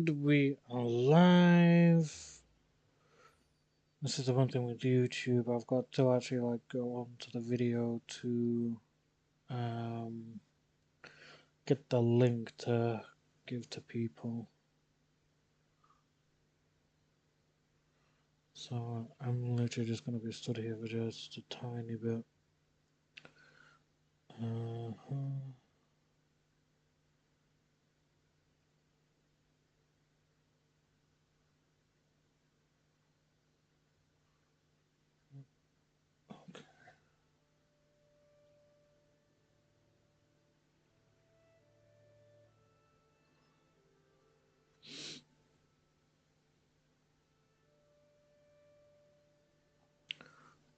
And we are live. This is the one thing with YouTube. I've got to actually go on to the video to get the link to give to people. So I'm literally just going to be stood here for just a tiny bit. Okay.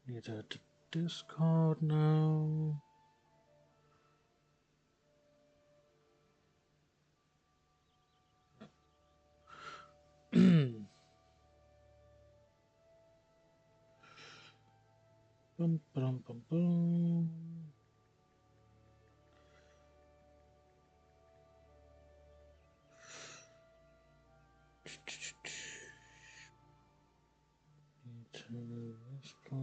Need to Discord now. Bum, bum, bum, bum. Into this place.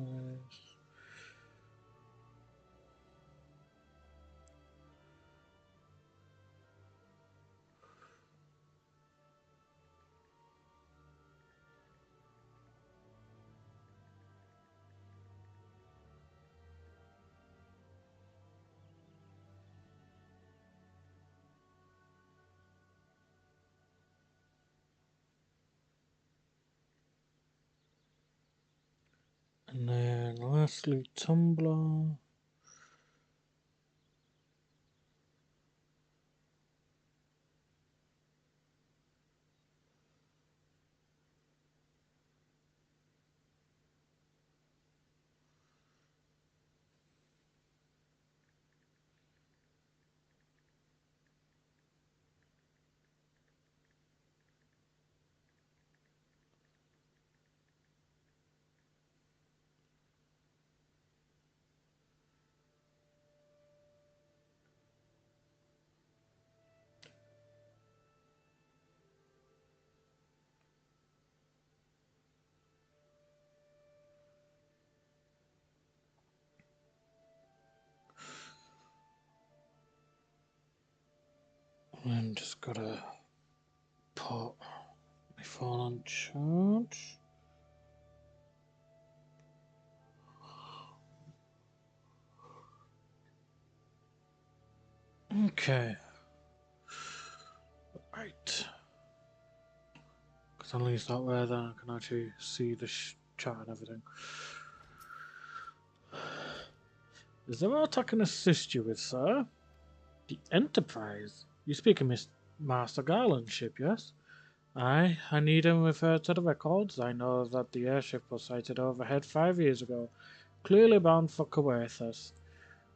And then lastly, Tumblr. I'm just gotta put my phone on charge. Okay. Right. Because at least that way then I can actually see the chat and everything. Is there what I can assist you with, sir? The Enterprise? You speak of Miss Master Garland's ship, yes? Aye, I need him referred to the records. I know that the airship was sighted overhead 5 years ago, clearly bound for Coerthas.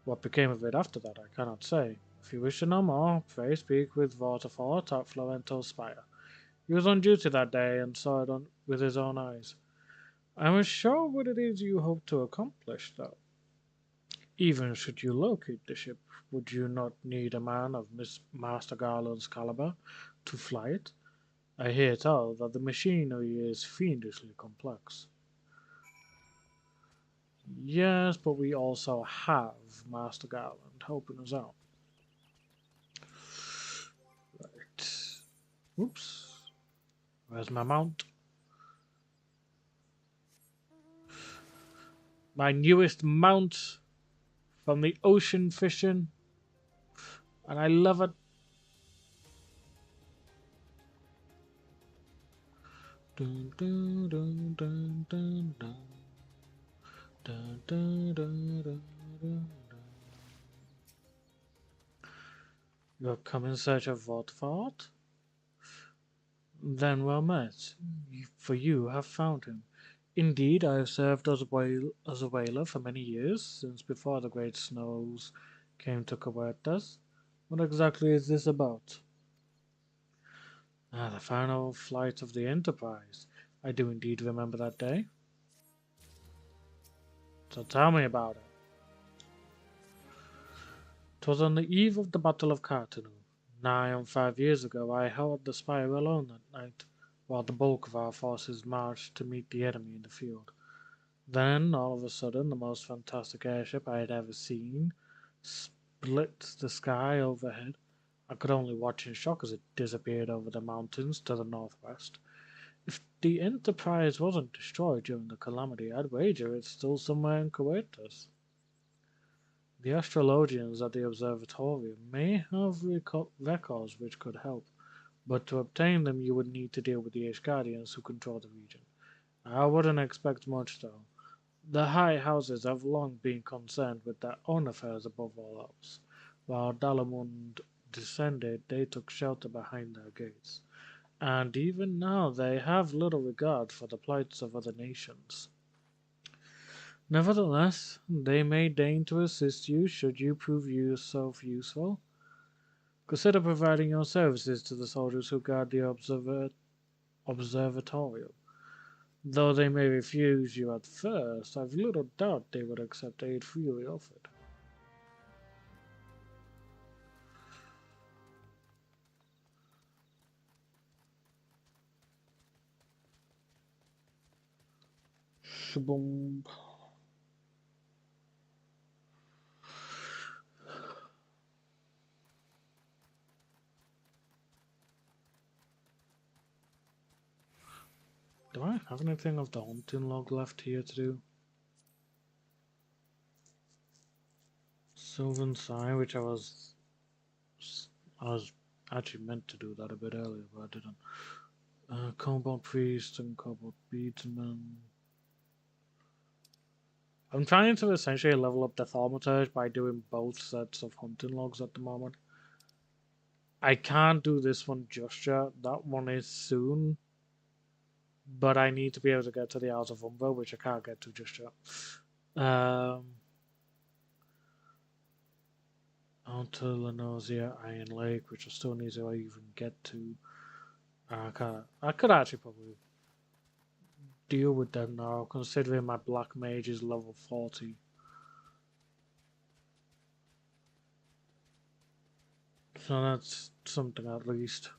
What became of it after that, I cannot say. If you wish to know more, pray speak with Waterfall at Florental Spire. He was on duty that day and saw it with his own eyes. I am unsure what it is you hope to accomplish, though. Even should you locate the ship, would you not need a man of Miss Master Garland's caliber to fly it? I hear tell that the machinery is fiendishly complex. Yes, but we also have Master Garland helping us out. Right. Oops. Where's my mount? My newest mount from the ocean fishing. And I love it. Dun, dun, dun, dun, dun, dun. Dun, dun, dun, dun, dun. You have come in search of Vodford? Then well met, for you have found him. Indeed, I have served as a whaler for many years, since before the great snows came to Coertas. What exactly is this about? Ah, the final flight of the Enterprise. I do indeed remember that day. So tell me about it. 'Twas on the eve of the Battle of Cartanu. Nigh on 5 years ago, I held the spire alone that night, while the bulk of our forces marched to meet the enemy in the field. Then, all of a sudden, the most fantastic airship I had ever seen split the sky overhead. I could only watch in shock as it disappeared over the mountains to the northwest. If the Enterprise wasn't destroyed during the calamity, I'd wager it's still somewhere in Coetus. The astrologians at the observatorium may have records which could help, but to obtain them you would need to deal with the Ishgardians who control the region. I wouldn't expect much, though. The high houses have long been concerned with their own affairs above all else. While Dalamund descended, they took shelter behind their gates, and even now they have little regard for the plights of other nations. Nevertheless, they may deign to assist you should you prove yourself useful. Consider providing your services to the soldiers who guard the observatorium. Though they may refuse you at first, I've little doubt they would accept aid freely offered. Shaboom. Do I have anything of the hunting log left here to do? Sylvan Sign, which I was actually meant to do that a bit earlier, but I didn't. Cobalt Priest and Cobalt Beadsman. I'm trying to essentially level up the Thaumaturge by doing both sets of hunting logs at the moment. I can't do this one just yet. That one is soon. But I need to be able to get to the Isles of Umber, which I can't get to just yet. Onto Lenosia, Iron Lake, which I still need to even get to. I could actually probably deal with them now, considering my Black Mage is level 40. So that's something at least.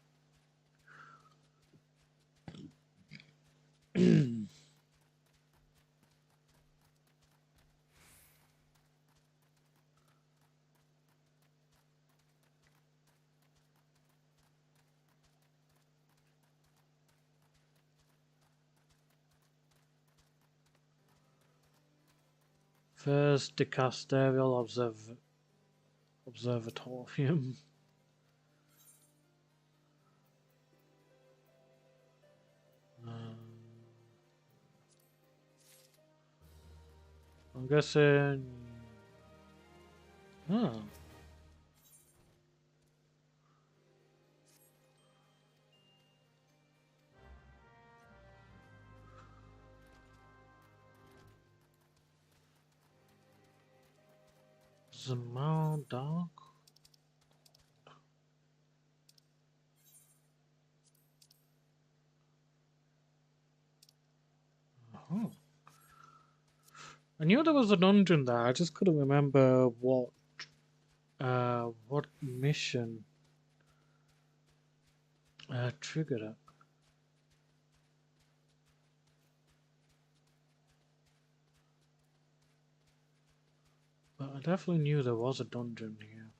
First, Dicasterial Observatorium. I'm guessing. Oh. Zamal Dark? Oh. I knew there was a dungeon there, I just couldn't remember what mission triggered it. But I definitely knew there was a dungeon here.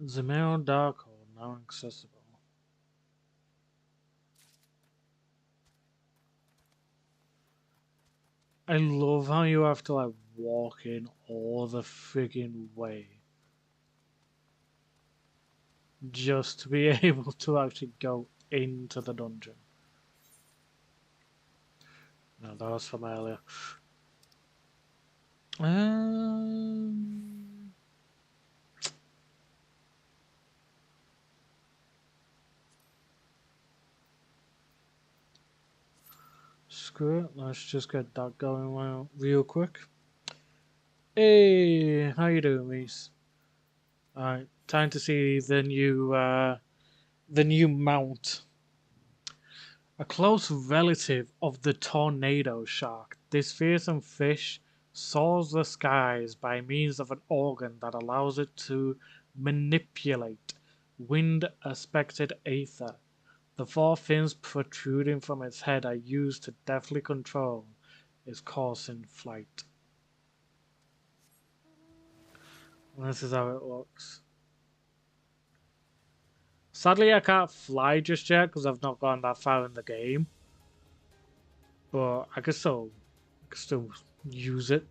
Zamal Darkhold, now accessible. I love how you have to like walk in all the friggin' way just to be able to actually go into the dungeon. No, that was from earlier. Um, Screw it. Let's just get that going real quick. Hey, how you doing, Reese? Alright, time to see the new mount. A close relative of the tornado shark, this fearsome fish soars the skies by means of an organ that allows it to manipulate wind-aspected ether. The four fins protruding from its head are used to deftly control its course in flight. And this is how it looks. Sadly, I can't fly just yet because I've not gone that far in the game. But I can still use it.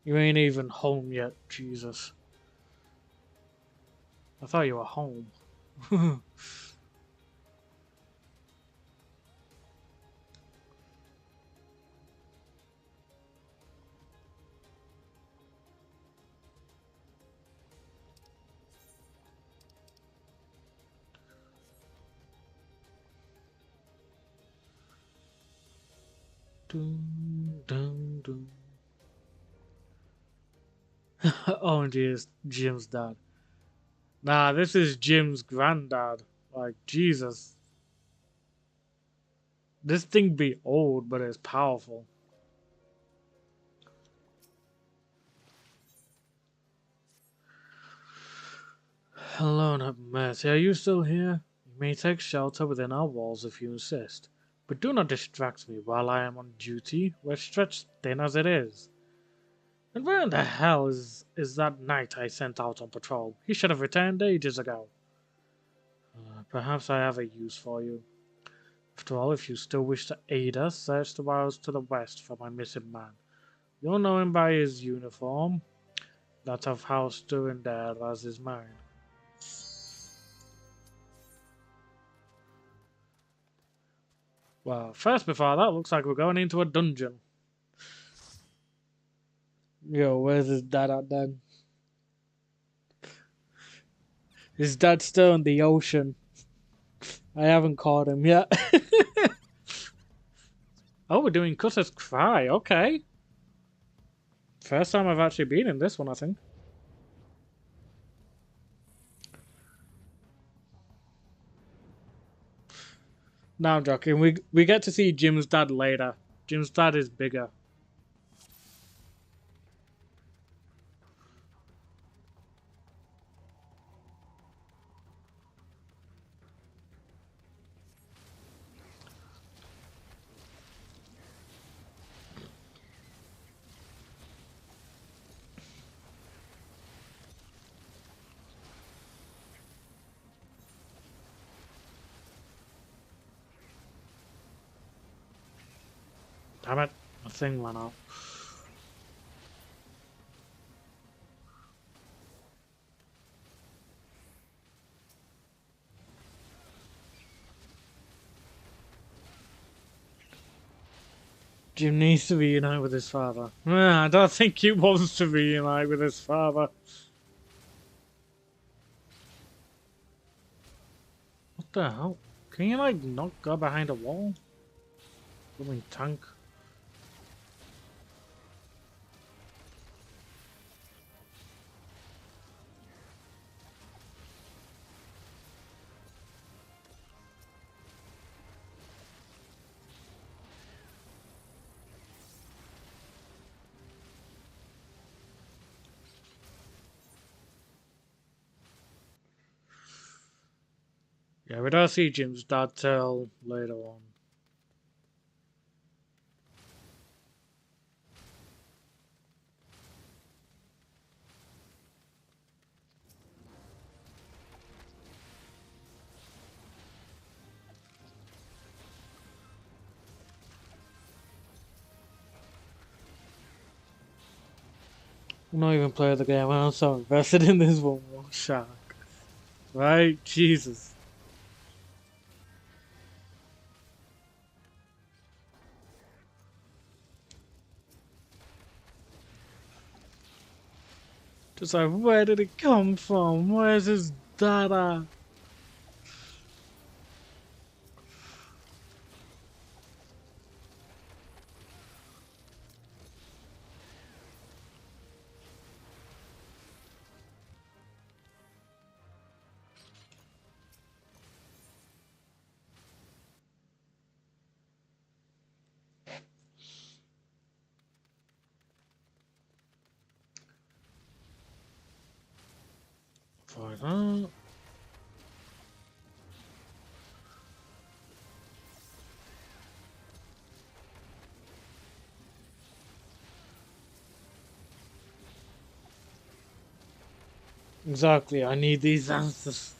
You ain't even home yet, Jesus. I thought you were home. Dun, dun, dun. Oh, geez, Jim's dad. Nah, this is Jim's granddad. Like, Jesus. This thing be old, but it's powerful. Lord have mercy, are you still here? You may take shelter within our walls if you insist, but do not distract me while I am on duty. We're stretched thin as it is. And where in the hell is that knight I sent out on patrol? He should have returned ages ago. Perhaps I have a use for you. After all, if you still wish to aid us, search the wilds to the west for my missing man. You'll know him by his uniform. That of House Durandale as is mine. Well, first before that, looks like we're going into a dungeon. Yo, where's his dad at then? His dad's still in the ocean. I haven't caught him yet. Oh, we're doing Cutter's Cry, okay. First time I've actually been in this one, I think. No, I'm joking. We get to see Jim's dad later. Jim's dad is bigger. Damn it, my thing went out. Jim needs to reunite with his father. I don't think he wants to reunite with his father. What the hell? Can you like not go behind a wall? Blooming tank. Yeah, we don't see Jim's dad till later on. I'm not even playing the game. I'm so invested in this one more shark. Right? Jesus. Just like, where did it come from? Where's his data? For that. Exactly, I need these answers.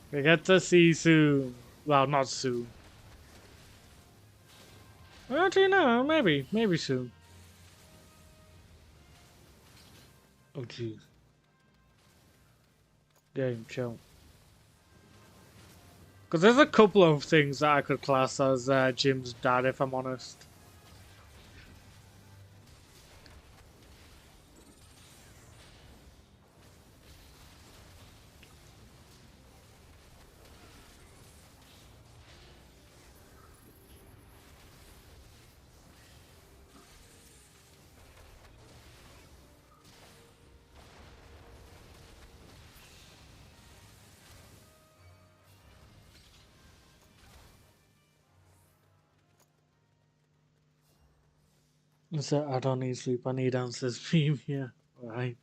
We get to see soon. Well, not soon. Actually, no, maybe soon. Oh, jeez. Game, chill. Because there's a couple of things that I could class as Jim's dad, if I'm honest. So I don't need sleep, I need answers. Beam here. Alright.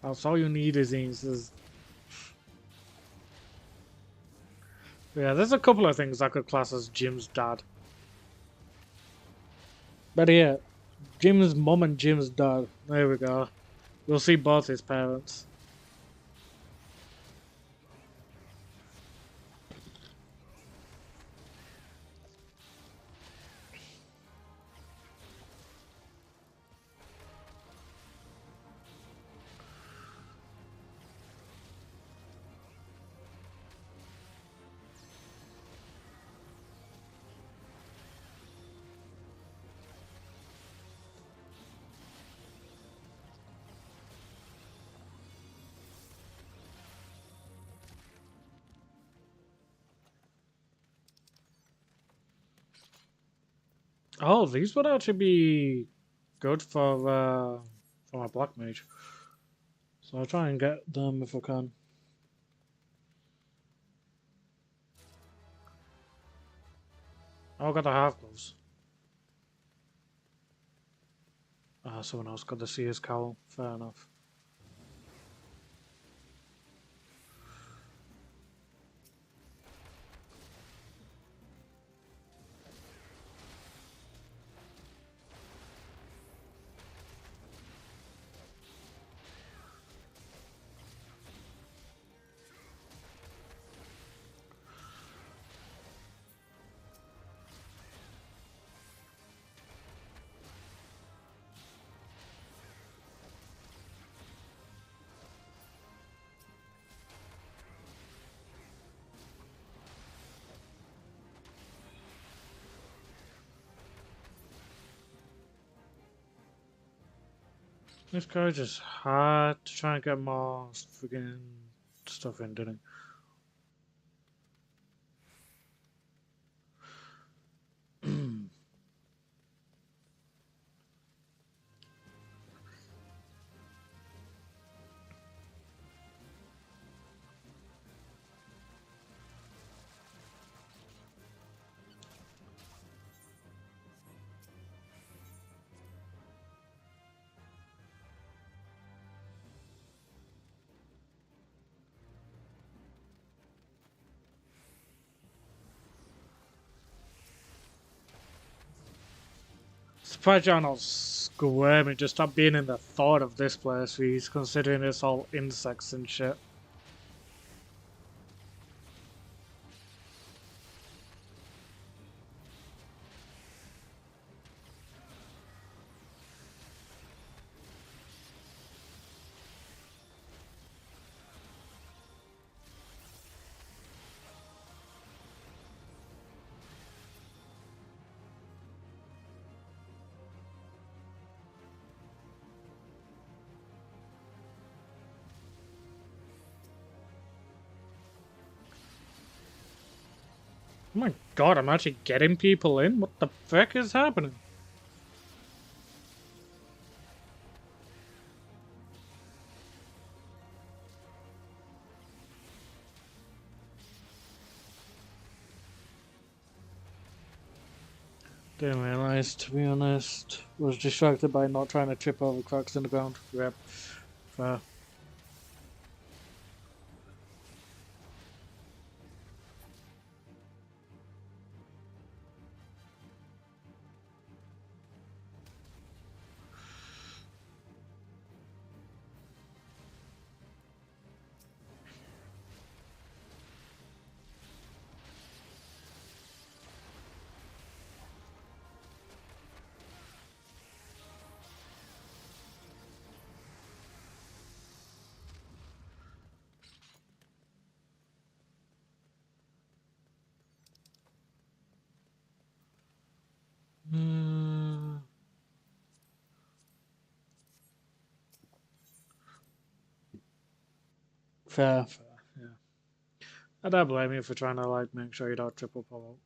That's all you need is answers. Yeah, there's a couple of things I could class as Jim's dad. But yeah, Jim's mum and Jim's dad. There we go. We'll see both his parents. Oh, these would actually be good for my black mage. So I'll try and get them if I can. Oh, I got the half gloves. Ah, someone else got the Seer's cowl. Fair enough. This guy just had to try and get more freaking stuff in, didn't he? Surprised you're not squirming, just stop being in the thought of this place, please, considering it's all insects and shit. Oh my god, I'm actually getting people in? What the frick is happening? Didn't realise, to be honest. Was distracted by not trying to trip over cracks in the ground. Yep. Fair. Hmm. Fair, yeah. I don't blame you for trying to, like, make sure you don't triple pull.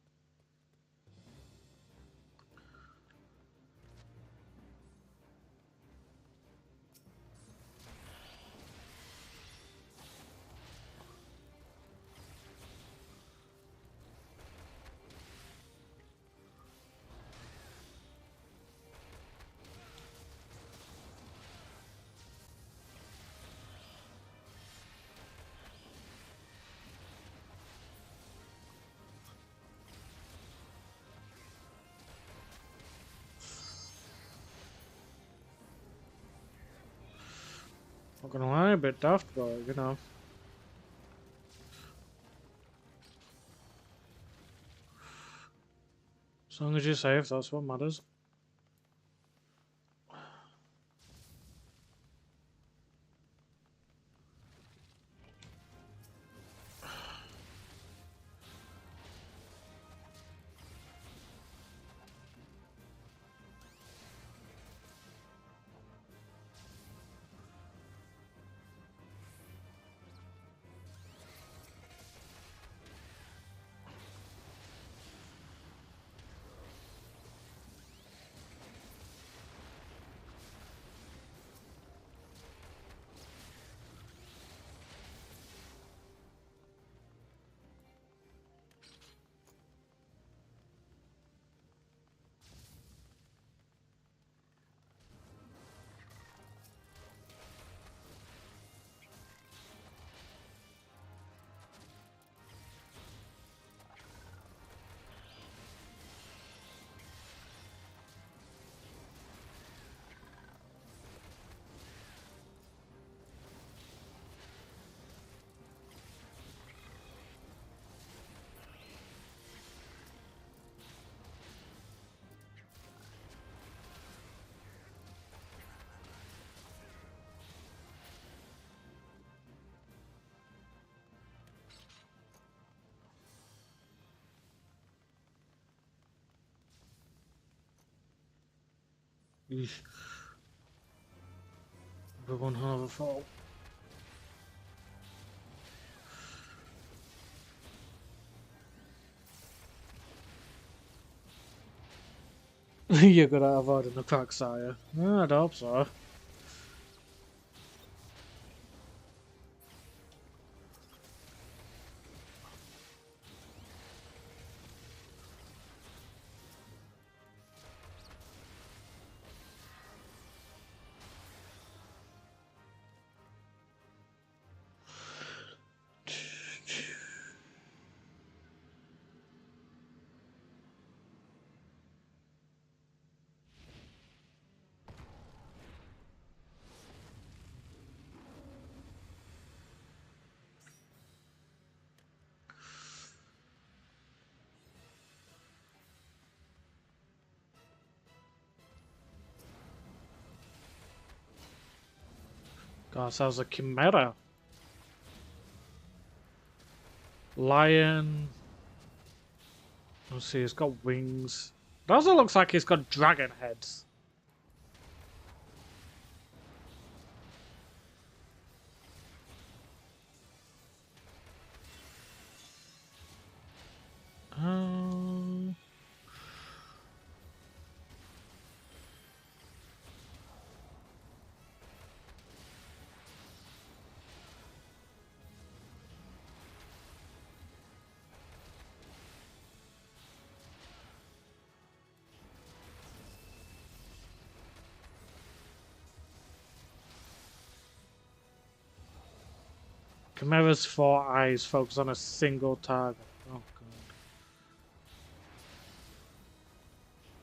Not gonna lie, a bit daft, but, you know. As long as you're safe, that's what matters. Eesh. We're one hell of a fall. You're good at avoiding the cracks, are you? Yeah, I'd hope so. God, sounds like Chimera. Lion. Let's see, he's got wings. It also looks like he's got dragon heads. Um, Chimera's four eyes focus on a single target. Oh god.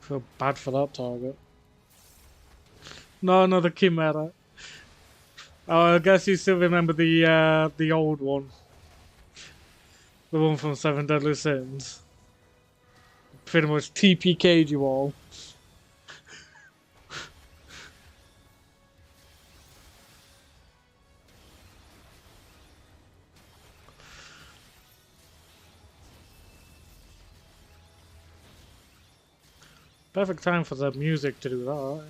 Feel bad for that target. No, another Chimera. Oh, I guess you still remember the old one. The one from Seven Deadly Sins. Pretty much TPK'd you all. Perfect time for the music to do that.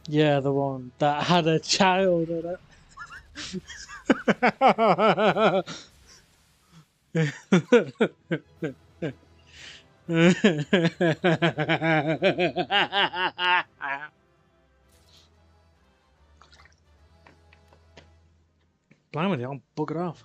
Yeah, the one that had a child in it. Blimey, they all bugger off.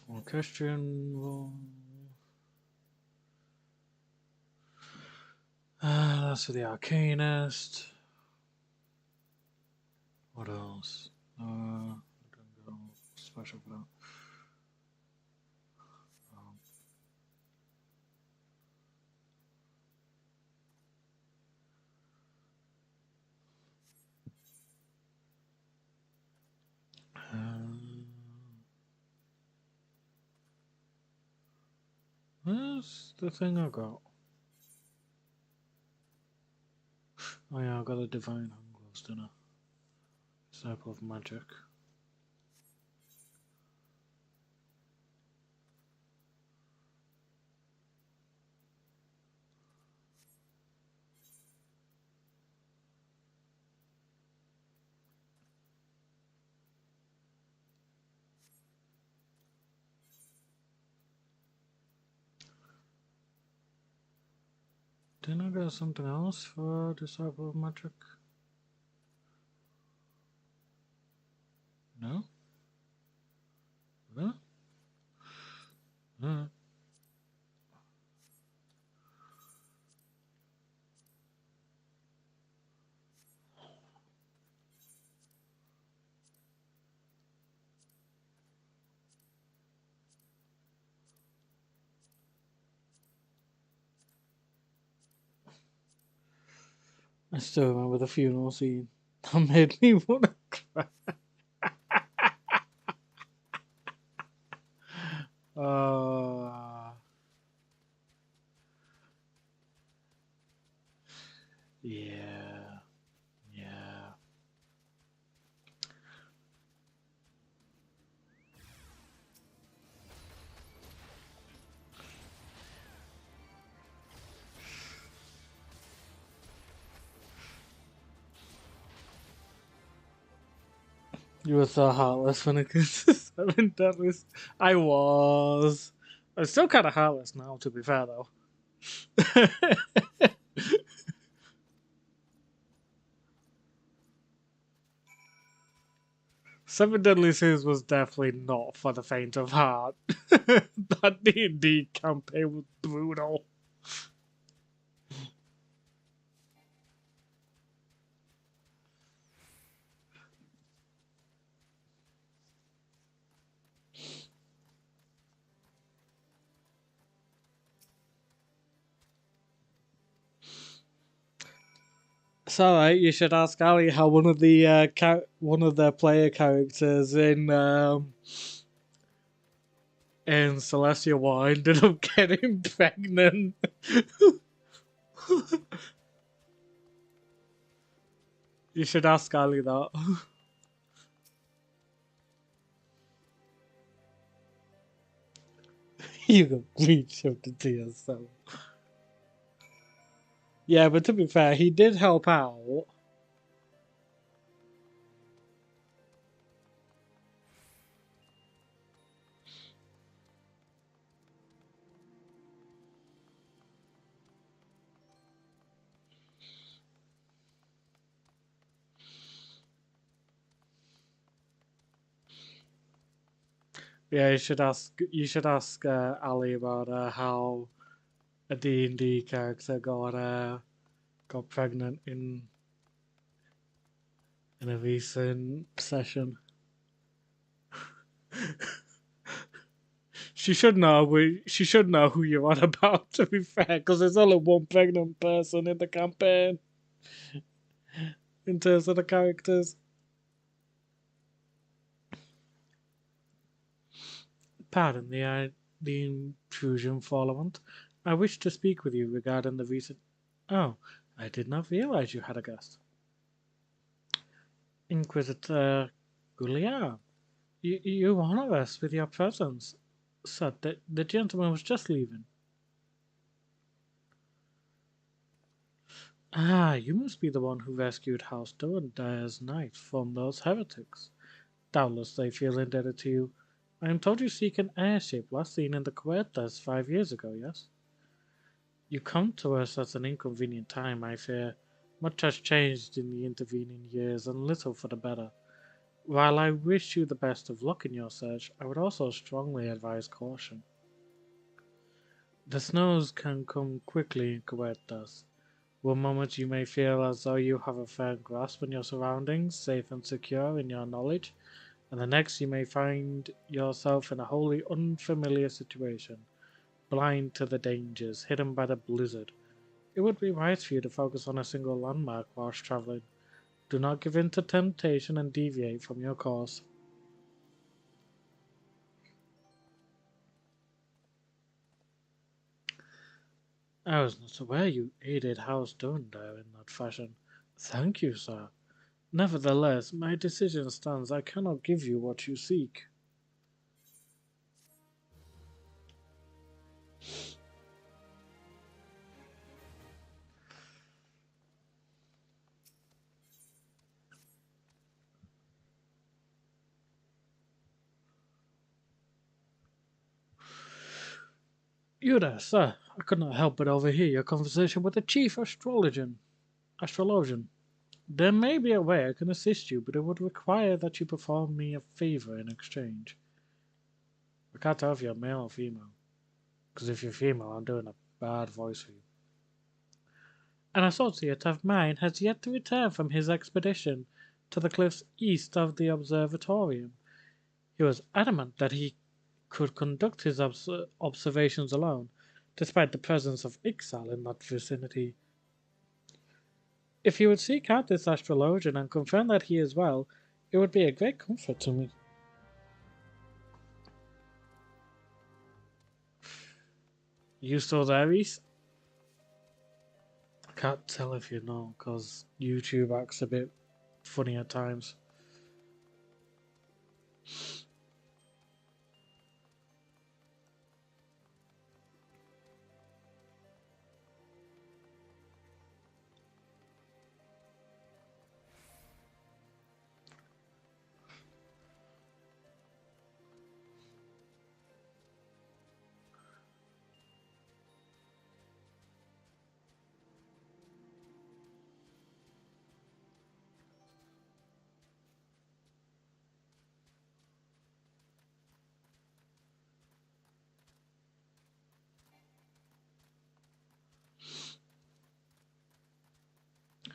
Orchestrion. That's for the Arcanist. What else? Don't go special for that. Where's the thing I got? Oh yeah, I got a Divine Angles, didn't I? Circle of Magic. Didn't I get something else for Disciple of Magic? No? Really? I still remember the funeral scene. That made me want to cry. Yeah. Yeah. You were so heartless when it comes to Seven Deadlies. I was. I'm still kind of heartless now, to be fair, though. Seven Deadly Sins was definitely not for the faint of heart. That D&D campaign was brutal. It's alright. You should ask Ali how one of the one of the player characters in Celestia War ended up getting pregnant. You should ask Ali that. You got grief shoved into yourself. Yeah, but to be fair, he did help out. Yeah, you should ask. You should ask Ali about how a D&D character got pregnant in a recent session. She should know. She should know who you're on about. To be fair, because there's only one pregnant person in the campaign in terms of the characters. Pardon the intrusion, Followant. I wish to speak with you regarding the recent. Oh, I did not realize you had a guest. Inquisitor Gulliard, you honor us with your presence. Sir, the gentleman was just leaving. Ah, you must be the one who rescued House Durandire's knight from those heretics. Doubtless they feel indebted to you. I am told you seek an airship last seen in the Cuertas 5 years ago, yes? You come to us at an inconvenient time, I fear. Much has changed in the intervening years, and little for the better. While I wish you the best of luck in your search, I would also strongly advise caution. The snows can come quickly in Cuertas. One moment you may feel as though you have a firm grasp on your surroundings, safe and secure in your knowledge, and the next you may find yourself in a wholly unfamiliar situation, blind to the dangers, hidden by the blizzard. It would be wise for you to focus on a single landmark whilst traveling. Do not give in to temptation and deviate from your course. I was not aware you aided House Durandare in that fashion. Thank you, sir. Nevertheless, my decision stands. I cannot give you what you seek. You there, sir. I could not help but overhear your conversation with the chief astrologian. There may be a way I can assist you, but it would require that you perform me a favor in exchange. I can't tell if you're male or female, because if you're female, I'm doing a bad voice for you. An associate of mine has yet to return from his expedition to the cliffs east of the observatorium. He was adamant that he could conduct his observations alone, despite the presence of Ixal in that vicinity. If you would seek out this astrologian and confirm that he is well, it would be a great comfort to me. You still there, Reese? I can't tell if you know, because YouTube acts a bit funny at times.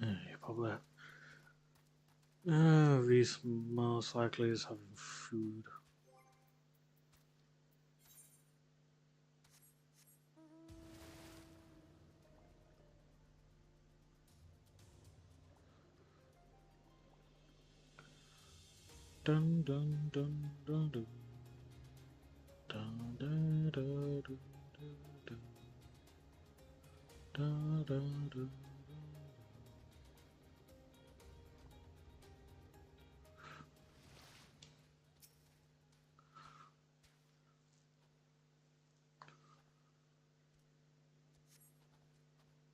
You probably. Reese most likely is having food. Dun dun dun dun dun. Dun, dun, dun, dun, dun, dun, dun, dun.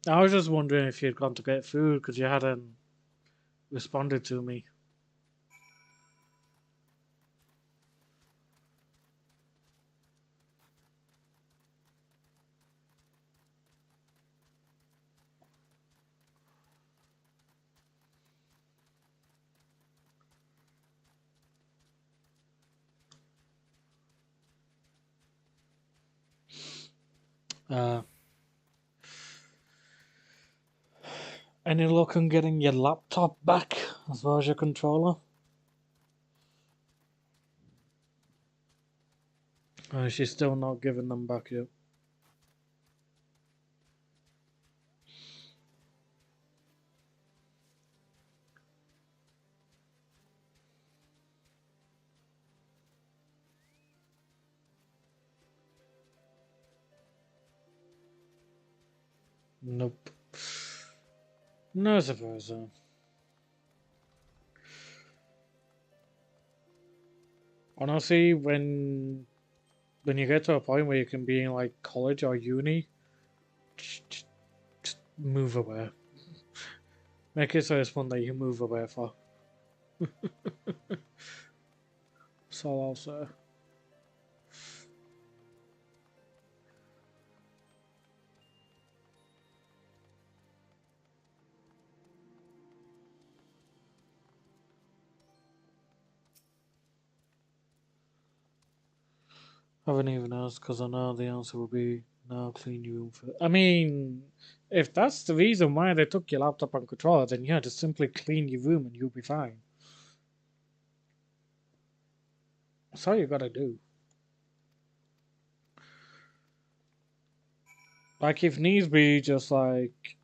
I was just wondering if you'd gone to get food because you hadn't responded to me. Uh, any luck on getting your laptop back as well as your controller? She's still not giving them back yet. Nope. No, I suppose so. Honestly, when you get to a point where you can be in like college or uni, just move away. Make it so it's fun that you move away for. That's all I'll say. I haven't even asked because I know the answer will be no, clean your room first. I mean, if that's the reason why they took your laptop and controller, then yeah, just simply clean your room and you'll be fine. That's all you gotta do. Like, if needs be, just like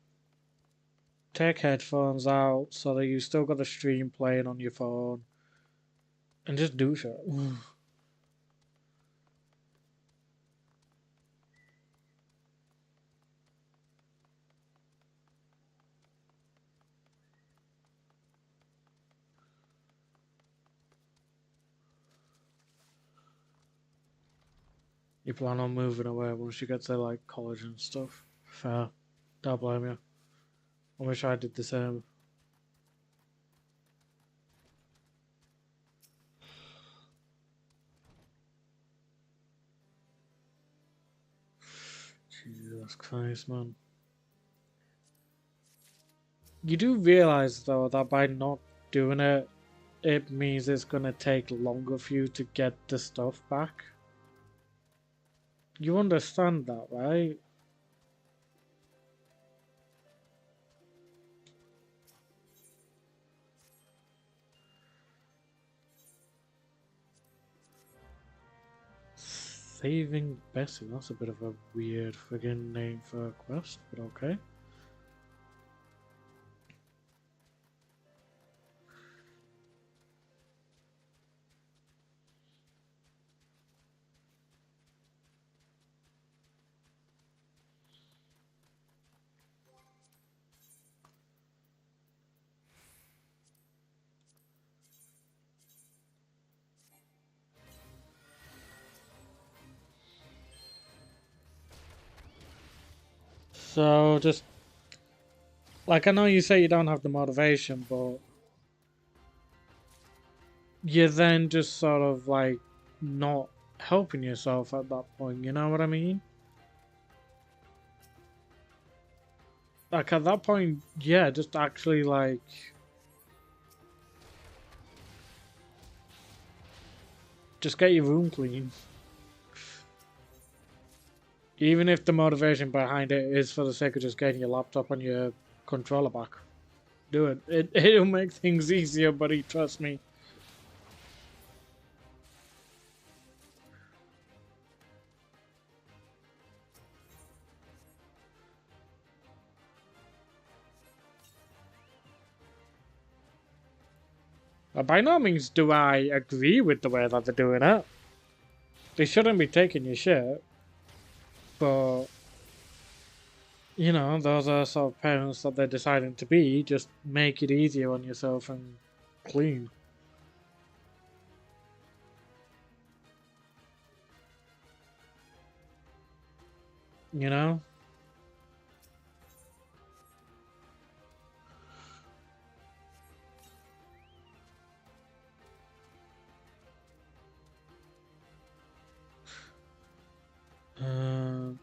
take headphones out so that you still got the stream playing on your phone and just do shit. You plan on moving away once you get to like college and stuff. Fair. Don't blame you. I wish I did the same. Jesus Christ, man. You do realize though that by not doing it, it means it's gonna take longer for you to get the stuff back. You understand that, right? Saving Bessie, that's a bit of a weird friggin' name for a quest, but okay. So just like, I know you say you don't have the motivation, but you're then just sort of like not helping yourself at that point, you know what I mean? Like at that point, yeah, just actually like just get your room clean. Even if the motivation behind it is for the sake of just getting your laptop and your controller back. Do it. It'll make things easier, buddy, trust me. By no means do I agree with the way that they're doing it. They shouldn't be taking your shit, but you know, those are sort of parents that they're deciding to be. Just make it easier on yourself and clean. You know? No.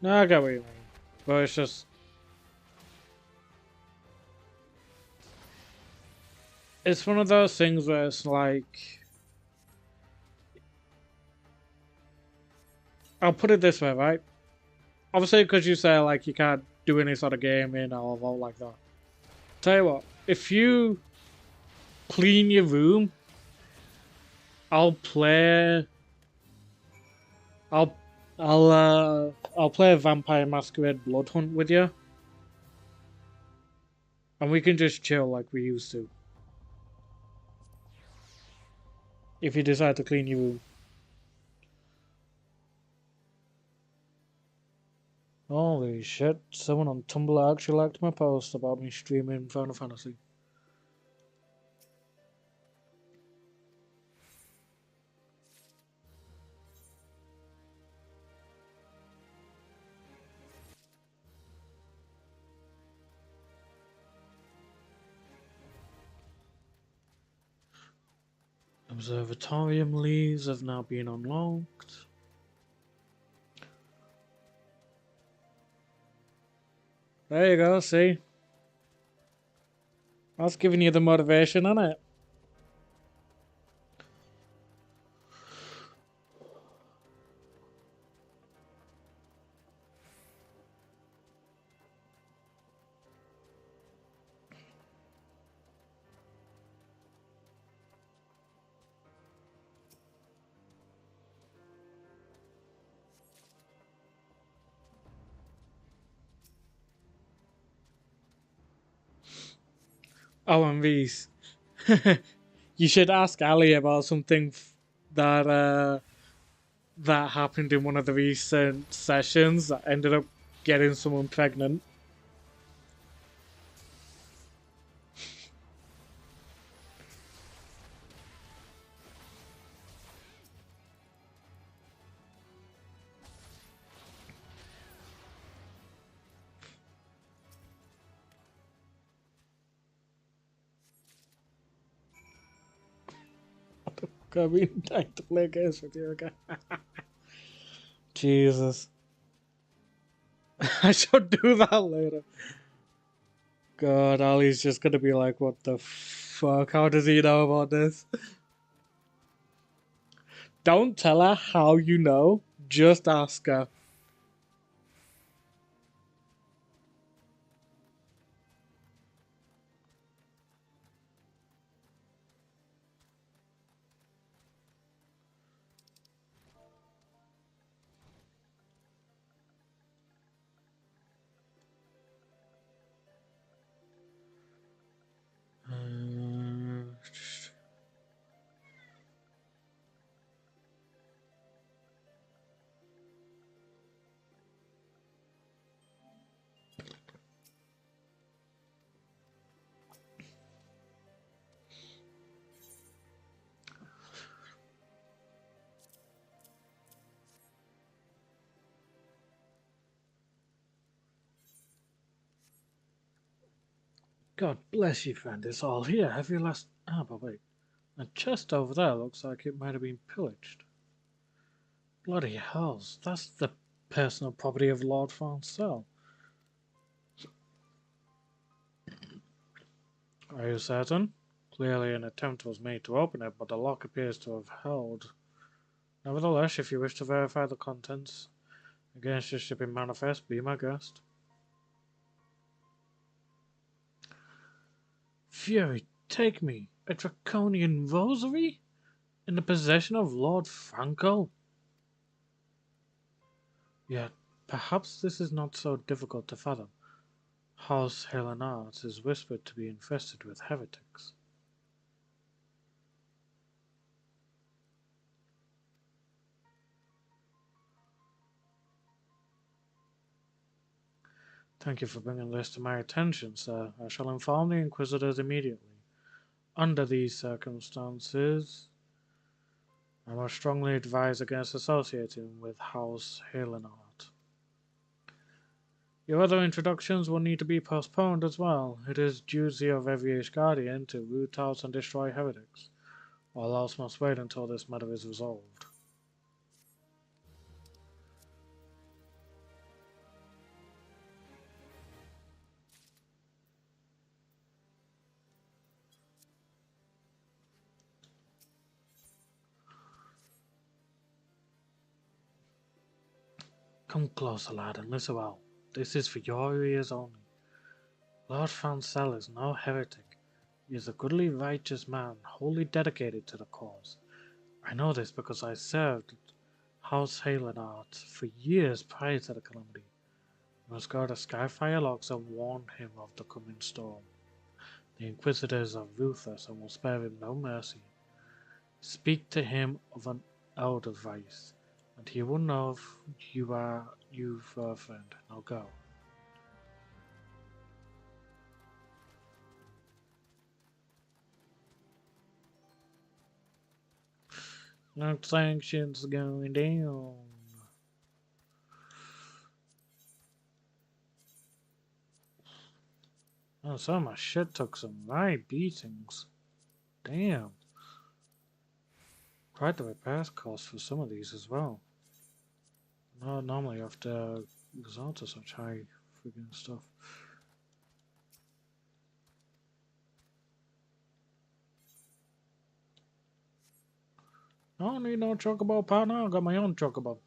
No, I get what you mean. But it's just... It's one of those things where it's like... I'll put it this way, right? Obviously, because you say, like, you can't do any sort of gaming or vote like that. Tell you what, if you clean your room, I'll play... I'll... I'll play a Vampire Masquerade Blood Hunt with you. And we can just chill like we used to. If you decide to clean your room. Holy shit, someone on Tumblr actually liked my post about me streaming Final Fantasy. Observatorium leaves have now been unlocked. There you go, see? That's giving you the motivation, isn't it? Oh, and these. You should ask Ali about something that happened in one of the recent sessions that ended up getting someone pregnant. I've been dying to play games with you again. Jesus. I should do that later. God, Ali's just gonna be like, what the fuck? How does he know about this? Don't tell her how you know. Just ask her. God bless you, friend. It's all here. Have you last... Ah, but wait. A chest over there looks like it might have been pillaged. Bloody hells. That's the personal property of Lord Francel. Are you certain? Clearly an attempt was made to open it, but the lock appears to have held. Nevertheless, if you wish to verify the contents against your shipping manifest, be my guest. Fury, take me! A draconian rosary? In the possession of Lord Franco? Yet, perhaps this is not so difficult to fathom. House Helenart is whispered to be infested with heretics. Thank you for bringing this to my attention, sir. I shall inform the Inquisitors immediately. Under these circumstances, I must strongly advise against associating with House Halenart. Your other introductions will need to be postponed as well. It is duty of every Guardian to root out and destroy heretics. All else must wait until this matter is resolved. Come closer, lad, and listen well. This is for your ears only. Lord Fancel is no heretic. He is a goodly, righteous man, wholly dedicated to the cause. I know this because I served House Halenart for years prior to the calamity. You must go to Skyfire Locks and warn him of the coming storm. The Inquisitors are ruthless and will spare him no mercy. Speak to him of an elder vice, and he will know if you've a friend. Now go. No sanctions going down. Oh, some of my shit took some right beatings. Damn. Quite the repairs cost for some of these as well. No, normally you have to resort to such high friggin' stuff. I don't need no chocobo partner, I got my own chocobo.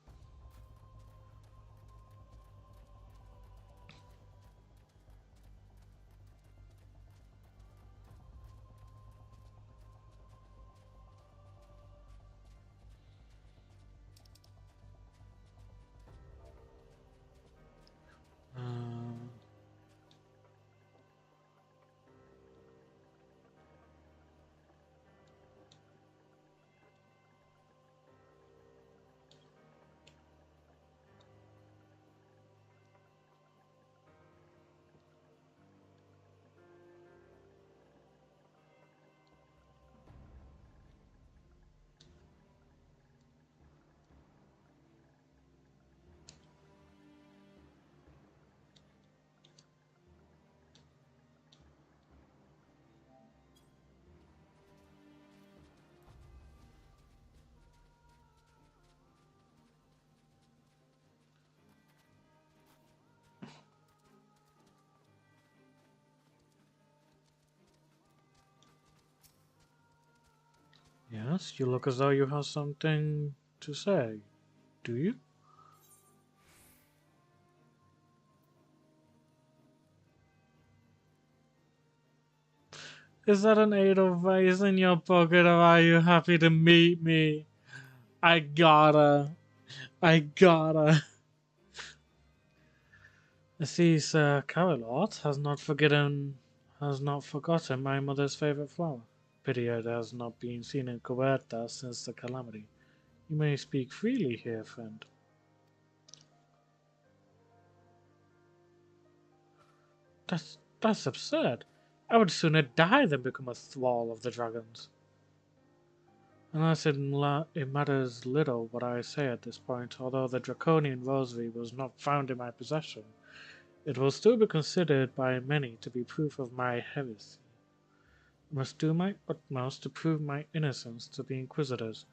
Uh, yes, you look as though you have something to say. Do you? Is that an Edelweiss in your pocket, or are you happy to meet me? I gotta. I gotta. I see Sir Carolot has not forgotten my mother's favourite flower. Pity it has not been seen in Coberta since the calamity. You may speak freely here, friend. That's absurd. I would sooner die than become a thrall of the dragons. Unless it matters little what I say at this point, although the draconian rosary was not found in my possession, it will still be considered by many to be proof of my heresy. I must do my utmost to prove my innocence to the Inquisitors,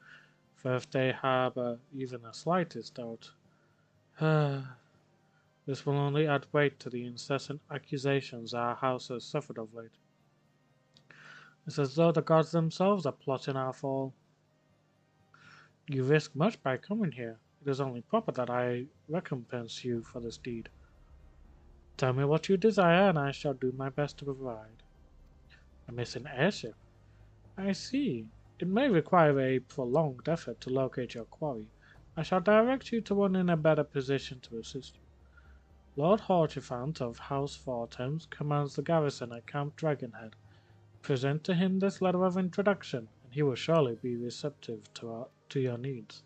for if they harbour even the slightest doubt, this will only add weight to the incessant accusations our house has suffered of late. It's as though the gods themselves are plotting our fall. You risk much by coming here. It is only proper that I recompense you for this deed. Tell me what you desire, and I shall do my best to provide. A missing airship? I see. It may require a prolonged effort to locate your quarry. I shall direct you to one in a better position to assist you. Lord Hortifant of House Forthames commands the garrison at Camp Dragonhead. Present to him this letter of introduction, and he will surely be receptive to your needs.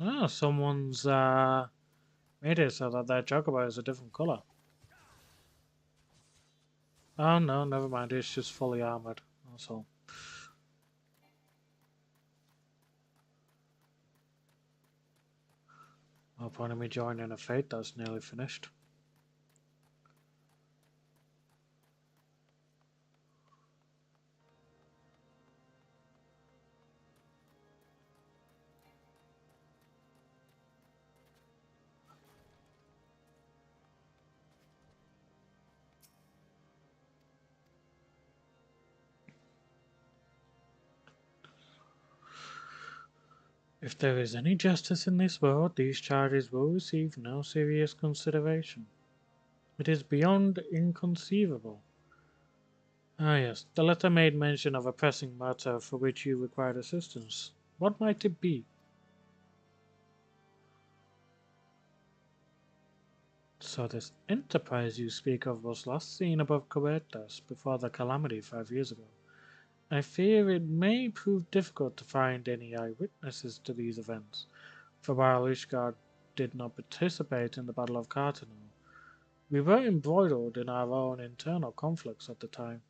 Ah, someone's made it so that their chocobo is a different color. Oh no, never mind. It's just fully armored. That's all. No point in me joining a fate that's nearly finished. If there is any justice in this world, these charges will receive no serious consideration. It is beyond inconceivable. Ah, yes, the letter made mention of a pressing matter for which you required assistance. What might it be? So this enterprise you speak of was last seen above Cobertas before the calamity 5 years ago. I fear it may prove difficult to find any eyewitnesses to these events, for while Ishgard did not participate in the Battle of Cartano, we were embroiled in our own internal conflicts at the time.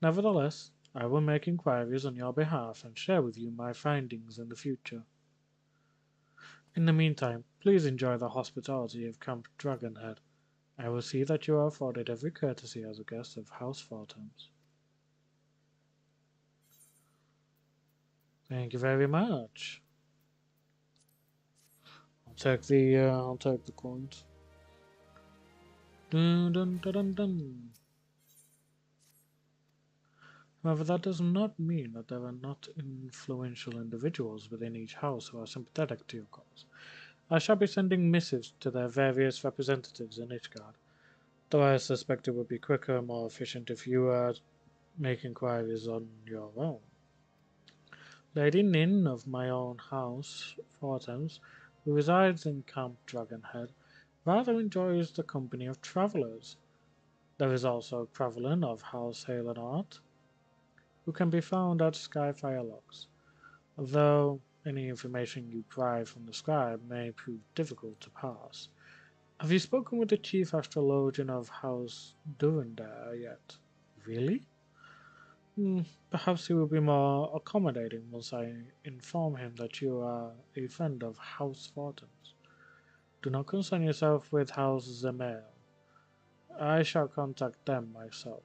Nevertheless, I will make inquiries on your behalf and share with you my findings in the future. In the meantime, please enjoy the hospitality of Camp Dragonhead. I will see that you are afforded every courtesy as a guest of House Fortams. Thank you very much. I'll take the coins. Dun, dun, dun, dun, dun. However, that does not mean that there are not influential individuals within each house who are sympathetic to your cause. I shall be sending missives to their various representatives in Ishgard, though I suspect it would be quicker and more efficient if you were to make inquiries on your own. Lady Nin of my own house, Fortams, who resides in Camp Dragonhead, rather enjoys the company of travellers. There is also Crevlin of House Halenart, who can be found at Skyfire Locks, although any information you pry from the scribe may prove difficult to pass. Have you spoken with the chief astrologian of House Durandar yet? Really? Perhaps he will be more accommodating once I inform him that you are a friend of House Fortins. Do not concern yourself with House Zemel. I shall contact them myself.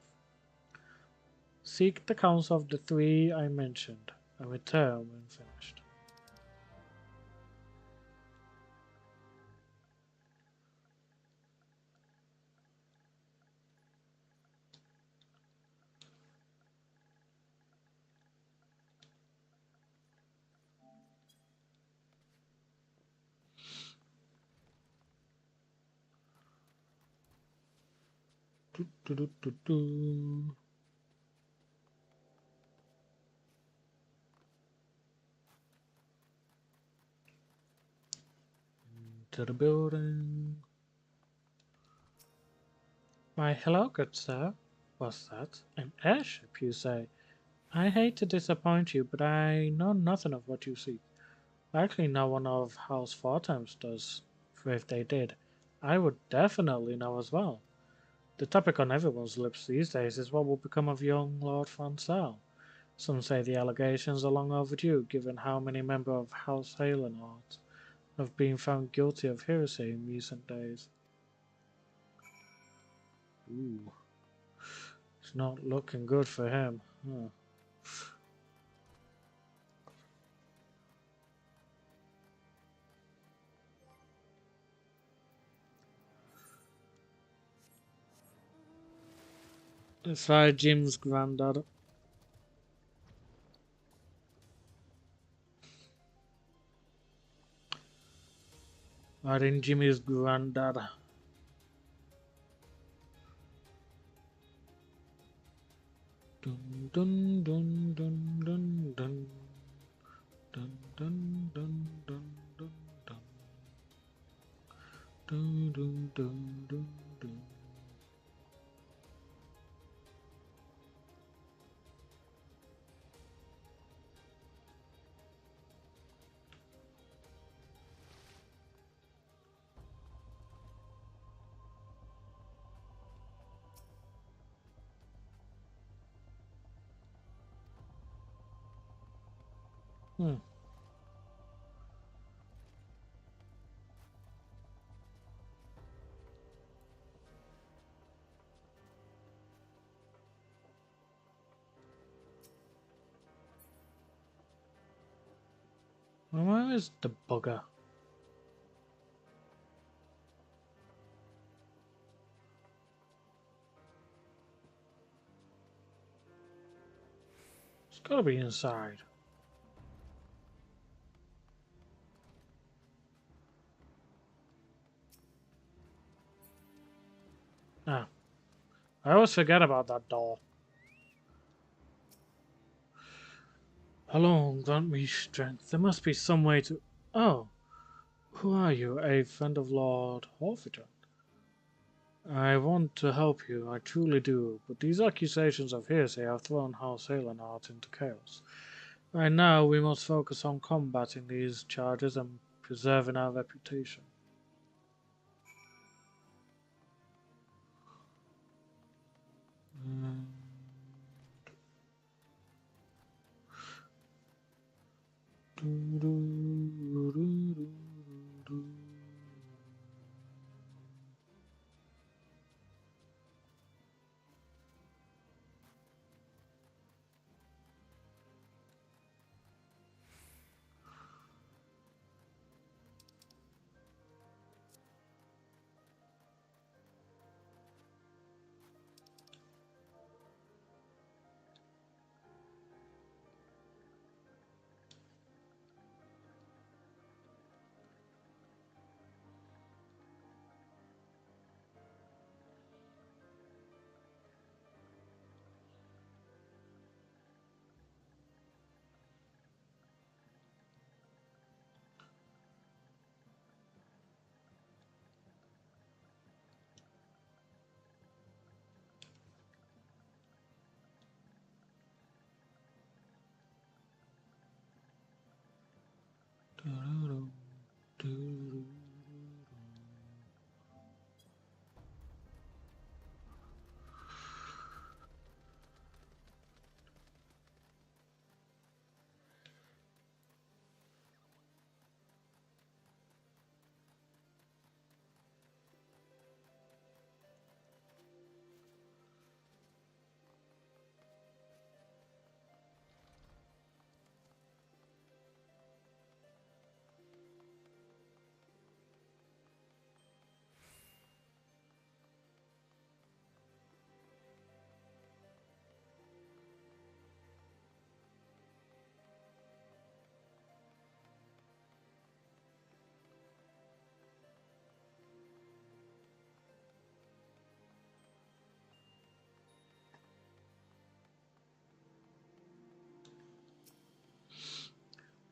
Seek the counsel of the three I mentioned, and return when finished. Do, do, do, do, do. To the building. Why, hello, good sir. What's that? An airship, you say? I hate to disappoint you, but I know nothing of what you seek. Likely no one of House Fortams does, for if they did, I would definitely know as well. The topic on everyone's lips these days is what will become of young Lord Francel. Some say the allegations are long overdue, given how many members of House Halenart have been found guilty of heresy in recent days. Ooh, it's not looking good for him. Huh. Let's try Jim's granddad. Right in Jimmy's granddad. Dun dun dun dun dun dun dun dun dun dun dun dun dun dun dun dun. Hmm. Well, where is the bugger? It's gotta be inside. Ah, I always forget about that door. Hello, grant me strength. There must be some way to. Oh, who are you? A friend of Lord Horfitton? I want to help you, I truly do, but these accusations of hearsay have thrown House Helenart into chaos. Right now, we must focus on combating these charges and preserving our reputation. Mm.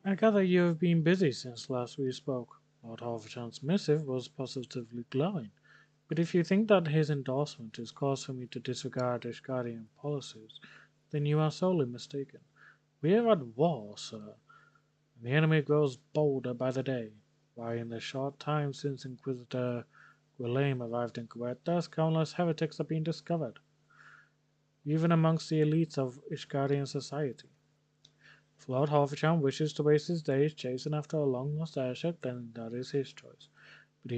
I gather you have been busy since last we spoke. Lord Halverton's missive was positively glowing, but if you think that his endorsement is cause for me to disregard Ishgardian policies, then you are sorely mistaken. We are at war, sir, and the enemy grows bolder by the day. Why, in the short time since Inquisitor Guillaume arrived in Quetas, countless heretics have been discovered, even amongst the elites of Ishgardian society. If Lord Halverton wishes to waste his days chasing after a long-lost airship, then that is his choice. But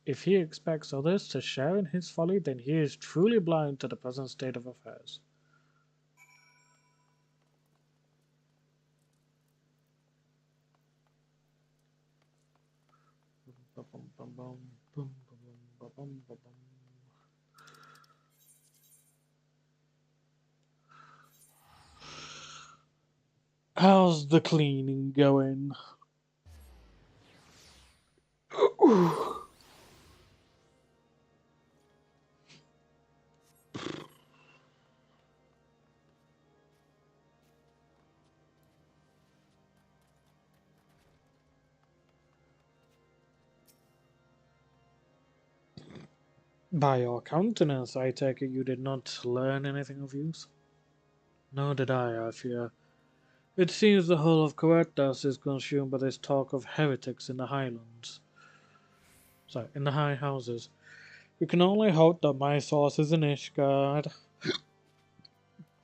if he expects others to share in his folly, then he is truly blind to the present state of affairs. How's the cleaning going? By your countenance, I take it you did not learn anything of use? Nor did I fear. It seems the whole of Coetas is consumed by this talk of heretics in the highlands. Sorry, in the high houses. We can only hope that my sources in Ishgard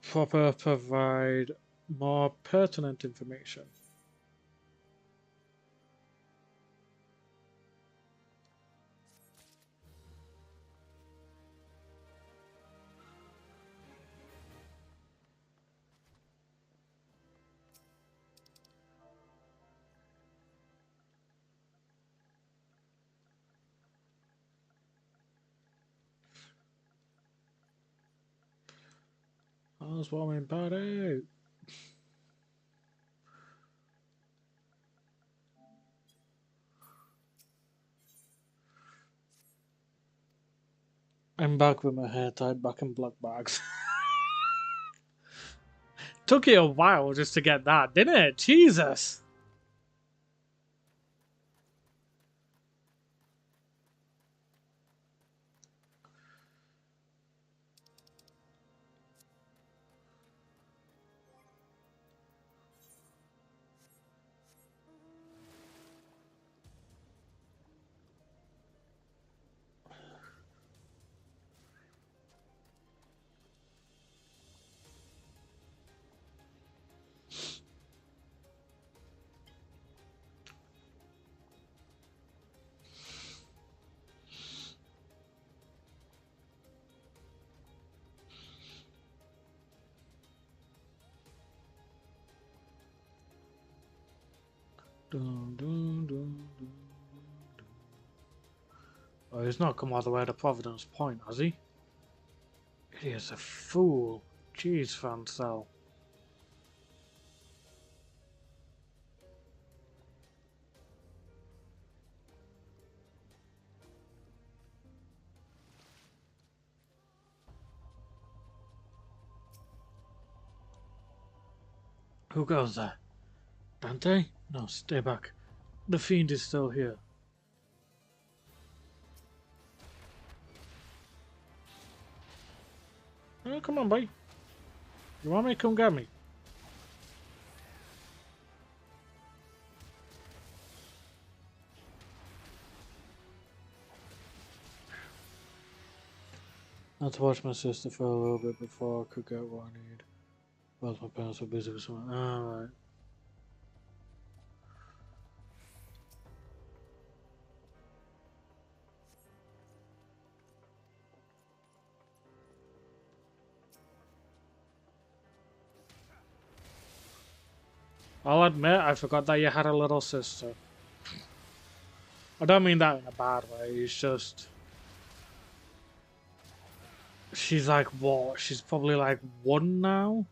provide more pertinent information. Housewarming party. I'm back with my hair tied back in black bags. Took you a while just to get that, didn't it? Jesus. Dun, dun, dun, dun, dun. Oh, he's not come all the way to Providence Point, has he? He is a fool. Jeez, Fancel. Who goes there? Dante? No, stay back. The fiend is still here. Oh, come on, boy. You want me? Come get me. I had to watch my sister for a little bit before I could get what I need. Well, my parents were busy with something. Alright. I'll admit, I forgot that you had a little sister. I don't mean that in a bad way, it's just... She's like, what? She's probably like 1 now?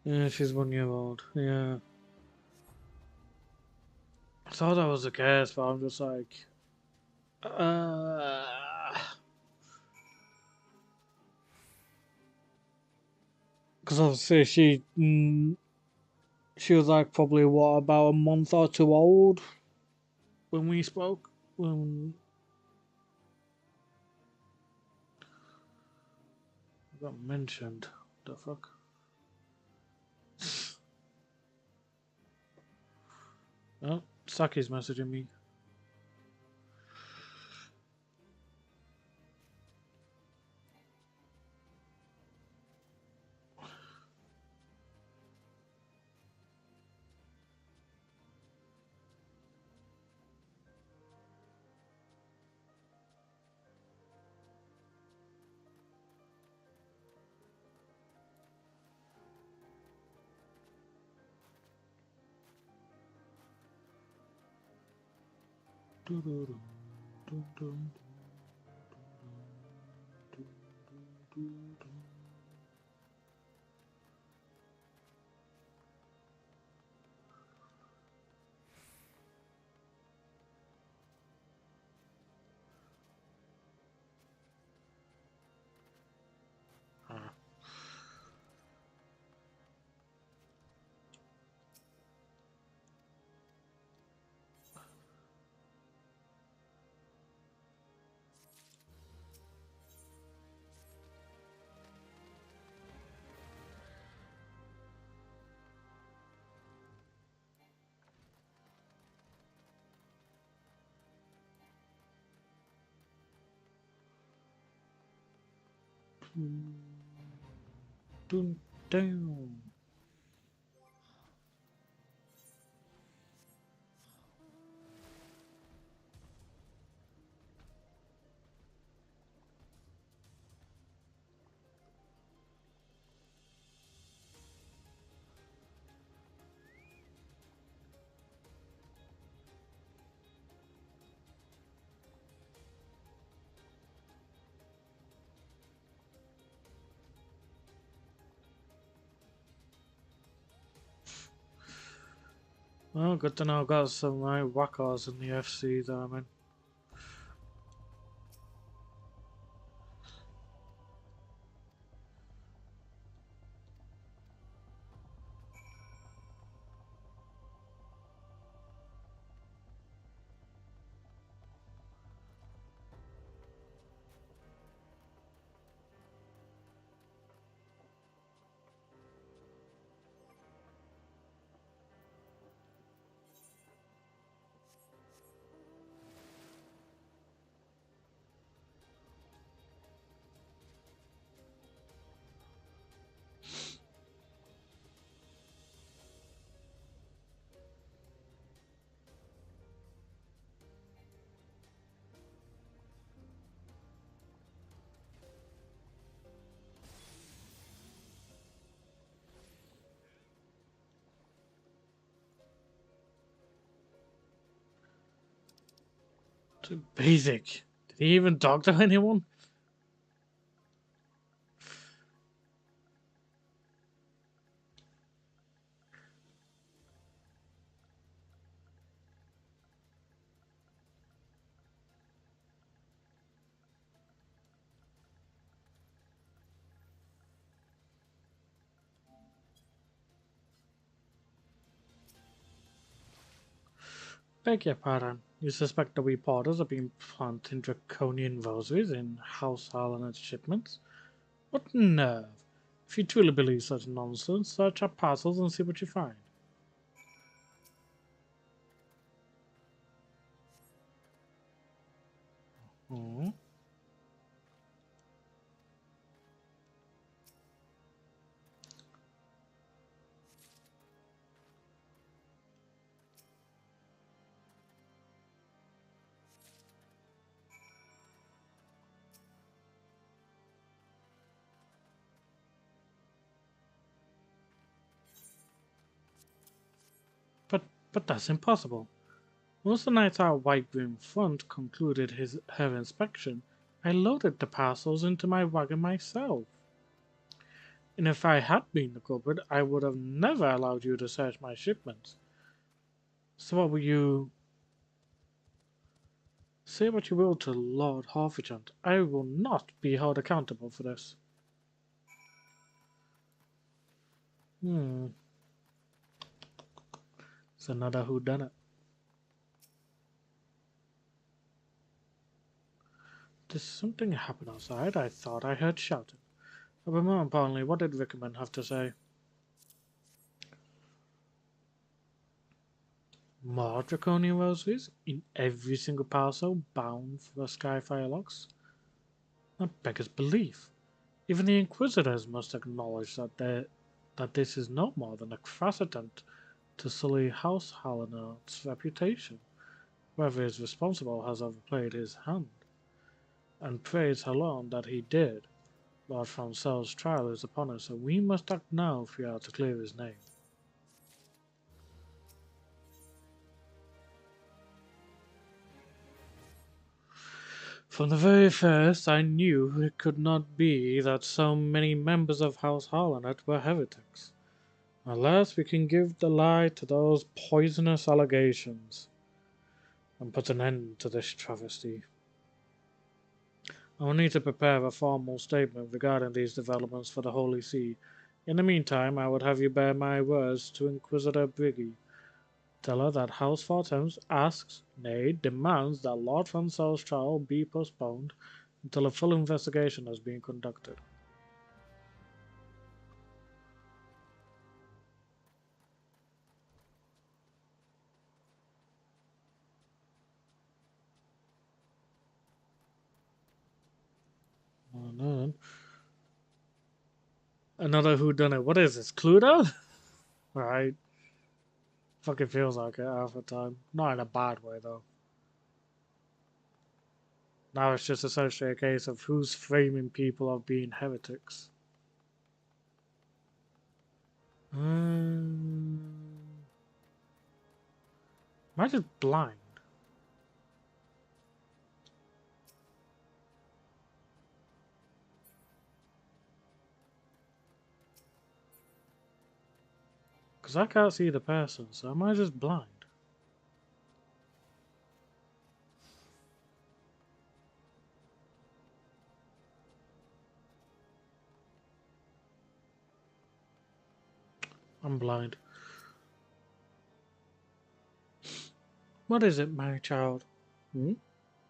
Yeah, she's 1 year old. Yeah. I thought that was the case, but I'm just like... Because obviously she was like probably what, about a month or 2 old when we spoke? When I got mentioned. The fuck? Oh, Saki's messaging me. Down. Well, good to know I've got some right whackers in the FC that I'm in. Too basic. Did he even talk to anyone? Beg your pardon. You suspect the reporters of being planting draconian rosaries in House Harlanet's shipments? What nerve! If you truly believe such nonsense, search our parcels and see what you find. Hmm. But but that's impossible. Once the night our white room front concluded her inspection, I loaded the parcels into my wagon myself. And if I had been the culprit, I would have never allowed you to search my shipments. So what will you say what you will to Lord Harfagent? I will not be held accountable for this. Hmm. It's another whodunit. Did something happen outside? I thought I heard shouting. But more importantly, what did Rickman have to say? More draconian rosaries in every single parcel bound for the Skyfire locks? That beggars belief. Even the Inquisitors must acknowledge that this is no more than a crass attempt to sully House Hallinar's reputation. Whoever is responsible has overplayed his hand, and praise alone that he did. Lord Francel's trial is upon us, so we must act now if we are to clear his name. From the very first, I knew it could not be that so many members of House Harlanet were heretics. Unless we can give the lie to those poisonous allegations and put an end to this travesty. I will need to prepare a formal statement regarding these developments for the Holy See. In the meantime, I would have you bear my words to Inquisitor Briggy. Tell her that House Fortens asks, nay, demands that Lord Francel's trial be postponed until a full investigation has been conducted. Oh, no. Another whodunit. What is this, Cluedo? Right. Fucking feels like it half the time. Not in a bad way, though. Now it's just essentially a case of who's framing people of being heretics. Am I just blind? Because I can't see the person, so am I just blind? I'm blind. What is it, my child? Hmm?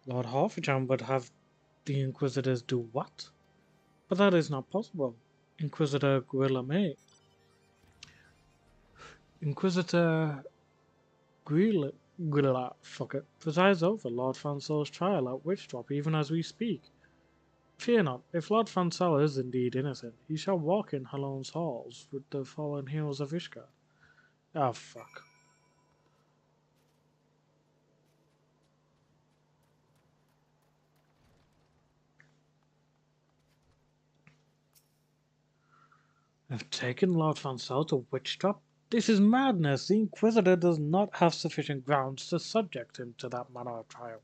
Lord Harfordsham would have the Inquisitors do what? But that is not possible. Inquisitor Guillaume. Inquisitor Guilla, fuck it, presides over Lord Francel's trial at Witchdrop even as we speak. Fear not, if Lord Francel is indeed innocent, he shall walk in Halone's halls with the fallen heroes of Ishgard. Ah, fuck. Have taken Lord Francel to Witchtrap? This is madness. The Inquisitor does not have sufficient grounds to subject him to that manner of trial.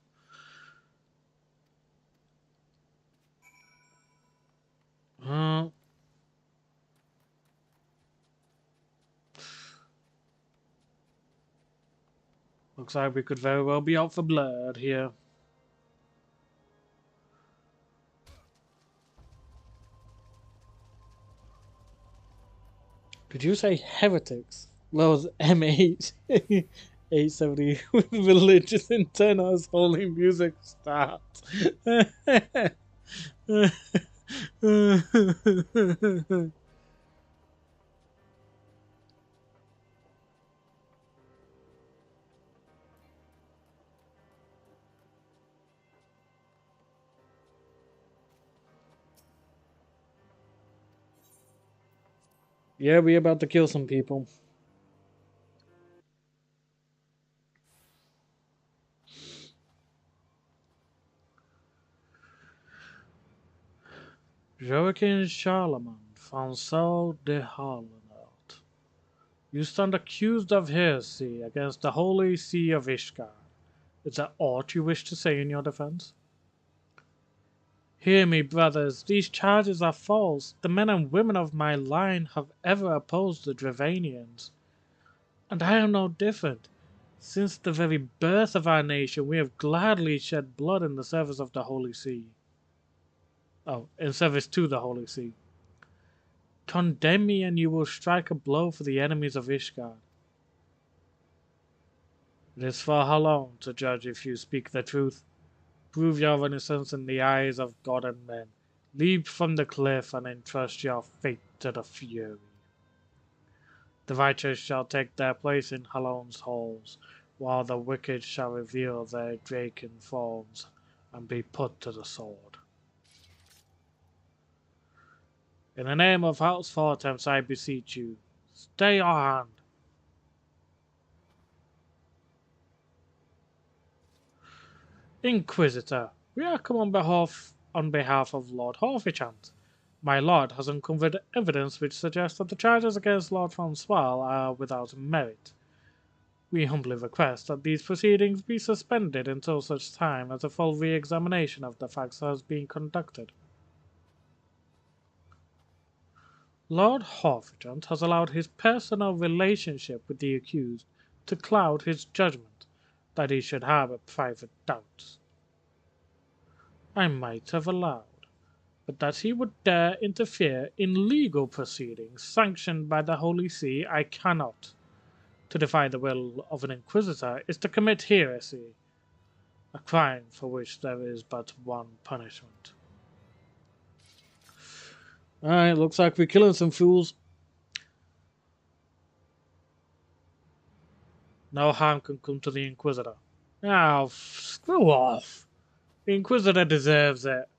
Uh, Looks like we could very well be out for blood here. Did you say heretics? Those M8 870 with religious intent as holy music starts. Yeah, we about to kill some people. Joachim Charlemagne, Francel de Harlenert. You stand accused of heresy against the Holy See of Ishgard. Is there aught you wish to say in your defense? Hear me, brothers, these charges are false. The men and women of my line have ever opposed the Dravanians, and I am no different. Since the very birth of our nation, we have gladly shed blood in the service of the Holy See. Oh, in service to the Holy See. Condemn me, and you will strike a blow for the enemies of Ishgard. It is for Halon to judge if you speak the truth. Prove your innocence in the eyes of God and men. Leap from the cliff and entrust your fate to the Fury. The righteous shall take their place in Halon's halls, while the wicked shall reveal their Draken forms and be put to the sword. In the name of House Fortemps, I beseech you, stay your hand. Inquisitor, we are come on behalf of Lord Harfordsham. My lord has uncovered evidence which suggests that the charges against Lord Francois are without merit. We humbly request that these proceedings be suspended until such time as a full re-examination of the facts has been conducted. Lord Harfordsham has allowed his personal relationship with the accused to cloud his judgment, that he should harbour private doubts. I might have allowed, but that he would dare interfere in legal proceedings sanctioned by the Holy See, I cannot. To defy the will of an inquisitor is to commit heresy, a crime for which there is but one punishment. Alright, looks like we're killing some fools. No harm can come to the Inquisitor. Oh, screw off. The Inquisitor deserves it.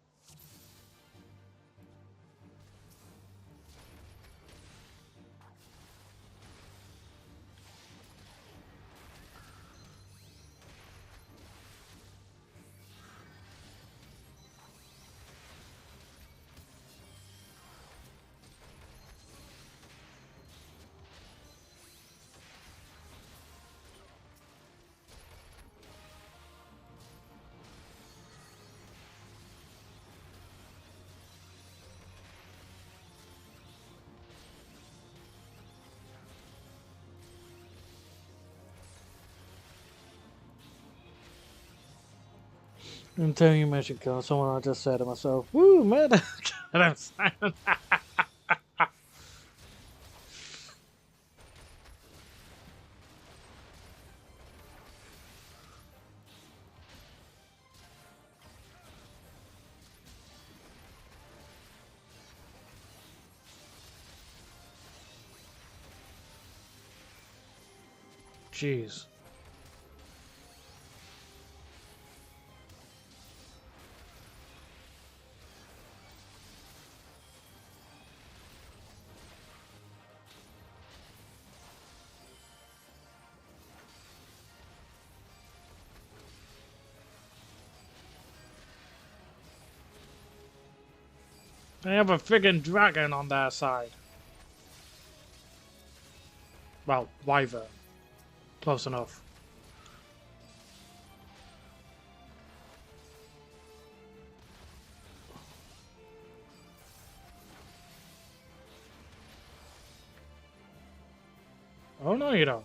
I'm telling you, Magic Girl, someone I just said to myself, woo, man, I'm silent. Jeez. They have a friggin' dragon on their side. Well, wyvern. Close enough. Oh no, you don't.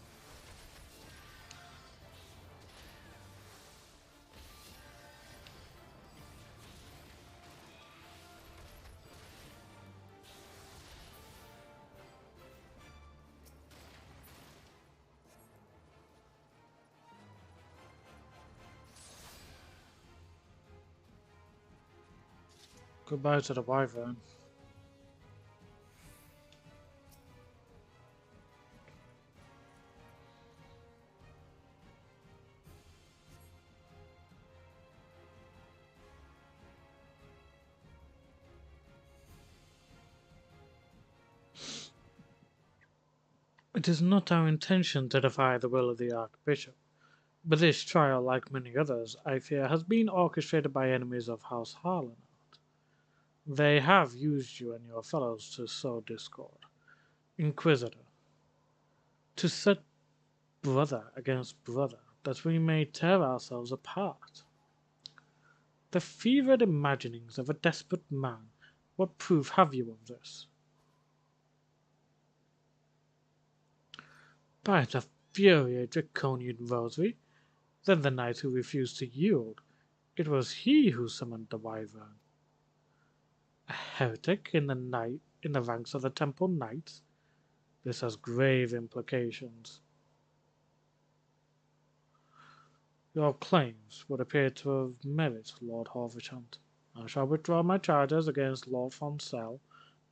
Goodbye to the wyvern. It is not our intention to defy the will of the Archbishop, but this trial, like many others, I fear, has been orchestrated by enemies of House Harlan. They have used you and your fellows to sow discord, Inquisitor, to set brother against brother, that we may tear ourselves apart. The fevered imaginings of a desperate man, what proof have you of this? By the fury of Draconian Rosary, then the knight who refused to yield, it was he who summoned the wyvern. A heretic in the ranks of the Temple Knights? This has grave implications. Your claims would appear to have merit, Lord Havershant. I shall withdraw my charges against Lord Foncel,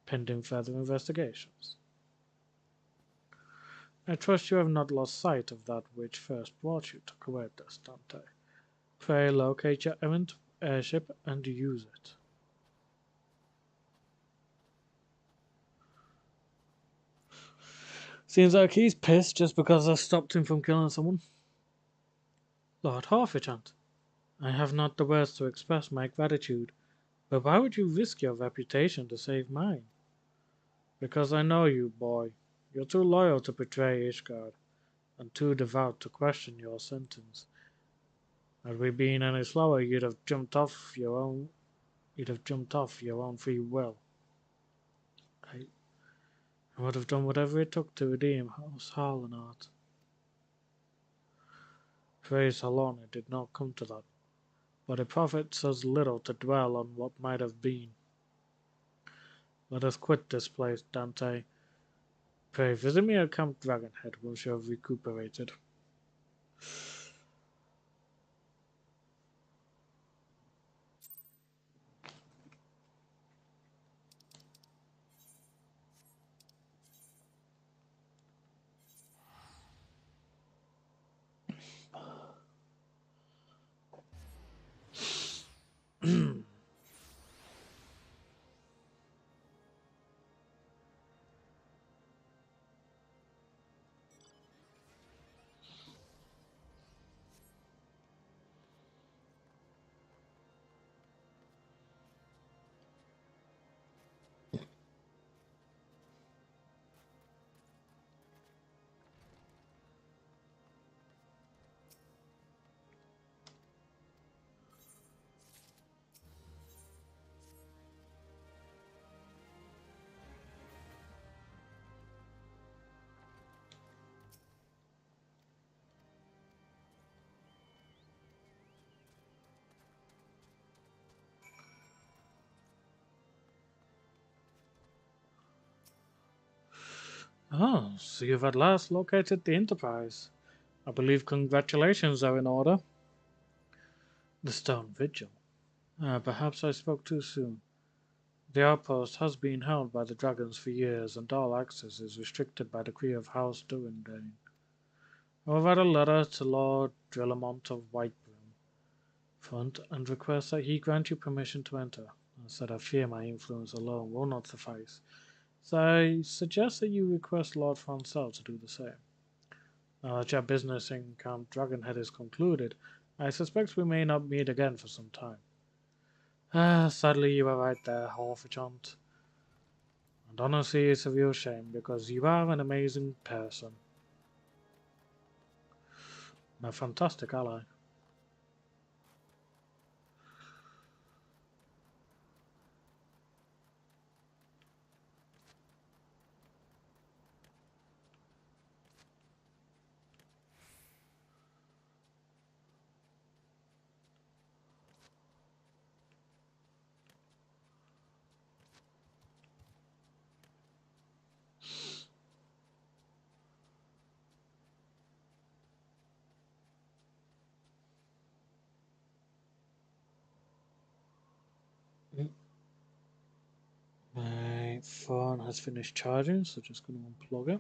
pending further investigations. I trust you have not lost sight of that which first brought you to Coetus, Dante. Pray locate your errant airship and use it. Seems like he's pissed just because I stopped him from killing someone. Lord Harfichant, I have not the words to express my gratitude, but why would you risk your reputation to save mine? Because I know you, boy. You're too loyal to betray Ishgard, and too devout to question your sentence. Had we been any slower, you'd have jumped off your own free will. I would have done whatever it took to redeem House Harlanart. Praise Halon, it did not come to that, but it profits us little to dwell on what might have been. Let us quit this place, Dante. Pray visit me at Camp Dragonhead once you have recuperated. Oh, so you've at last located the Enterprise. I believe congratulations are in order. The Stone Vigil. Perhaps I spoke too soon. The outpost has been held by the dragons for years, and all access is restricted by decree of House Durindane. I'll write a letter to Lord Drillamont of Whitebroom Front and request that he grant you permission to enter. I said I fear my influence alone will not suffice, so I suggest that you request Lord Francel to do the same. Now that your business in Count Dragonhead is concluded, I suspect we may not meet again for some time. Sadly you are right there, Horfichant. And honestly, it's a real shame, because you are an amazing person. And a fantastic ally. My phone has finished charging, so just going to unplug it.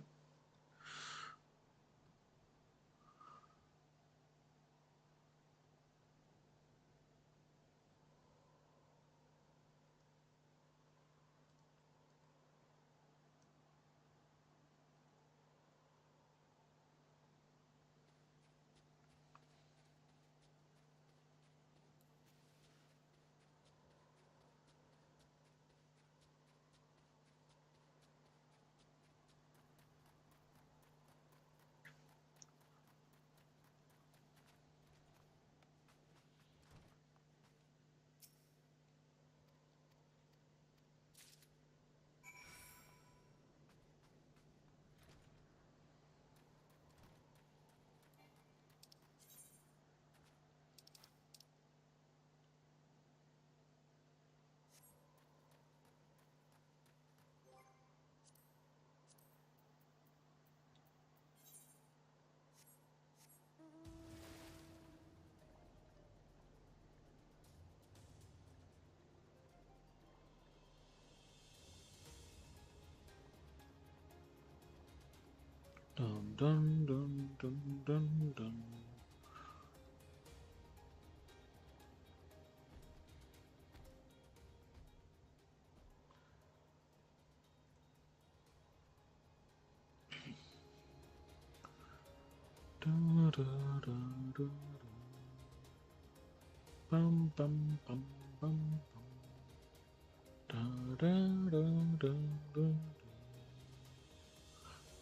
Dun dun dun dun dun dun. Da, da, da, da, da. Bum bum bum bum bum. Da da da da da.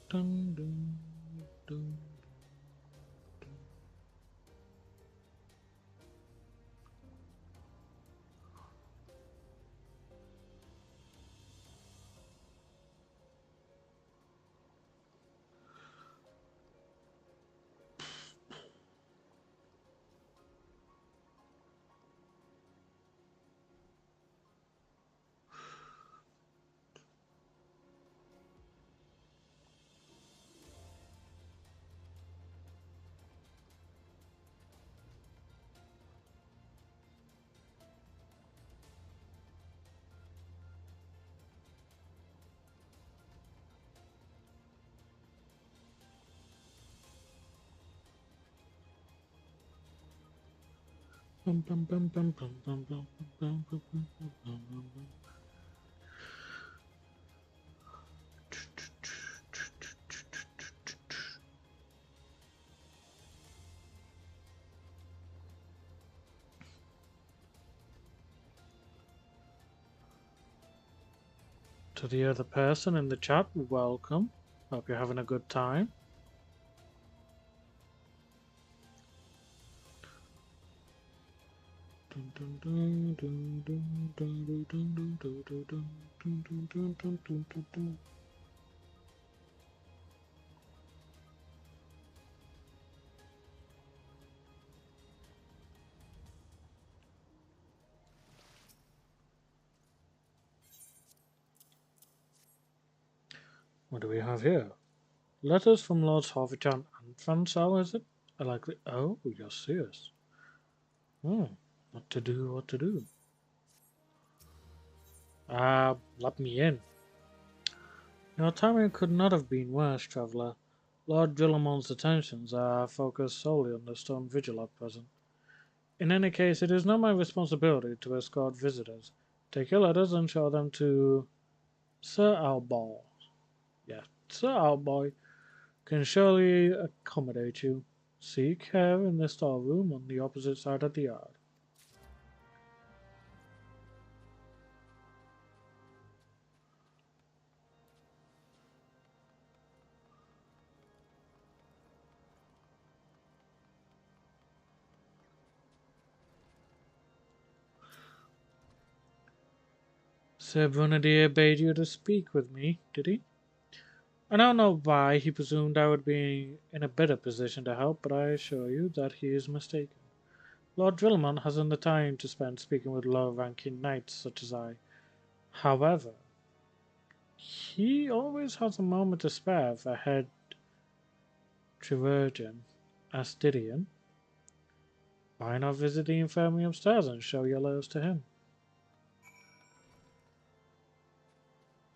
Dun dun dun. Bum bum bum bum bum bum bum bum bum bum bum bum. To the other person in the chat, welcome. Hope you're having a good time. What do we have here? Letters from Lords Harveytown and Fransal, is it? I like the. Oh, you're serious. Hmm. What to do, what to do? Let me in. Your timing could not have been worse, traveller. Lord Drillamon's attentions are focused solely on the stone vigil at present. In any case, it is not my responsibility to escort visitors. Take your letters and show them to Sir Alboy. Yes, Sir Alboy can surely accommodate you. Seek her in the storeroom on the opposite side of the yard. Sir Brunadier bade you to speak with me, did he? I don't know why he presumed I would be in a better position to help, but I assure you that he is mistaken. Lord Drillamon hasn't the time to spend speaking with low-ranking knights such as I. However, he always has a moment to spare for head chirurgeon Astidian. Why not visit the infirmary upstairs and show your letters to him?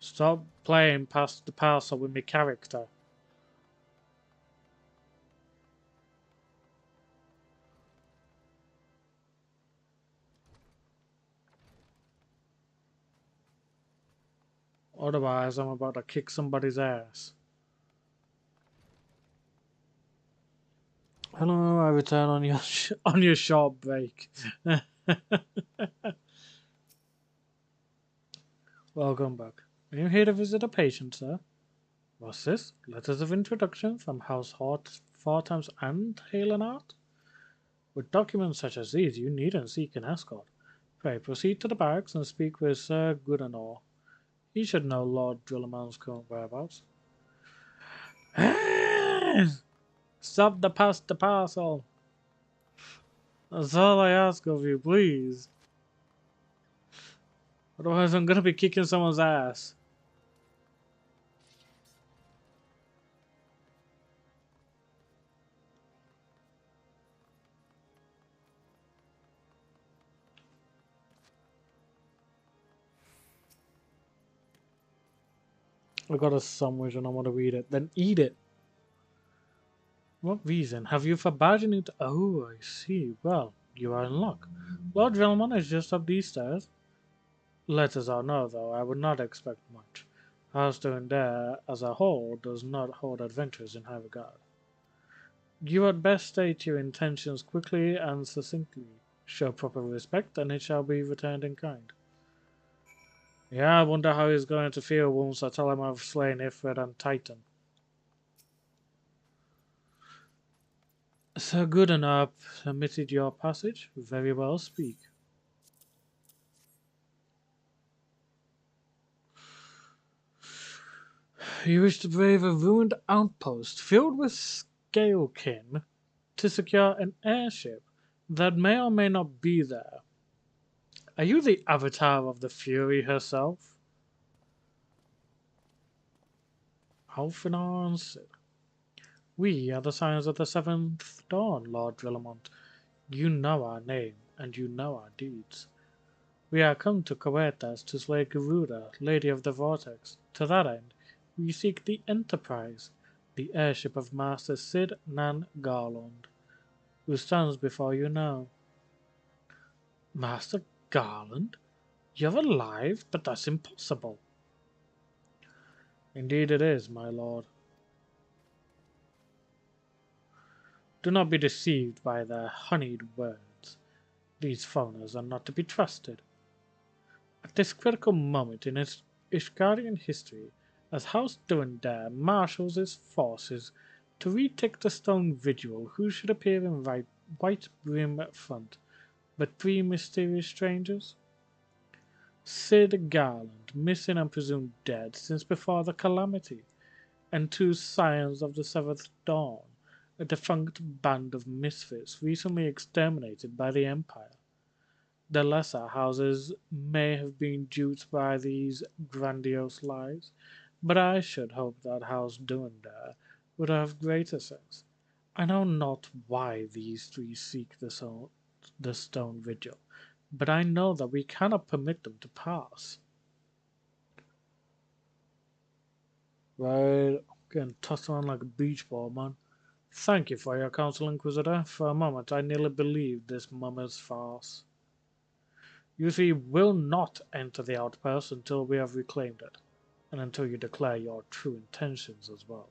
Stop playing past the parcel with me character. Otherwise, I'm about to kick somebody's ass. Hello, I return on your on your short break. Welcome back. Are you here to visit a patient, sir? What's this? Letters of introduction from House Hort, Fortams and Halenart? With documents such as these, you needn't seek an escort. Pray proceed to the barracks and speak with Sir Goodenor. He should know Lord Drillamon's current whereabouts. Stop the parcel. That's all I ask of you, please. Otherwise, I'm gonna be kicking someone's ass. I got a sandwich and I want to read it. Then eat it. What reason have you for barging into... Oh, I see. Well, you are in luck. Lord Velmont is just up these stairs. Letters or no, though, I would not expect much. House Dare, as a whole, does not hold adventurers in high regard. You had best state your intentions quickly and succinctly. Show proper respect, and it shall be returned in kind. Yeah, I wonder how he's going to feel once I tell him I've slain Ifrit and Titan. Sir Goodenor permitted your passage. Very well, speak. You wish to brave a ruined outpost filled with scalekin to secure an airship that may or may not be there. Are you the avatar of the Fury herself? Alfinar answered. We are the scions of the seventh dawn, Lord Drillamont. You know our name, and you know our deeds. We are come to Coetas to slay Garuda, Lady of the Vortex. To that end, we seek the Enterprise, the airship of Master Sid Nan Garland, who stands before you now. Master Garland? You're alive? But that's impossible. Indeed it is, my lord. Do not be deceived by their honeyed words. These foreigners are not to be trusted. At this critical moment in Ishgarian history, as House Durandare marshals its forces to retake the stone vigil, who should appear in white brim front but three mysterious strangers? Sid Garland, missing and presumed dead since before the calamity, and two scions of the Seventh Dawn, a defunct band of misfits recently exterminated by the Empire. The lesser houses may have been duped by these grandiose lies, but I should hope that House Durandare would have greater sense. I know not why these three seek the stone vigil, but I know that we cannot permit them to pass. Right. Getting tossed around like a beach ball, man. Thank you for your counsel, Inquisitor. For a moment, I nearly believed this mummy's farce. You see, will not enter the outpost until we have reclaimed it, and until you declare your true intentions as well.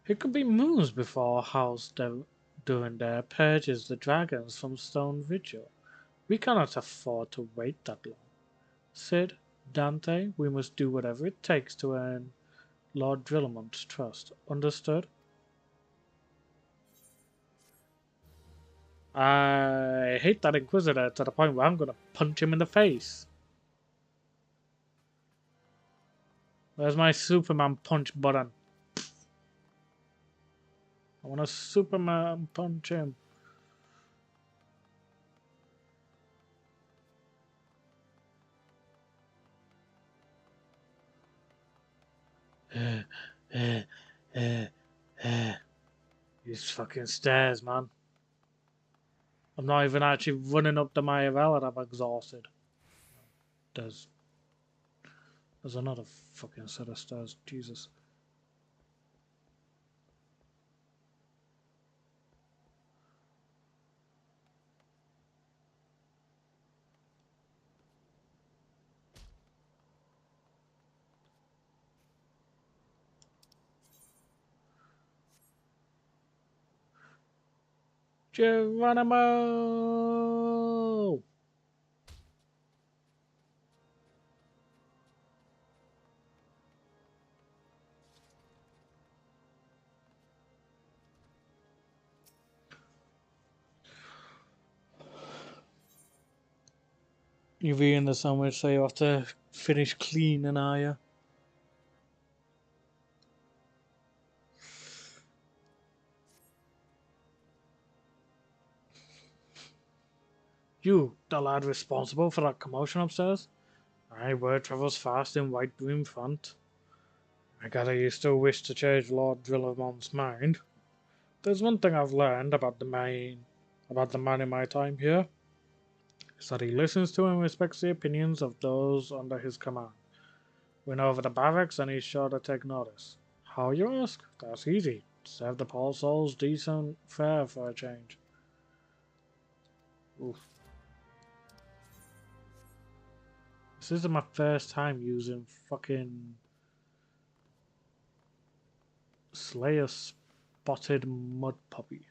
It could be moons before House doing their purges the dragons from Stone Vigil. We cannot afford to wait that long. Sid, Dante, we must do whatever it takes to earn Lord Drillamont's trust. Understood? I hate that Inquisitor to the point where I'm gonna punch him in the face. Where's my Superman punch button? I want to Superman punch him. These fucking stairs, man. I'm not even actually running up the Mayavel and I'm exhausted. There's another fucking set of stairs. Jesus. Geronimo! You're eating the sandwich, so you have to finish cleaning, are you? You, the lad responsible for that commotion upstairs? Aye, word travels fast in White Broom Front. I gather you still wish to change Lord Drillamont's mind. There's one thing I've learned about the man in my time here, is that he listens to and respects the opinions of those under his command. Win over the barracks and he's sure to take notice. How, you ask? That's easy. Serve the poor souls decent fare for a change. Oof. This isn't my first time using fucking Slayer Spotted Mud Puppy.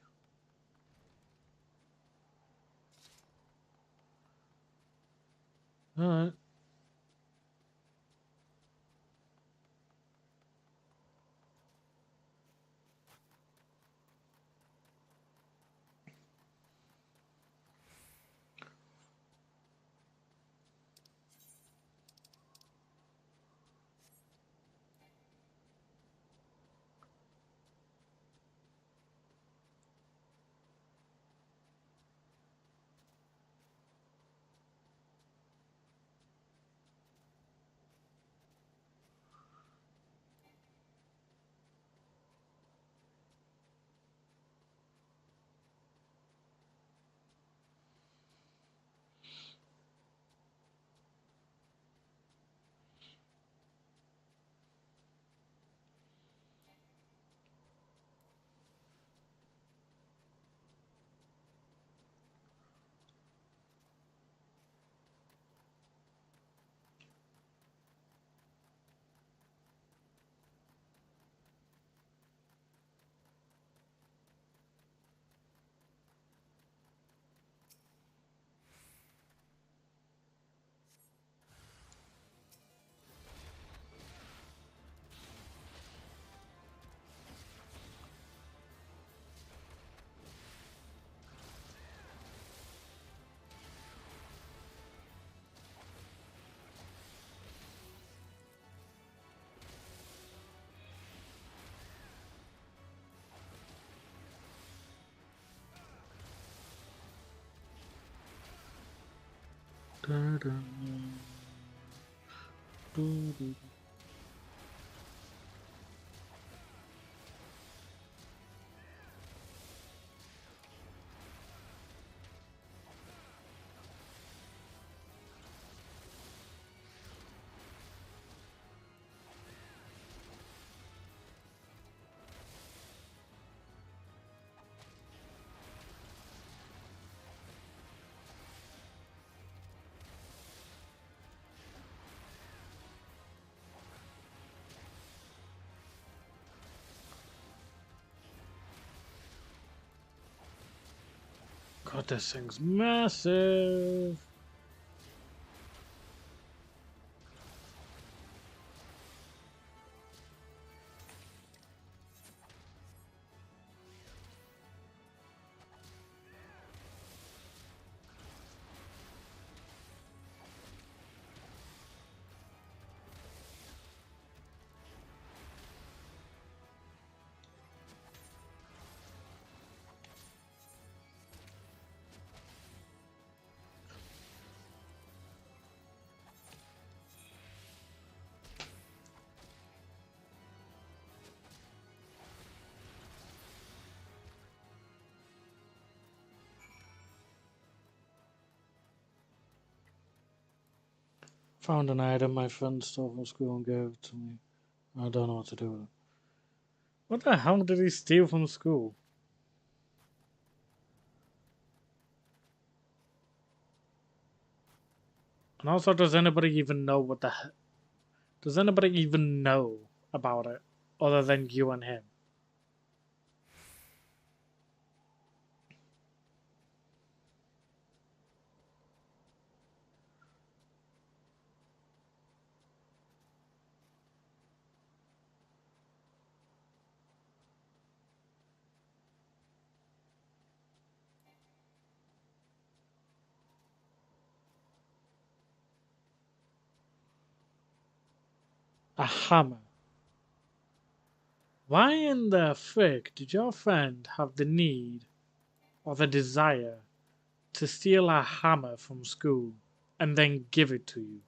Alright. Da, da, do, do. God, this thing's massive. Found an item my friend stole from school and gave it to me. I don't know what to do with it. What the hell did he steal from school? And also, does anybody even know what the does anybody even know about it other than you and him? A hammer. Why in the frick did your friend have the need or the desire to steal a hammer from school and then give it to you?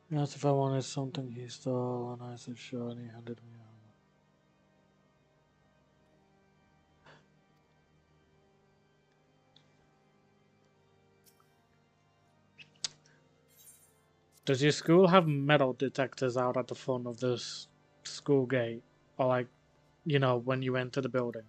He asked if I wanted something he stole, and I said sure, and he handed me a hammer. Does your school have metal detectors out at the front of this school gate? Or like, you know, when you enter the building?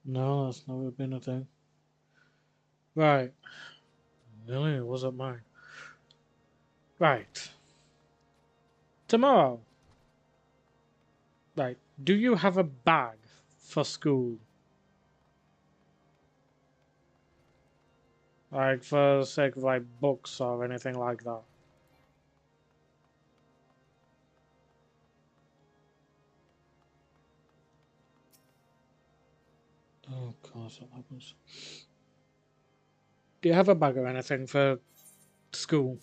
No, that's never been a thing. Right. Really? It wasn't mine. Right. Tomorrow. Right. Do you have a bag for school? Like, for the sake of, like, books or anything like that? Oh, of course that happens. Do you have a bag or anything for school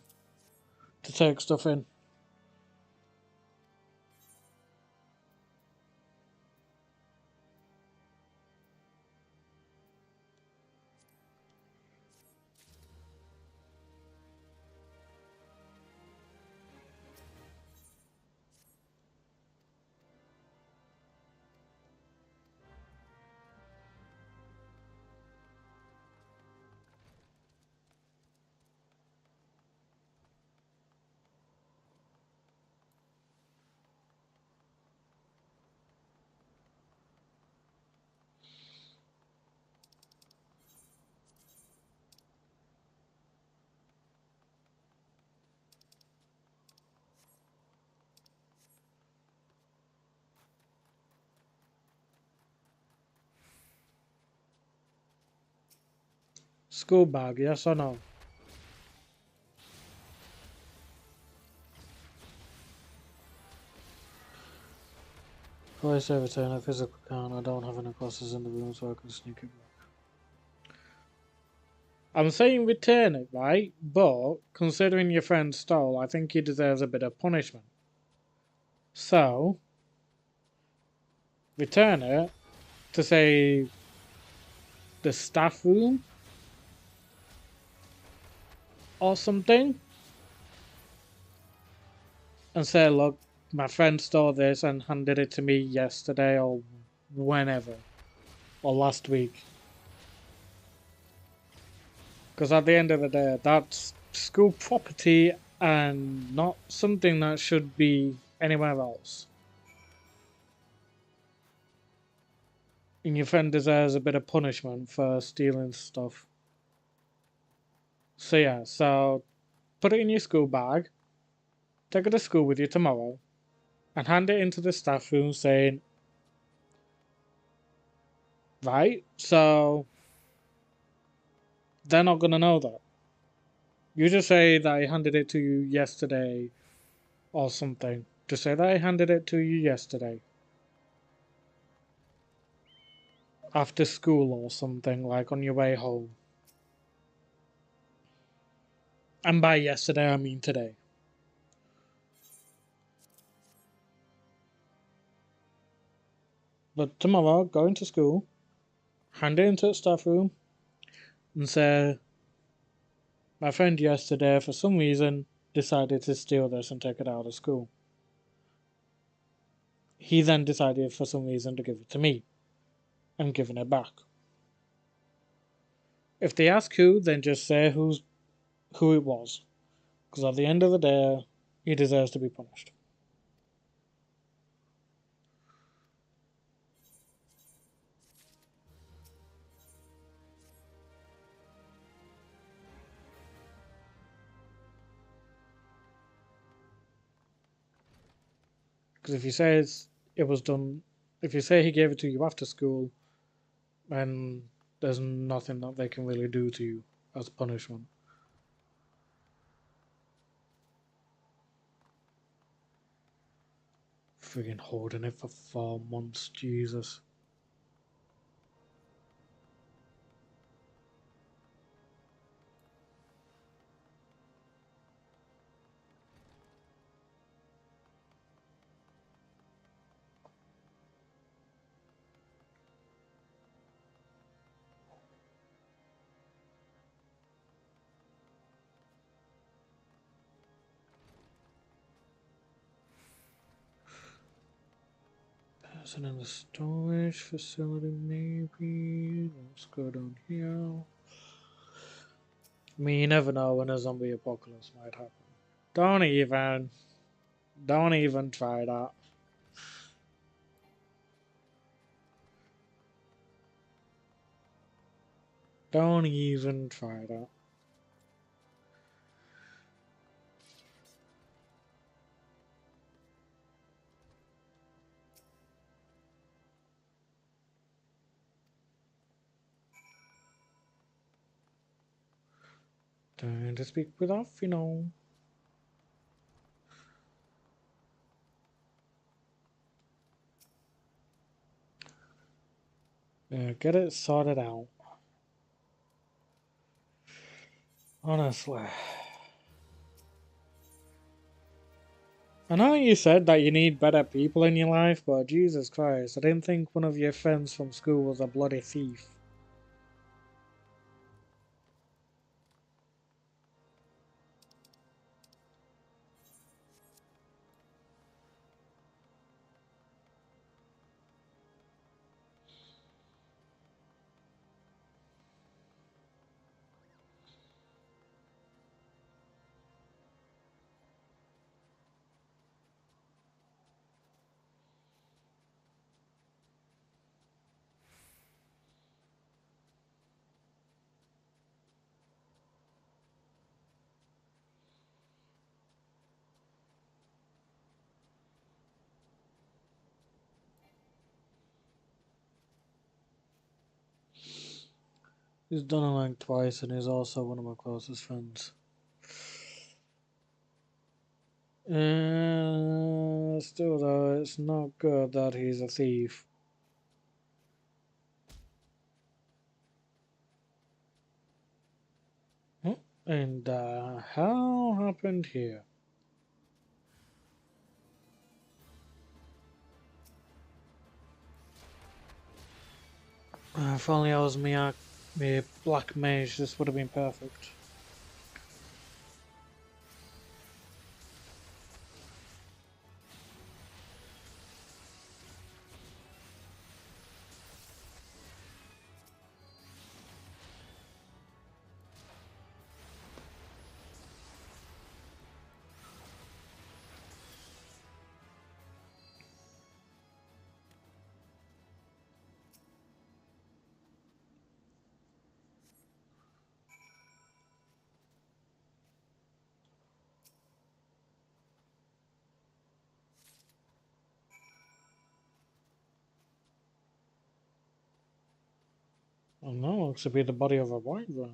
to take stuff in? School bag, yes or no? Before I say return a physical count, I don't have any glasses in the room so I can sneak it back. I'm saying return it, right? But, considering your friend stole, I think he deserves a bit of punishment. So, return it to say the staff room or something and say, look, my friend stole this and handed it to me yesterday or whenever or last week. Because at the end of the day, that's school property and not something that should be anywhere else. And your friend deserves a bit of punishment for stealing stuff. So yeah, so put it in your school bag, take it to school with you tomorrow, and hand it into the staff room saying, right, so they're not going to know that. You just say that I handed it to you yesterday or something. Just say that I handed it to you yesterday. After school or something, like on your way home. And by yesterday, I mean today. But tomorrow, go into school, hand it into the staff room, and say, my friend yesterday, for some reason, decided to steal this and take it out of school. He then decided for some reason to give it to me. I'm giving it back. If they ask who, then just say who it was. Because at the end of the day, he deserves to be punished. Because if he says it was done, if you say he gave it to you after school, then there's nothing that they can really do to you as punishment. Friggin' holding it for 4 months, Jesus. Person in the storage facility, maybe. Let's go down here. I mean, you never know when a zombie apocalypse might happen. Don't even. Don't even try that. Don't even try that. Time to speak with Offino. Yeah, get it sorted out. Honestly. I know you said that you need better people in your life, but Jesus Christ, I didn't think one of your friends from school was a bloody thief. He's done it like twice, and he's also one of my closest friends. Still though, it's not good that he's a thief. And how happened here? If only I was me black mage, this would have been perfect. Oh no, looks to be the body of a wyvern.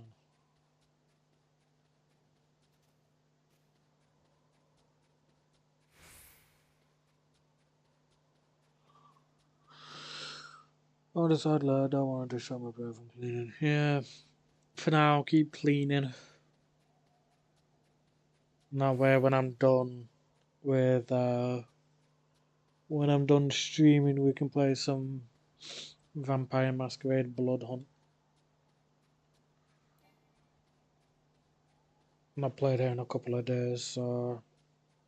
Oh, decided I don't want to show my breath from cleaning. Yeah, for now, keep cleaning. That way, with when I'm done streaming, we can play some Vampire Masquerade Blood Hunt. Not played it in a couple of days, so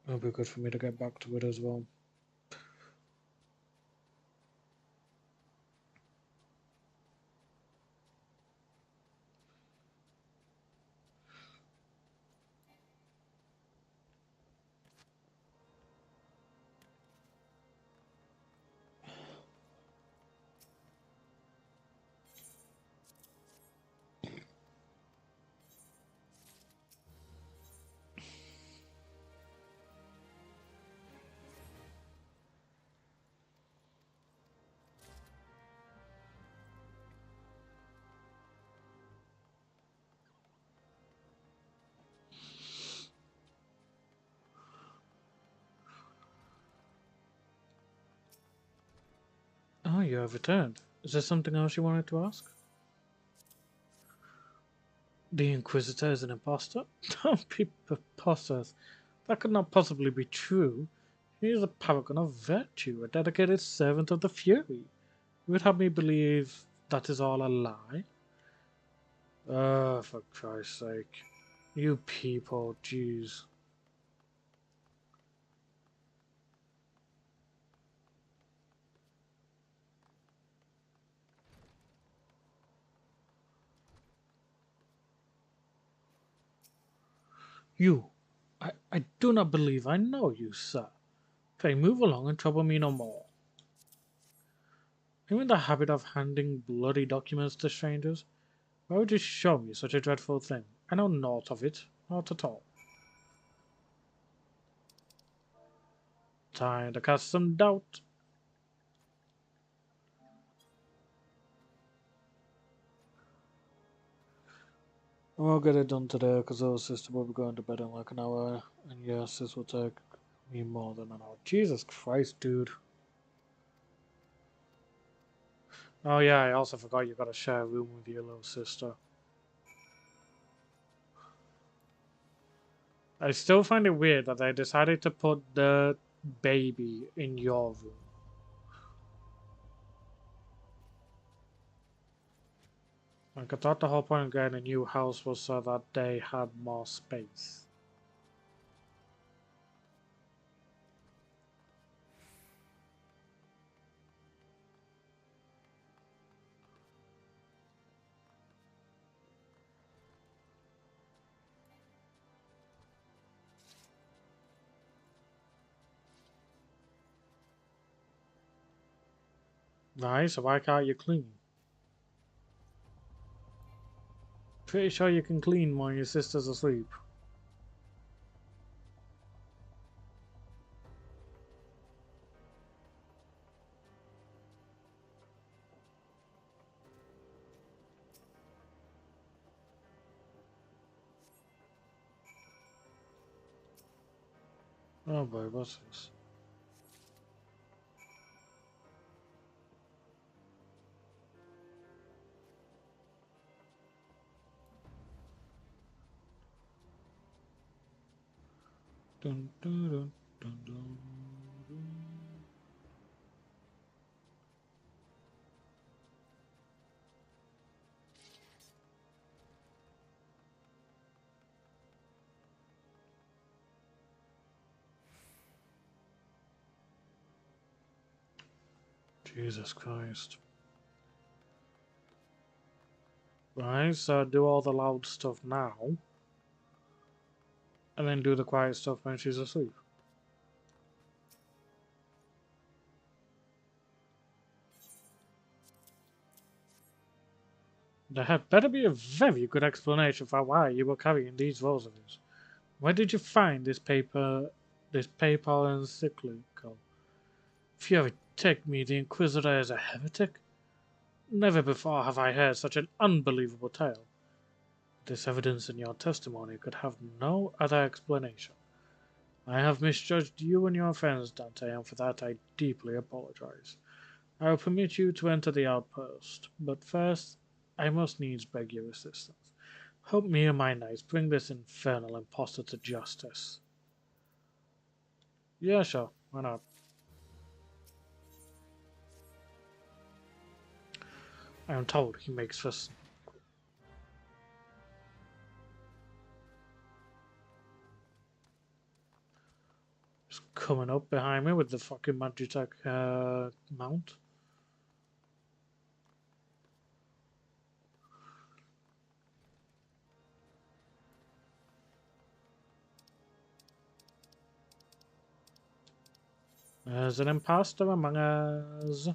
it'll be good for me to get back to it as well. Oh, you have returned. Is there something else you wanted to ask? The Inquisitor is an impostor? Don't be preposterous. That could not possibly be true. He is a paragon of virtue, a dedicated servant of the Fury. You would have me believe that is all a lie? For Christ's sake. You people, jeez. You. I do not believe I know you, sir. Pray move along and trouble me no more. Are you in the habit of handing bloody documents to strangers? Why would you show me such a dreadful thing? I know naught of it, not at all. Time to cast some doubt. I'll get it done today because our sister will be going to bed in like an hour, and yes, this will take me more than an hour. Jesus Christ, dude. Oh yeah, I also forgot you gotta share a room with your little sister. I still find it weird that they decided to put the baby in your room. Like, I thought the whole point of getting a new house was so that they had more space. Nice, so why can't you clean? Pretty sure you can clean while your sister's asleep. Oh boy, what's this? Dun, dun, dun, dun, dun, dun. Jesus Christ. Right, so do all the loud stuff now, and then do the quiet stuff when she's asleep. There had better be a very good explanation for why you were carrying these rosaries. Where did you find this papal encyclical? Fury, take me, the Inquisitor is a heretic? Never before have I heard such an unbelievable tale. This evidence in your testimony could have no other explanation. I have misjudged you and your friends, Dante, and for that I deeply apologize. I will permit you to enter the outpost, but first I must needs beg your assistance. Help me and my knights bring this infernal impostor to justice. Yeah, sure, why not? I am told he makes for coming up behind me with the fucking Magitech mount. There's an imposter among us.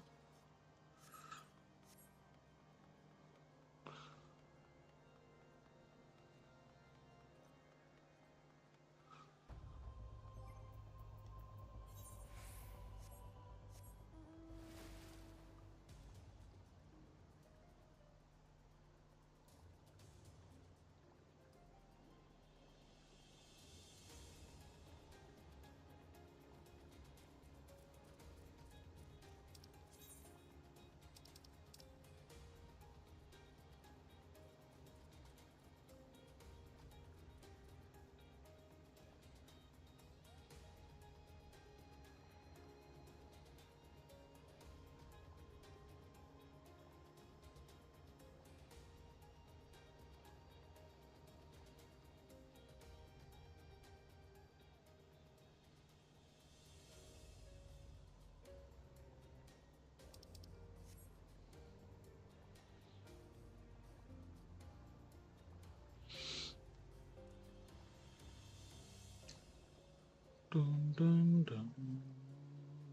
Dun, dun, dun,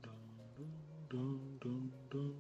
dun, dun, dun, dun, dun.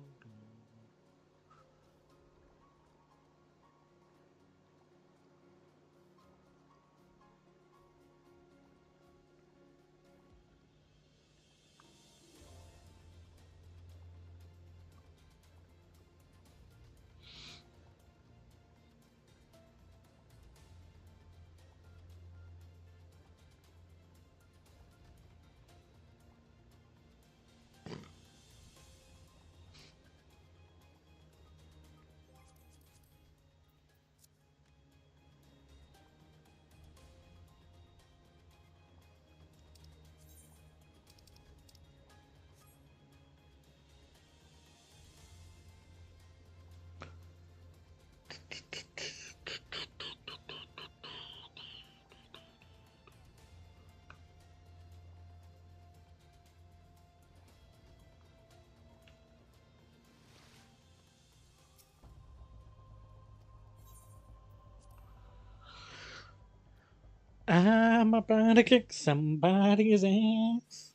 I'm about to kick somebody's ass.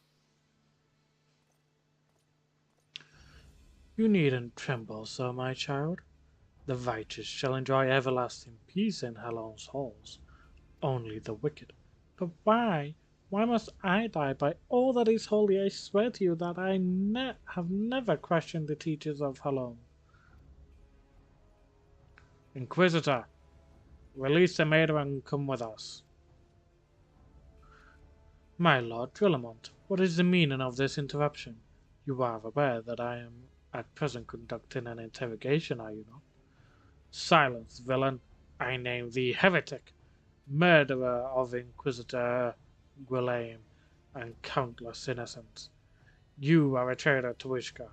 You needn't tremble, sir, my child. The righteous shall enjoy everlasting peace in Hellon's halls. Only the wicked. But why? Why must I die? By all that is holy, I swear to you that I have never questioned the teachers of Hellon. Inquisitor, release the maiden and come with us. My lord Drillamont, what is the meaning of this interruption? You are aware that I am at present conducting an interrogation, are you not? Silence, villain! I name thee heretic, murderer of Inquisitor Guillaume and countless innocents. You are a traitor to Ishgard,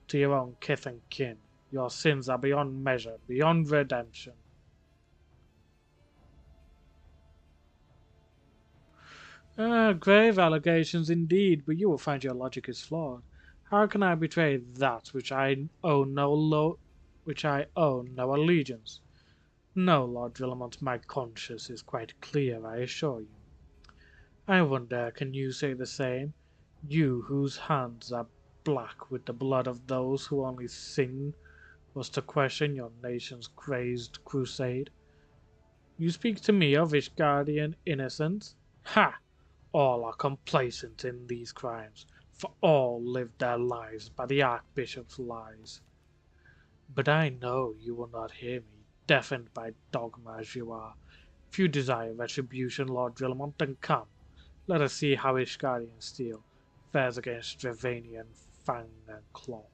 to your own kith and kin. Your sins are beyond measure, beyond redemption. Grave allegations indeed, but you will find your logic is flawed. How can I betray that which I owe no allegiance? No, Lord Villamont, my conscience is quite clear, I assure you. I wonder, can you say the same? You whose hands are black with the blood of those who only sin was to question your nation's crazed crusade. You speak to me of Ishgardian innocence? Ha! All are complacent in these crimes, for all live their lives by the Archbishop's lies. But I know you will not hear me, deafened by dogma as you are. If you desire retribution, Lord Villamont, then come. Let us see how Ishgardian steel fares against Dravanian fang and claw.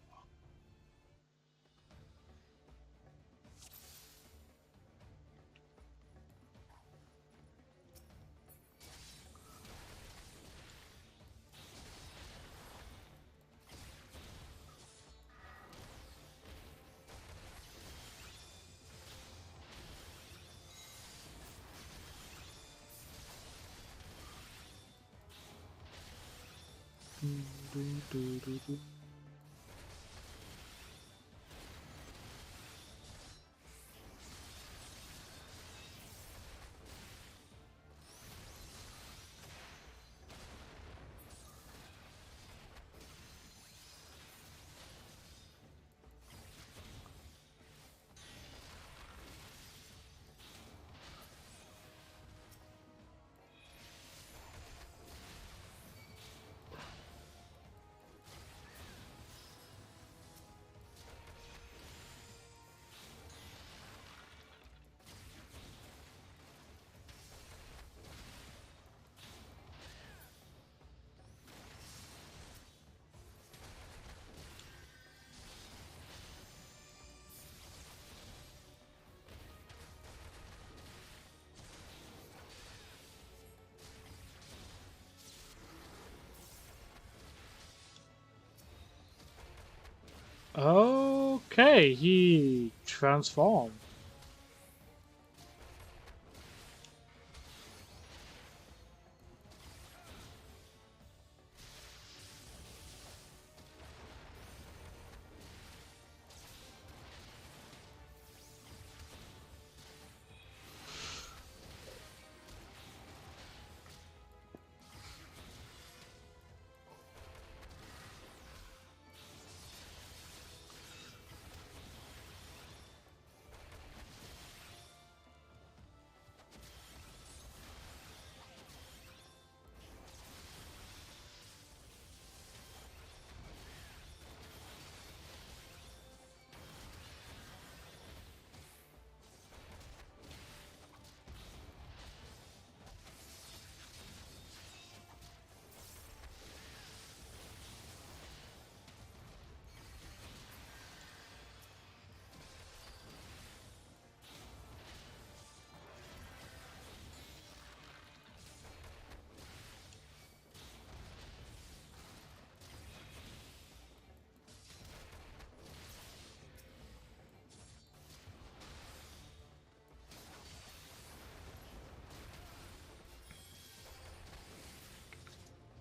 Okay, he transformed.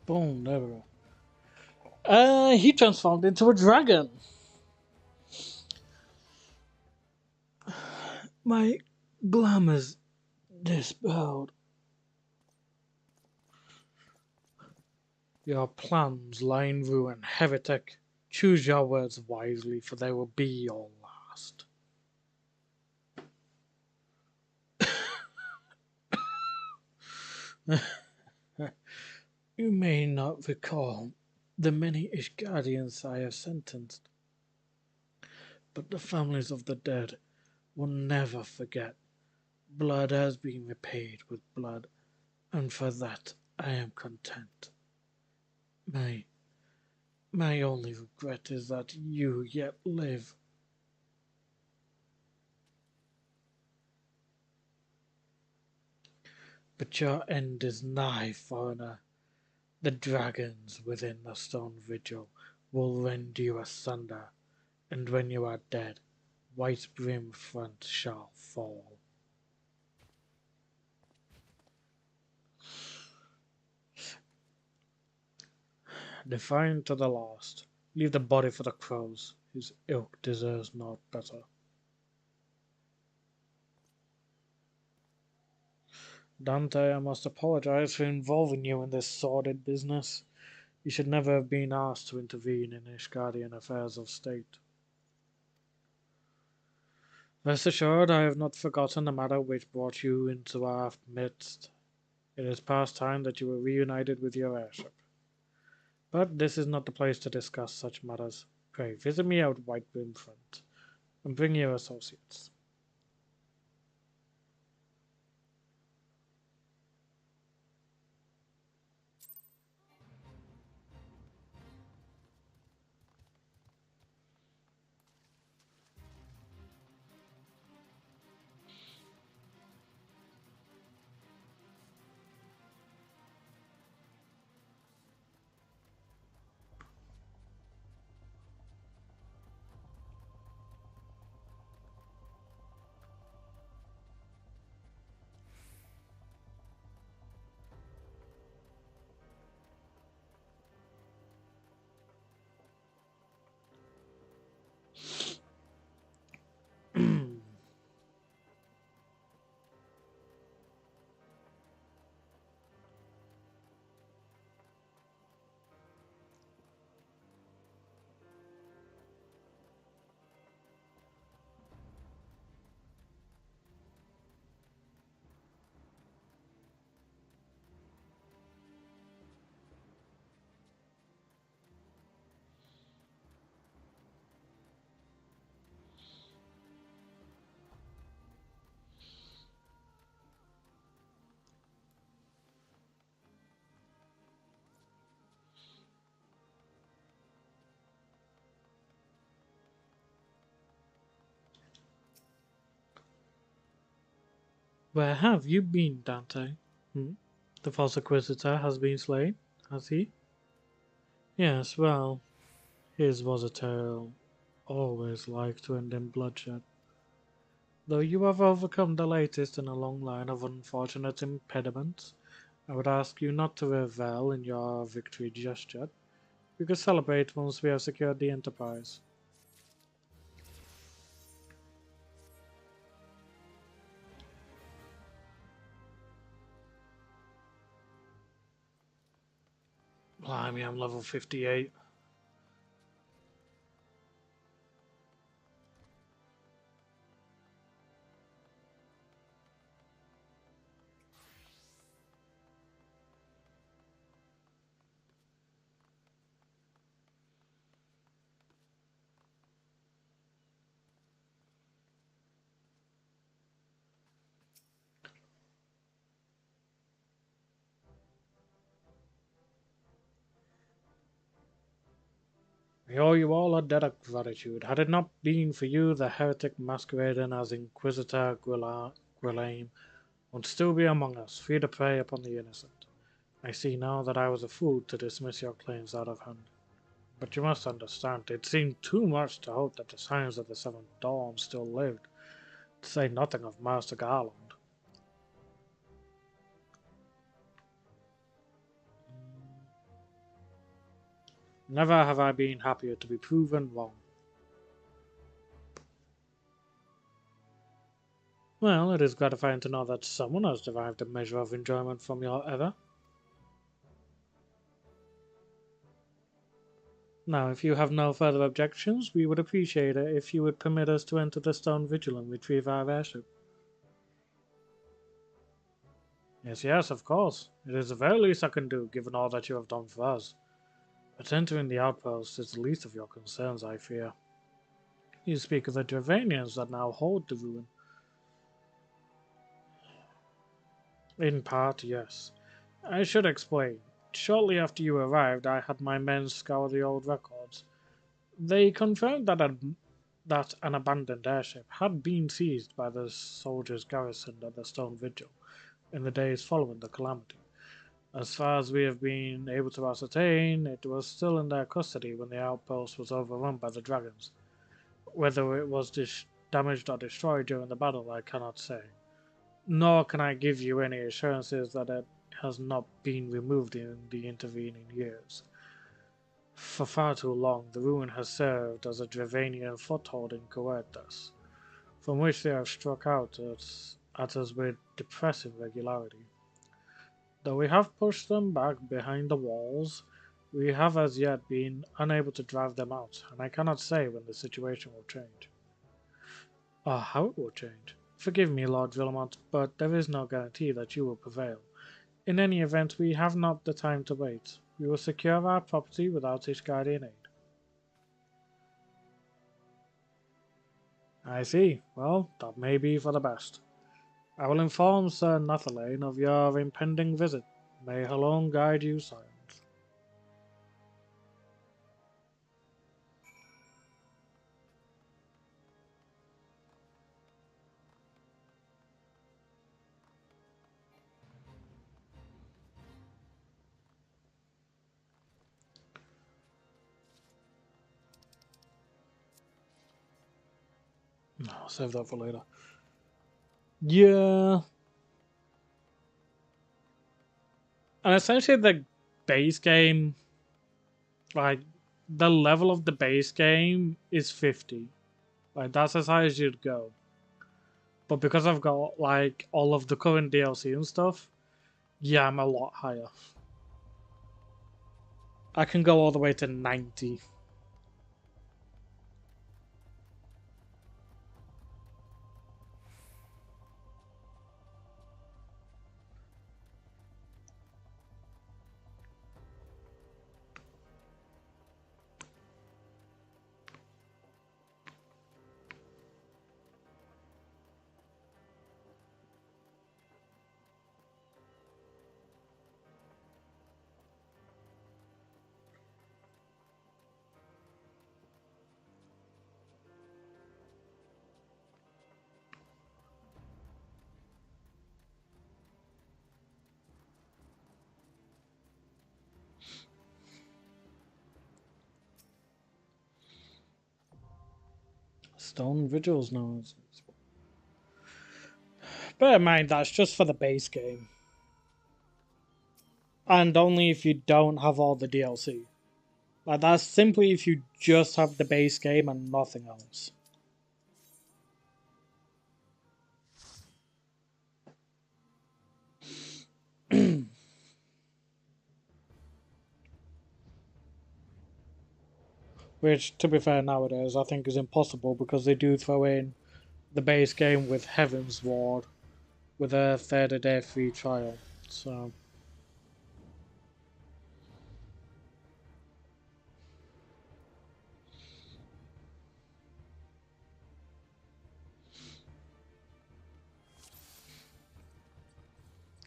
Boom, there we go. He transformed into a dragon. My glamour's dispelled. Your plans lie in ruin, heretic. Choose your words wisely, for they will be your last. You may not recall the many Ishgardians I have sentenced, but the families of the dead will never forget. Blood has been repaid with blood, and for that I am content. My my only regret is that you yet live. But your end is nigh, foreigner. The dragons within the stone vigil will rend you asunder, and when you are dead, White Brim Front shall fall. Defiant to the last, leave the body for the crows. His ilk deserves naught better. Dante, I must apologize for involving you in this sordid business. You should never have been asked to intervene in Ishgardian affairs of state. Rest assured, I have not forgotten the matter which brought you into our midst. It is past time that you were reunited with your airship. But this is not the place to discuss such matters. Pray visit me out White Brim Front, and bring your associates. Where have you been, Dante? Hmm? The false Inquisitor has been slain, has he? Yes, well, his was a tale always like to end in bloodshed. Though you have overcome the latest in a long line of unfortunate impediments, I would ask you not to revel in your victory just yet. We could celebrate once we have secured the Enterprise. Blimey, I'm level 58. I owe you all a debt of gratitude. Had it not been for you, the heretic masquerading as Inquisitor Guillain would still be among us, free to prey upon the innocent. I see now that I was a fool to dismiss your claims out of hand. But you must understand, it seemed too much to hope that the signs of the Seventh Dawn still lived, to say nothing of Master Garland. Never have I been happier to be proven wrong. Well, it is gratifying to know that someone has derived a measure of enjoyment from your error. Now, if you have no further objections, we would appreciate it if you would permit us to enter the Stone Vigil and retrieve our airship. Yes, yes, of course. It is the very least I can do, given all that you have done for us. But entering the outpost is the least of your concerns, I fear. You speak of the Dravanians that now hold the ruin. In part, yes. I should explain. Shortly after you arrived, I had my men scour the old records. They confirmed that an abandoned airship had been seized by the soldiers garrisoned at the Stone Vigil in the days following the calamity. As far as we have been able to ascertain, it was still in their custody when the outpost was overrun by the dragons. Whether it was damaged or destroyed during the battle, I cannot say. Nor can I give you any assurances that it has not been removed in the intervening years. For far too long, the ruin has served as a Dravanian foothold in Coertas, from which they have struck out at us with depressing regularity. Though we have pushed them back behind the walls, we have as yet been unable to drive them out, and I cannot say when the situation will change. Or how it will change. Forgive me, Lord Villamont, but there is no guarantee that you will prevail. In any event, we have not the time to wait. We will secure our property without its guardian aid. I see. Well, that may be for the best. I will inform Sir Nathalane of your impending visit. May Halone guide you silent. No, I'll save that for later. Yeah. And essentially the base game, like, the level of the base game is 50. Like, that's as high as you'd go. But because I've got, like, all of the current DLC and stuff, yeah, I'm a lot higher. I can go all the way to 90. Stone Vigils now. Bear in mind, that's just for the base game. And only if you don't have all the DLC. Like, that's simply if you just have the base game and nothing else. Which, to be fair, nowadays I think is impossible because they do throw in the base game with Heaven's Ward with a 30-day free trial. So,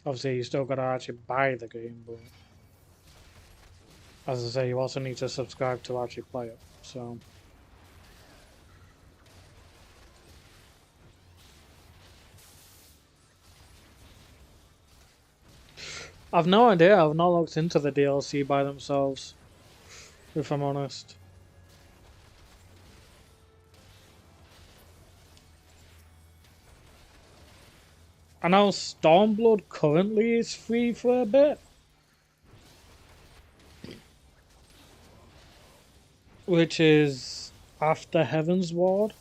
obviously, you still gotta actually buy the game, but as I say, you also need to subscribe to actually play it. So, I've no idea. I've not looked into the DLC by themselves, if I'm honest. I know Stormblood currently is free for a bit, which is after Heaven's Ward.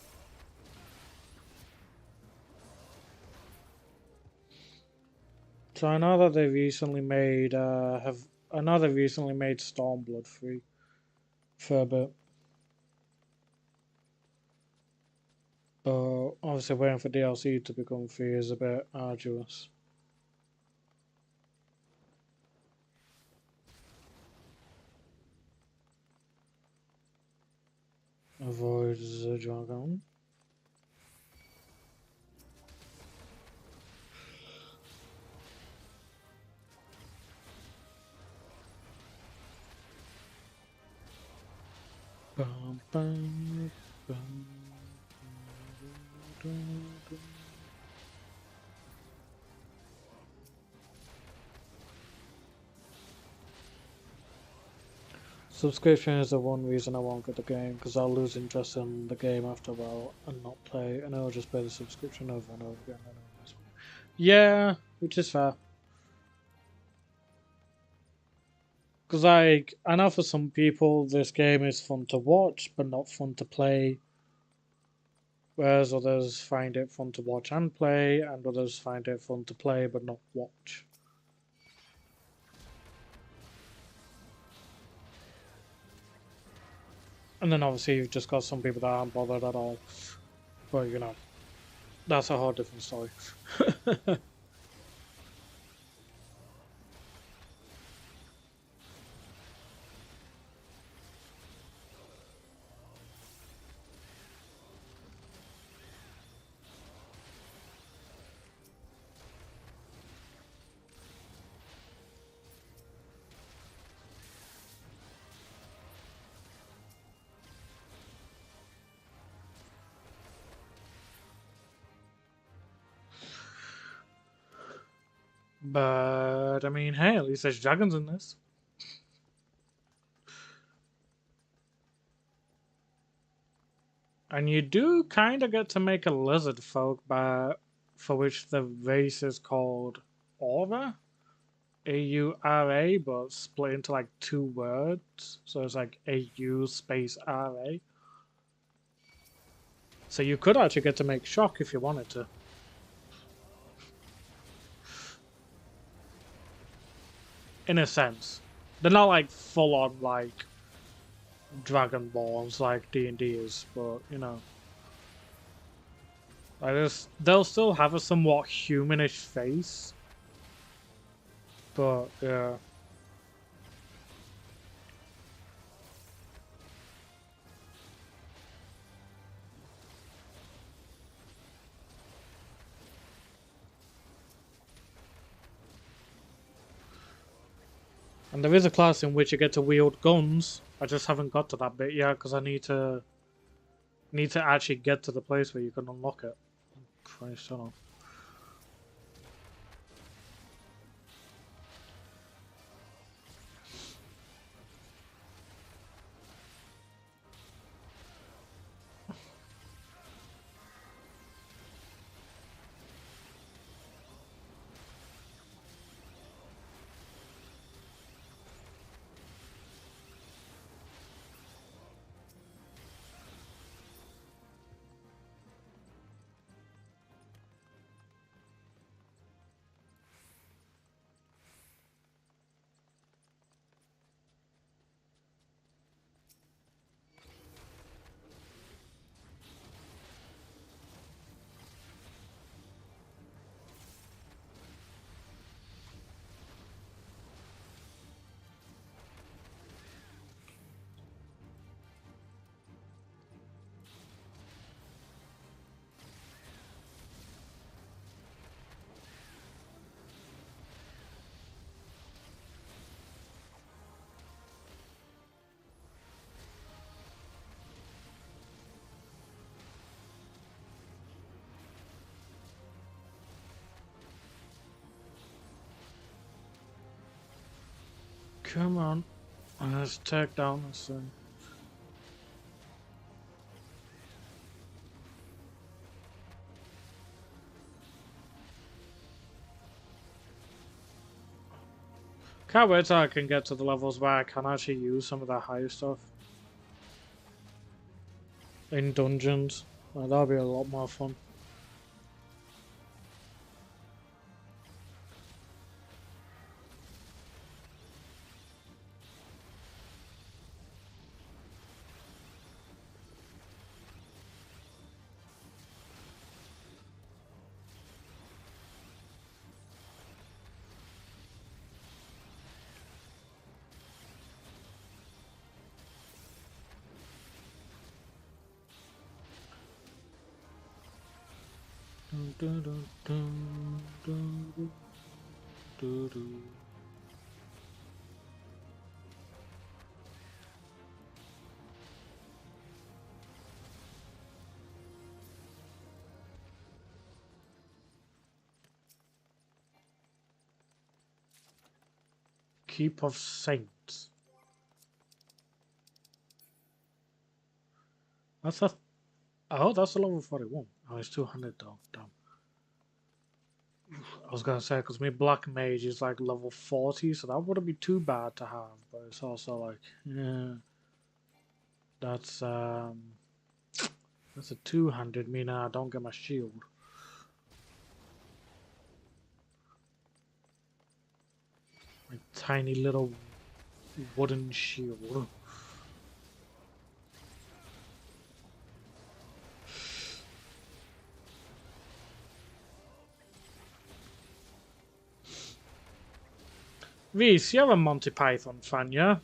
So I know that they recently made Stormblood free for a bit. But obviously waiting for DLC to become free is a bit arduous. Avoid the dragon. Bum, bum, bum, dum, dum. Subscription is the one reason I won't get the game, because I'll lose interest in the game after a while and not play, and I'll just pay the subscription over and over again. Yeah, which is fair. Because, like, I know for some people this game is fun to watch, but not fun to play. Whereas others find it fun to watch and play, and others find it fun to play but not watch. And then obviously you've just got some people that aren't bothered at all. But you know, that's a whole different story. But I mean, hey, at least there's dragons in this. And you do kind of get to make a lizard folk, for which the race is called Aura, A-U-R-A, but split into like two words. So it's like A-U space R-A. So you could actually get to make shock if you wanted to. In a sense. They're not like full on like Dragonborns like D&D is, but you know. Like they'll still have a somewhat humanish face. But yeah. And there is a class in which you get to wield guns. I just haven't got to that bit yet because I need to actually get to the place where you can unlock it. Christ, hold on. Come on. Let's take down this thing. Can't wait till I can get to the levels where I can actually use some of the higher stuff. In dungeons. That'll be a lot more fun. Dun, dun, dun, dun, dun, dun, dun. Keep of Saints. That's a... Oh, that's a level 41. Oh, it's 200 though. Damn. I was gonna say, because my Black Mage is like level 40, so that wouldn't be too bad to have, but it's also like, yeah. That's a 200, meaning I don't get my shield. My tiny little wooden shield. Reese, you're a Monty Python fan, yeah?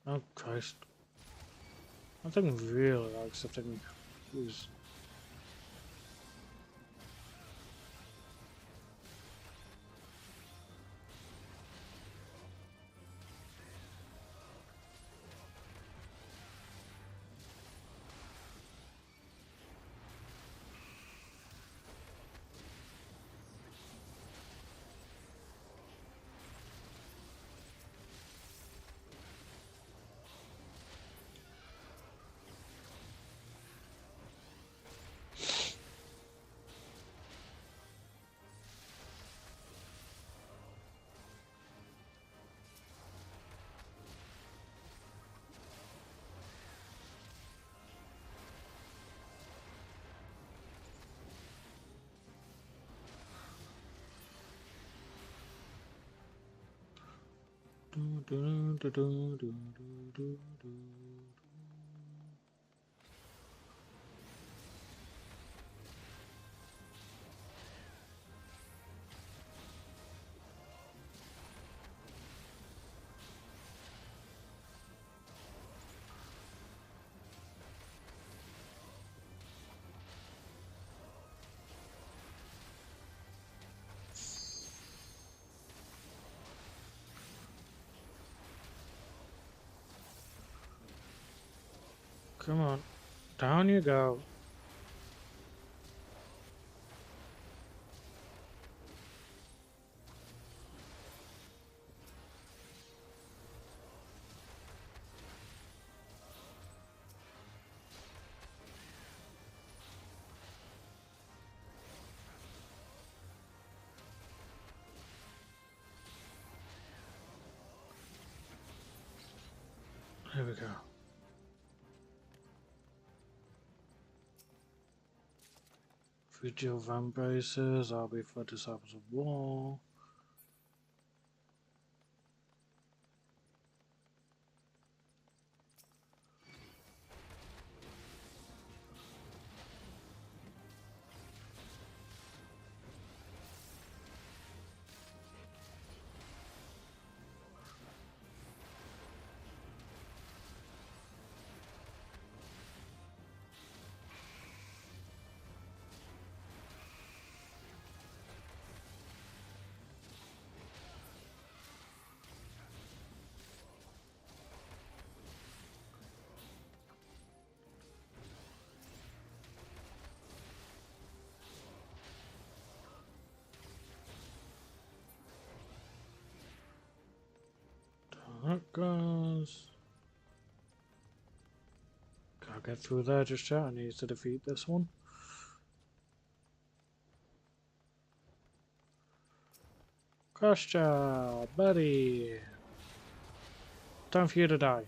Oh Christ. I think really like something is... Come on, down you go. There we go. Vigil Van Braces, I'll be for Disciples of War. That goes. Can't get through there just yet. I need to defeat this one. Kostya, buddy. Time for you to die.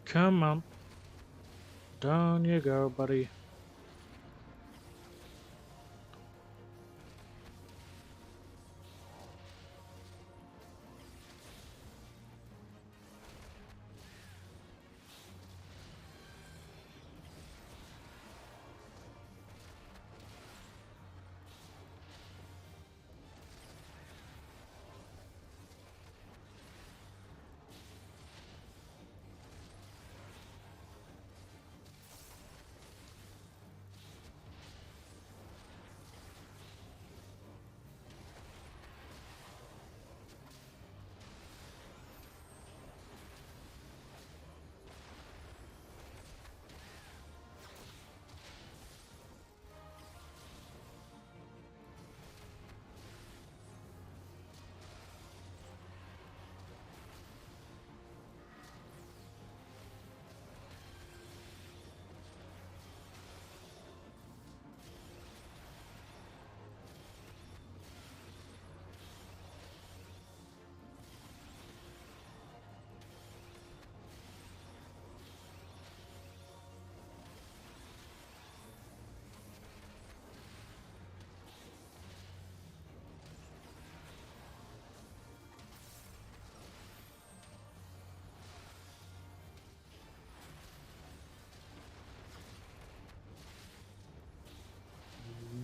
Come on. Down you go, buddy.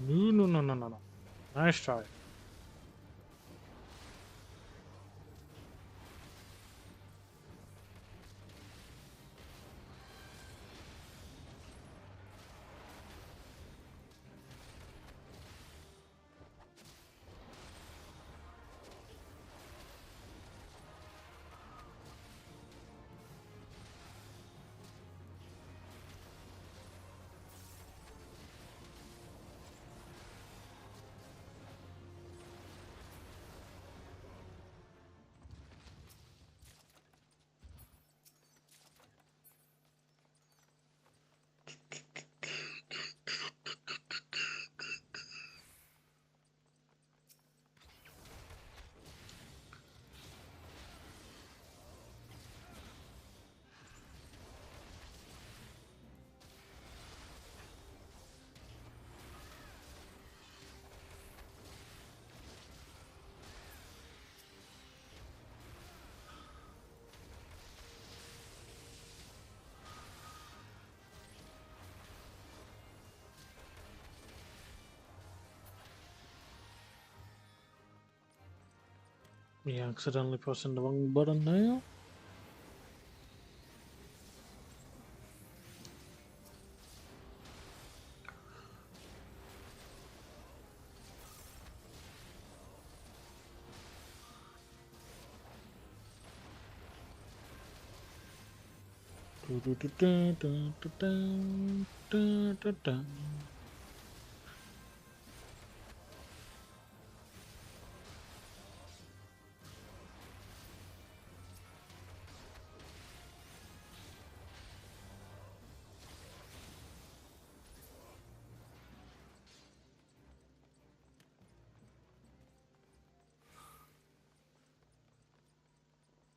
No. Nice try. Me accidentally pressing the wrong button now.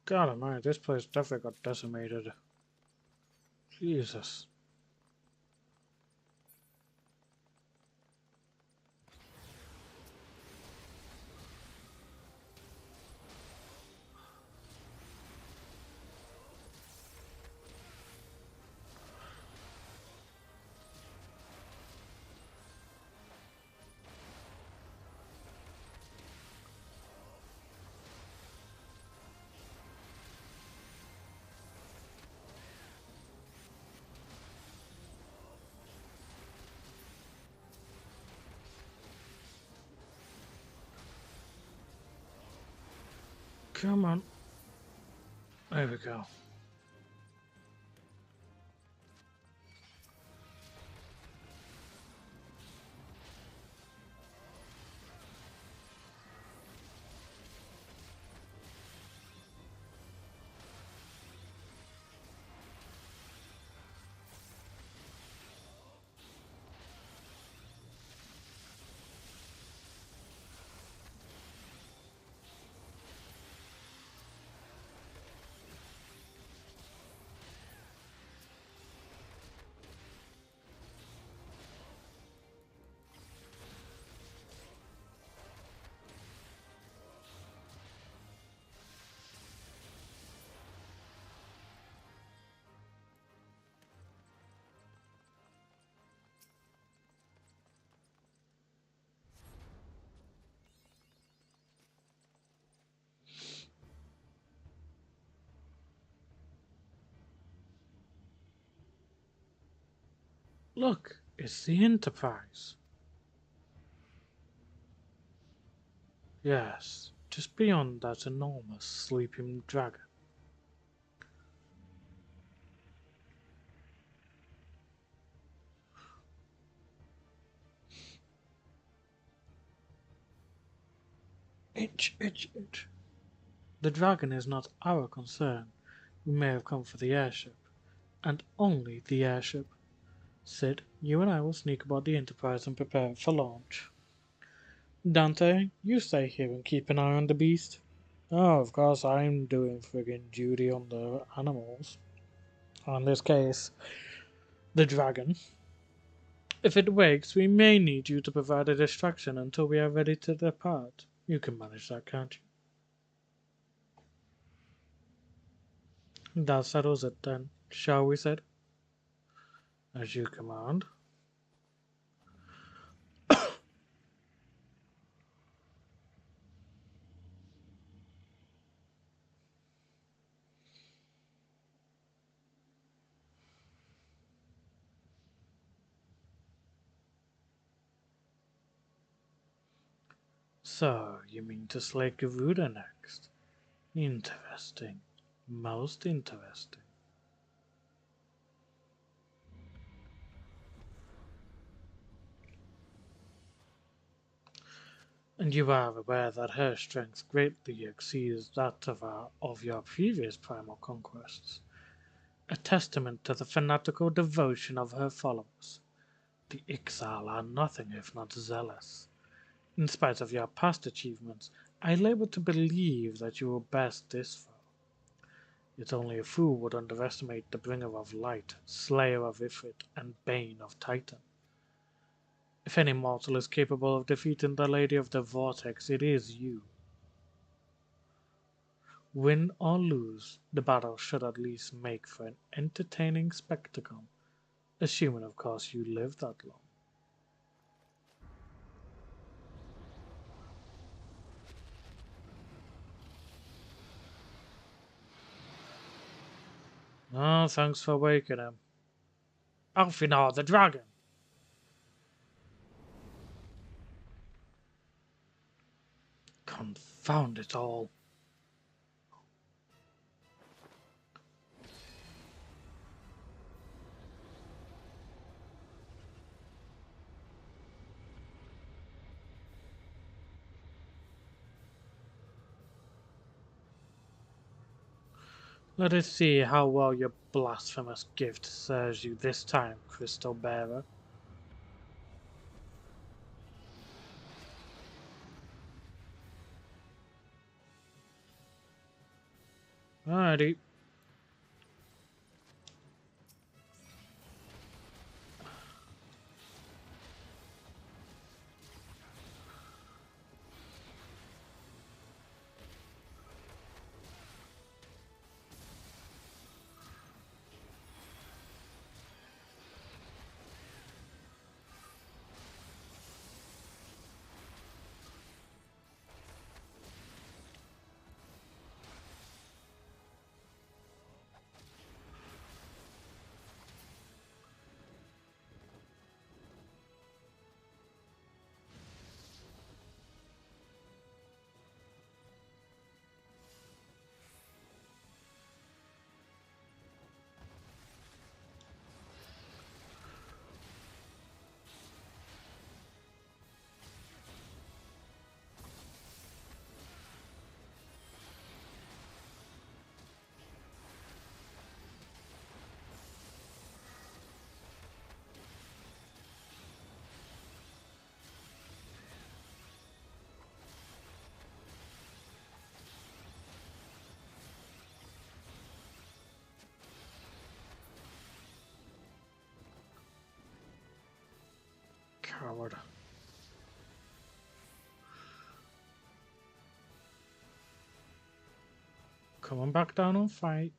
God almighty, this place definitely got decimated. Jesus. Come on. There we go. Look, it's the Enterprise. Yes, just beyond that enormous sleeping dragon. Itch, itch, itch. The dragon is not our concern. We may have come for the airship, and only the airship. Sid, you and I will sneak aboard the Enterprise and prepare for launch. Dante, you stay here and keep an eye on the beast. Oh, of course, I'm doing friggin' duty on the animals. In this case, the dragon. If it wakes, we may need you to provide a distraction until we are ready to depart. You can manage that, can't you? That settles it then, shall we, Sid? As you command. So, you mean to slay Garuda next? Interesting. Most interesting. And you are aware that her strength greatly exceeds that of your previous primal conquests, a testament to the fanatical devotion of her followers. The Ixal are nothing if not zealous. In spite of your past achievements, I labor to believe that you will best this foe. Yet only a fool would underestimate the bringer of light, slayer of Ifrit, and bane of Titan. If any mortal is capable of defeating the Lady of the Vortex, it is you. Win or lose, the battle should at least make for an entertaining spectacle, assuming of course you live that long. Oh, thanks for waking him. Alfinar the dragon! Confound it all. Let us see how well your blasphemous gift serves you this time, Crystal Bearer. Alrighty. Coward. Coming back down and fight.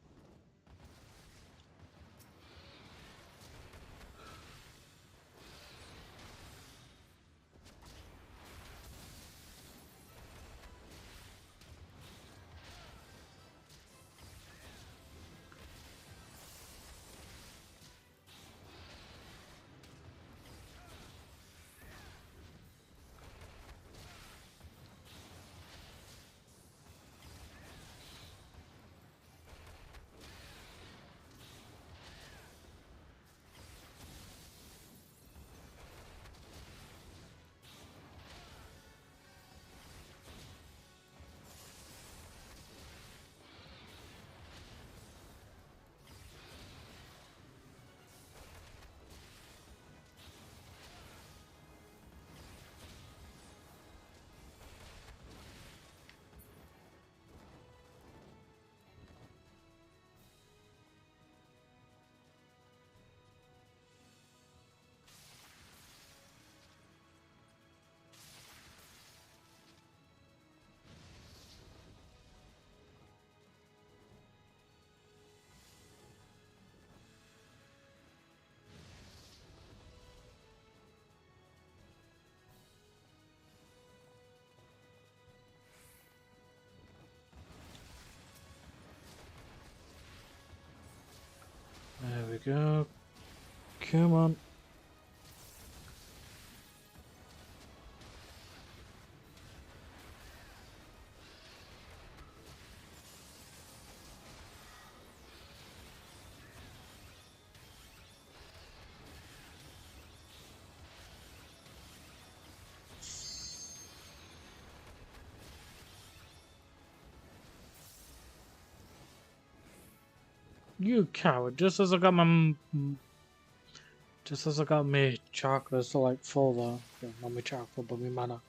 go. Come on. You coward! Just as I got my chakras to like full though. Yeah, not my chakra, but my mana.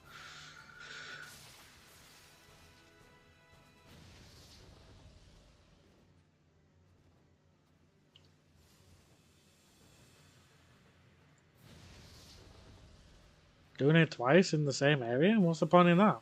Doing it twice in the same area? What's the point in that?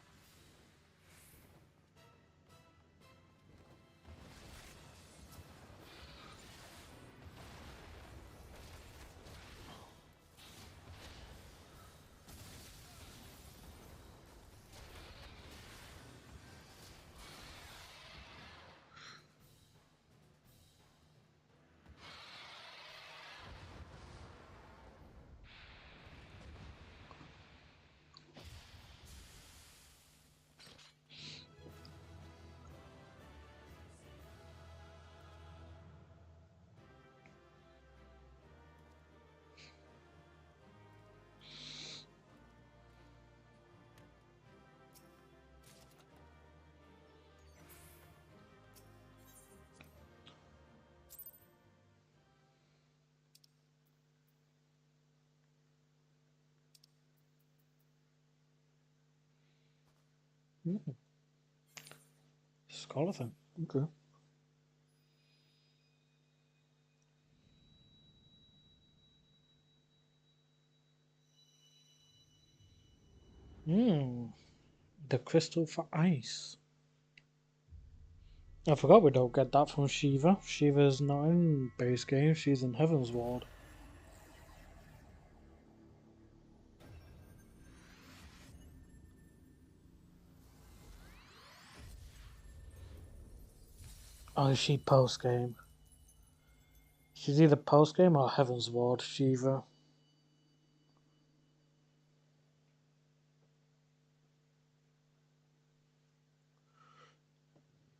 Mm. Scholar thing. Okay. Hmm. The crystal for ice. I forgot we don't get that from Shiva. Shiva's not in base game, she's in Heaven's Ward. Oh, is she post game? She's either post game or Heaven's Ward, Shiva.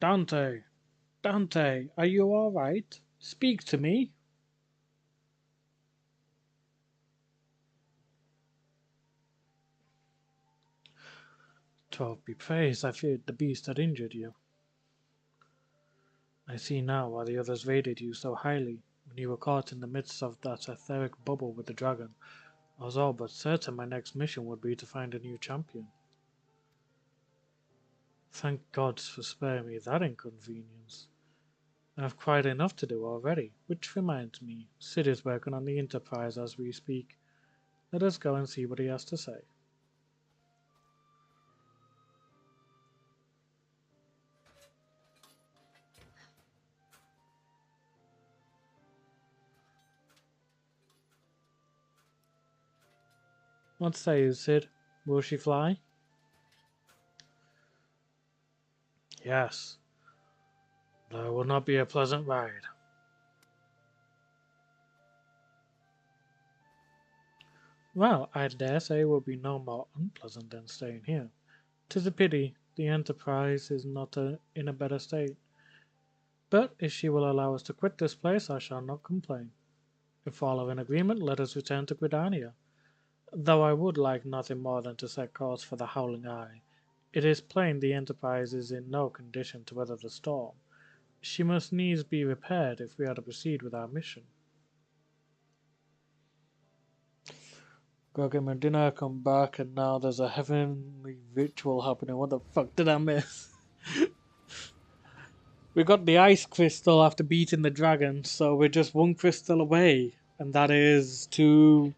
Dante! Dante, are you alright? Speak to me. 12 be praised, I feared the beast had injured you. I see now why the others rated you so highly. When you were caught in the midst of that etheric bubble with the dragon, I was all but certain my next mission would be to find a new champion. Thank God for sparing me that inconvenience. I have quite enough to do already, which reminds me, Sid is working on the Enterprise as we speak. Let us go and see what he has to say. What say you, Sid? Will she fly? Yes, though it will not be a pleasant ride. Well, I dare say it will be no more unpleasant than staying here. 'Tis a pity the Enterprise is not in a better state. But if she will allow us to quit this place, I shall not complain. If all are in agreement, let us return to Gridania. Though I would like nothing more than to set course for the Howling Eye. It is plain the Enterprise is in no condition to weather the storm. She must needs be repaired if we are to proceed with our mission. Go get my dinner, come back, and now there's a heavenly ritual happening. What the fuck did I miss? We got the ice crystal after beating the dragon, so we're just one crystal away. And that is to...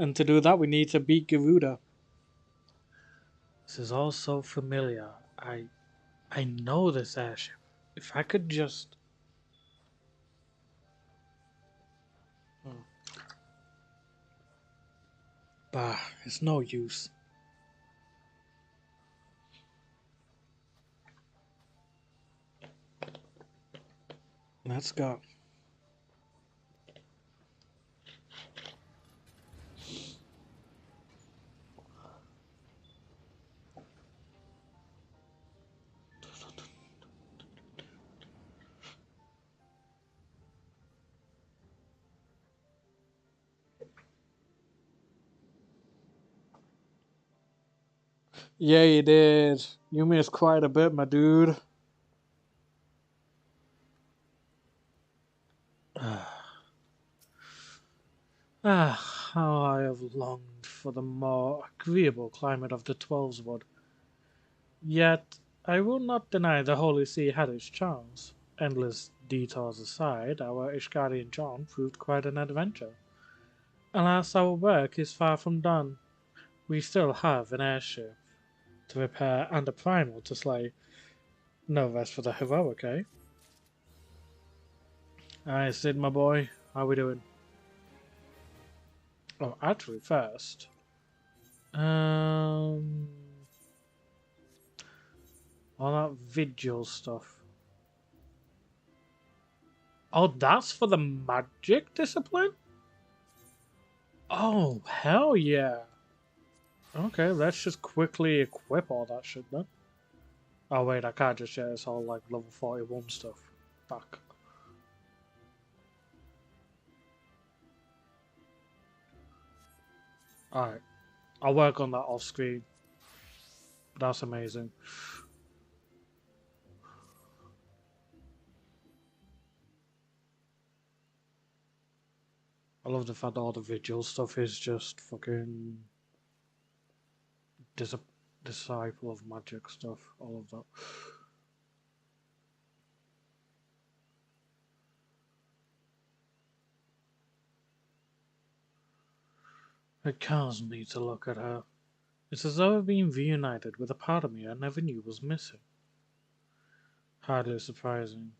And to do that, we need to beat Garuda. This is all so familiar. I know this airship. If I could just... Hmm. Bah, it's no use. Let's go. Yeah, you did. You missed quite a bit, my dude. How I have longed for the more agreeable climate of the Twelveswood. Yet, I will not deny the Holy See had its charms. Endless detours aside, our Ishgarian John proved quite an adventure. Alas, our work is far from done. We still have an airship to repair and a primal to slay. No rest for the heroic, eh? Aye, Sid, my boy. How we doing? Oh, actually, first. Um, all that vigil stuff. Oh, that's for the magic discipline? Oh, hell yeah. Okay, let's just quickly equip all that shit then. Oh wait, I can't just share this whole like level 41 stuff. Fuck. Alright, I'll work on that off screen. That's amazing. I love the fact that all the vigil stuff is just fucking dis disciple of magic stuff. All of that. It kills me to look at her. It's as though I've been reunited with a part of me I never knew was missing. Hardly surprising.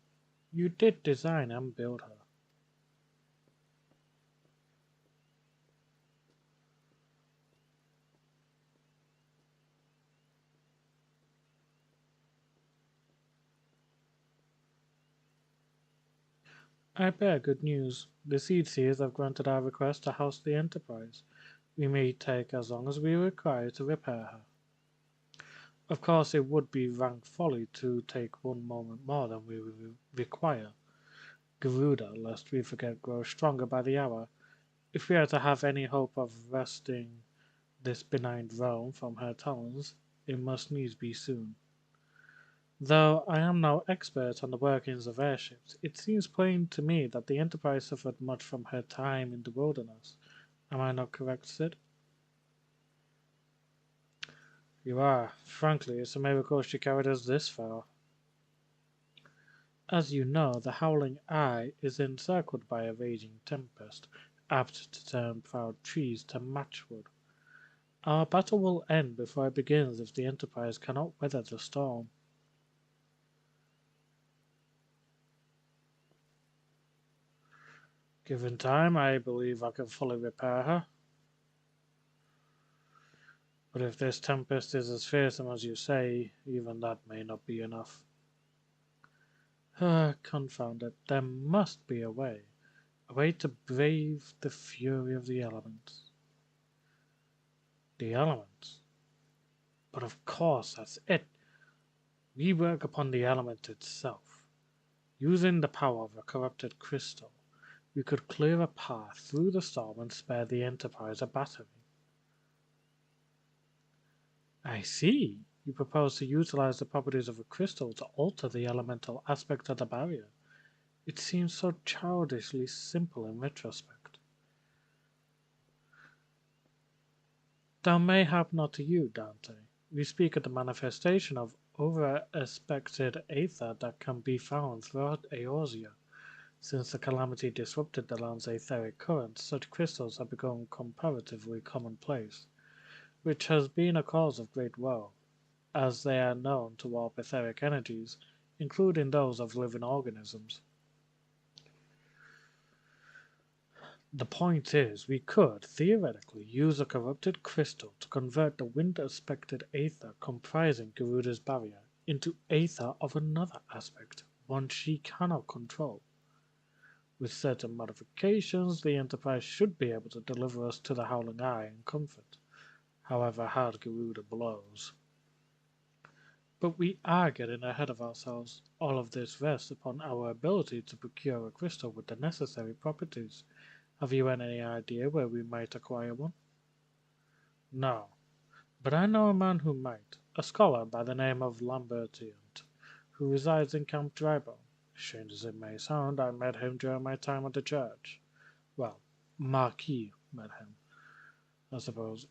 You did design and build her. I bear good news. The Seed Seers have granted our request to house the Enterprise. We may take as long as we require to repair her. Of course, it would be rank folly to take one moment more than we require. Garuda, lest we forget, grows stronger by the hour. If we are to have any hope of wresting this benign realm from her talons, it must needs be soon. Though I am no expert on the workings of airships, it seems plain to me that the Enterprise suffered much from her time in the wilderness. Am I not correct, Sid? You are. Frankly, it's a miracle she carried us this far. As you know, the Howling Eye is encircled by a raging tempest, apt to turn proud trees to matchwood. Our battle will end before it begins if the Enterprise cannot weather the storm. Given time, I believe I can fully repair her. But if this tempest is as fearsome as you say, even that may not be enough. Confound it, there must be a way to brave the fury of the elements. The elements? But of course, that's it. We work upon the element itself. Using the power of a corrupted crystal, we could clear a path through the storm and spare the Enterprise a battering. I see. You propose to utilize the properties of a crystal to alter the elemental aspect of the barrier. It seems so childishly simple in retrospect. Though mayhap not to you, Dante. We speak of the manifestation of over-expected aether that can be found throughout Eorzea. Since the calamity disrupted the land's etheric currents, such crystals have become comparatively commonplace, which has been a cause of great woe, as they are known to warp etheric energies, including those of living organisms. The point is, we could, theoretically, use a corrupted crystal to convert the wind-aspected aether comprising Garuda's barrier into aether of another aspect, one she cannot control. With certain modifications, the Enterprise should be able to deliver us to the Howling Eye in comfort, however hard Garuda blows. But we are getting ahead of ourselves. All of this rests upon our ability to procure a crystal with the necessary properties. Have you any idea where we might acquire one? No. But I know a man who might, a scholar by the name of Lambertiant, who resides in Camp Drybone. Strange as it may sound, I met him during my time at the church. Well, Marquis met him, I suppose.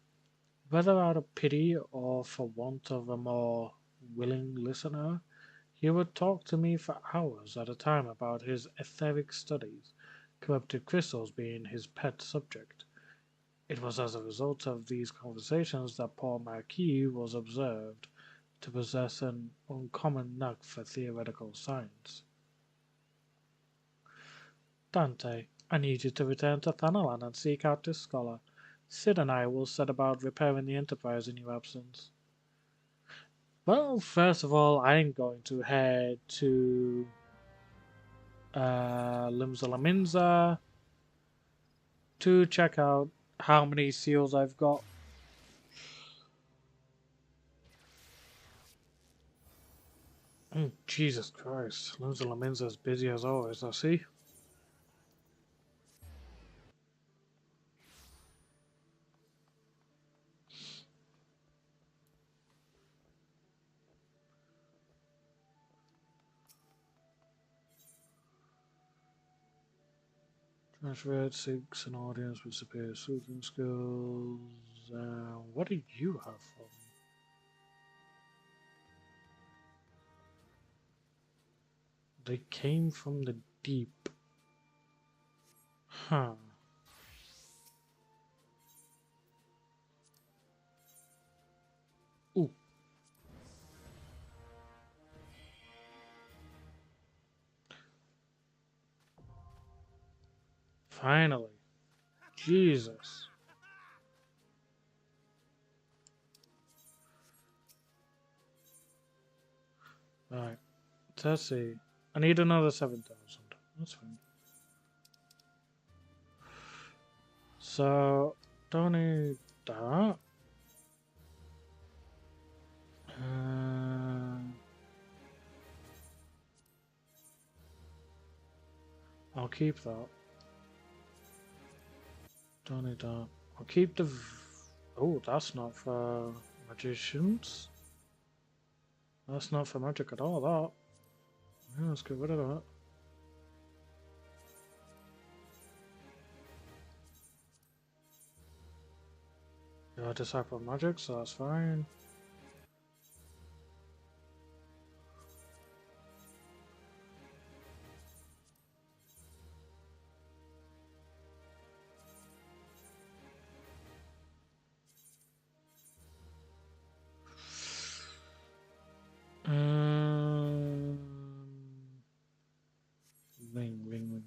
Whether out of pity or for want of a more willing listener, he would talk to me for hours at a time about his etheric studies, corrupted crystals being his pet subject. It was as a result of these conversations that poor Marquis was observed to possess an uncommon knack for theoretical science. Dante, I need you to return to Thanalan and seek out this scholar. Sid and I will set about repairing the Enterprise in your absence. Well, first of all, I'm going to head to Limzalaminza to check out how many seals I've got. Oh, Jesus Christ. Limzalaminza is busy as always, I see. Transferred seeks an audience with superior soothing skills. What do you have for me? They came from the deep. Huh. Ooh. Finally. Jesus. Alright. Let's see. I need another 7,000. That's fine. So, don't need that. I'll keep that. Don't need that. I'll keep the. Oh, that's not for magicians. That's not for magic at all, that. Yeah, let's get rid of that. You're a disciple of magic, so that's fine. Um, ring.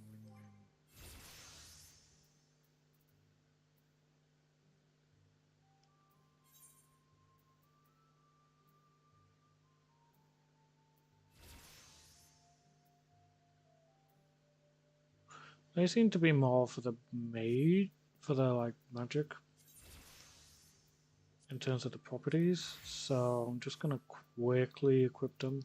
They seem to be more for the mage, for the like magic in terms of the properties. So I'm just gonna quickly equip them.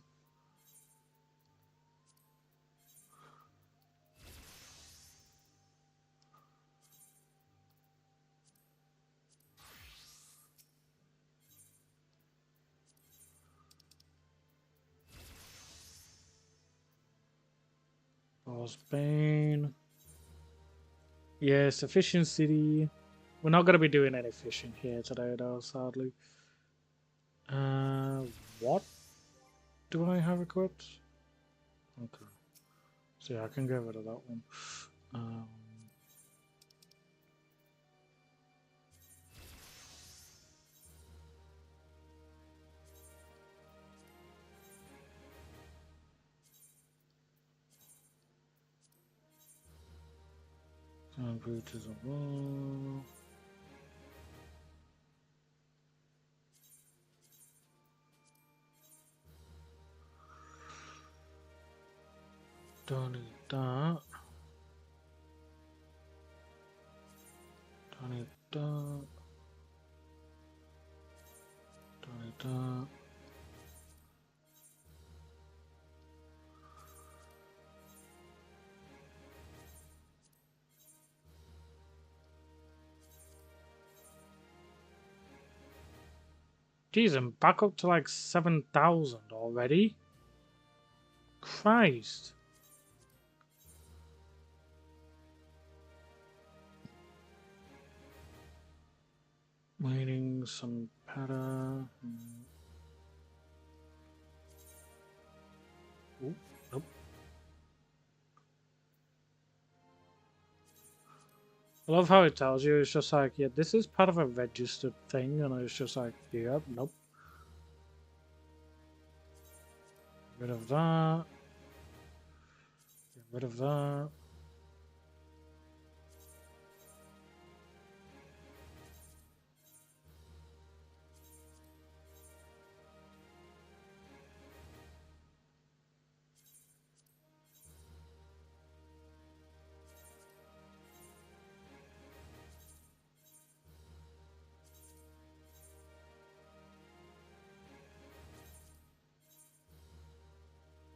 Bane. Yes, efficiency. We're not gonna be doing any fishing here today, though, sadly. What do I have equipped? Okay, so yeah, I can get rid of that one. Um, Temperatures of wall. Don't need that. Don't need that. Don't need that. Geez, I'm back up to like 7,000 already. Christ. Waiting some para. Ooh, nope. I love how it tells you. It's just like, yeah, this is part of a registered thing, and it's just like, yeah, nope. Get rid of that. Get rid of that.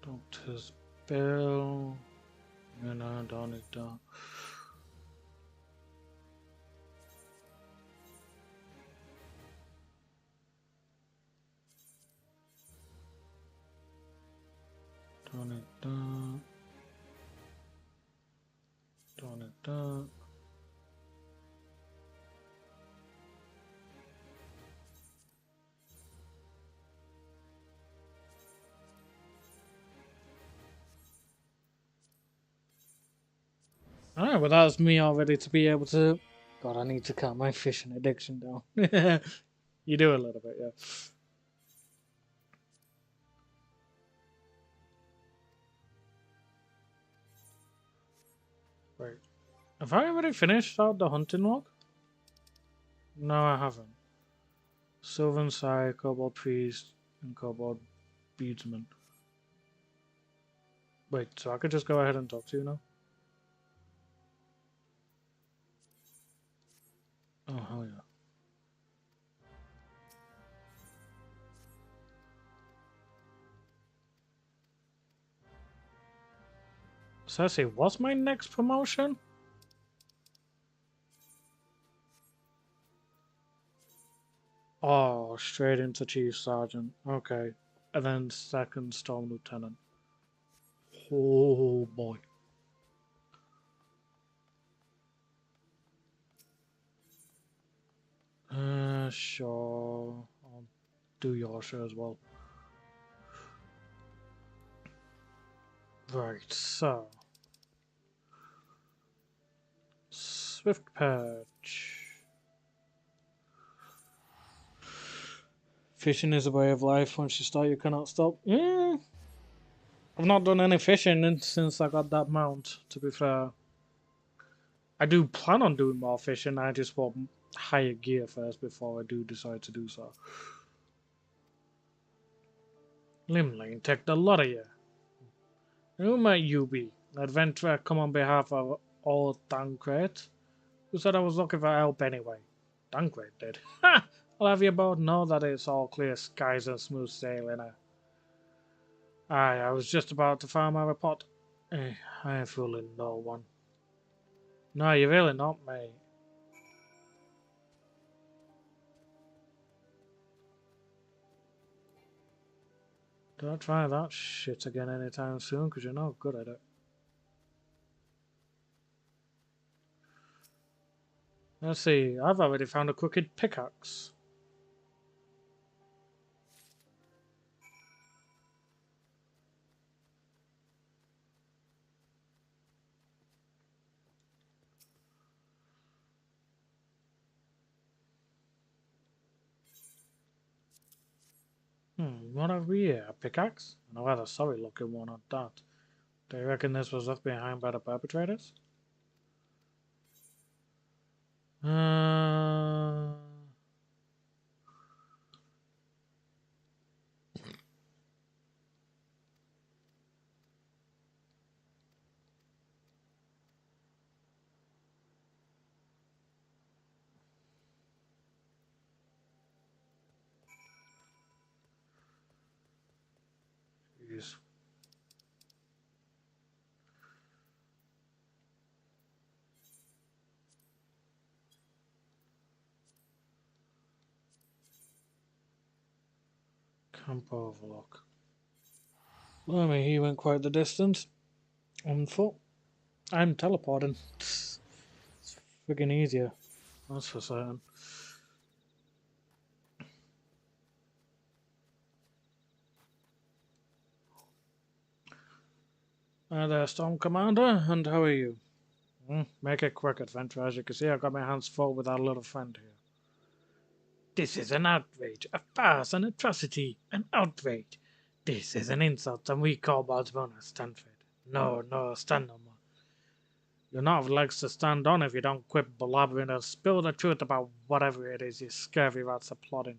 Doctor's bill. No, don't need that. Don't need that. Don't need that. Alright, well that's me all ready to be able to... God, I need to calm my fishing addiction down. You do a little bit, yeah. Right. Have I already finished out the hunting log? No, I haven't. Sylvan Sai, Kobold Priest, and Kobold Beadsman. Wait, so I could just go ahead and talk to you now? Oh, hell yeah. Cersei, what's my next promotion? Oh, straight into Chief Sergeant. Okay. And then second Storm Lieutenant. Oh boy. Sure. I'll do your show as well. Right, so. Swift Patch. Fishing is a way of life. Once you start, you cannot stop. Yeah. I've not done any fishing since I got that mount, to be fair. I do plan on doing more fishing. I just want higher gear first before I do decide to do so. Limlane, take the lot of you. Who might you be? An adventurer come on behalf of old Dancrate? Who said I was looking for help anyway? Dancrate did. Ha! I'll have you both know that it's all clear skies and smooth sailing. Aye, I was just about to file my report. I ain't fooling no one. No, you're really not, mate. Don't try that shit again anytime soon, because you're not good at it. Let's see, I've already found a crooked pickaxe. What have we here? A pickaxe? And a rather sorry looking one at that. Do you reckon this was left behind by the perpetrators? Uh... Jeez. Camp Overlook. Blimey, he went quite the distance. On foot. I'm teleporting. It's friggin' easier. That's for certain. Hi there, Storm Commander, and how are you? Make it quick, adventure. As you can see, I've got my hands full with our little friend here. This is an outrage, a farce, an atrocity, an outrage. This is an insult, and we kobolds will not stand for it. No, no, stand no more. You're not of legs to stand on if you don't quit blabbering and spill the truth about whatever it is you scurvy rats are plotting.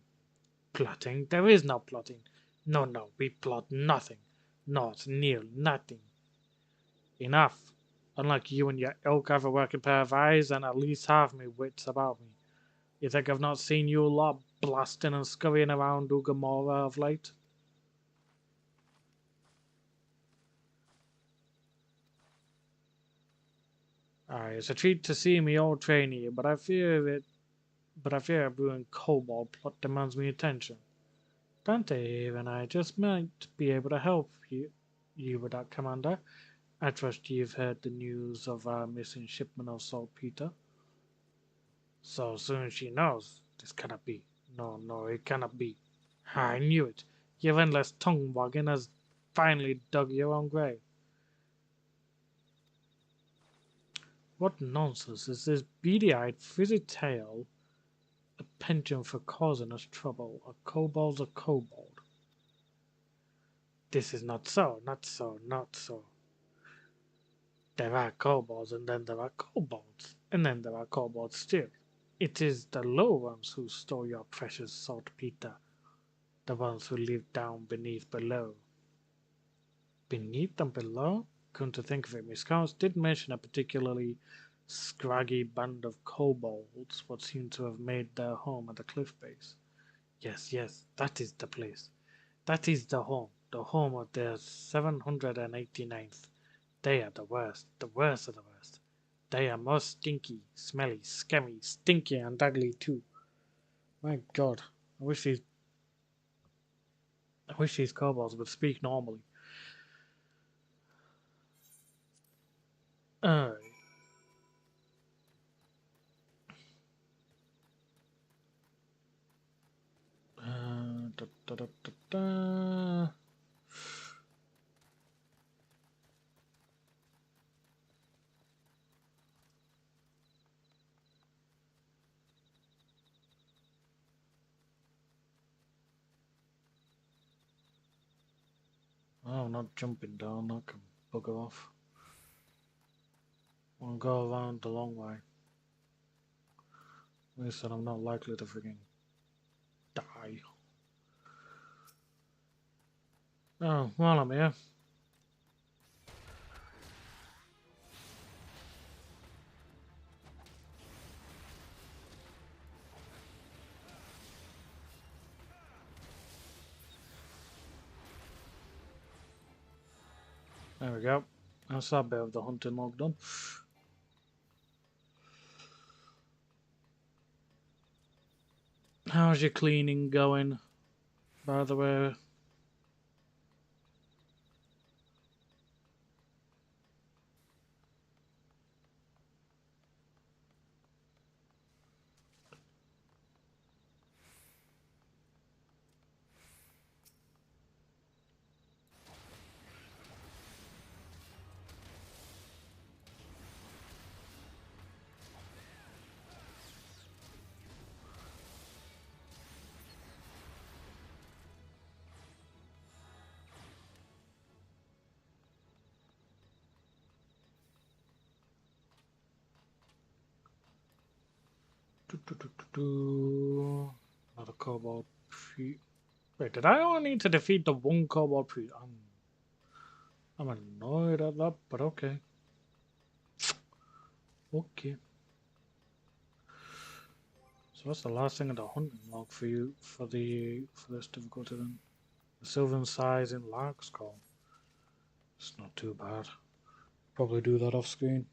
Plotting? There is no plotting. No, no, we plot nothing. Not near nothing. Enough. Unlike you and your ilk, I have a working pair of eyes and at least half my wits about me. You think I've not seen you lot blasting and scurrying around Ugamora of late? Aye, it's a treat to see me old trainee, but I fear a brewing kobold plot demands me attention. Dante here and I just might be able to help you with that, Commander. I trust you've heard the news of our missing shipment of saltpeter. So soon as she knows, this cannot be. No, no, it cannot be. I knew it. Your endless tongue wagging has finally dug your own grave. What nonsense is this beady-eyed, frizzy tail? A penchant for causing us trouble. A kobold's a kobold. This is not so, not so, not so. There are kobolds, and then there are kobolds, and then there are kobolds still. It is the low ones who store your precious saltpeter, the ones who live down below. Beneath and below? Come to think of it, Miss Counts did mention a particularly scraggy band of kobolds, what seem to have made their home at the cliff base. Yes, yes, that is the place. That is the home of the 789th. They are the worst of the worst. They are most stinky, smelly, scummy, stinky, and ugly too. My God, I wish these kobolds would speak normally. Alright. Da, da, da, da, da. Oh, I'm not jumping down, I can bugger off. I'll go around the long way. At least I'm not likely to freaking die. Oh, well, I'm here. There we go. That's that bit of the hunting log done. How's your cleaning going, by the way? Another kobold priest. Wait, did I only need to defeat the one kobold priest? I'm annoyed at that, but okay. Okay. So what's the last thing in the hunting log for you for this difficulty then? The Sylvan size in Lark's Call. It's not too bad. Probably do that off screen.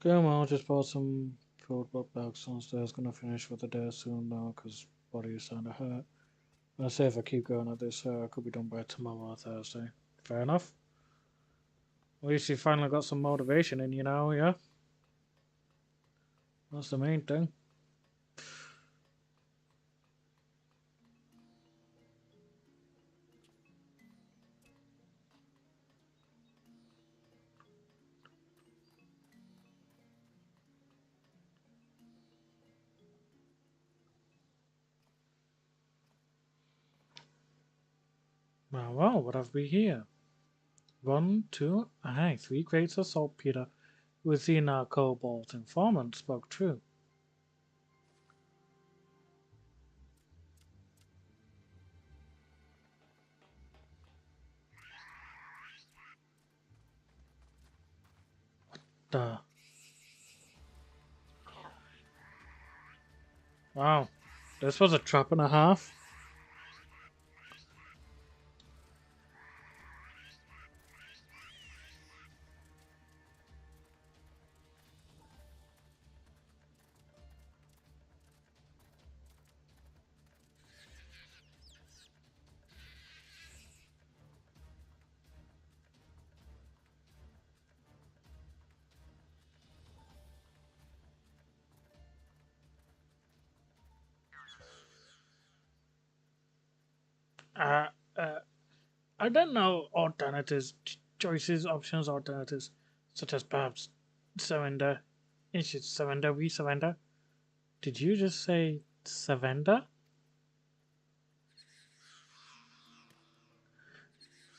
Come on, just bought some food, but bags downstairs. Gonna finish for the day soon now, cause body's starting to hurt. I say if I keep going at this, I could be done by tomorrow or Thursday. Fair enough. At least you finally got some motivation in you now, yeah? That's the main thing. Well, what have we here? One, two, aye, 3 crates of saltpeter. Within our cobalt informant spoke true. The wow, this was a trap and a half. Uh, uh, I don't know alternatives, choices, options, alternatives, such as perhaps surrender. Is it surrender? We surrender? Did you just say surrender?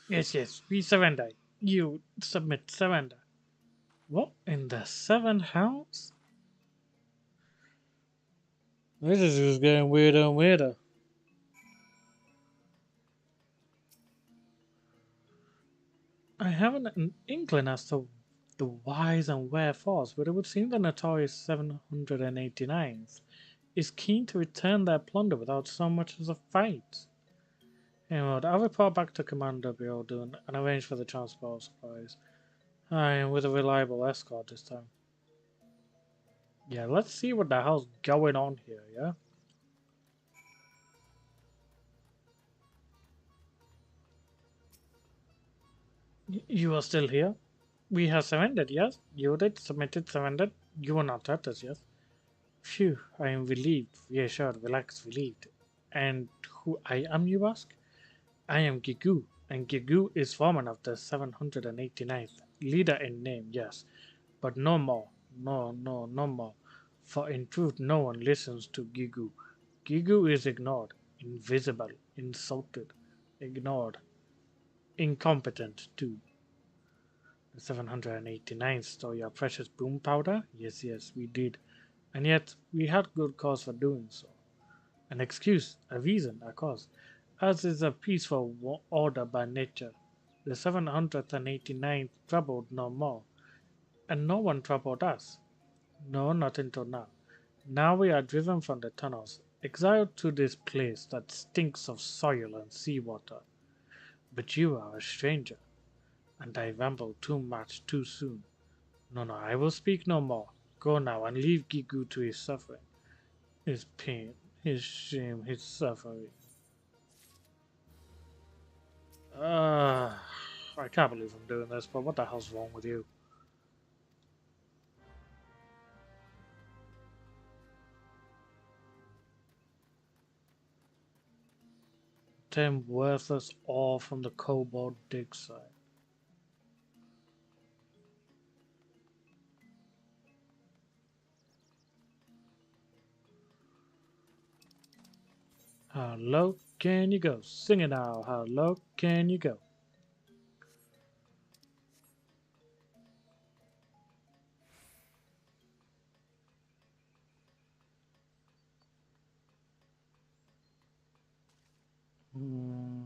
Yes, we surrender. You submit surrender. What in the seventh house? This is just getting weirder and weirder. I haven't an inkling as to the whys and wherefores, but it would seem the notorious 789th is keen to return their plunder without so much as a fight. Anyway, I'll report back to Commander Bjorn and arrange for the transport supplies. Aye, and with a reliable escort this time. Yeah, let's see what the hell's going on here, yeah? You are still here? We have surrendered, yes? You did, submitted, surrendered. You will not hurt us, yes? Phew, I am relieved, reassured, relaxed, relieved. And who I am, you ask? I am Gigu, and Gigu is foreman of the 789th. Leader in name, yes, but no more. No more. For in truth, no one listens to Gigu. Gigu is ignored, invisible, insulted, ignored, incompetent too. The 789th stole your precious boom powder? Yes, we did. And yet, we had good cause for doing so. An excuse, a reason, a cause. As is a peaceful order by nature. The 789th troubled no more, and no one troubled us. No, not until now. Now we are driven from the tunnels, exiled to this place that stinks of soil and seawater. But you are a stranger, and I rambled too much too soon. No, I will speak no more. Go now and leave Gigu to his suffering, his pain, his shame, his suffering. I can't believe I'm doing this, but what the hell's wrong with you? Damn worthless ore from the cobalt dig site. How low can you go? Sing it now. How low can you go? Hmm.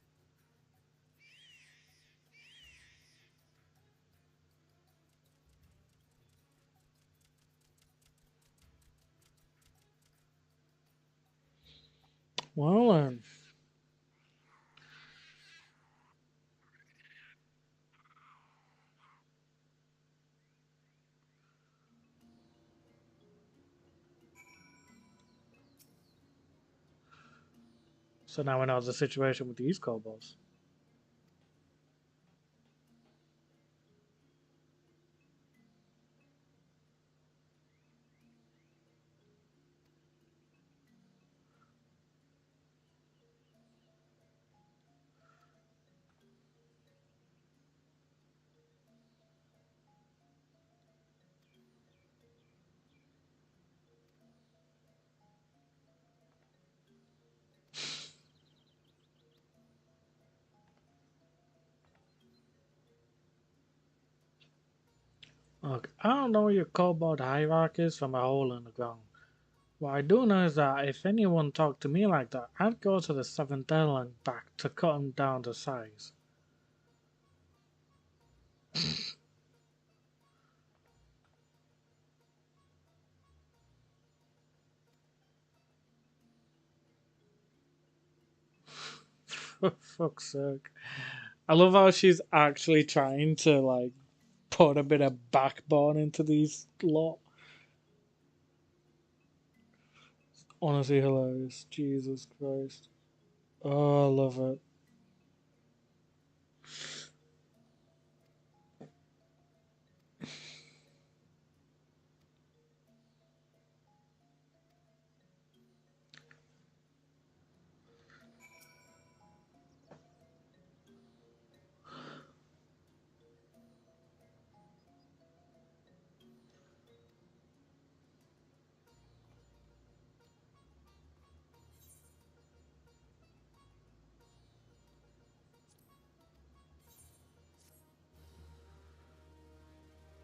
Well then. So now we know the situation with these kobolds. Look, I don't know your kobold hierarchies from a hole in the ground. What I do know is that if anyone talked to me like that, I'd go to the seventh L and back to cut him down to size. For fuck's sake. I love how she's actually trying to, like, put a bit of backbone into these lot. Honestly hilarious. Jesus Christ. Oh, I love it.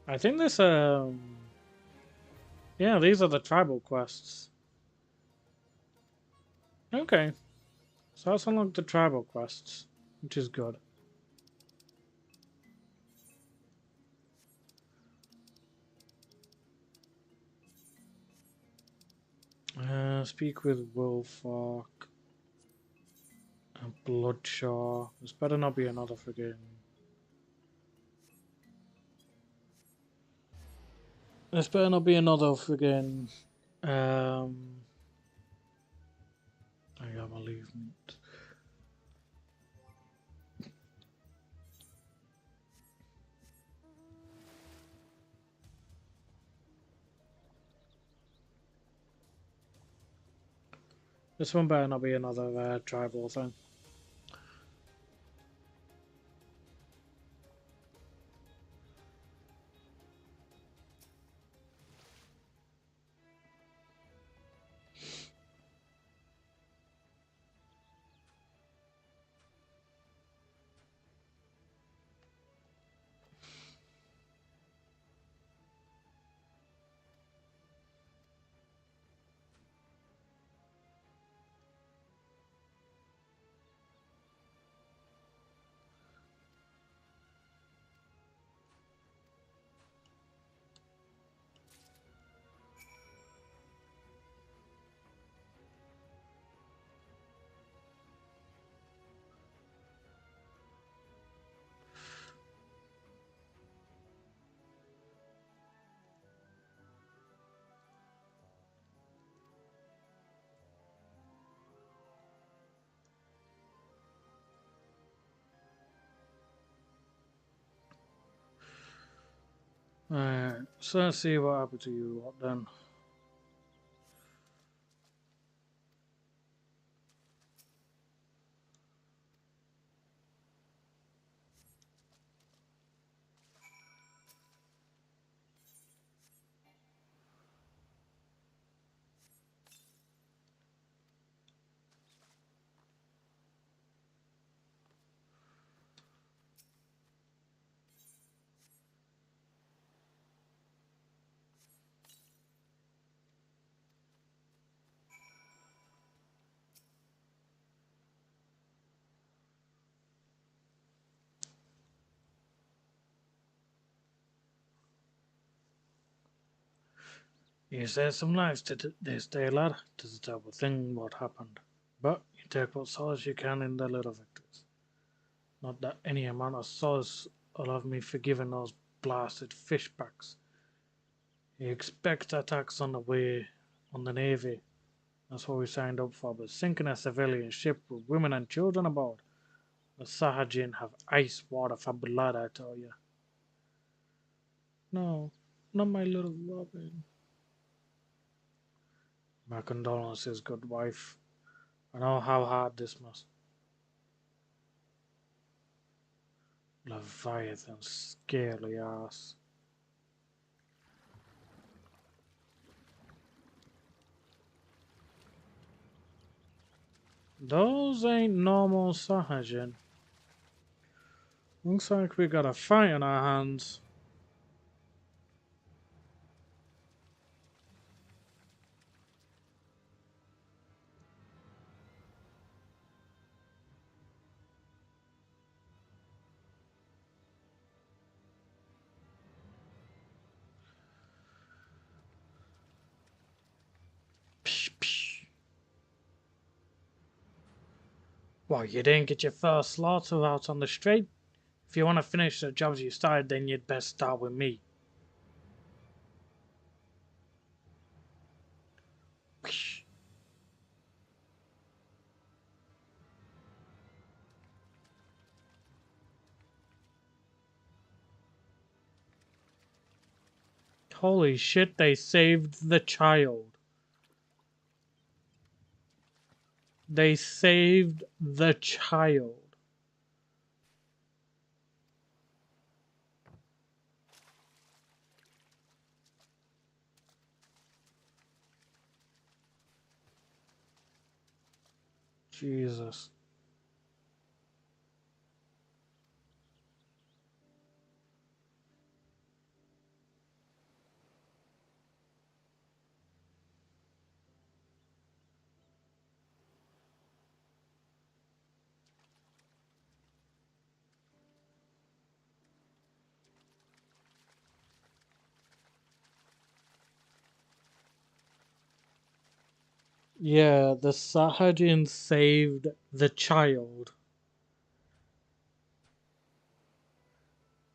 I think this, yeah, these are the tribal quests. Okay. So that's unlocked the tribal quests, which is good. Speak with Wolfark and Bloodshaw. This better not be another friggin'. This better not be another friggin'. Um, I can't believe it. This one better not be another tribal thing. Alright, so let's see what happened to you lot then. You said some lies to this day, lad. Tis a terrible thing what happened. But you take what solace you can in the little victories. Not that any amount of solace will have me forgiving those blasted fishbacks. You expect attacks on the way on the Navy. That's what we signed up for, but sinking a civilian ship with women and children aboard. The Sahajin have ice water for blood, I tell you. No, not my little Robin. My condolences, good wife. I know how hard this must. Leviathan, scaly ass. Those ain't normal Sahajin. Looks like we got a fight on our hands. Psh, psh. Well, you didn't get your first slaughter out on the straight. If you want to finish the jobs you started, then you'd best start with me. Psh. Holy shit, they saved the child. They saved the child. Jesus. Yeah, the Sahajin saved the child.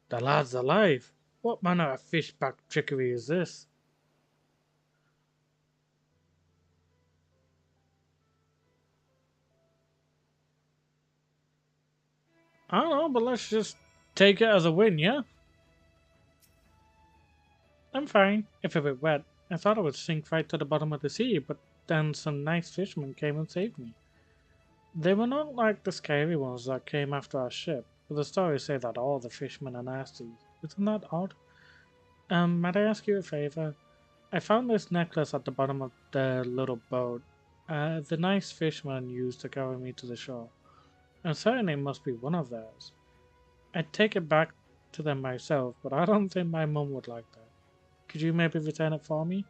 The lad's alive. What manner of fishback trickery is this? I don't know, but let's just take it as a win, yeah? I'm fine, if a bit wet. I thought I would sink right to the bottom of the sea, but then some nice fishermen came and saved me. They were not like the scary ones that came after our ship, but the stories say that all the fishermen are nasty. Isn't that odd? Might I ask you a favor? I found this necklace at the bottom of the little boat. The nice fisherman used to carry me to the shore. I'm certain it must be one of theirs. I'd take it back to them myself, but I don't think my mum would like that. Could you maybe return it for me?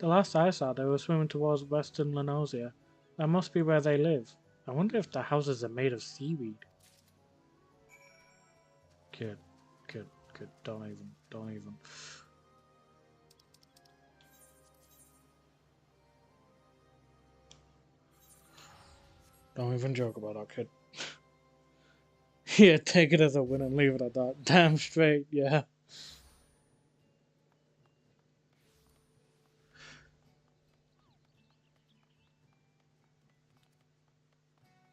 The last I saw, they were swimming towards western Lenosia. That must be where they live. I wonder if the houses are made of seaweed. Kid, kid, don't even. Don't even joke about that, kid. Yeah, take it as a win and leave it at that. Damn straight, yeah.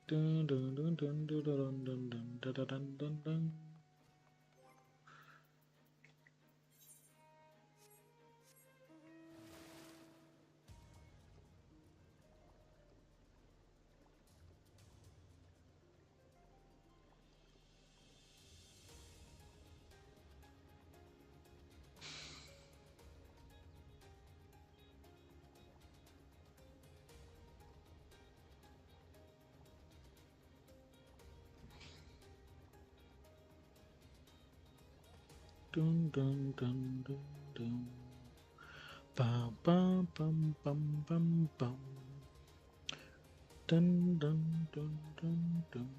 Dun, dun, dun, dun, dun, dun, dun, dun, dun, dun, dun, dun. Dun, dun, dun, dun, dun. Bum, bum, bum, bum, bum, bum. Dun, dun, dun, dun, dun.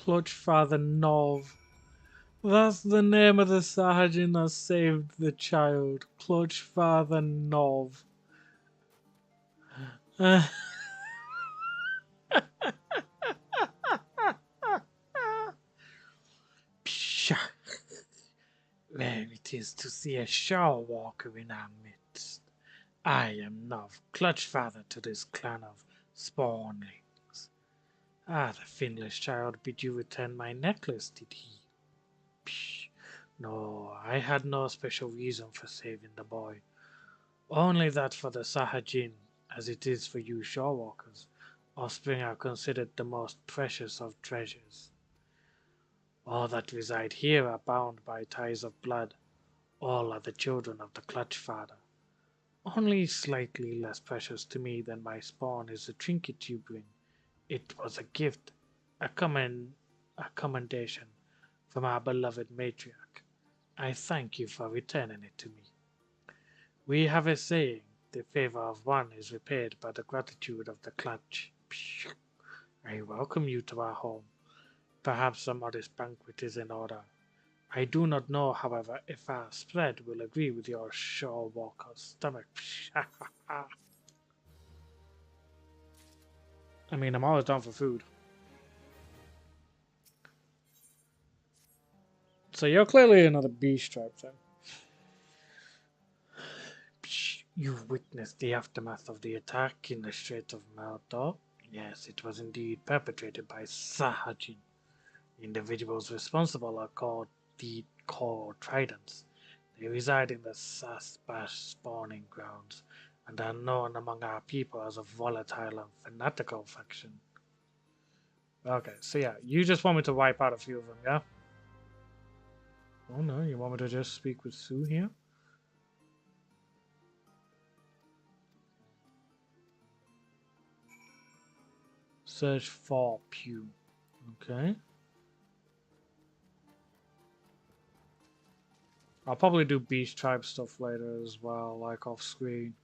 Clutch Father Nov. That's the name of the sergeant that saved the child. Clutch Father Nov. Uh, Pshaw. Rare it is to see a shore walker in our midst. I am Nov, Clutch Father to this clan of spawnlings. Ah, the finless child bid you return my necklace, did he? Psh, no, I had no special reason for saving the boy. Only that for the Sahajin, as it is for you shorewalkers, offspring are considered the most precious of treasures. All that reside here are bound by ties of blood. All are the children of the Clutch Father. Only slightly less precious to me than my spawn is the trinket you bring. It was a gift, a commendation from our beloved matriarch. I thank you for returning it to me. We have a saying, the favor of one is repaid by the gratitude of the clutch. I welcome you to our home. Perhaps a modest banquet is in order. I do not know, however, if our spread will agree with your shore walker's stomach. I mean, I'm always down for food. So you're clearly another beast tribe then. You witnessed the aftermath of the attack in the Strait of Malta. Yes, it was indeed perpetrated by Sahajin. The individuals responsible are called the Core Tridents. They reside in the Sasbash spawning grounds and are known among our people as a volatile and fanatical faction. Okay, so yeah, you just want me to wipe out a few of them, yeah? Oh no, you want me to just speak with Sue here? Search for Pew. Okay. I'll probably do Beast Tribe stuff later as well, like off screen.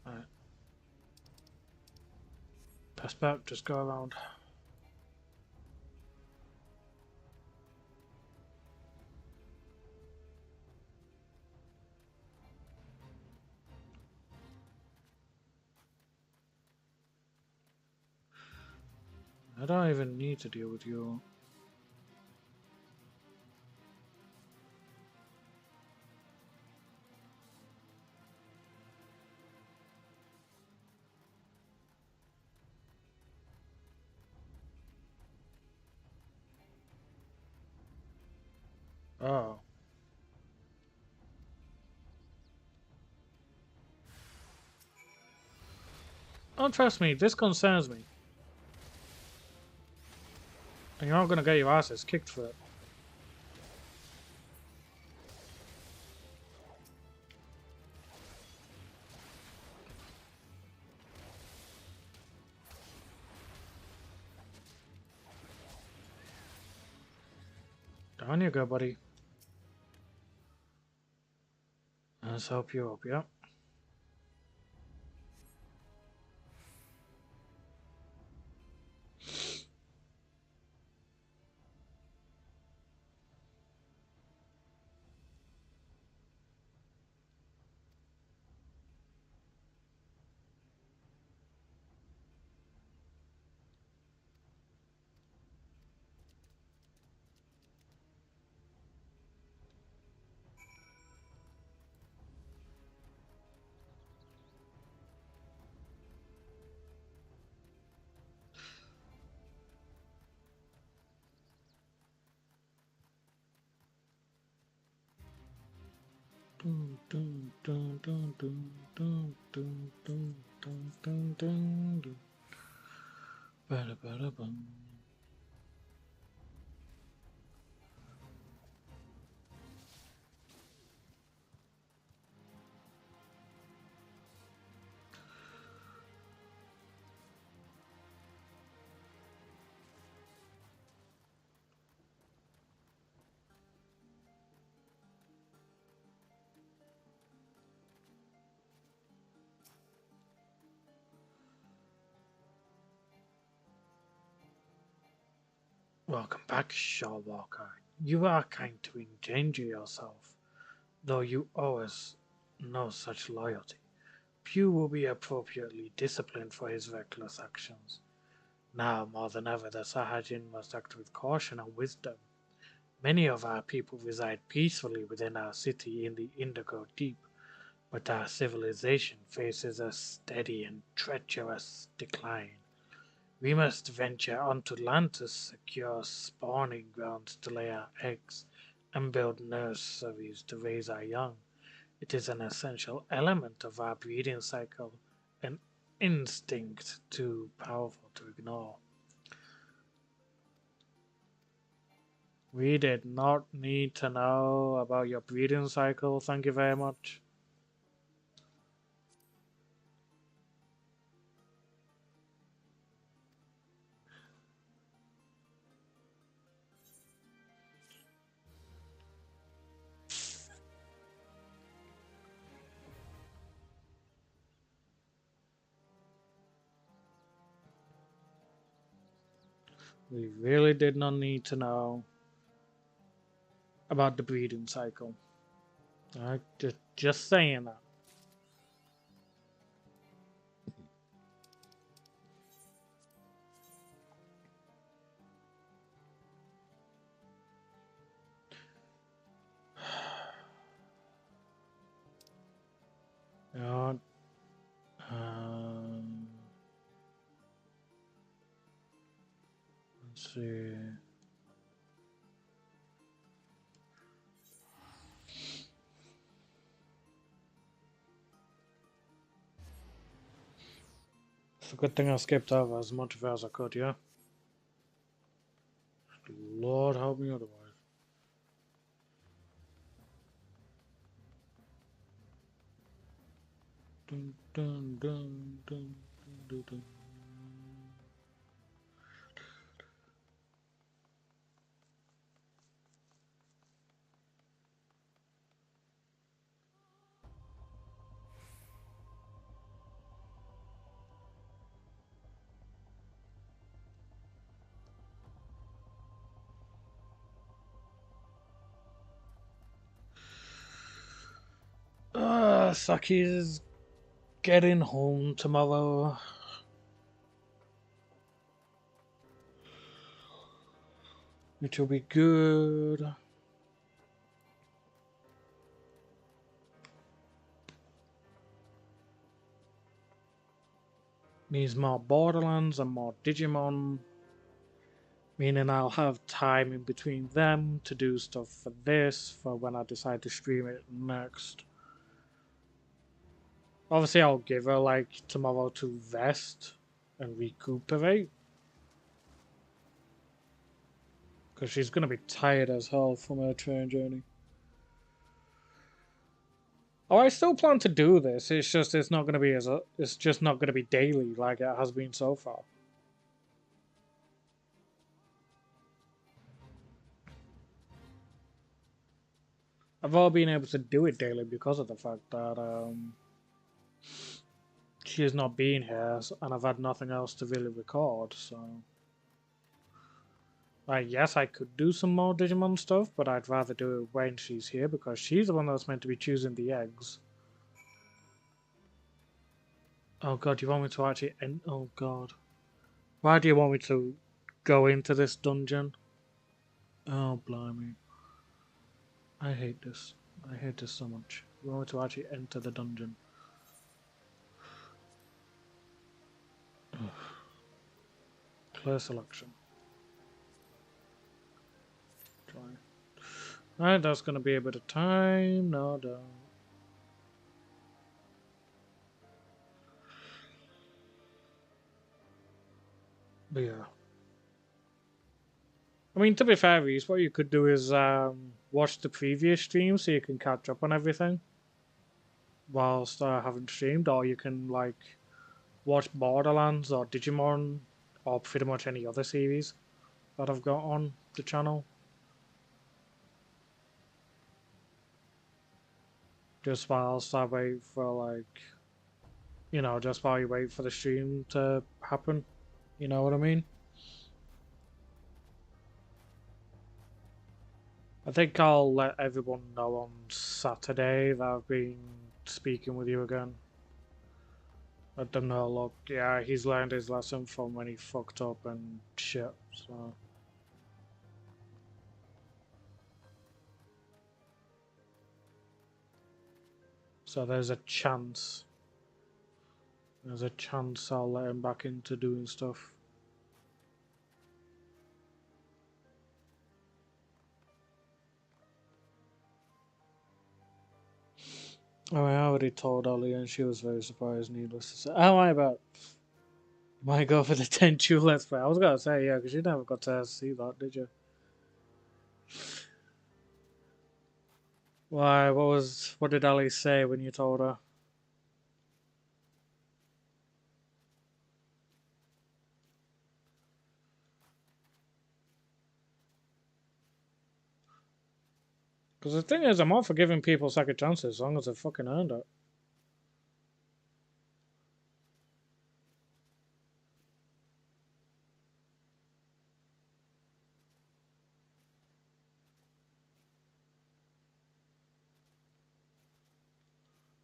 Alright. Press back, just go around. I don't even need to deal with you. Oh. Don't trust me, this concerns me. And you're not gonna get your asses kicked for it. Down you go, buddy. Let's help you up, yeah? Dun, dun, dun, dun, dun, dun, dun, dun, dun, dun, dun, dun. Bada, bada, bum. Welcome back, Shawwalker. You are kind to endanger yourself, though you owe us no such loyalty. Pew will be appropriately disciplined for his reckless actions. Now more than ever, the Sahajin must act with caution and wisdom. Many of our people reside peacefully within our city in the Indigo Deep, but our civilization faces a steady and treacherous decline. We must venture onto land to secure spawning grounds to lay our eggs and build nurseries to raise our young. It is an essential element of our breeding cycle, an instinct too powerful to ignore. We did not need to know about your breeding cycle, thank you very much. We really did not need to know about the breeding cycle. Just saying that. Uh, um, let's see. It's a good thing I skipped over as much of it as I could, yeah? Lord help me otherwise. Dun, dun, dun, dun, dun, dun. Saki's getting home tomorrow. Which will be good. Means more Borderlands and more Digimon. Meaning I'll have time in between them to do stuff for this, for when I decide to stream it next. Obviously, I'll give her like tomorrow to rest and recuperate. Because she's going to be tired as hell from her train journey. Oh, I still plan to do this. It's just it's not going to be it's just not going to be daily like it has been so far. I've all been able to do it daily because of the fact that she has not been here and I've had nothing else to really record. So, like, yes, I could do some more Digimon stuff, but I'd rather do it when she's here because she's the one that's meant to be choosing the eggs. Oh god, you want me to actually end? Oh god. Why do you want me to go into this dungeon? Oh, blimey. I hate this. I hate this so much. You want me to actually enter the dungeon? Clear selection. Try. Alright, that's gonna be a bit of time. No doubt. But yeah. I mean, to be fair, Reese, what you could do is watch the previous stream so you can catch up on everything whilst I haven't streamed, or you can like watch Borderlands or Digimon or pretty much any other series that I've got on the channel. Just whilst I wait for like, you know, just while you wait for the stream to happen. You know what I mean? I think I'll let everyone know on Saturday that I've been speaking with you again. Let them know, look, yeah, he's learned his lesson from when he fucked up and shit, so. So there's a chance. There's a chance I'll let him back into doing stuff. Oh, I already told Ollie and she was very surprised, needless to say. Oh, I bet. Might go for the 10 let's play. I was gonna say, yeah, because you never got to see that, did you? Why, what did Ali say when you told her? Because the thing is, I'm all for giving people second chances as long as they fucking earned it.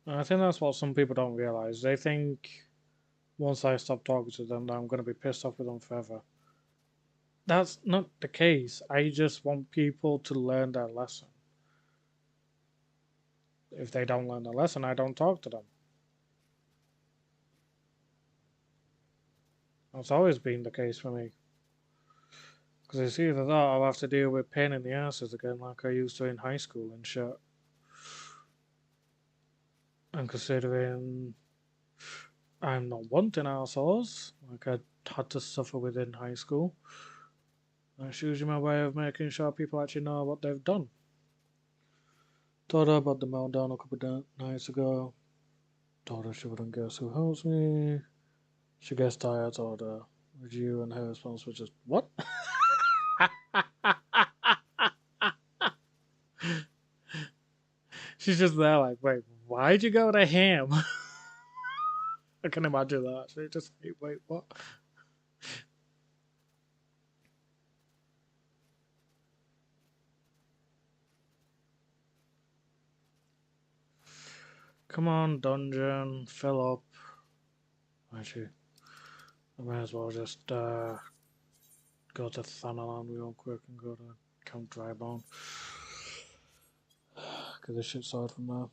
And I think that's what some people don't realize. They think once I stop talking to them that I'm going to be pissed off with them forever. That's not the case. I just want people to learn their lesson. If they don't learn the lesson, I don't talk to them. That's always been the case for me. Because it's either that or I'll have to deal with pain in the asses again like I used to in high school and shit. And considering I'm not wanting assholes, like I had to suffer within high school, that's usually my way of making sure people actually know what they've done. Told her about the meltdown a couple of nights ago. Told her she wouldn't guess who helps me. She gets tired, told her. With you and her response was just, what? She's just there like, wait, why'd you go to him? I can imagine that. She just, wait, what? Come on, dungeon, fill up. Actually, I may as well just go to Thanalan real quick and go to Count Drybone. Get this shit sorted from there.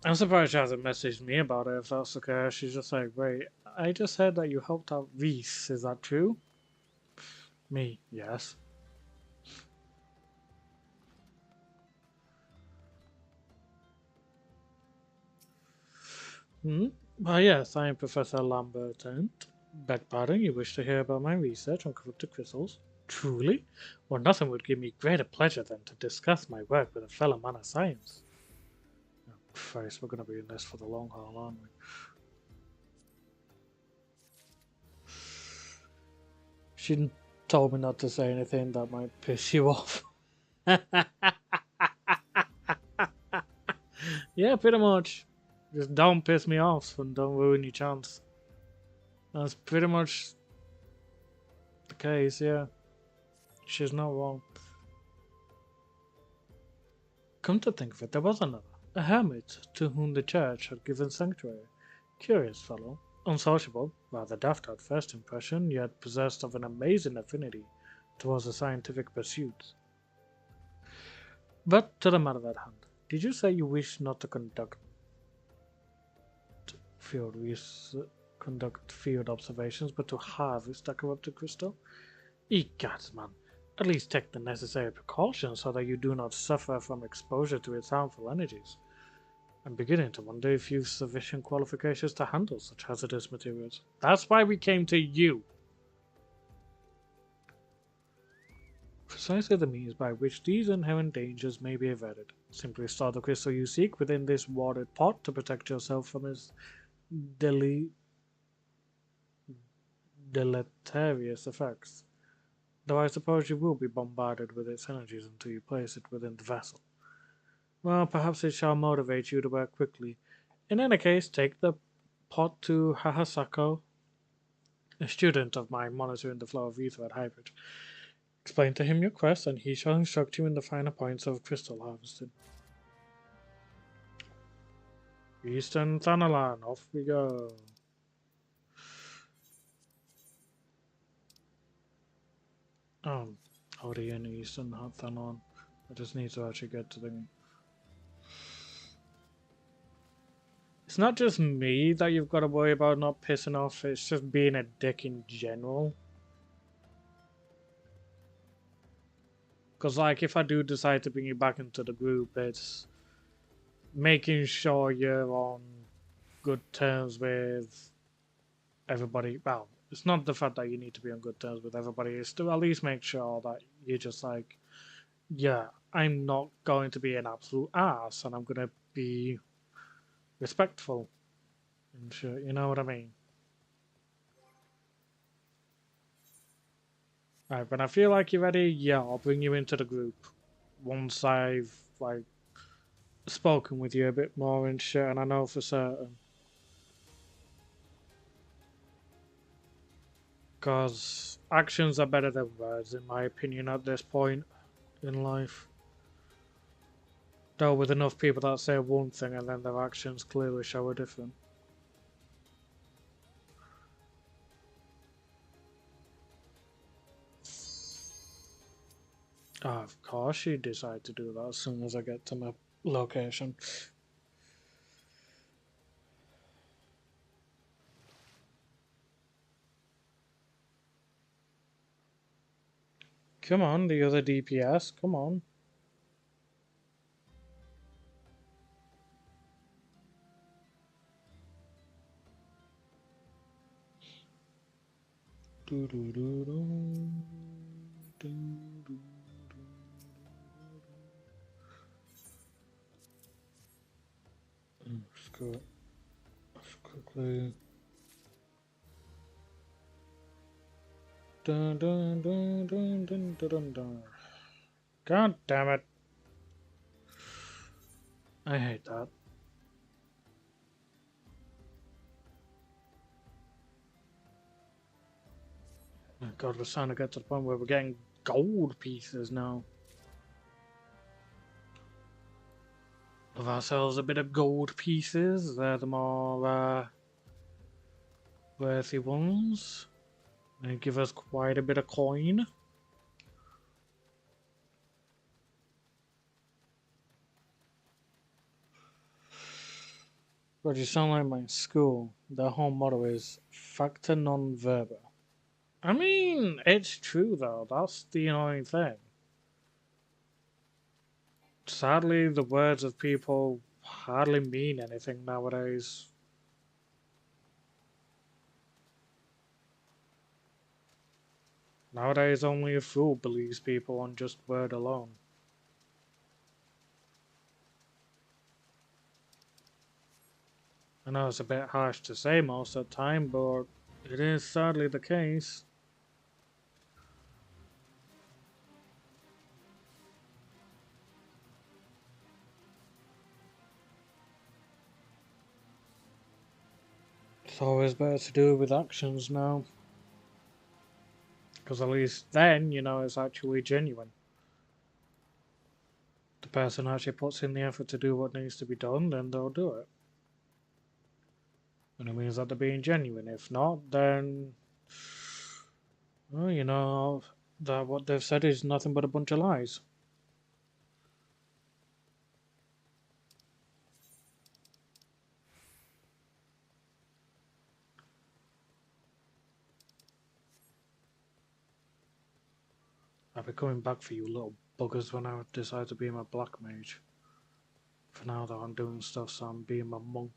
I'm surprised she hasn't messaged me about it if that's okay. She's just like, wait, I just heard that you helped out Reese. Is that true? Me, yes. Well, yes, I am Professor Lambert and beg pardon, you wish to hear about my research on corrupted crystals? Truly? Well, nothing would give me greater pleasure than to discuss my work with a fellow man of science. Oh, Christ, we're going to be in this for the long haul, aren't we? She told me not to say anything that might piss you off. Yeah, pretty much. Just don't piss me off and don't ruin your chance. That's pretty much the case, yeah. She's not wrong. Come to think of it, there was another. A hermit to whom the church had given sanctuary. Curious fellow. Unsociable, rather daft at first impression, yet possessed of an amazing affinity towards the scientific pursuits. But to the matter at hand. Did you say you wish not to conduct field observations, but to harvest the corrupted crystal? Egads, man. At least take the necessary precautions so that you do not suffer from exposure to its harmful energies. I'm beginning to wonder if you've sufficient qualifications to handle such hazardous materials. That's why we came to you. Precisely the means by which these inherent dangers may be averted. Simply store the crystal you seek within this watered pot to protect yourself from its deleterious effects. Though I suppose you will be bombarded with its energies until you place it within the vessel. Well, perhaps it shall motivate you to work quickly. In any case, take the pot to Hahasako A student of mine monitoring the flow of ether at Hybrid. Explain to him your quest, and he shall instruct you in the finer points of crystal harvesting. Eastern Thanalan, off we go. Already in Eastern Thanalan. I just need to actually get to the... It's not just me that you've got to worry about not pissing off, it's just being a dick in general. Because, like, if I do decide to bring you back into the group, it's making sure you're on good terms with everybody. Well, it's not the fact that you need to be on good terms with everybody, it's to at least make sure that you're just like, yeah, I'm not going to be an absolute ass, and I'm going to be respectful and shit, you know what I mean? Right, when I feel like you're ready, yeah, I'll bring you into the group. Once I've, like, spoken with you a bit more and shit, and I know for certain. Because actions are better than words, in my opinion, at this point in life. Though with enough people that say one thing and then their actions clearly show a different. Oh, of course she'd decide to do that as soon as I get to my location. Come on, the other DPS, come on. Let's go. Let's quickly. Dun, dun, dun, dun, dun, dun, dun, dun. God damn it. I hate that. Oh God, we're starting to get to the point where we're getting gold pieces now. Of ourselves a bit of gold pieces. They're the more worthy ones. They give us quite a bit of coin. But you sound like my school. Their whole motto is facta non verba. I mean, it's true though. That's the annoying thing. Sadly, the words of people hardly mean anything nowadays. Nowadays, only a fool believes people on just word alone. I know it's a bit harsh to say most of the time, but it is sadly the case. It's always better to do it with actions now. Because at least then, you know, it's actually genuine. The person actually puts in the effort to do what needs to be done, then they'll do it. And it means that they're being genuine. If not, then, well, you know, that what they've said is nothing but a bunch of lies. I'll be coming back for you little buggers when I decide to be my black mage. For now though, I'm doing stuff, so I'm being my monk.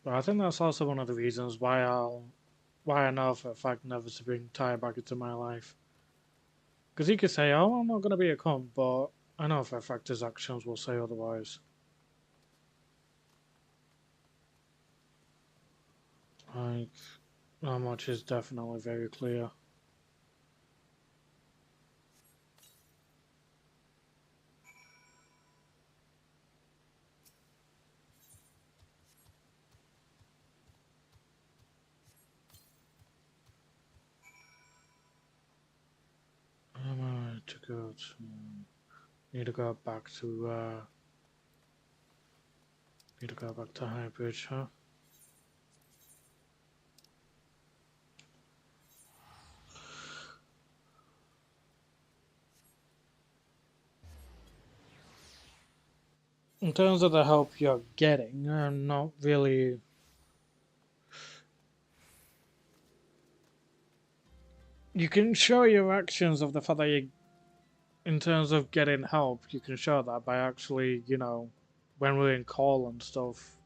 But I think that's also one of the reasons why I know for a fact never to bring Ty back into my life. Because he could say, "Oh, I'm not going to be a cunt," but I know for a fact his actions will say otherwise. Like, how much is definitely very clear. I'm to go to. Need to go back to. Need to go back to Highbridge, huh? In terms of the help you're getting, I'm not really. You can show your actions of the fact that you, in terms of getting help, you can show that by actually, when we're in call and stuff,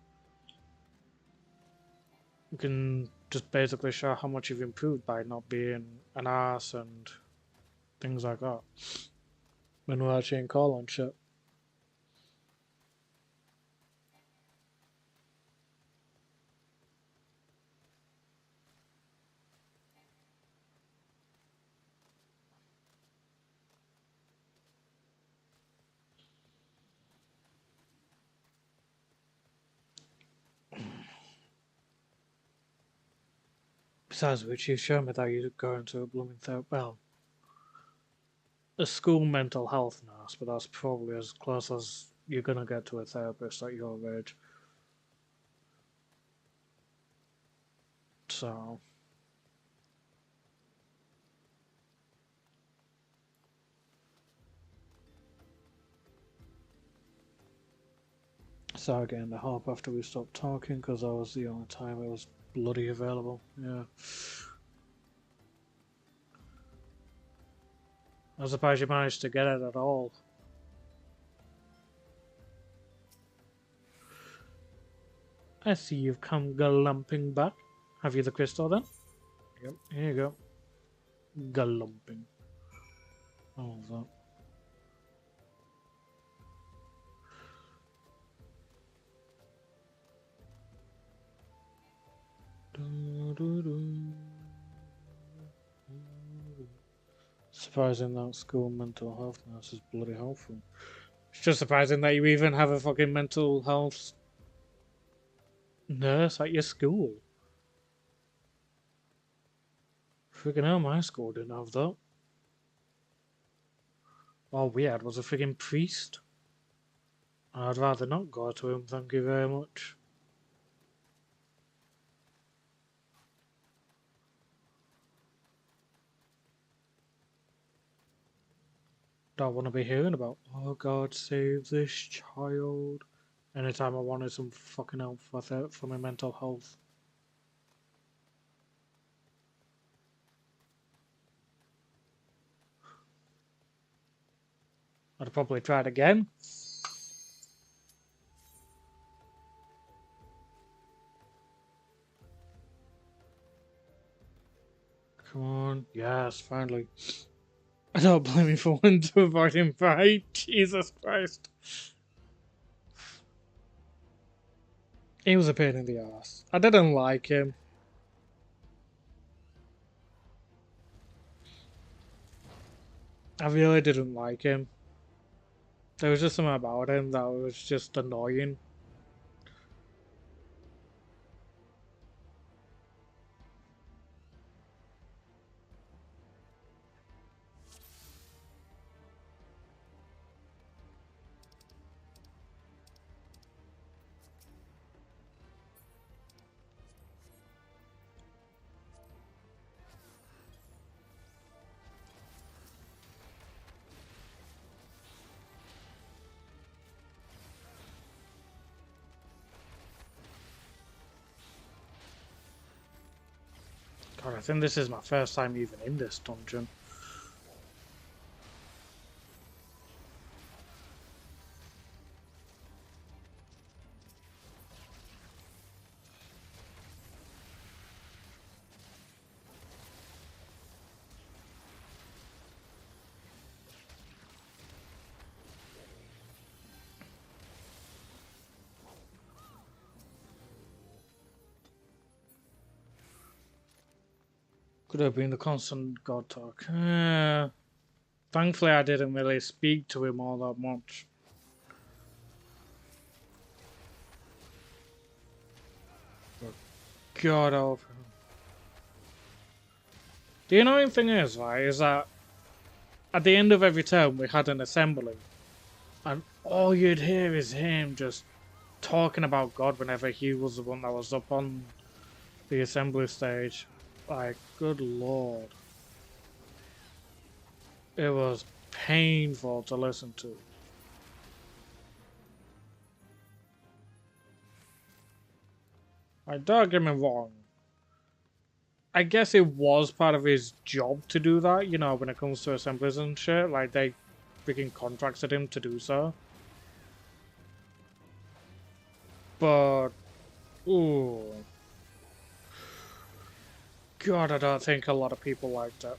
you can just basically show how much you've improved by not being an ass and things like that. When we're actually in call and shit. Besides which, you've shown me that you're going to a blooming well, a school mental health nurse, but that's probably as close as you're gonna get to a therapist at your age. So, again, the help after we stopped talking because that was the only time it was bloody available. Yeah. I'm surprised you managed to get it at all. I see you've come galumping back. Have you the crystal then? Yep, here you go. Galumping. All of that. Surprising that school mental health nurse is bloody helpful. It's just surprising that you even have a fucking mental health nurse at your school. Freaking hell, my school didn't have that. All we had was a freaking priest. I'd rather not go to him, thank you very much. Don't want to be hearing about, oh God, save this child. Anytime I wanted some fucking help for my mental health. I'd probably try it again. Come on. Yes, finally. I don't blame you for wanting to avoid him, right? Jesus Christ. He was a pain in the ass. I didn't like him. I really didn't like him. There was just something about him that was just annoying. God, I think this is my first time even in this dungeon. Could have been the constant God talk. Thankfully, I didn't really speak to him all that much. But God over him. The annoying thing is, right, is that at the end of every term we had an assembly, and all you'd hear is him just talking about God whenever he was the one that was up on the assembly stage. Like, good lord. It was painful to listen to. Like, don't get me wrong. I guess it was part of his job to do that, you know, when it comes to assemblies and shit. Like, they freaking contracted him to do so. But, ooh. God, I don't think a lot of people liked it.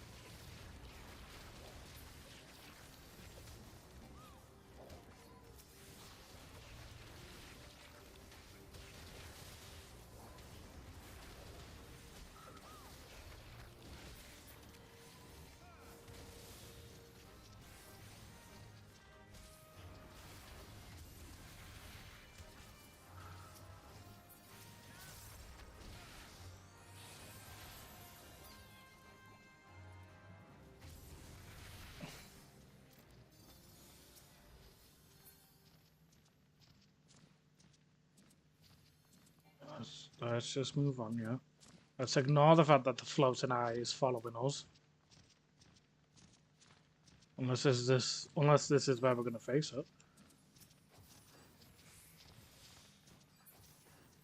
Let's just move on, yeah. Let's ignore the fact that the floating eye is following us. Unless this is where we're gonna face it.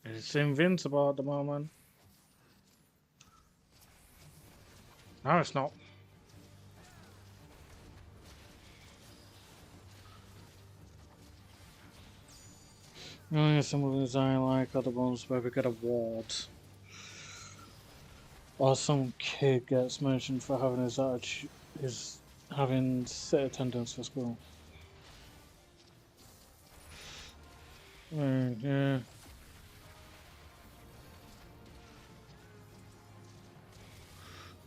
It's invincible at the moment. No, it's not. Only some of these I like are the ones where we get awards. Or some kid gets mentioned for having having sit attendance for school. Yeah.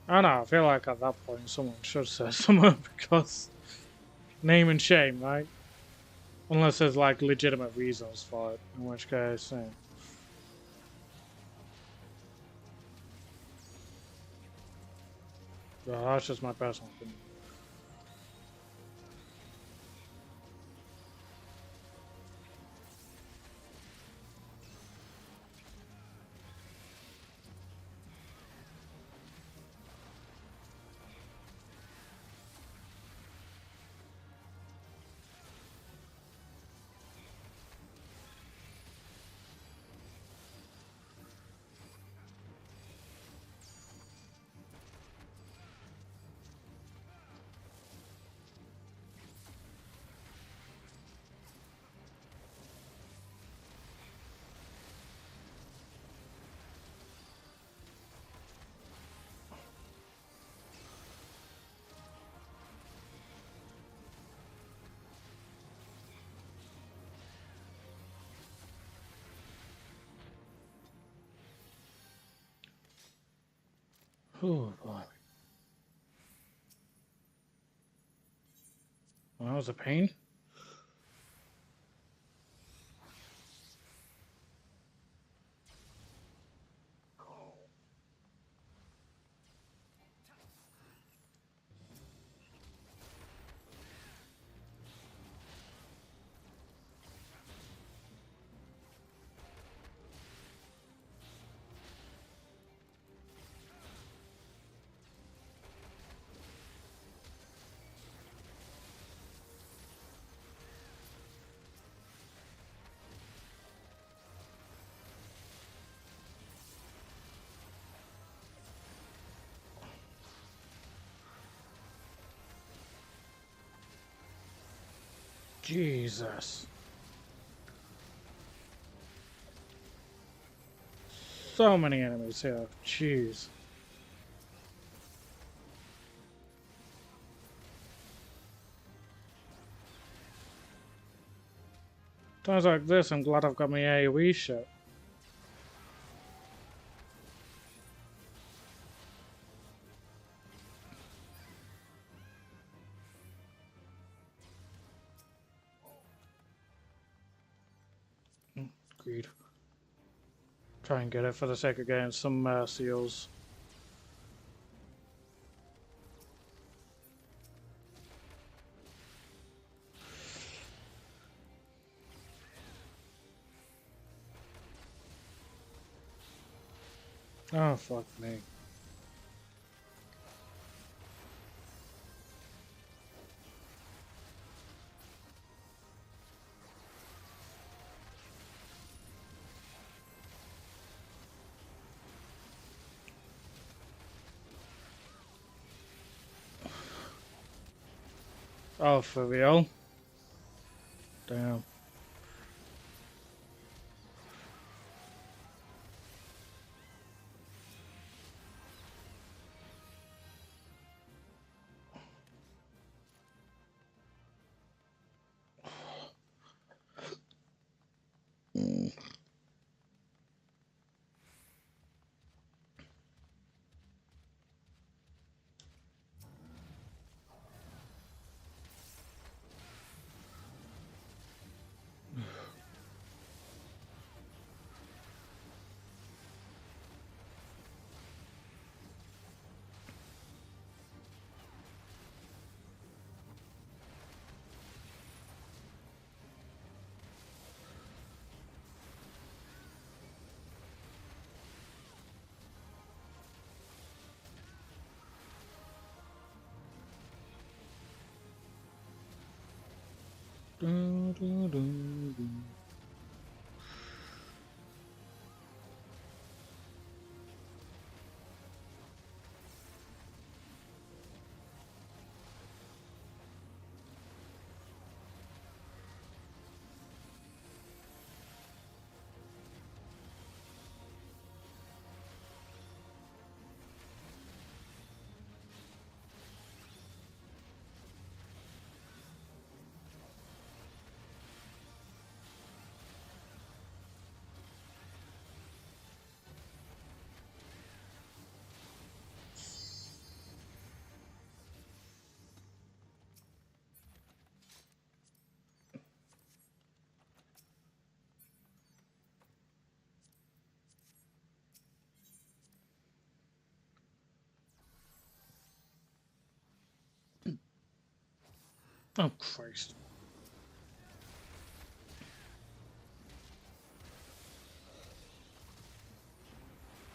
I know, I feel like at that point someone should say something because name and shame, right? Unless there's like legitimate reasons for it, in which case, yeah. Well, that's just my personal opinion. Oh boy. Well, that was a pain. Jesus. So many enemies here. Jeez. Times like this, I'm glad I've got my AoE shit. Agreed. Try and get it for the sake of getting some seals. Oh, fuck me. Oh, for real? Damn. Dun, dun, dun, dun. Oh, Christ.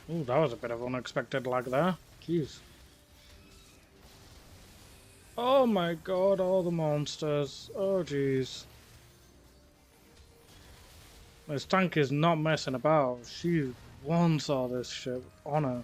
Ooh, that was a bit of unexpected lag there. Jeez. Oh my god, all the monsters. Oh, jeez. This tank is not messing about. She wants all this shit on her.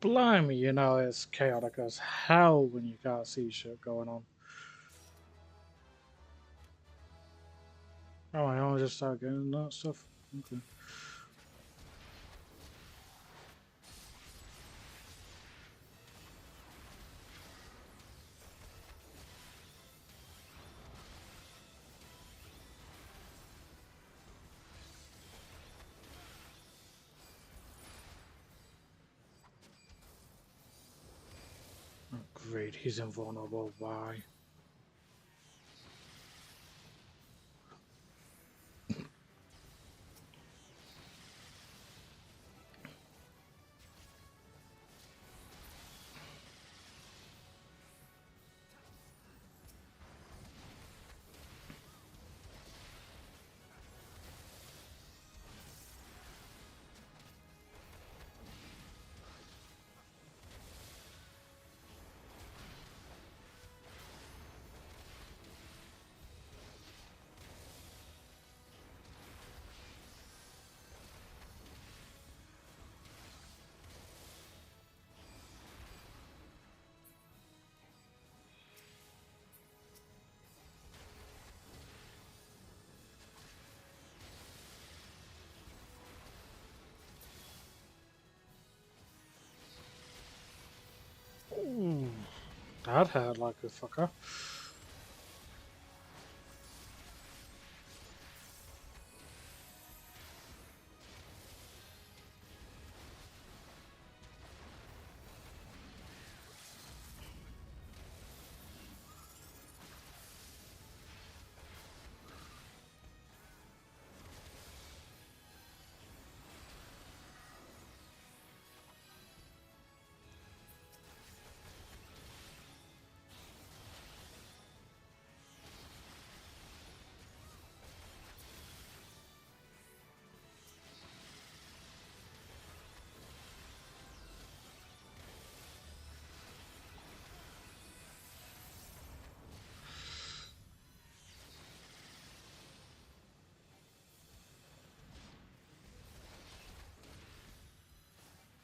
Blimey, you know, it's chaotic as hell when you can't see shit going on. Oh, I only just started getting that stuff. Okay. Oh, great, he's invulnerable. Why? Ooh, that hurt like a fucker.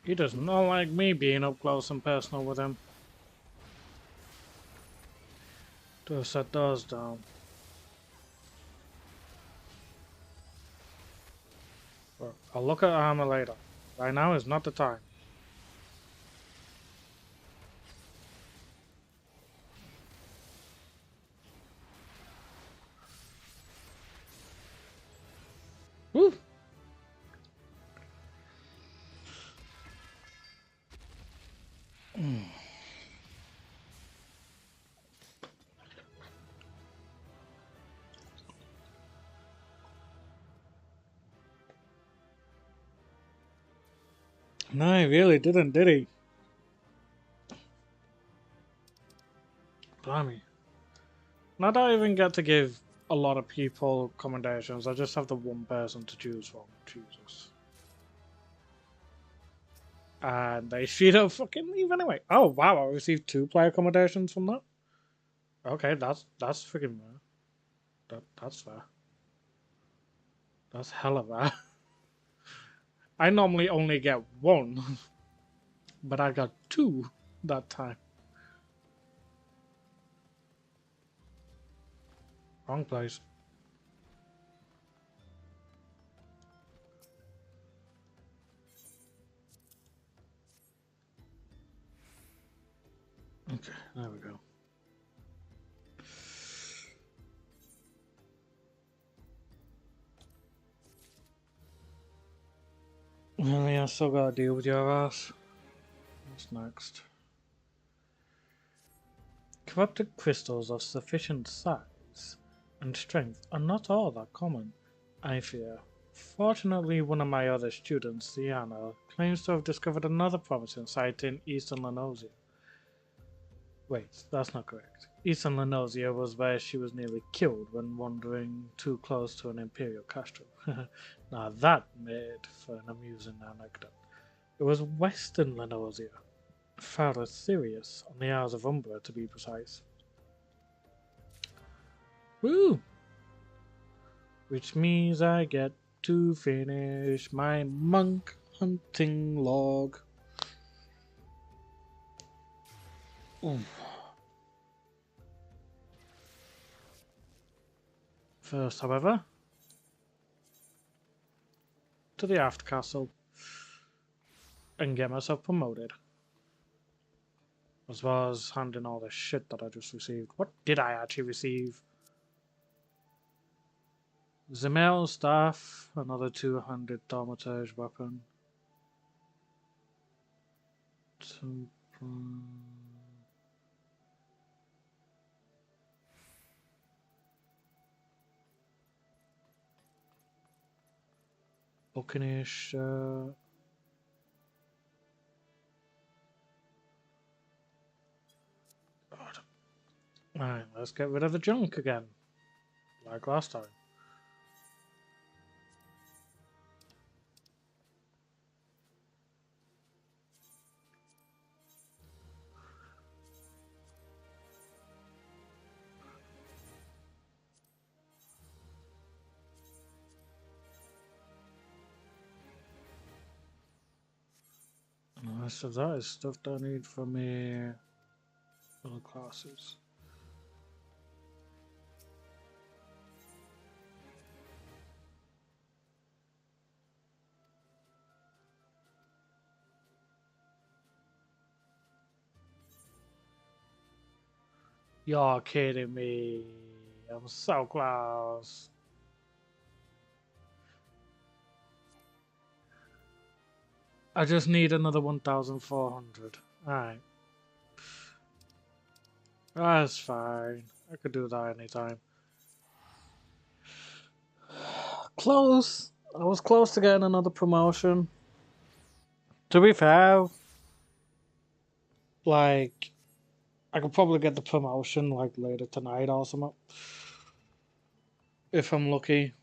He does not like me being up close and personal with him. To set those down. But I'll look at armor later. Right now is not the time. Woo! No, he really didn't, did he? Blimey. I don't even get to give a lot of people commendations. I just have the one person to choose from. Jesus. And they straight up fucking leave anyway. Oh wow, I received 2 player accommodations from that. Okay, that's freaking rare. That's fair. That's hella rare. I normally only get 1, but I got 2 that time. Wrong place. Okay, there we go. Well, yeah, I still gotta deal with your ass. What's next? Corrupted crystals of sufficient size and strength are not all that common, I fear. Fortunately, one of my other students, Sienna, claims to have discovered another promising site in eastern Lenosia. Wait, that's not correct. Eastern Lenosia was where she was nearly killed when wandering too close to an Imperial Castro. Now that made for an amusing anecdote. It was Western Lenosia, Father Sirius, on the Isles of Umbra to be precise. Woo! Which means I get to finish my monk hunting log. Ooh. First, however, to the Aft Castle and get myself promoted. As well as handing all the shit that I just received. What did I actually receive? Zemel staff, another 200 thaumaturge weapon. Buccaneers. Alright, let's get rid of the junk again. Like last time. And the rest of that is stuff that I need for me other classes. You're kidding me. I'm so close. I just need another 1,400. Alright. That's fine. I could do that anytime. Close. I was close to getting another promotion. To be fair, like, I could probably get the promotion like later tonight or something. If I'm lucky.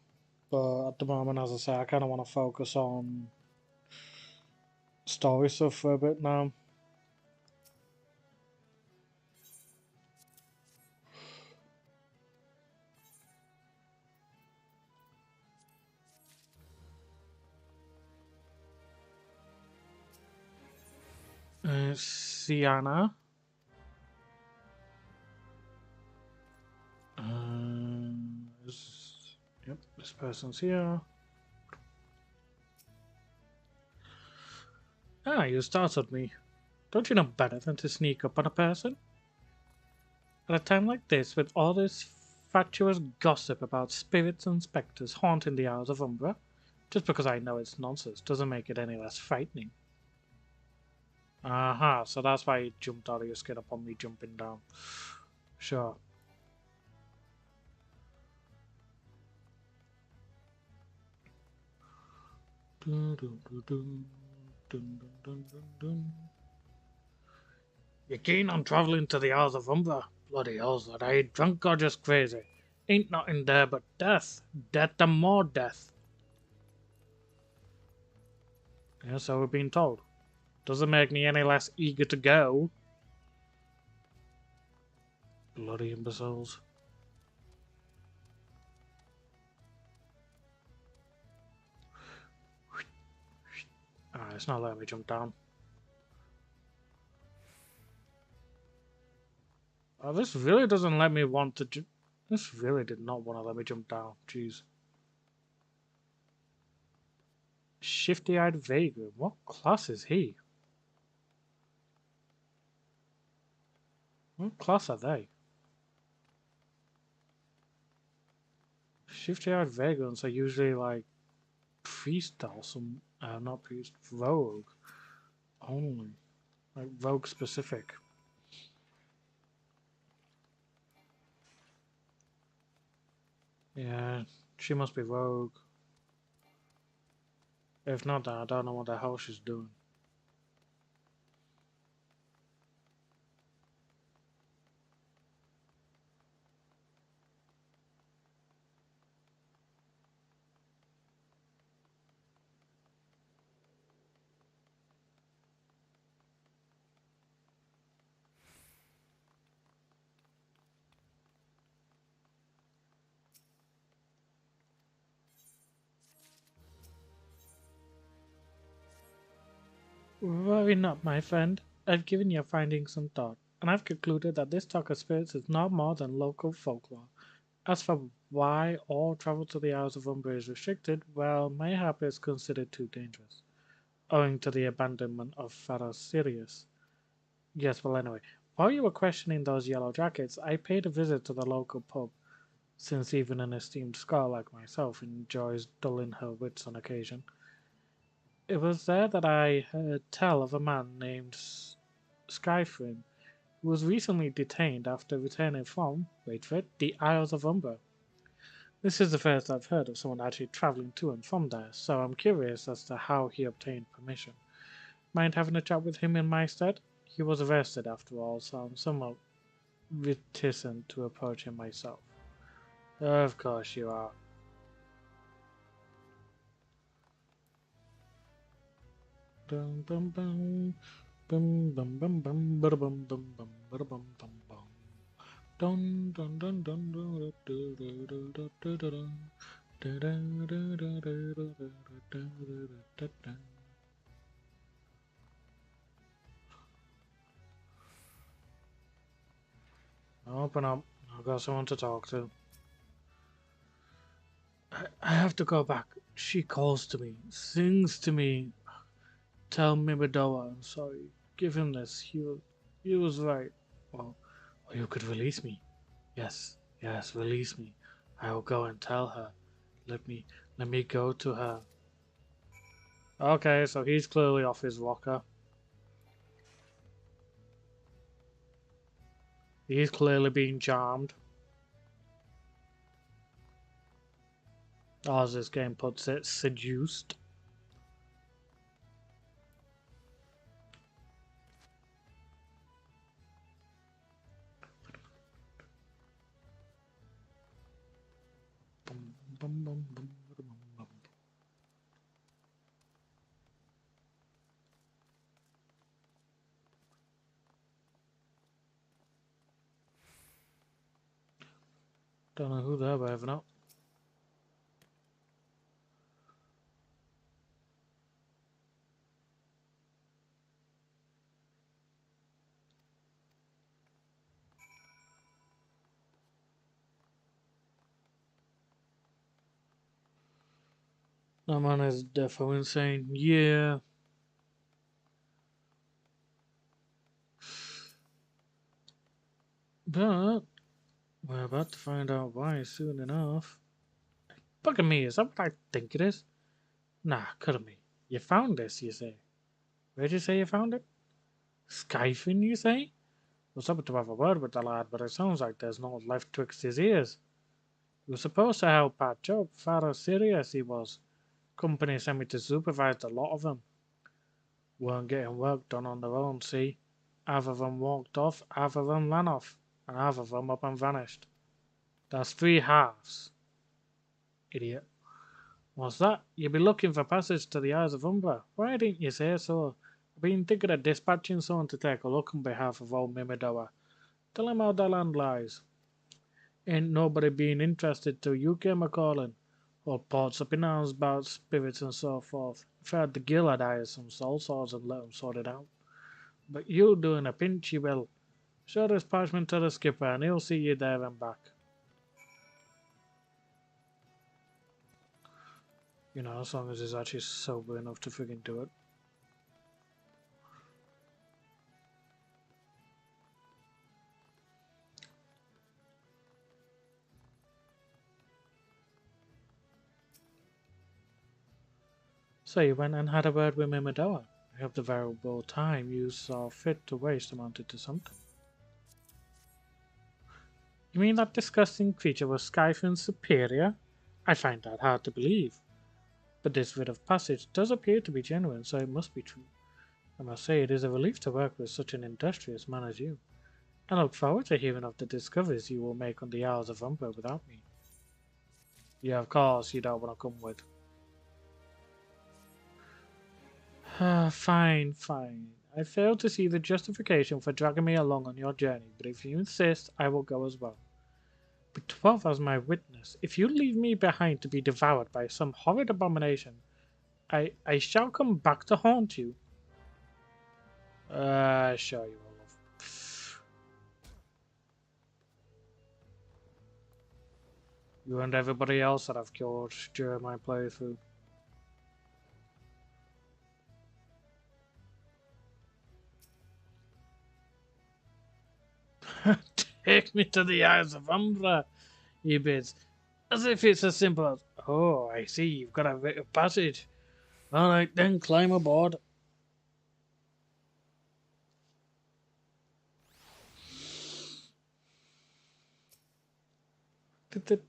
But at the moment, as I say, I kind of want to focus on story stuff for a bit now. Sienna. Yep, this person's here. Ah, you startled me. Don't you know better than to sneak up on a person? At a time like this, with all this fatuous gossip about spirits and spectres haunting the Isles of Umbra, just because I know it's nonsense doesn't make it any less frightening. Aha, so that's why you jumped out of your skin upon me jumping down. Sure. Dun, dun, dun, dun, dun, dun, dun, dun. You keen on travelling to the Isles of Umbra? Bloody hell's that, are you drunk or just crazy? Ain't nothing there but death. Death and more death. Yeah, so we're being told. Doesn't make me any less eager to go. Bloody imbeciles. Alright, it's not letting me jump down. Oh, this really doesn't let me want to jump. This really did not want to let me jump down. Jeez. Shifty-eyed vagrant. What class is he? What class are they? Shifty-eyed vagrants are usually like priest or some. Not priest. Rogue. Only. Like rogue specific. Yeah, she must be rogue. If not, then I don't know what the hell she's doing. Worry not, my friend. I've given your findings some thought, and I've concluded that this talk of spirits is not more than local folklore. As for why all travel to the Isles of Umber is restricted, well, mayhap is considered too dangerous, owing to the abandonment of Pharaoh Sirius. Yes, well, anyway, while you were questioning those yellow jackets, I paid a visit to the local pub, since even an esteemed scholar like myself enjoys dulling her wits on occasion. It was there that I heard tell of a man named Skyfrim, who was recently detained after returning from, wait for it, the Isles of Umber. This is the first I've heard of someone actually travelling to and from there, so I'm curious as to how he obtained permission. Mind having a chat with him in my stead? He was arrested after all, so I'm somewhat reticent to approach him myself. Of course you are. Bum bum bum bum bum bum bum bada bum bum bum bada bum bum bum. Dun dun dun dun dun dun dun dun dun dun dun. Da da da da da da da da da da. Open up. I've got someone to talk to. I have to go back. She calls to me, sings to me. Tell Mimadoa I'm sorry. Give him this. He was right. Well, or you could release me. Yes, yes, release me. I will go and tell her. Let me, let me go to her. Okay, so he's clearly off his rocker. He's clearly being charmed. Or as this game puts it, seduced. Bum, bum, bum, bum, bum, bum. Don't know who they're waving at. That man is defo insane. Yeah. But we're about to find out why soon enough. Bugging me, is that what I think it is? Nah, couldn't be. You found this, you say? Where'd you say you found it? Skyfin, you say? Was hoping to have a word with the lad, but it sounds like there's no left twixt his ears. He was supposed to help patch up. Father serious he was. Company sent me to supervise a lot of them. Weren't getting work done on their own, see? Half of them walked off, half of them ran off, and half of them up and vanished. That's three halves. Idiot. What's that? You be looking for passage to the Isles of Umbra. Why didn't you say so? I've been thinking of dispatching someone to take a look on behalf of old Mimidoa. Tell him how the land lies. Ain't nobody been interested till you came a calling. All ports up in arms about spirits and so forth. If I had the gill, I'd hire some soul swords and let 'em sort it out. But you doing a pinch, you will. Show this parchment to the skipper and he'll see you there and back. You know, as long as he's actually sober enough to friggin' do it. So you went and had a word with Mimidoa. I hope the valuable time you saw fit to waste amounted to something. You mean that disgusting creature was Skyfin's superior? I find that hard to believe. But this writ of passage does appear to be genuine, so it must be true. I must say it is a relief to work with such an industrious man as you. I look forward to hearing of the discoveries you will make on the Isles of Umber without me. Yeah, of course you don't want to come with. Fine, fine. I fail to see the justification for dragging me along on your journey, but if you insist, I will go as well. With 12 as my witness, if you leave me behind to be devoured by some horrid abomination, I shall come back to haunt you. Sure you will. You and everybody else that I've killed during my playthrough. Take me to the Eyes of Umbra, he bids, as if it's as simple as, oh, I see, you've got a bit of passage. All right, then climb aboard.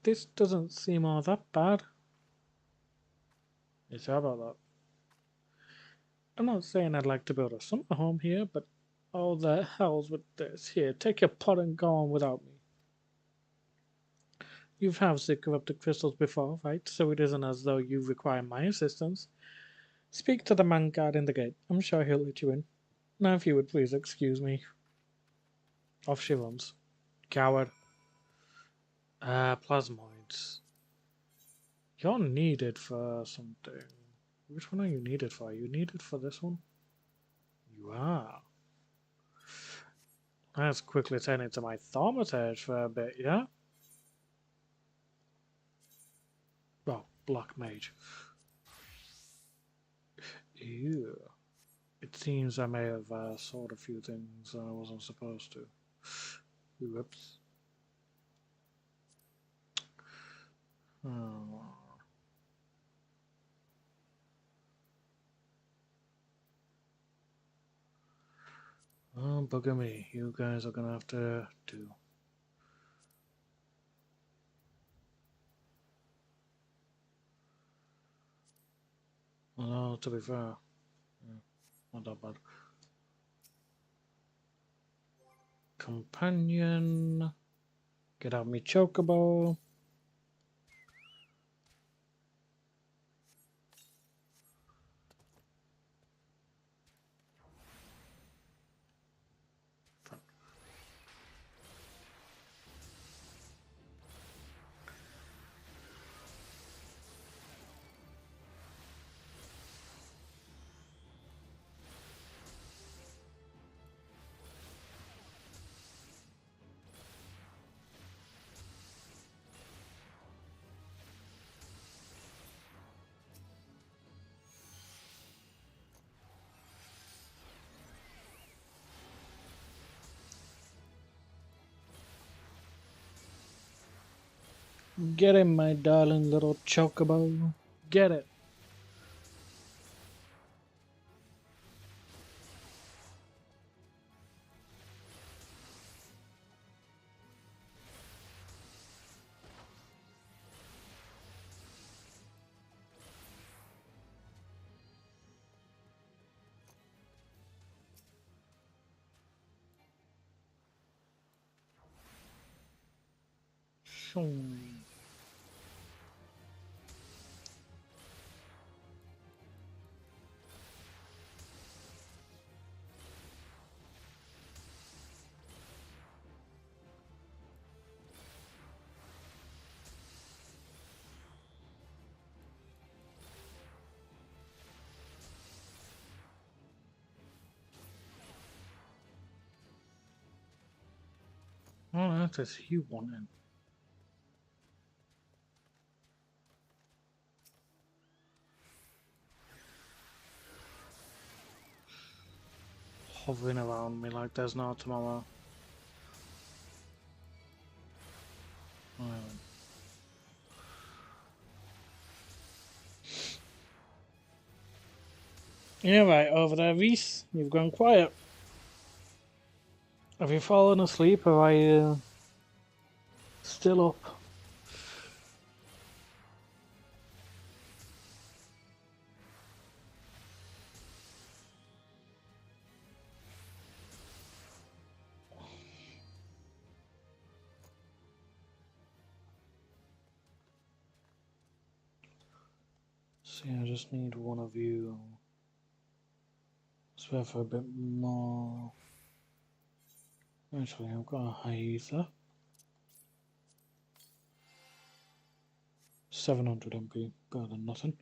This doesn't seem all that bad. You sure about that? I'm not saying I'd like to build a summer home here, but oh, the hell's with this. Here, take your pot and go on without me. You've housed corrupted crystals before, right? So it isn't as though you require my assistance. Speak to the man guarding the gate. I'm sure he'll let you in. Now, if you would please excuse me. Off she runs. Coward. Plasmoids. You're needed for something. Which one are you needed for? Are you needed for this one? You are. Let's quickly turn into my thaumaturge for a bit, yeah? Well, Black Mage. Ew. It seems I may have sold a few things I wasn't supposed to. Whoops. Oh. Oh, bugger me. You guys are gonna have to do. Well, to be fair, yeah, not that bad. Companion. Get out me chocobo. Get him, my darling little chocobo. Get it. Shoom. What on earth is he wanting? Hovering around me like there's no tomorrow. Yeah, right, over there, Reese. You've gone quiet. Have you fallen asleep or are you still up? See, I just need one of you. Swear for a bit more. Actually, I've got a high ether. 700 MP, better than nothing.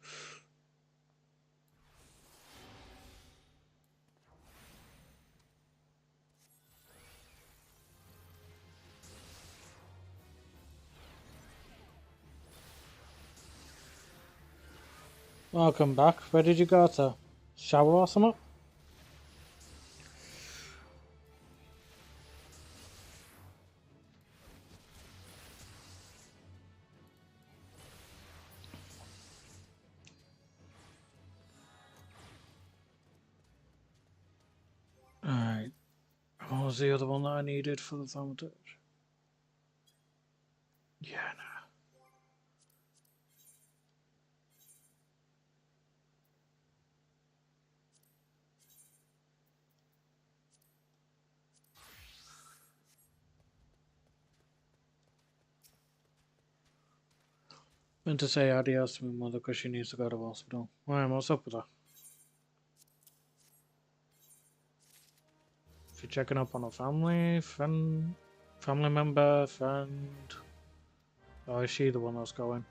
Welcome back. Where did you go to? Shower or something? Alright. What was the other one that I needed for the thaumaturge? Yeah, no. Meant to say adios to my mother because she needs to go to the hospital. Why, what's up with her? If you're checking up on a family member, friend. Or is she the one that's going?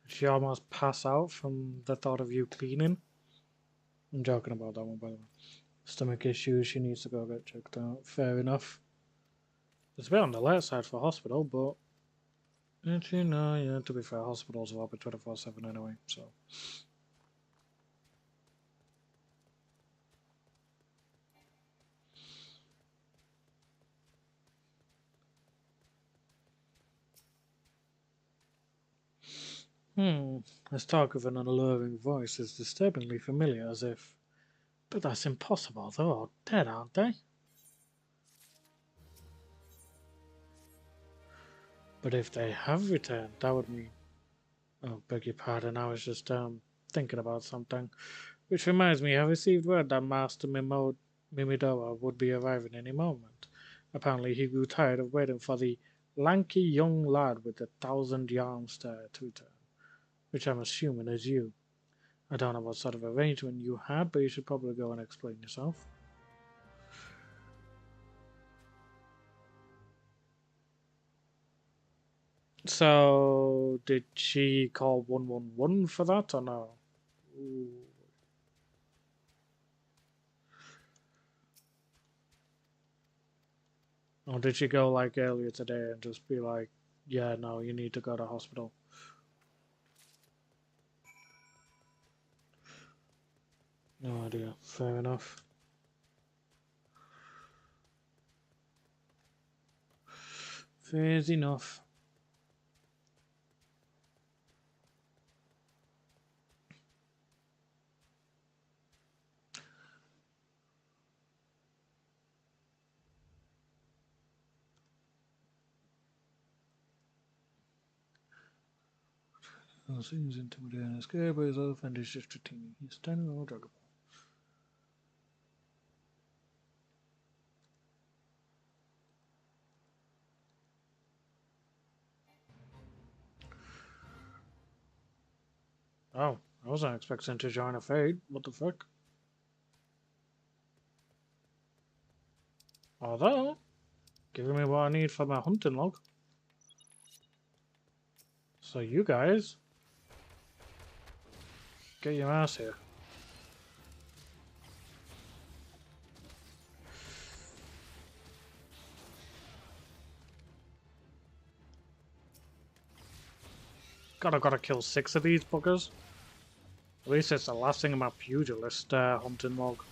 Did she almost pass out from the thought of you cleaning? I'm joking about that one, by the way. Stomach issues, she needs to go get checked out. Fair enough. It's a bit on the late side for hospital, but actually, no, yeah, to be fair, hospitals are open 24/7 anyway, so. This talk of an alluring voice is disturbingly familiar, as if. But that's impossible, they're all dead, aren't they? But if they have returned, that would mean. Oh, beg your pardon, I was just thinking about something. Which reminds me, I received word that Master Mimidoa would be arriving any moment. Apparently, he grew tired of waiting for the lanky young lad with the 1,000-yard stare to return, which I'm assuming is you. I don't know what sort of arrangement you had, but you should probably go and explain yourself. So, did she call 111 for that or no? Ooh. Or did she go like earlier today and just be like, yeah, no, you need to go to hospital? No idea. Fair enough. Fair enough. Seems intimidating. Scared by his other offenders, just routine. He's standing on a drug. Oh, I wasn't expecting to join a fade. What the fuck? Although, giving me what I need for my hunting log. So you guys, get your ass here. Gotta kill 6 of these buggers. At least it's the last thing in my pugilist hunting log.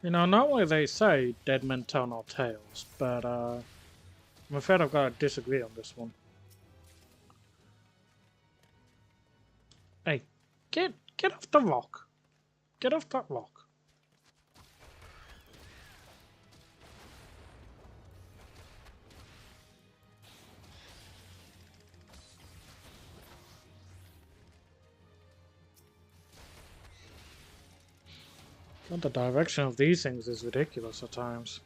You know, normally they say dead men tell no tales, but I'm afraid I've got to disagree on this one. Hey, get off the rock. Get off that rock. God, the direction of these things is ridiculous at times.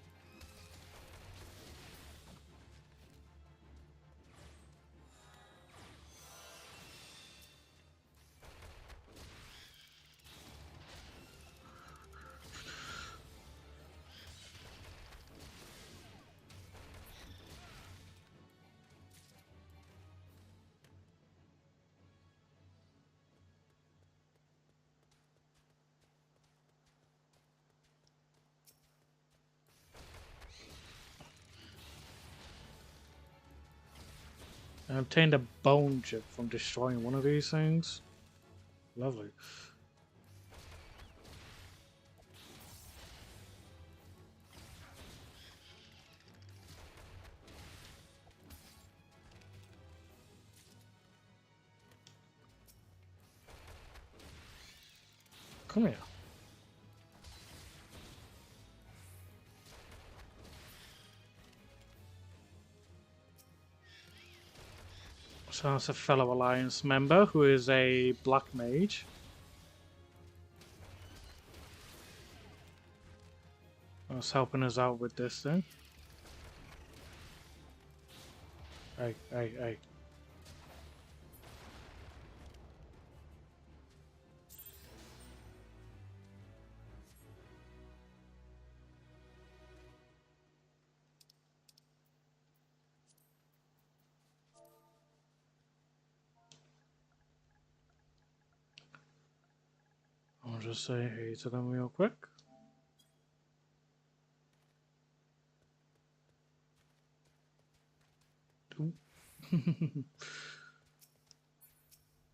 I obtained a bone chip from destroying one of these things. Lovely. Come here. So that's a fellow Alliance member who is a black mage. That's helping us out with this thing. Hey, hey, hey. I'll just say hey to them real quick.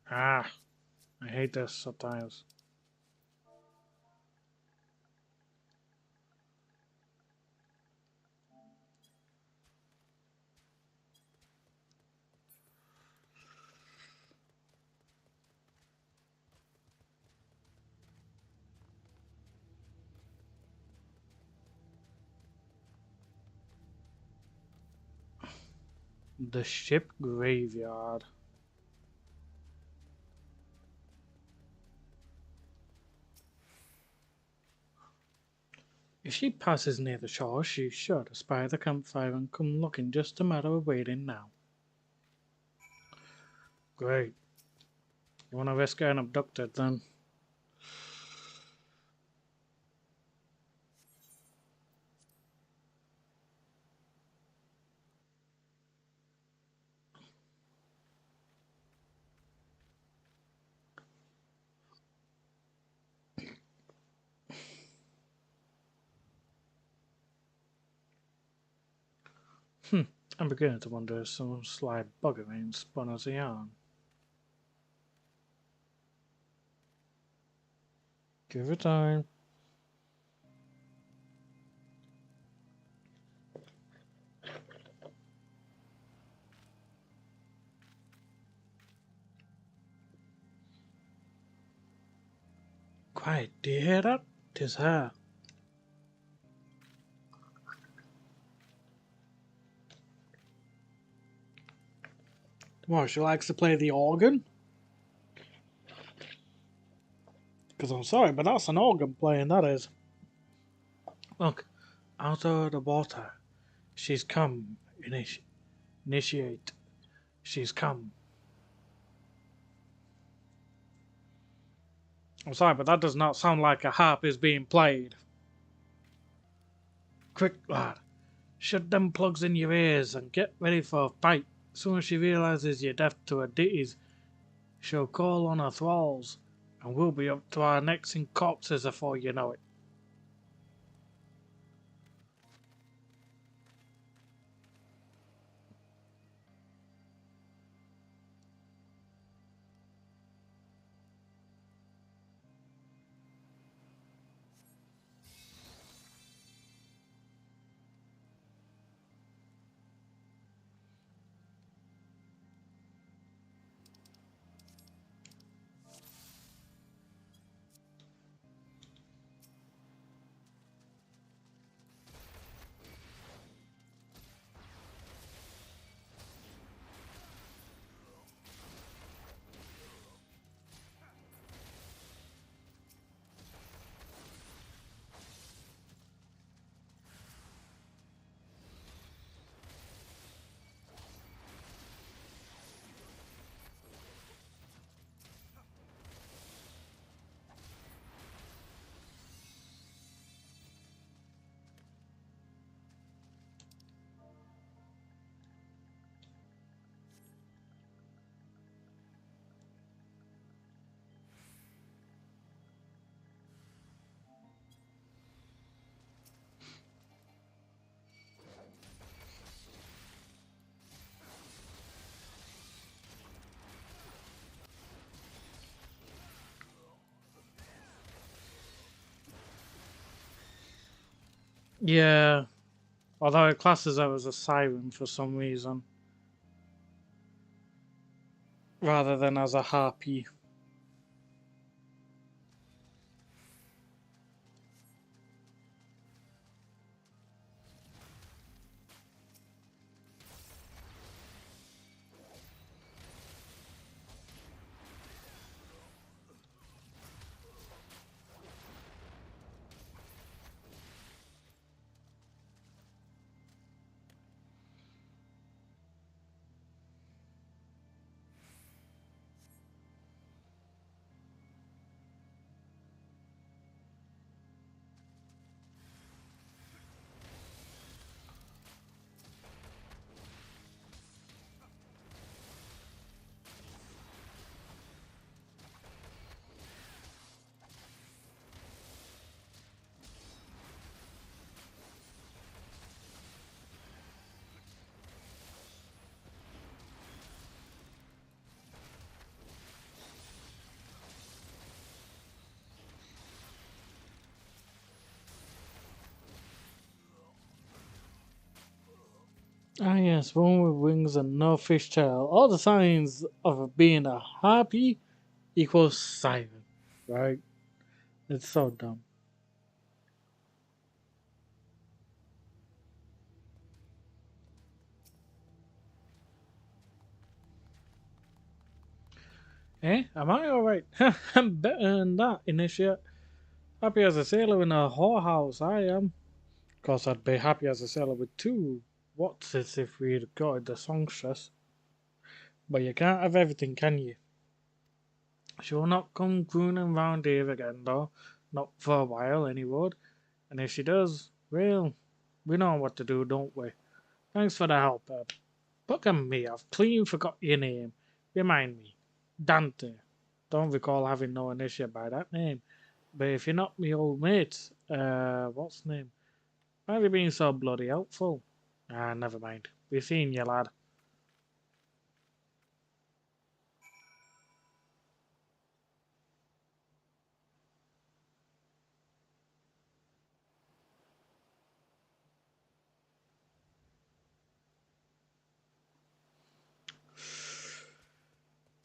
Ah, I hate this sometimes. The ship graveyard. If she passes near the shore, she's sure to spy the campfire and come looking, just a matter of waiting now. Great. You want to risk getting abducted then? I'm beginning to wonder if some sly bugger ain't spun us a yarn. Give it time. Quiet, do you hear that? 'Tis her. What, she likes to play the organ? Because I'm sorry, but that's an organ playing, that is. Look, out of the water. She's come. Initiate. She's come. I'm sorry, but that does not sound like a harp is being played. Quick, lad. Shut them plugs in your ears and get ready for a fight. As soon as she realizes you're deaf to her ditties, she'll call on her thralls, and we'll be up to our necks in corpses before you know it. Yeah, although it classes her as a siren for some reason, rather than as a harpy. Ah, yes, one with wings and no fishtail. All the signs of being a harpy equals siren, right? It's so dumb. Eh? Am I alright? I'm better than that, Initiate. Happy as a sailor in a whorehouse, I am. Of course, I'd be happy as a sailor with two what's it if we'd got the songstress. But you can't have everything, can you? She'll not come crooning round here again, though. Not for a while, anywood. And if she does, well, we know what to do, don't we? Thanks for the help, Ed. Look at me, I've clean forgot your name. Remind me. Dante. Don't recall having no initiate by that name. But if you're not me old mate, what's the name? Why have you been so bloody helpful? Ah, never mind. Be seeing you, lad.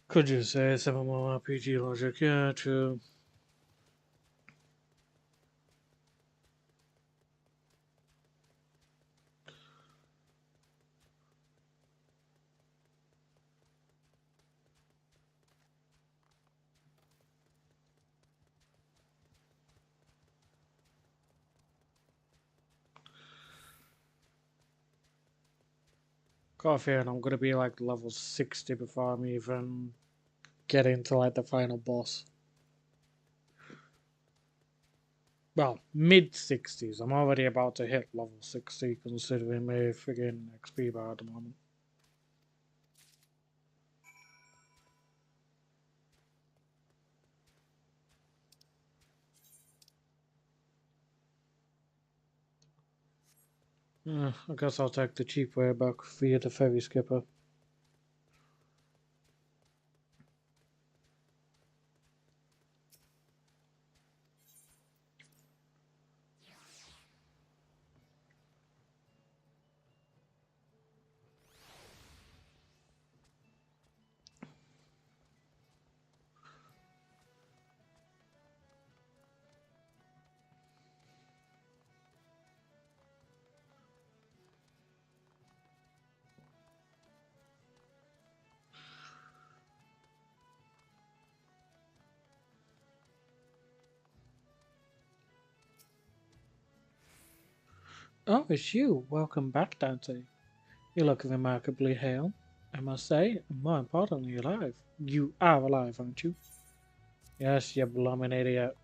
Could you say some more RPG logic? Yeah, true. Got a feeling I'm gonna be like level 60 before I'm even getting to like the final boss. Well, mid 60s. I'm already about to hit level 60 considering my friggin' XP bar at the moment. I guess I'll take the cheap way back via the ferry skipper. Oh, it's you. Welcome back, Dante. You look remarkably hale, I must say, and more importantly, alive. You are alive, aren't you? Yes, you bloomin' idiot.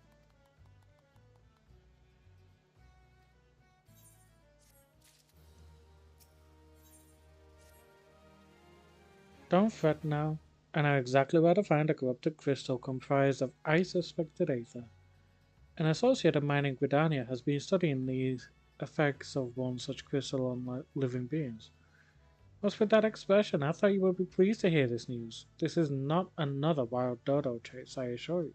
Don't fret now. I know exactly where to find a corrupted crystal comprised of I suspected aether. An associate of mine in Gridania has been studying the effects of one such crystal on living beings. What's with that expression? I thought you would be pleased to hear this news. This is not another wild dodo chase, I assure you.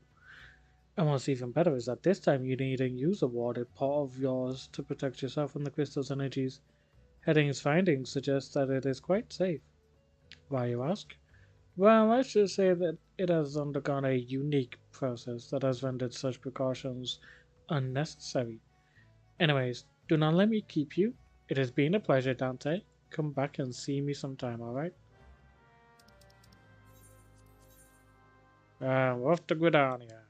And what's even better is that this time you didn't use a warded pot of yours to protect yourself from the crystal's energies. Heading's findings suggest that it is quite safe. Why, you ask? Well, let's just say that it has undergone a unique process that has rendered such precautions unnecessary. Anyways, do not let me keep you. It has been a pleasure, Dante. Come back and see me sometime, alright? We're off to Gridania.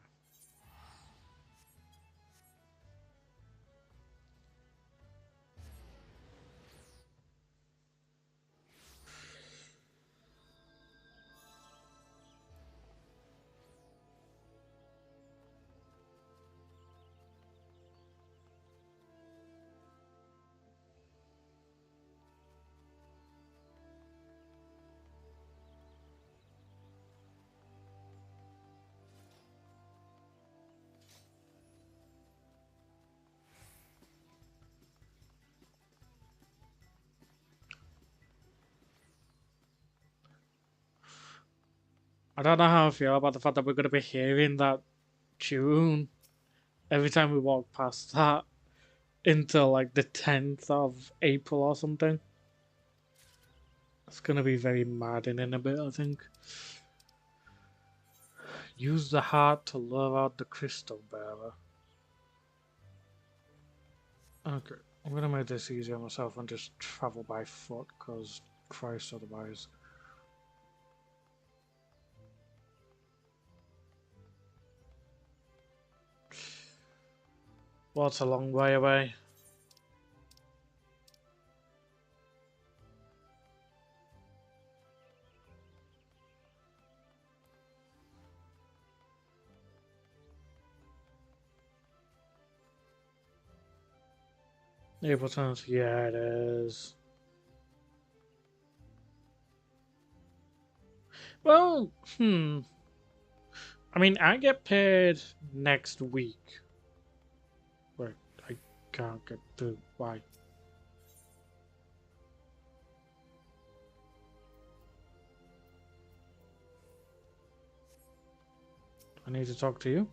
I don't know how I feel about the fact that we're going to be hearing that tune every time we walk past that until like the 10th of April or something. It's going to be very maddening a bit, I think. Use the heart to lure out the crystal bearer. Okay, I'm going to make this easier on myself and just travel by foot, because Christ, otherwise. Well, it's a long way away. April 10th, yeah, it is. Well, I mean, I get paid next week. Wait, I can't get through. Why? I need to talk to you?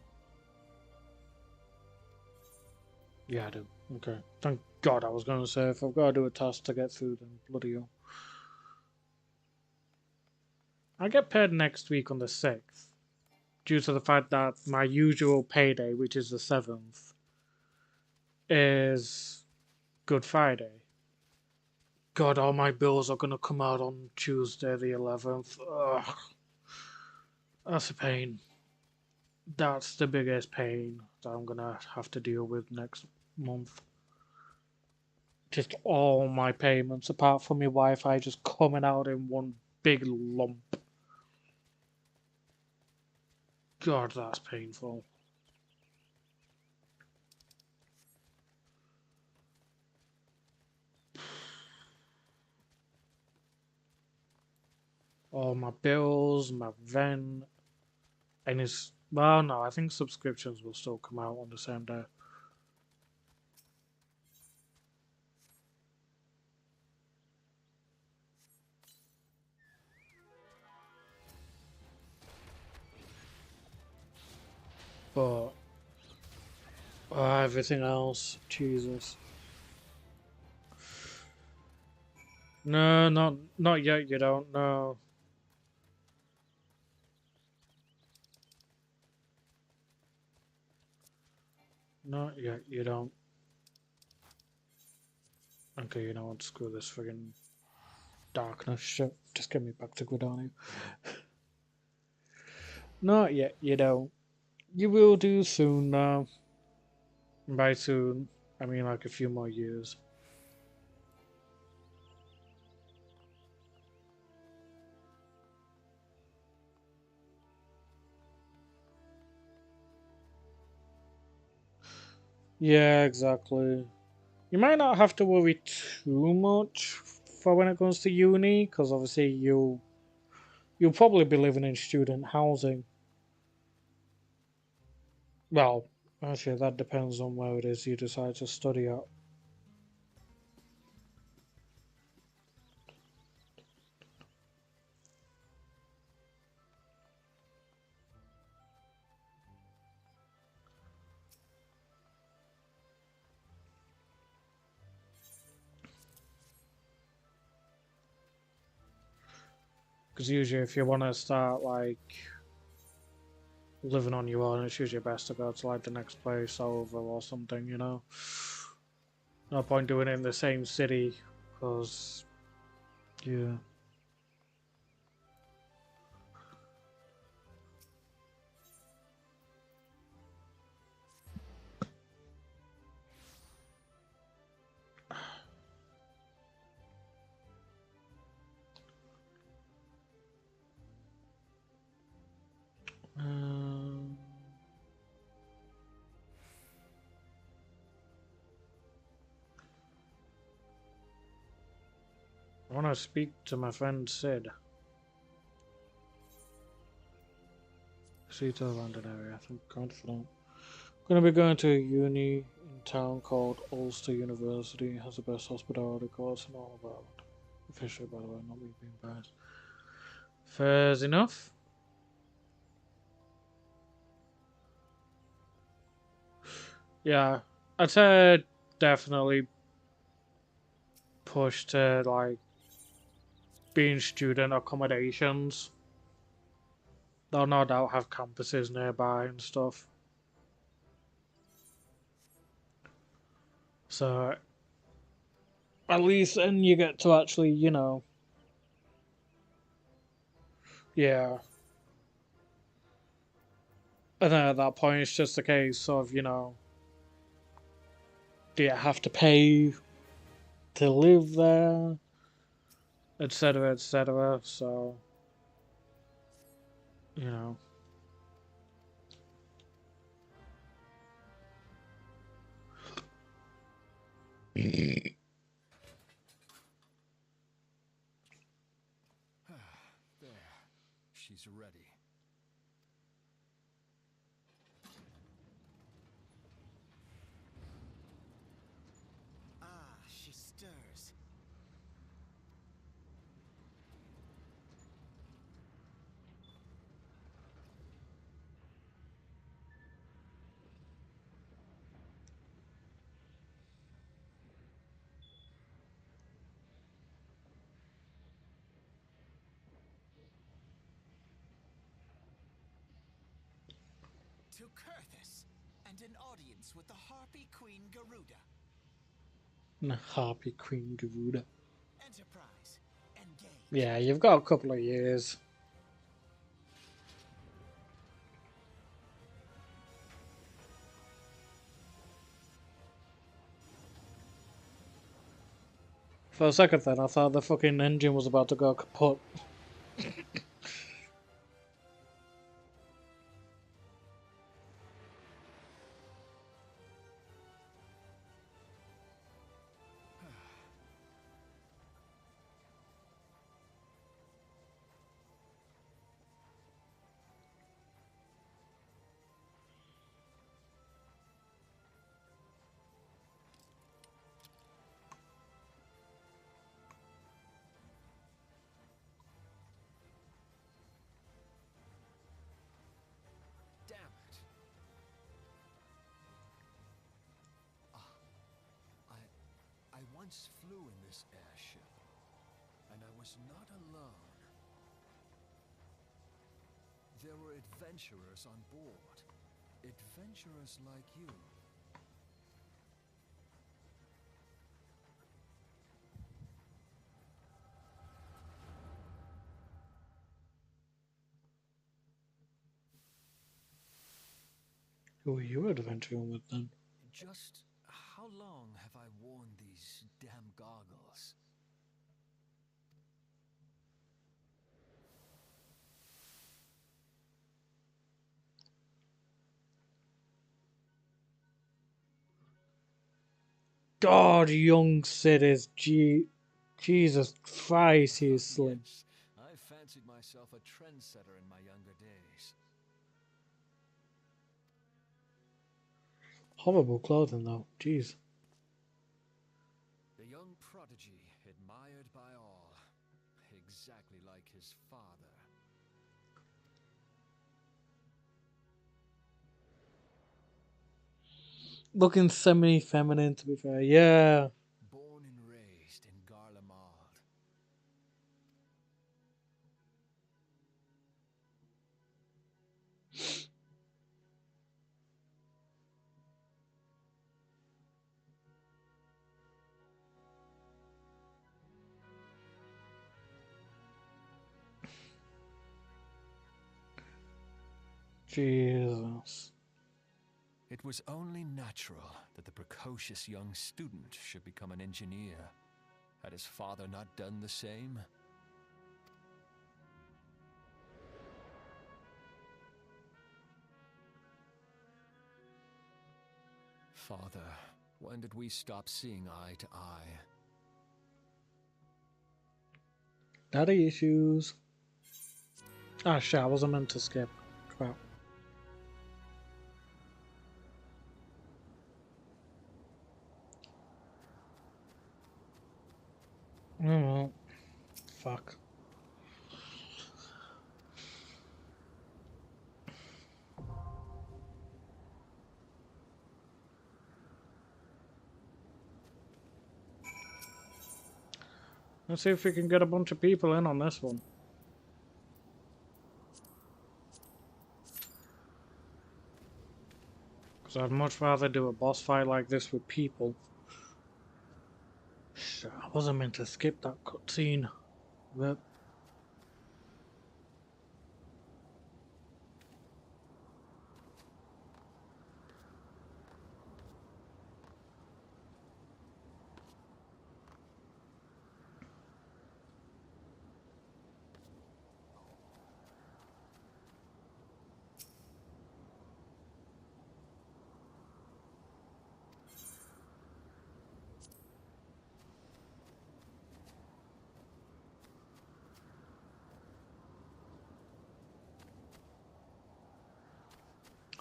Yeah, I do. Okay. Thank God, I was going to say, if I've got to do a task to get through, then bloody hell. I get paid next week on the 6th, due to the fact that my usual payday, which is the 7th, is Good Friday. God, all my bills are going to come out on Tuesday the 11th. Ugh. That's a pain. That's the biggest pain that I'm going to have to deal with next month. Just all my payments, apart from my Wi-Fi, just coming out in one big lump. God, that's painful. All my bills, my rent, and it's, well, no, I think subscriptions will still come out on the same day. But everything else, Jesus. No, not yet. You don't know. Not yet. You don't. Okay, you know what? Screw this friggin' darkness shit. Just get me back to Gridania. Not yet. You don't. You will do soon now. By soon, I mean like a few more years. Yeah, exactly. You might not have to worry too much for when it comes to uni, because obviously you'll probably be living in student housing. Well, actually, that depends on where it is you decide to study at. Because usually, if you want to start like living on your own, it's usually best to go to like the next place over or something. You know, no point doing it in the same city, because yeah. Um, I want to speak to my friend Sid. See to the London area. I'm confident. I'm going to be going to a uni in town called Ulster University. It has the best hospitality course and all about. Officially, by the way, not me being biased. Fair's enough. Yeah, I'd say definitely push to like being student accommodations. They'll no doubt have campuses nearby and stuff. So at least then you get to actually, you know, yeah. And then at that point it's just a case of, you know, do you have to pay to live there? Etc. etc. So, you know. There. She's ready. Ah, she stirs. To Kurthus, and an audience with the Harpy Queen Garuda. Harpy Queen Garuda. Enterprise, engage. Yeah, you've got a couple of years. For a second then, I thought the fucking engine was about to go kaput. Damn it. I once flew in this airship, and I was not alone. There were adventurers on board. Adventurers like you. Who are you adventuring with then? Just how long have I worn these damn goggles? God, young Sid is Jesus Christ, he's slim. Yes, I fancied myself a trendsetter in my younger days. Horrible clothing though, jeez. The young prodigy, admired by all, exactly like his father. Looking semi-feminine to be fair, yeah. Born and raised in Garlemald. Jesus. It was only natural that the precocious young student should become an engineer. Had his father not done the same? Father, when did we stop seeing eye to eye? Daddy issues. Ah, shit, I wasn't meant to skip. Crap. Oh well. Fuck. Let's see if we can get a bunch of people in on this one. Because I'd much rather do a boss fight like this with people. Shit, I wasn't meant to skip that cutscene. But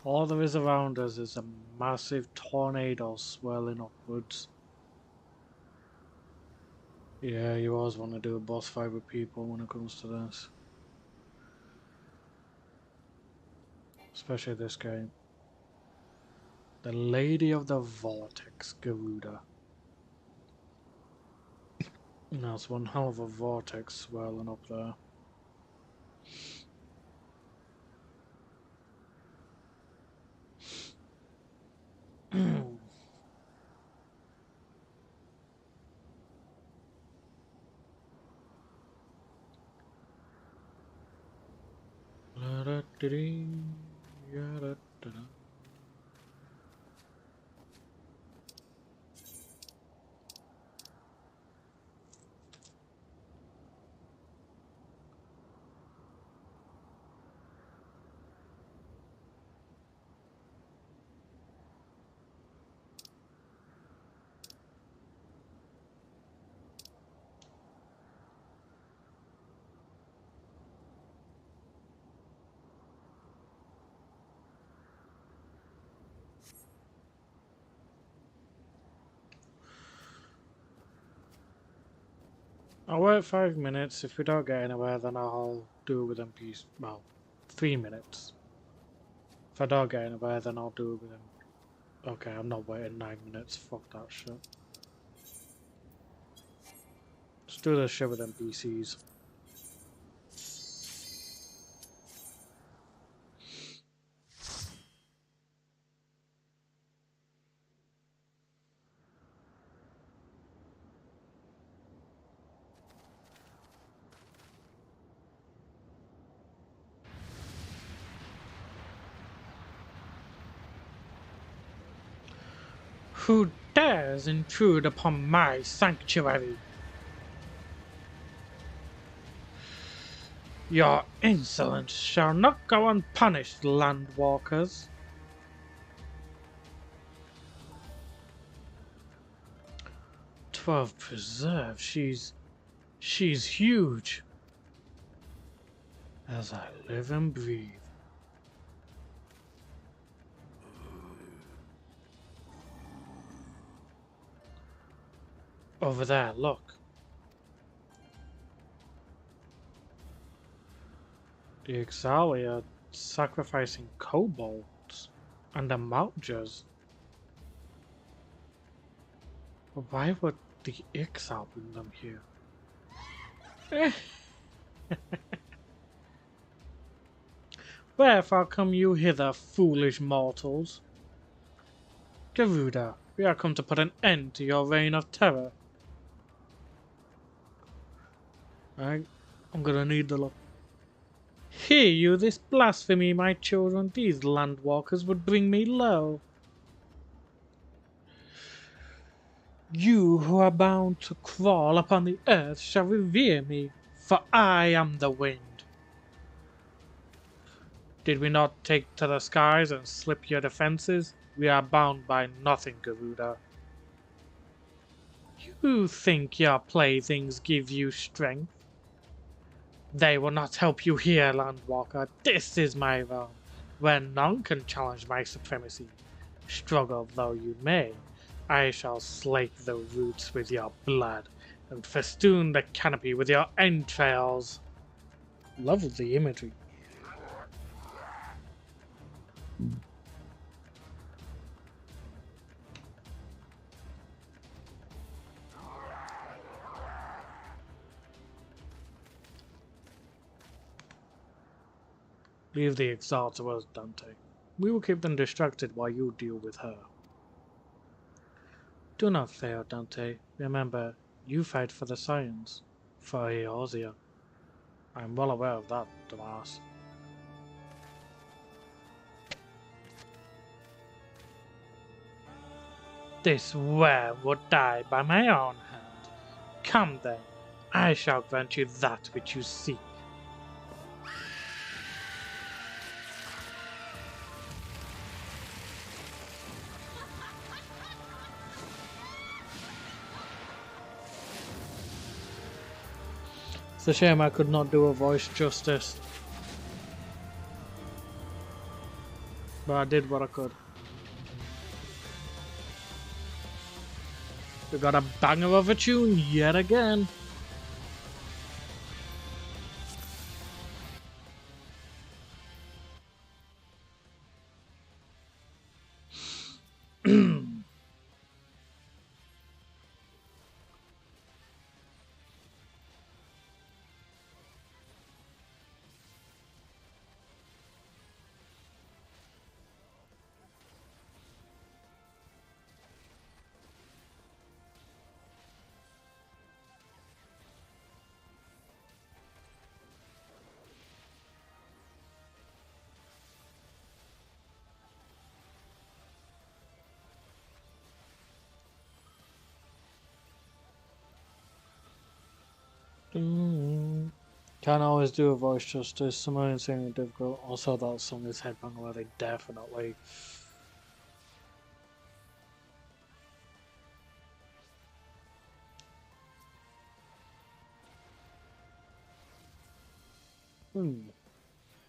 all there is around us is a massive tornado swirling upwards. Yeah, you always want to do a boss fight with people when it comes to this. Especially this game. The Lady of the Vortex, Garuda. That's one hell of a vortex swirling up there. I'll wait 5 minutes. If we don't get anywhere, then I'll do it with NPC. Well, 3 minutes. If I don't get anywhere, then I'll do it with them. Okay, I'm not waiting 9 minutes. Fuck that shit. Let's do this shit with NPCs. Who dares intrude upon my sanctuary? Your insolence shall not go unpunished, landwalkers. 12 preserve. She's huge. As I live and breathe. Over there, look. The Ixali are sacrificing kobolds and the Maltjers. But why would the Ixal bring them here? Wherefore come you hither, foolish mortals? Garuda, we are come to put an end to your reign of terror. I'm gonna need the look. Hear you this blasphemy, my children. These landwalkers would bring me low. You who are bound to crawl upon the earth shall revere me, for I am the wind. Did we not take to the skies and slip your defenses? We are bound by nothing, Garuda. You think your playthings give you strength? They will not help you here, Landwalker. This is my realm, where none can challenge my supremacy. Struggle though you may, I shall slake the roots with your blood, and festoon the canopy with your entrails. Love the imagery. Leave the Exalt to us, Dante. We will keep them distracted while you deal with her. Do not fail, Dante. Remember, you fight for the science, for Eorzea. I am well aware of that, Damas. This were would die by my own hand. Come then, I shall grant you that which you seek. It's a shame I could not do a voice justice, but I did what I could. We got a banger of a tune yet again. Can't always do a voice justice. Some are insanely difficult. Also, that song is headbang worthy, definitely.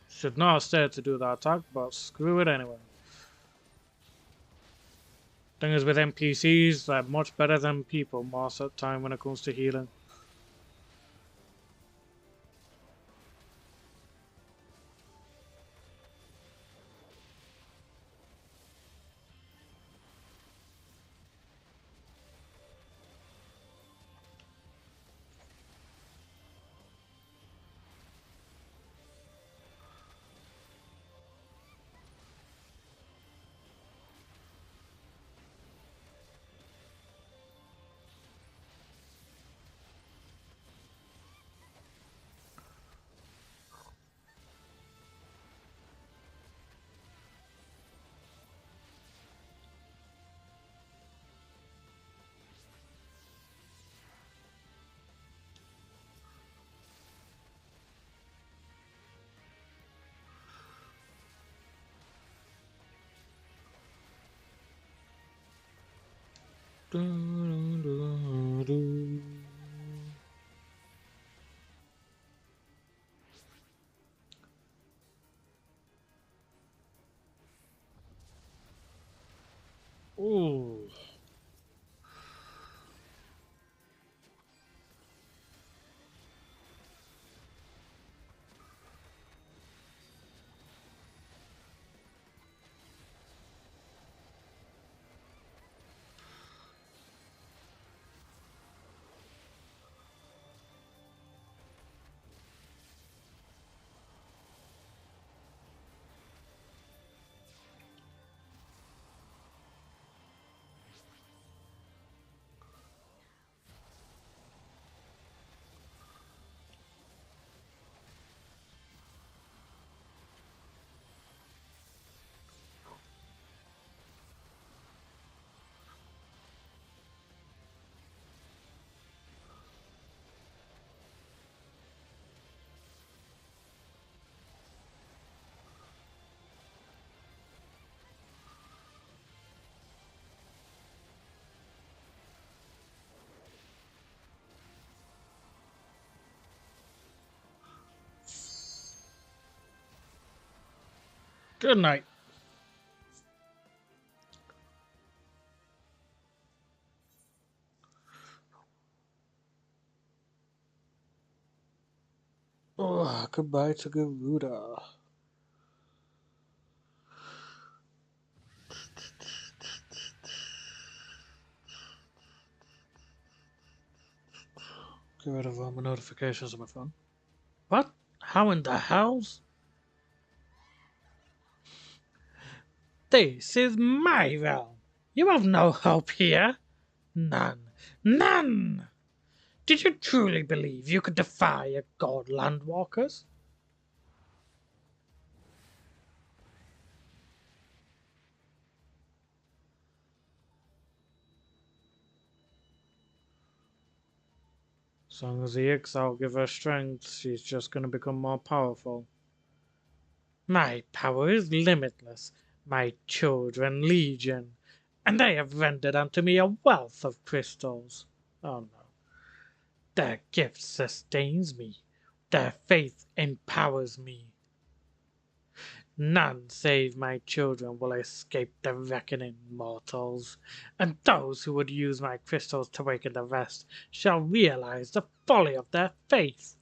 Should not have stayed to do that attack, but screw it anyway. Thing is, with NPCs, they're much better than people most of the time when it comes to healing. Ooh. Good night. Oh, goodbye to Garuda. Get rid of all my notifications on my phone. What? How in the hells? This is my realm. You have no hope here. None. None! Did you truly believe you could defy a god landwalkers? As long as the Ixal give her strength, she's just gonna become more powerful. My power is limitless, my children legion, and they have rendered unto me a wealth of crystals. Oh no. Their gift sustains me, their faith empowers me. None save my children will escape the reckoning, mortals, and those who would use my crystals to waken the rest shall realize the folly of their faith.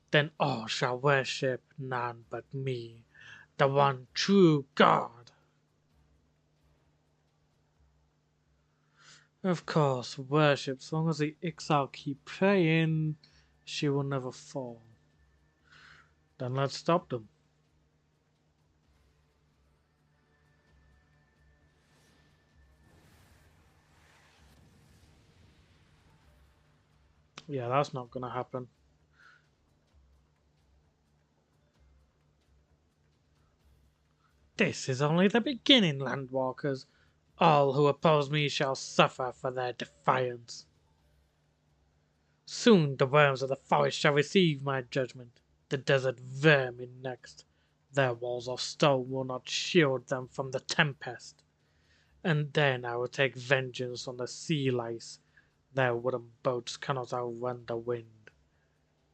Then all shall worship none but me, the one true God. Of course, worship, as long as the Ixal keep praying, she will never fall. Then let's stop them. Yeah, that's not gonna happen. This is only the beginning, landwalkers. All who oppose me shall suffer for their defiance. Soon the worms of the forest shall receive my judgment, the desert vermin next. Their walls of stone will not shield them from the tempest. And then I will take vengeance on the sea lice. Their wooden boats cannot outrun the wind.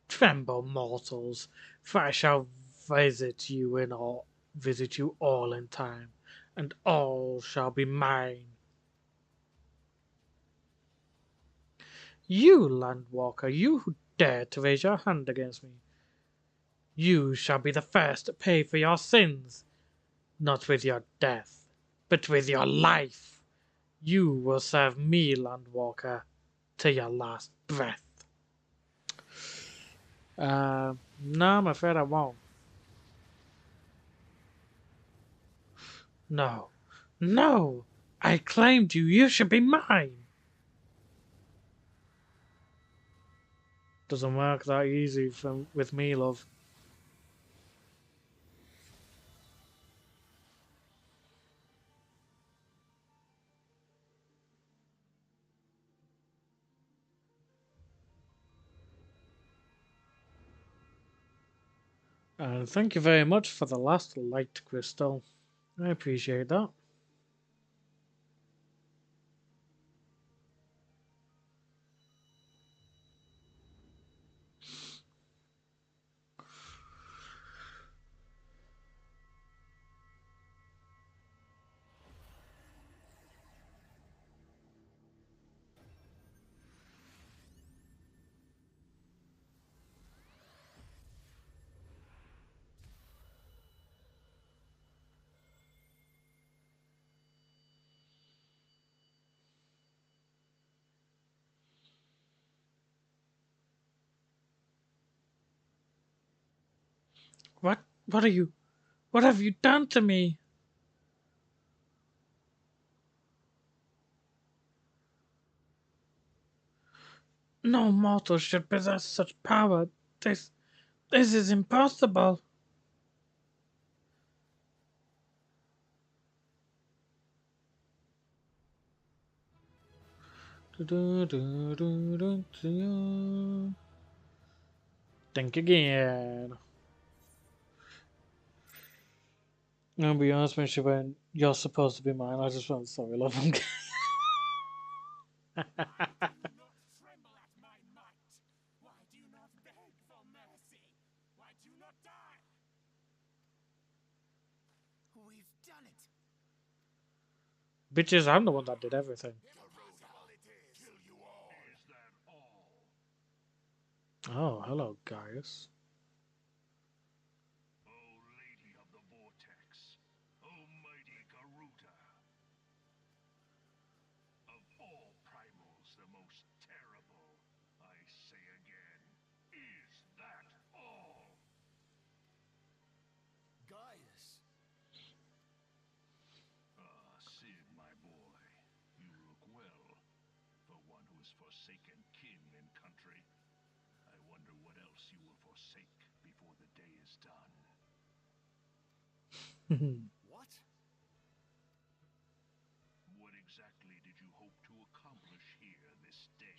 Tremble, mortals, for I shall visit you all in time, and all shall be mine. You, landwalker, you who dare to raise your hand against me, you shall be the first to pay for your sins, not with your death, but with your life. You will serve me, landwalker, to your last breath. No, I'm afraid I won't. No, no, I claimed you. You should be mine. Doesn't work that easy with me, love. And thank you very much for the last light crystal. I appreciate that. What? What are you? What have you done to me? No mortal should possess such power. This is impossible. Think again. I'm gonna be honest with you, when you're supposed to be mine, I just want sorry, love. I'm Do not tremble at my might. Why do you not beg for mercy? Why do you not die? done it. Bitches, I'm the one that did everything. Oh, hello, Gaius. O Lady of the Vortex, O mighty Garuda. Of all primals, the most terrible, I say again, is that all? Gaius! Ah, Sid, my boy, you look well. For one who has forsaken kin and country, I wonder what else you will forsake before the day is done. What? What exactly did you hope to accomplish here this day?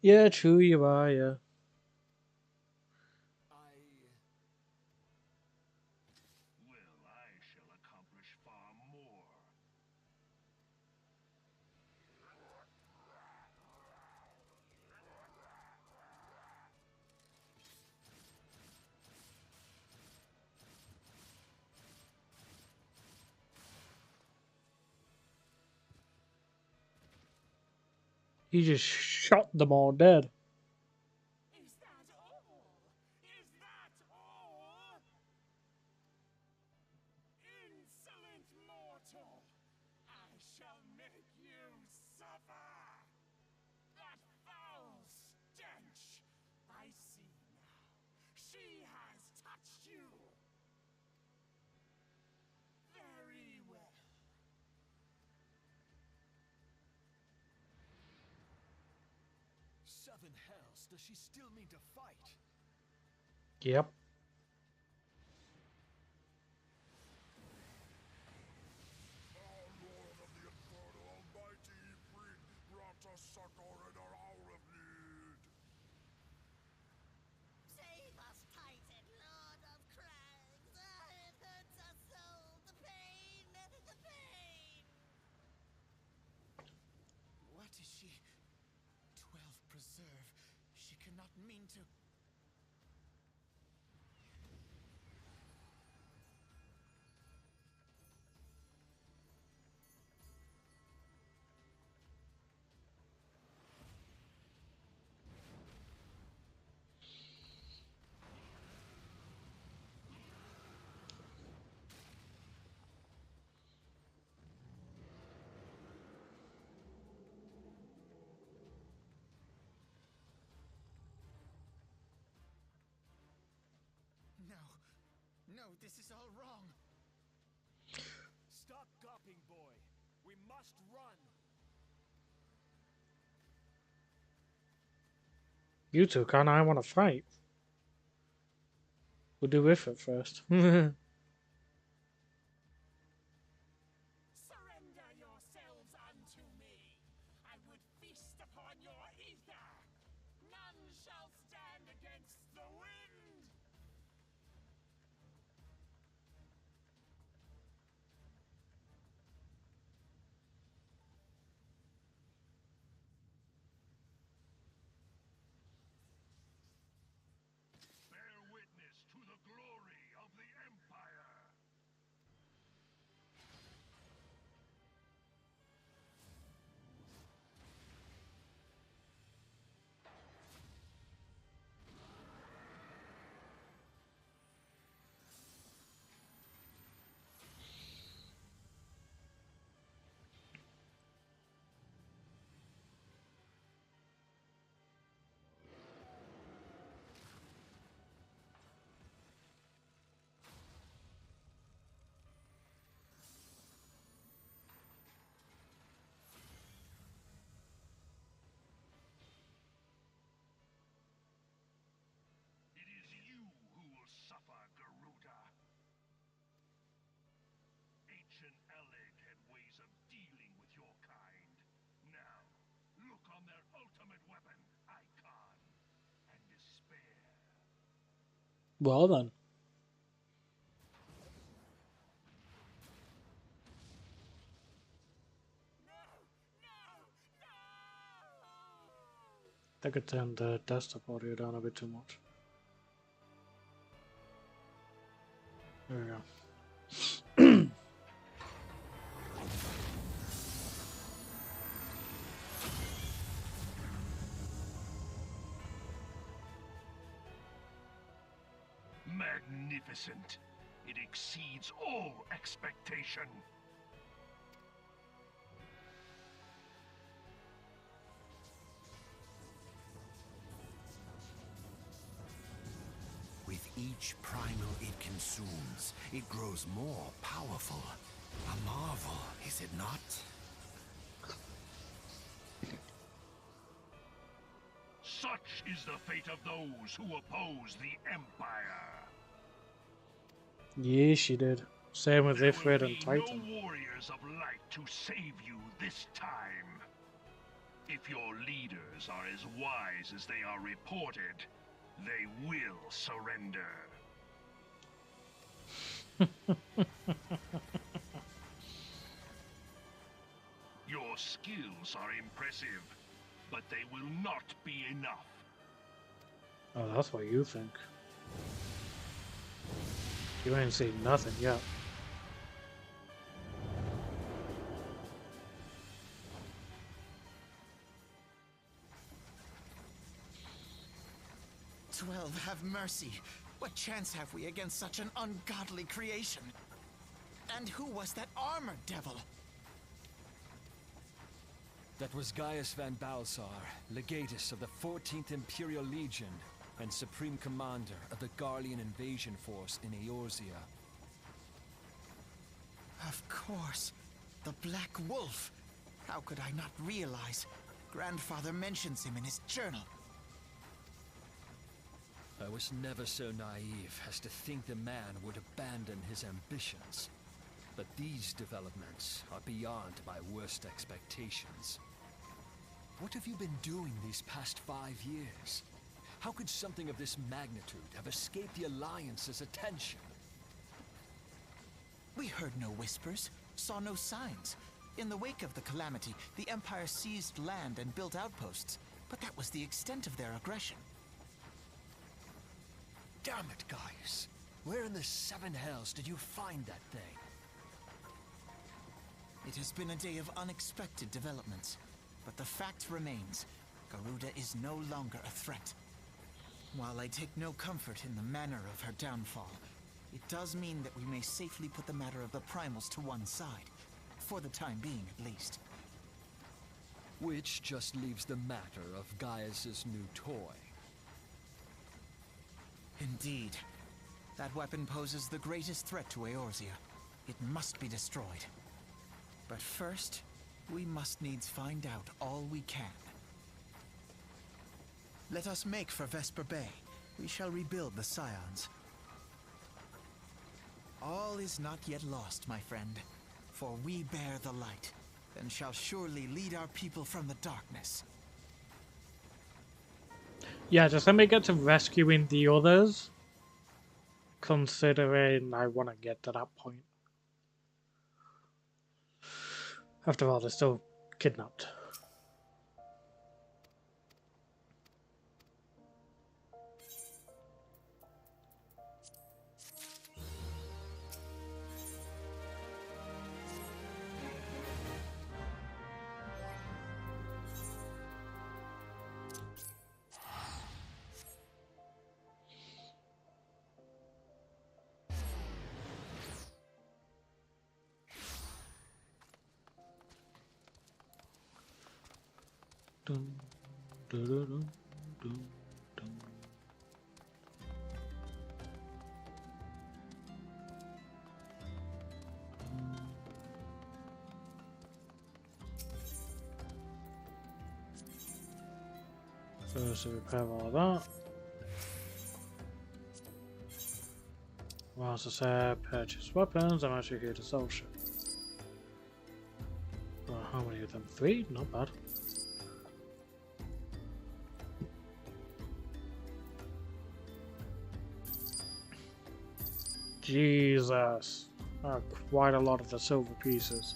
Yeah, true, you are, yeah. Well, I shall accomplish far more. He just shot them all dead. Is that all? Is that all? Insolent mortal! I shall make you suffer! That foul stench! I see now. She has touched you! Very well. Seven hells, does she still mean to fight? Yep. Lord of the Inferno Almighty, brought us succor in our hour of need. Save us, Titan, Lord of Crags! It hurts us so! The pain! The pain! What is she? 12 preserve. She cannot mean to. No. No, this is all wrong. Stop gawping, boy. We must run. You two, can't I want to fight? We'll do with it first. Surrender yourselves unto me. I would feast upon your ether. None shall stand against the wind. Bear witness to the glory of the Empire. It is you who will suffer, Garuda. Ancient Alleg had ways of dealing with your kind. Now, look on their ultimate weapon, Icon, and despair. Well then. They could turn the desktop audio down a bit too much. There we go. Magnificent. It exceeds all expectation. With each primal it consumes, it grows more powerful. A marvel, is it not? Such is the fate of those who oppose the Empire. Yeah, she did. Same with There will Ifrit and be Titan. no warriors of light to save you this time. If your leaders are as wise as they are reported, they will surrender. Your skills are impressive, but they will not be enough. Oh, that's what you think. You ain't seen nothing yet. "12, have mercy. What chance have we against such an ungodly creation? And who was that armored devil?" That was Gaius van Balsar, legatus of the 14th Imperial Legion and Supreme Commander of the Garlean invasion force in Eorzea. Of course. The Black Wolf. How could I not realize? Grandfather mentions him in his journal. I was never so naive as to think the man would abandon his ambitions. But these developments are beyond my worst expectations. What have you been doing these past 5 years? How could something of this magnitude have escaped the Alliance's attention? We heard no whispers, saw no signs. In the wake of the calamity, the Empire seized land and built outposts, but that was the extent of their aggression. Damn it, Gaius. Where in the 7 hells did you find that thing? It has been a day of unexpected developments, but the fact remains, Garuda is no longer a threat. While I take no comfort in the manner of her downfall, it does mean that we may safely put the matter of the primals to one side, for the time being at least. Which just leaves the matter of Gaius's new toy. Indeed. That weapon poses the greatest threat to Eorzea. It must be destroyed. But first, we must needs find out all we can. Let us make for Vesper Bay. We shall rebuild the Scions. All is not yet lost, my friend. For we bear the light, and shall surely lead our people from the darkness. Yeah, just let me get to rescuing the others. Considering I want to get to that point. After all, they're still kidnapped. Dun, dun, dun, dun, dun. First, repair all that. Whilst I say purchase weapons, I'm actually here to sell shit. Well, how many of them? 3? Not bad. Jesus. Quite a lot of the silver pieces.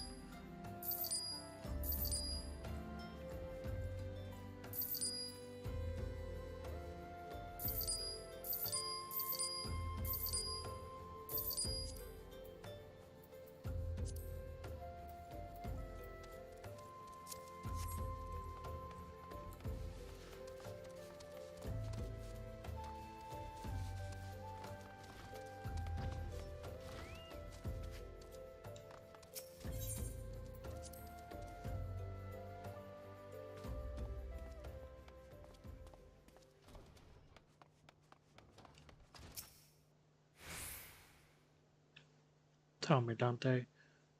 Tell me, Dante,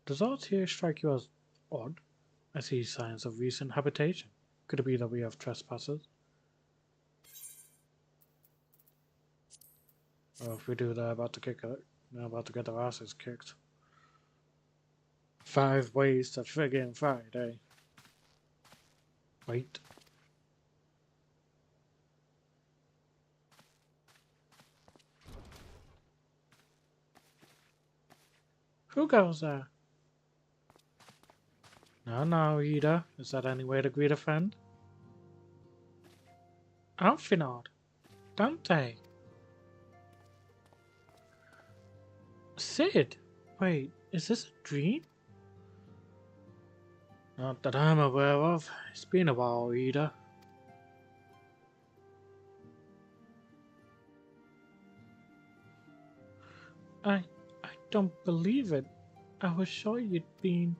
does art here strike you as odd? I see signs of recent habitation. Could it be that we have trespassers? Well, if we do, they're about to get their asses kicked. 5 ways to friggin' Friday. Wait. Who goes there? No, Ida. Is that any way to greet a friend? Alfinod. Dante. Sid. Wait, is this a dream? Not that I'm aware of. It's been a while, Ida. I don't believe it. I was sure you'd been...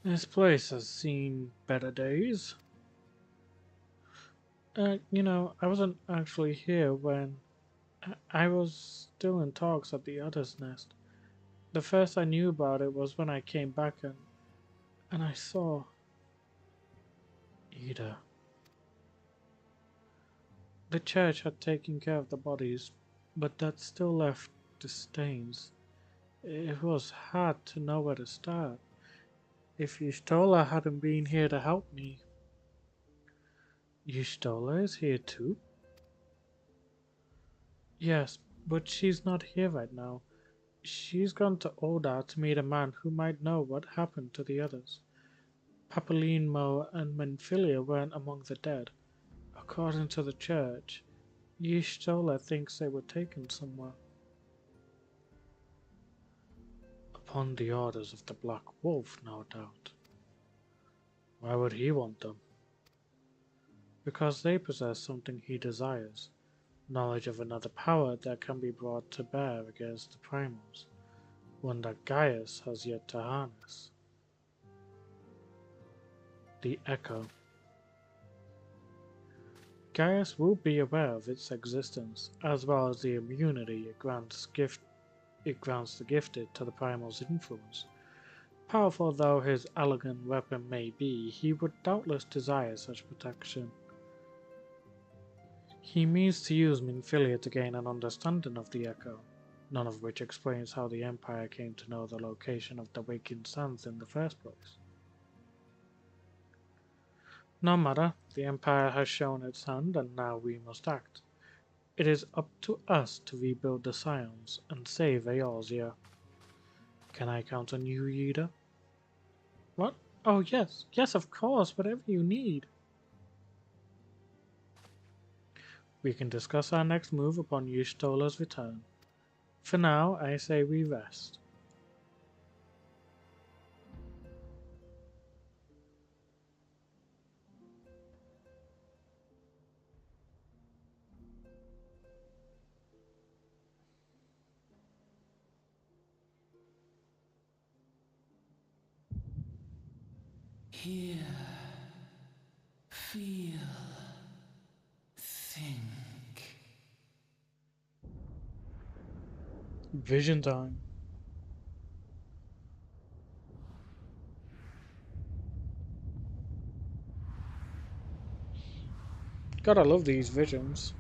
This place has seen better days. I wasn't actually here when... I was still in talks at the other's nest. The first I knew about it was when I came back and I saw... Ida. The church had taken care of the bodies, but that still left the stains. It was hard to know where to start. If Y'shtola hadn't been here to help me... Y'shtola is here too? Yes, but she's not here right now. She's gone to Oda to meet a man who might know what happened to the others. Papalinmo and Menfilia weren't among the dead. According to the church, Y'shtola thinks they were taken somewhere. Upon the orders of the Black Wolf, no doubt. Why would he want them? Because they possess something he desires. Knowledge of another power that can be brought to bear against the primals. One that Gaius has yet to harness. The Echo. Gaius will be aware of its existence, as well as the immunity it grants the gifted to the primal's influence. Powerful though his elegant weapon may be, he would doubtless desire such protection. He means to use Minfilia to gain an understanding of the Echo, none of which explains how the Empire came to know the location of the Waking Sands in the first place. No matter, the Empire has shown its hand and now we must act. It is up to us to rebuild the Scions and save Eorzea. Can I count on you, Ida? What? Oh yes, of course, whatever you need. We can discuss our next move upon Y'shtola's return. For now, I say we rest. Hear, feel, think. Vision time. God, I love these visions.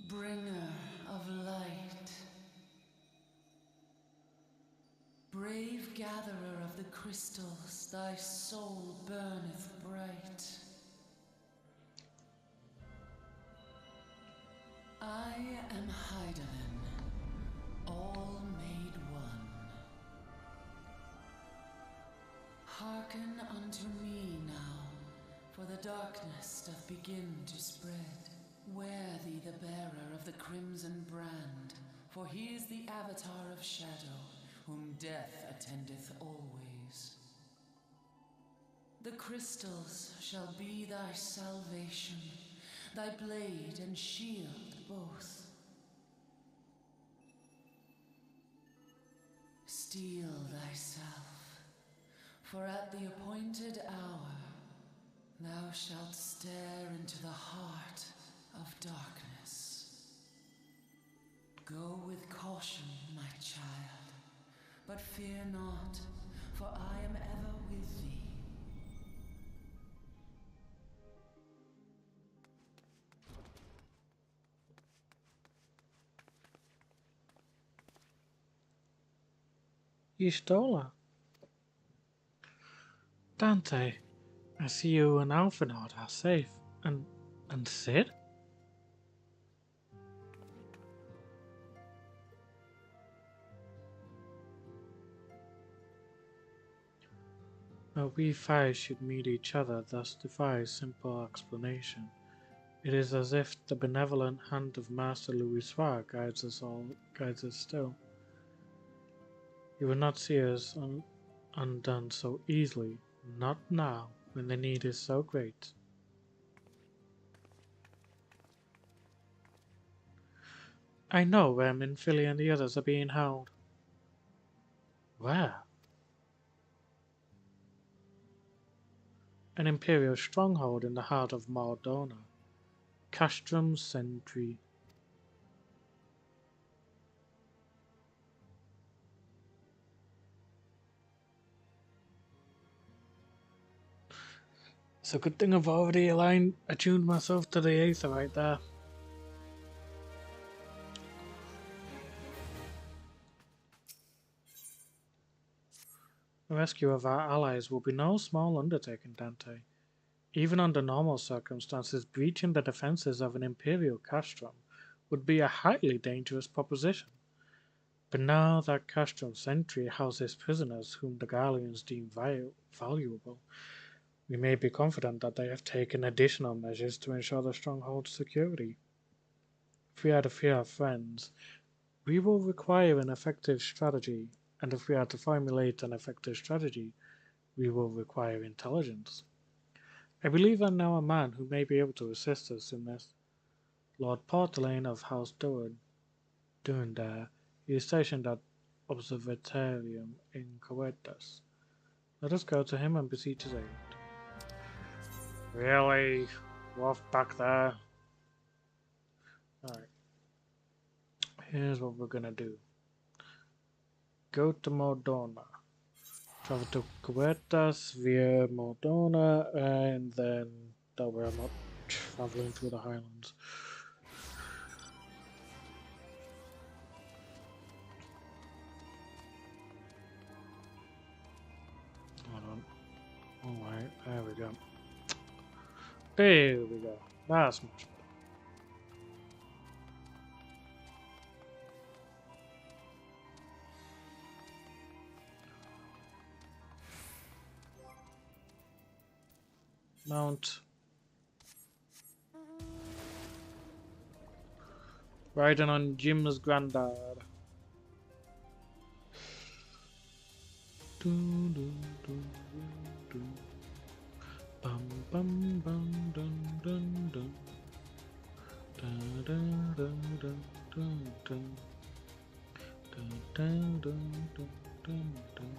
Bringer of light, brave gatherer of the crystals, thy soul burneth bright. I am Hydaelyn, all made one. Hearken unto me now, for the darkness doth begin to spread. Wear thee the bearer of the crimson brand, for he is the avatar of shadow, whom death attendeth always. The crystals shall be thy salvation, thy blade and shield both. Steel thyself, for at the appointed hour thou shalt stare into the heart of darkness. Go with caution, my child, but fear not, for I am ever with thee. You stole her. Dante, I see you and Alphinaud are safe. And Sid? We five should meet each other thus defies simple explanation. It is as if the benevolent hand of Master Louis guides us still. You will not see us undone so easily, not now, when the need is so great. I know where Minfili and the others are being held. Where? An Imperial stronghold in the heart of Maldona. Castrum Sentry. It's a good thing I've already attuned myself to the Aether right there. The rescue of our allies will be no small undertaking, Dante. Even under normal circumstances, breaching the defences of an Imperial castrum would be a highly dangerous proposition. But now that Castrum Sentry houses prisoners whom the Garleans deem valuable, we may be confident that they have taken additional measures to ensure the stronghold's security. If we are to free our friends, we will require an effective strategy, and if we are to formulate an effective strategy, we will require intelligence. I believe I know a man who may be able to assist us in this. Lord Portelaine of House Durandare. He is stationed at Observatorium in Coetus. Let us go to him and beseech his aid. Really? We're off back there? Alright. Here's what we're gonna do. Go to Modona. Travel to Coetus via Modona, and then that way I'm not traveling through the highlands. Hold on. Alright, there we go. There we go. That's much better. Mount. Riding on Jim's granddad. Dun, dun, dun, dun. Bum bum bum dun dun dun. Dun dun dun dun dun dun. Dun dun dun dun dun dun.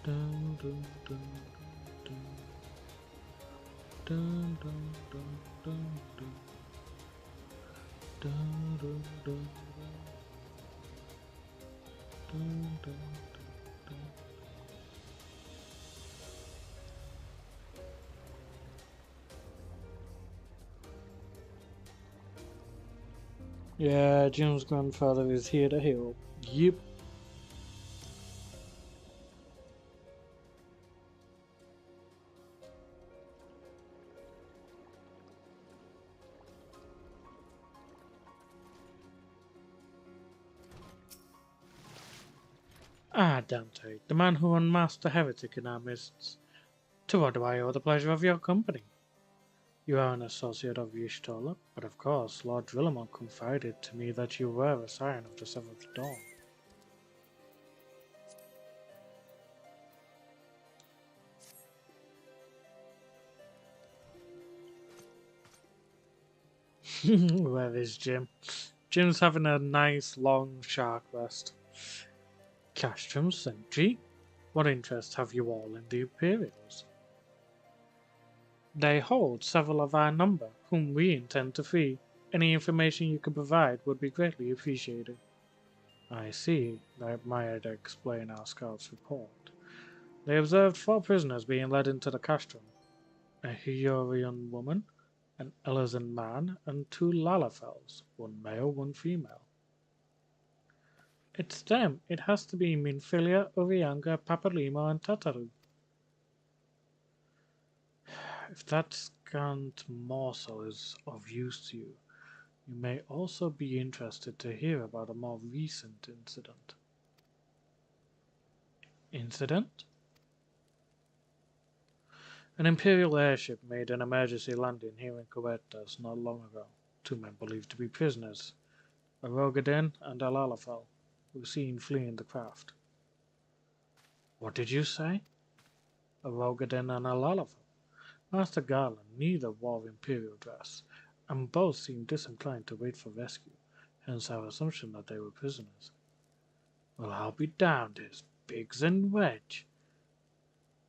Dun dun dun dun. Dun dun dun dun dun. Dun dun dun dun dun dun. Yeah, Jim's grandfather is here to help. Yep. Ah, Dante, the man who unmasked the heretic in our midst. To what do I owe the pleasure of your company? You are an associate of Y'shtola, but of course Lord Drillamon confided to me that you were a scion of the Seventh Dawn. Where is Jim? Jim's having a nice long shark rest. Castrum Sentry? What interest have you all in the Imperials? They hold several of our number, whom we intend to free. Any information you can provide would be greatly appreciated. I see. That might explain our scout's report. They observed 4 prisoners being led into the castrum. A Hyourian woman, an Elysian man, and 2 Lalafels, 1 male, 1 female. It's them. It has to be Minfilia, Urianga, Papalima, and Tataru. If that scant morsel is of use to you, you may also be interested to hear about a more recent incident. Incident? An Imperial airship made an emergency landing here in Coetas not long ago. 2 men believed to be prisoners, a Rogadin and a Lalafel, were seen fleeing the craft. What did you say? A Rogadin and a Lalafel. Master Garland neither wore Imperial dress, and both seemed disinclined to wait for rescue, hence our assumption that they were prisoners. Well, I'll be damned, it's Biggs and Wedge.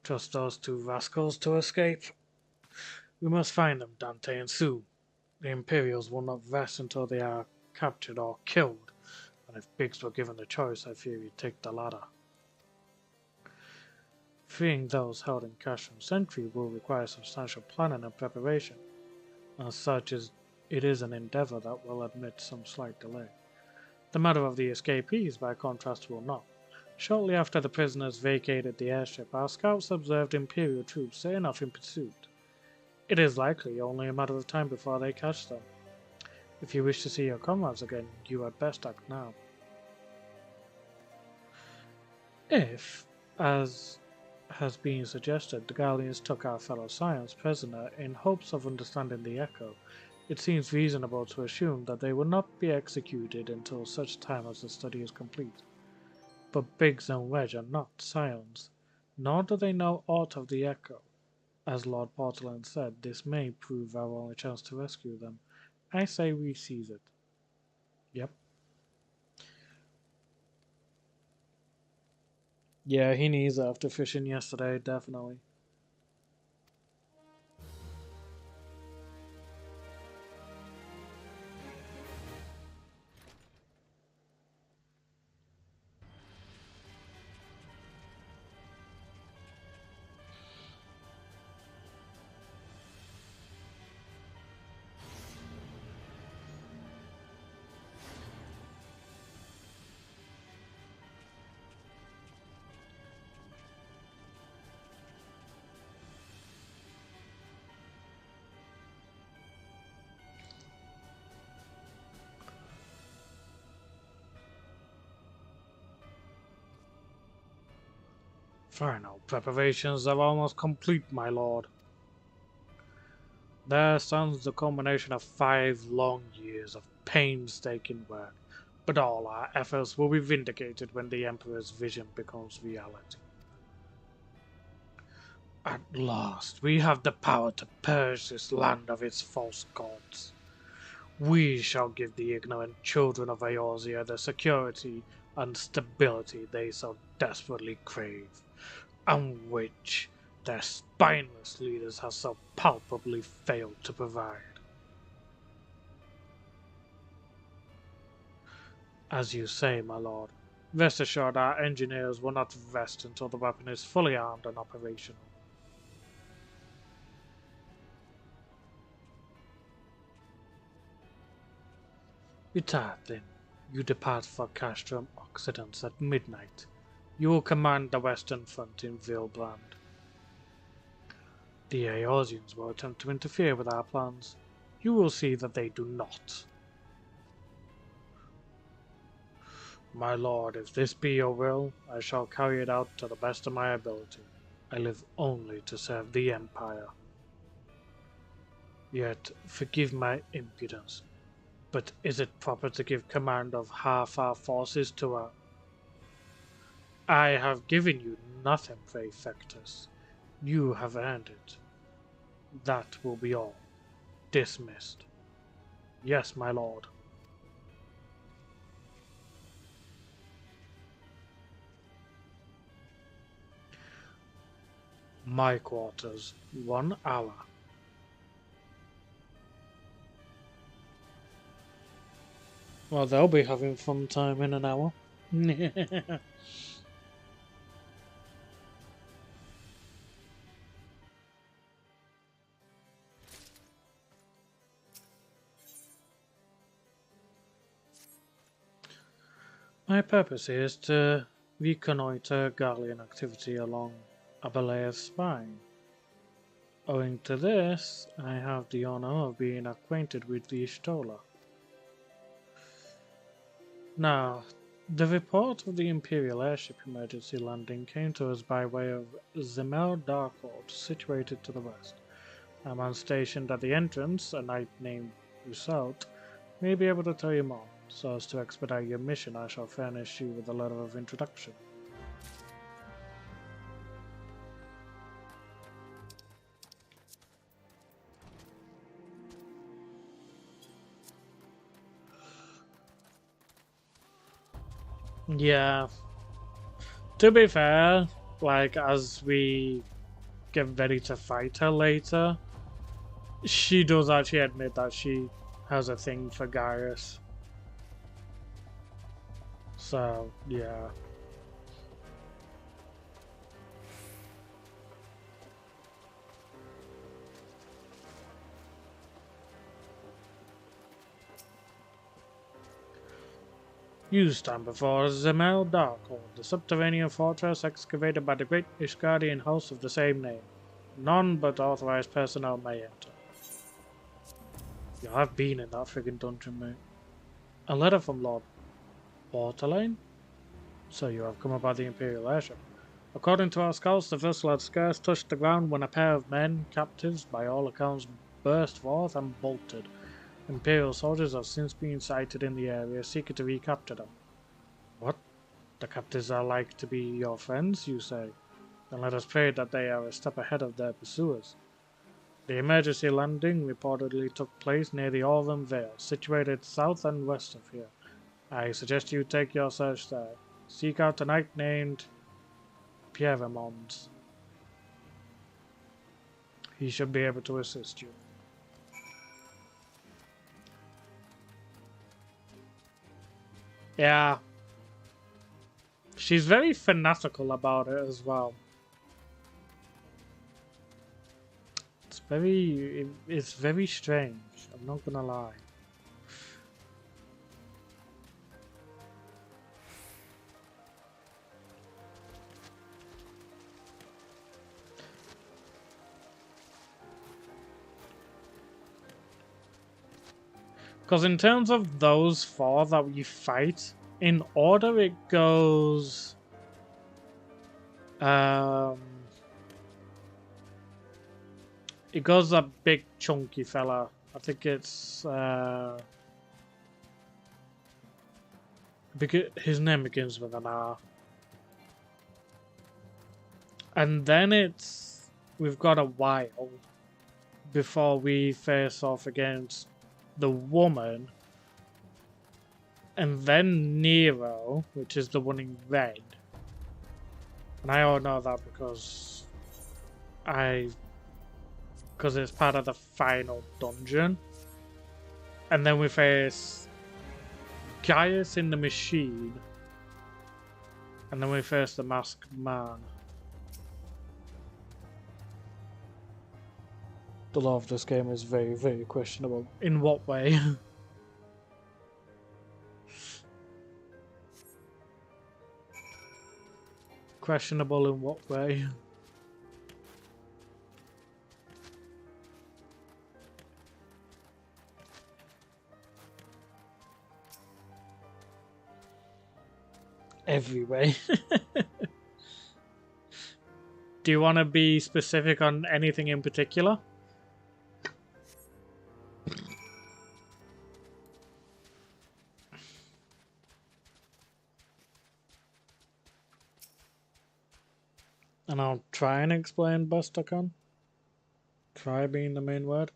Trust those 2 rascals to escape? We must find them, Dante, and soon. The Imperials will not rest until they are captured or killed, and if Biggs were given the choice, I fear he'd take the latter. Freeing those held in Castrum Sentry will require substantial planning and preparation. As such, it is an endeavor that will admit some slight delay. The matter of the escapees, by contrast, will not. Shortly after the prisoners vacated the airship, our scouts observed Imperial troops setting off in pursuit. It is likely only a matter of time before they catch them. If you wish to see your comrades again, you had best act now. If, as has been suggested, the Gallians took our fellow science prisoner in hopes of understanding the echo, it seems reasonable to assume that they will not be executed until such time as the study is complete. But Biggs and Wedge are not scions, nor do they know aught of the echo. As Lord Portland said, this may prove our only chance to rescue them. I say we seize it. Yep. Yeah, he needs it after fishing yesterday, definitely. Final preparations are almost complete, my lord. There stands the culmination of 5 long years of painstaking work, but all our efforts will be vindicated when the Emperor's vision becomes reality. At last, we have the power to purge this land of its false gods. We shall give the ignorant children of Eorzea the security and stability they so desperately crave, and which their spineless leaders have so palpably failed to provide. As you say, my lord, rest assured our engineers will not rest until the weapon is fully armed and operational. Retire then. You depart for Castrum Occidents at midnight. You will command the western front in Vilbrand. The Eorzeans will attempt to interfere with our plans. You will see that they do not. My lord, if this be your will, I shall carry it out to the best of my ability. I live only to serve the Empire. Yet, forgive my impudence, but is it proper to give command of half our forces to a... I have given you nothing, Praefectus. You have earned it. That will be all. Dismissed. Yes, my lord. My quarters. 1 hour. Well, they'll be having fun time in an hour. My purpose is to reconnoiter Garlean activity along Abelea's spine. Owing to this, I have the honor of being acquainted with the Ishtola. Now, the report of the Imperial airship emergency landing came to us by way of Zemel Darkhold, situated to the west. A man stationed at the entrance, a knight named Usaut, may be able to tell you more. So as to expedite your mission, I shall furnish you with a letter of introduction. Yeah. To be fair, like, as we get ready to fight her later, she does actually admit that she has a thing for Gaius. So, yeah. You stand before Zemel Darkhold, the subterranean fortress excavated by the great Ishgardian house of the same name. None but authorized personnel may enter. Yeah, I've been in that friggin' dungeon, mate. A letter from Lord Portalane? So you have come about the Imperial airship. According to our scouts, the vessel had scarce touched the ground when a pair of men, captives by all accounts, burst forth and bolted. Imperial soldiers have since been sighted in the area, seeking to recapture them. What? The captives are like to be your friends, you say? Then let us pray that they are a step ahead of their pursuers. The emergency landing reportedly took place near the Orvam Vale, situated south and west of here. I suggest you take your search there. Seek out a knight named Pierremont. He should be able to assist you. Yeah. She's very fanatical about it as well. It's very strange, I'm not gonna lie. Because in terms of those 4 that we fight, in order it goes... it goes a big chunky fella. I think it's... his name begins with an R. And then it's... we've got a while before we face off against the woman, and then Nero, which is the one in red. And I all know that because it's part of the final dungeon. And then we face Gaius in the machine, and then we face the masked man. The law of this game is very, very questionable. In what way? Questionable in what way? Every way. Do you want to be specific on anything in particular? And I'll try and explain best I can. Try being the main word.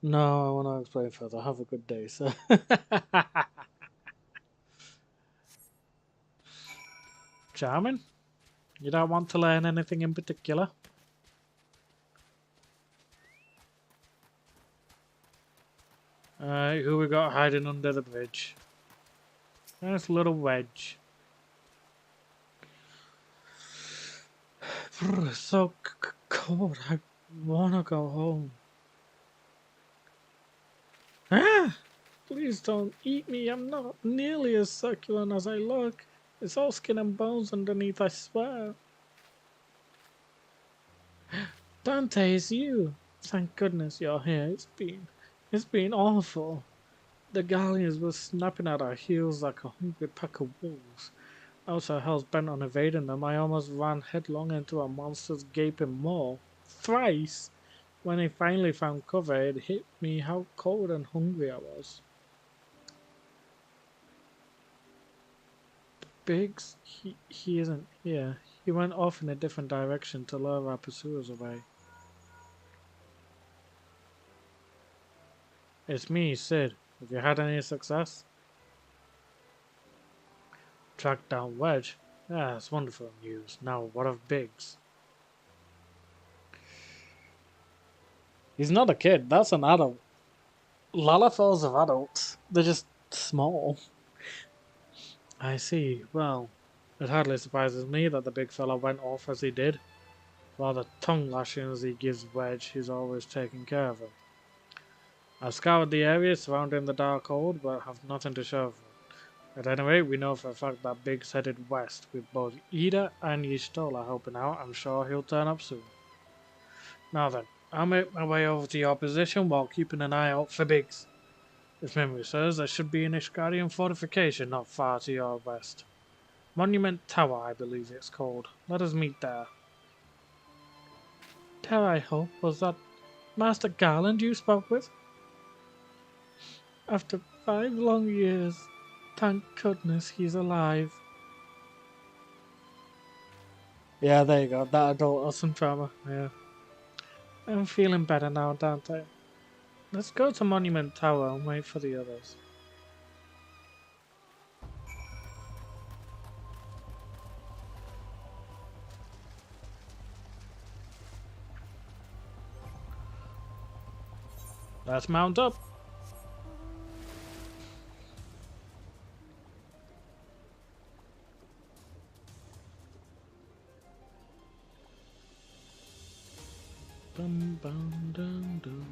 No, I want to explain further. Have a good day, sir. Charming. You don't want to learn anything in particular? Alright, who we got hiding under the bridge? Nice little wedge. It's so cold. I wanna go home. Ah! Please don't eat me. I'm not nearly as succulent as I look. It's all skin and bones underneath, I swear. Dante, it's you. Thank goodness you're here. It's been awful. The galleons were snapping at our heels like a hungry pack of wolves. I was so hell bent on evading them, I almost ran headlong into a monster's gaping maw. Thrice! When I finally found cover, it hit me how cold and hungry I was. Biggs? He isn't here. He went off in a different direction to lure our pursuers away. It's me, Sid. Have you had any success? Tracked down Wedge? Yeah, that's wonderful news. Now, what of Biggs? He's not a kid, that's an adult. Lalafels are adults. They're just small. I see. Well, it hardly surprises me that the big fella went off as he did. For all the tongue lashings he gives Wedge, he's always taking care of him. I've scoured the area surrounding the Darkhold, but have nothing to show for it. At any rate, we know for a fact that Biggs headed west, with both Ida and Y'shtola helping out. I'm sure he'll turn up soon. Now then, I'll make my way over to your position while keeping an eye out for Biggs. If memory serves, there should be an Ishgarian fortification not far to your west. Monument Tower, I believe it's called. Let us meet there. There, I hope. Was that Master Garland you spoke with? After 5 long years, thank goodness he's alive. Yeah, there you go. That adult awesome trauma. Yeah. I'm feeling better now, Dante. Let's go to Monument Tower and wait for the others. Let's mount up. Bum, bum, dum, dum.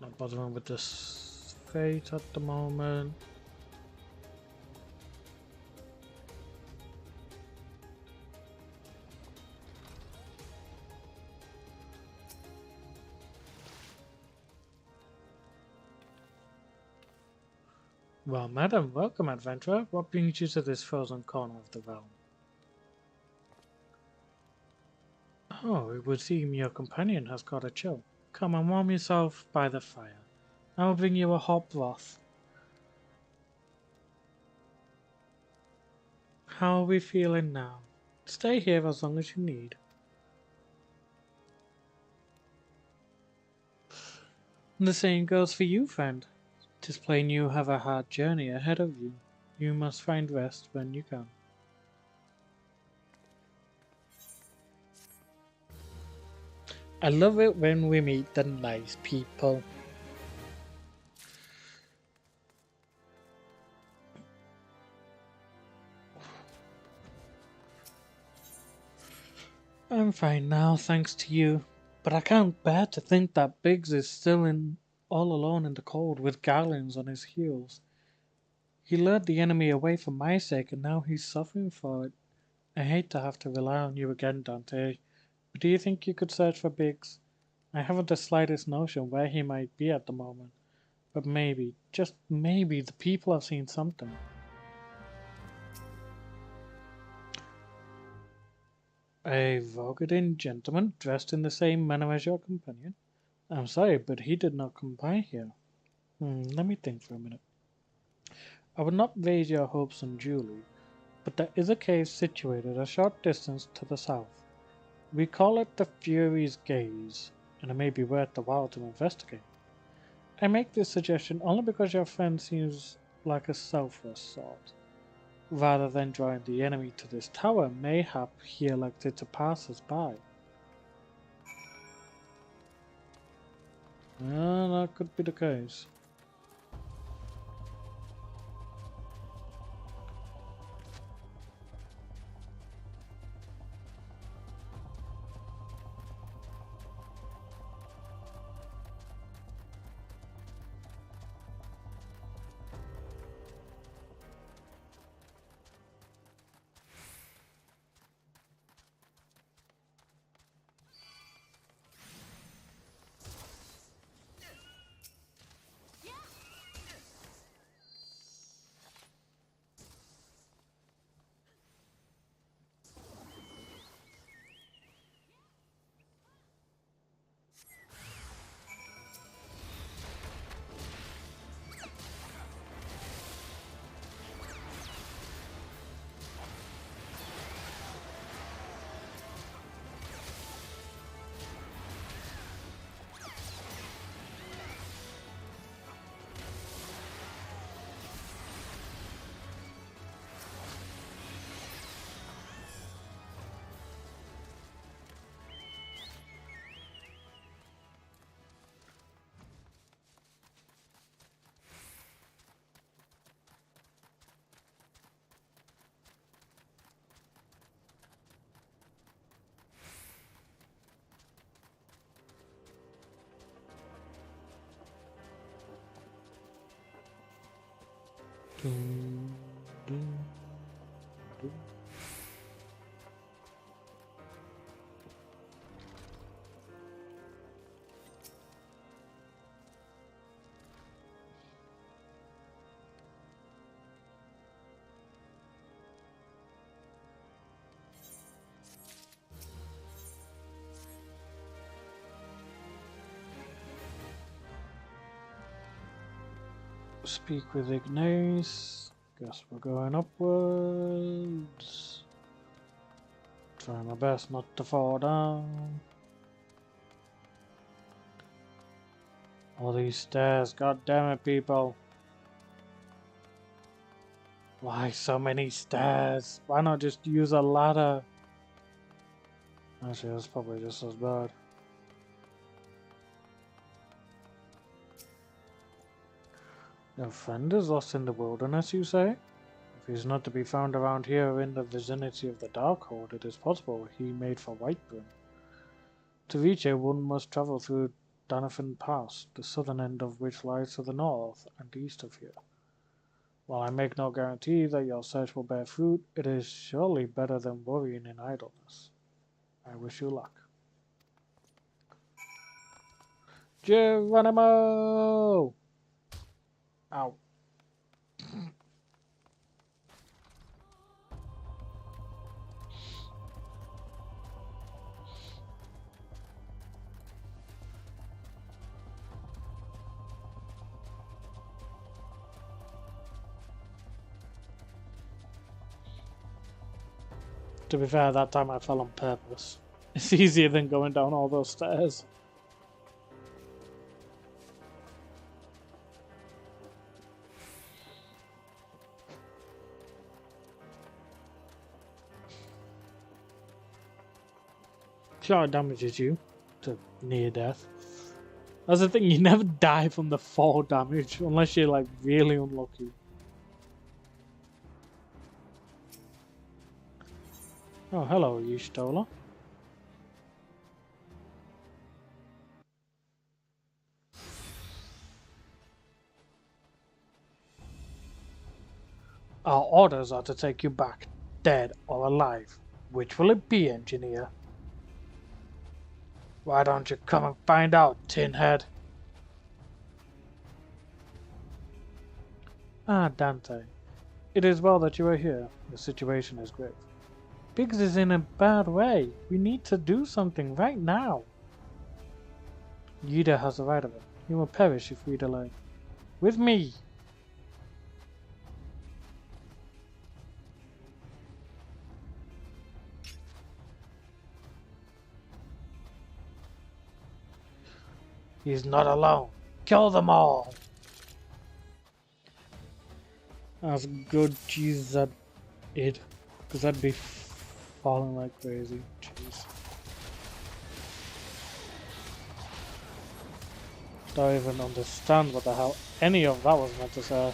Not bothering with this fate at the moment. Well, madam, welcome, adventurer. What brings you to this frozen corner of the realm? Oh, it would seem your companion has got a chill. Come and warm yourself by the fire. I will bring you a hot broth. How are we feeling now? Stay here as long as you need. The same goes for you, friend. 'Tis plain you have a hard journey ahead of you. You must find rest when you can. I love it when we meet the nice people. I'm fine now, thanks to you. But I can't bear to think that Biggs is still all alone in the cold with garlands on his heels. He lured the enemy away for my sake, and now he's suffering for it. I hate to have to rely on you again, Dante, but do you think you could search for Biggs? I haven't the slightest notion where he might be at the moment, but maybe, just maybe, the people have seen something. A Vogadin gentleman dressed in the same manner as your companion? I'm sorry, but he did not come by here. Let me think for a minute. I would not raise your hopes unduly, but there is a cave situated a short distance to the south. We call it the Fury's Gaze, and it may be worth the while to investigate. I make this suggestion only because your friend seems like a selfless sort. Rather than drawing the enemy to this tower, mayhap he elected to pass us by. That could be the case. Dun, dun, dun. Speak with Ignace. Guess we're going upwards. Try my best not to fall down. All these stairs, god damn it, people. Why so many stairs? Why not just use a ladder? Actually, that's probably just as bad. Your friend is lost in the wilderness, you say? If he's not to be found around here or in the vicinity of the Darkhold, it is possible he made for Whiteburn. To reach it, one must travel through Danathan Pass, the southern end of which lies to the north and east of here. While I make no guarantee that your search will bear fruit, it is surely better than worrying in idleness. I wish you luck. Geronimo! Ow. To be fair, that time I fell on purpose. It's easier than going down all those stairs. Sure, it damages you to near death. That's the thing, you never die from the fall damage unless you're like really unlucky. Oh, hello, Y'shtola. Our orders are to take you back, dead or alive. Which will it be, engineer? Why don't you come and find out, tinhead? Ah, Dante. It is well that you are here. The situation is grave. Biggs is in a bad way. We need to do something right now. Yida has the right of it. He will perish if we delay. With me! He's not alone. Kill them all. As good cheese that it, because I'd be falling like crazy. Jeez. Don't even understand what the hell any of that was meant to say.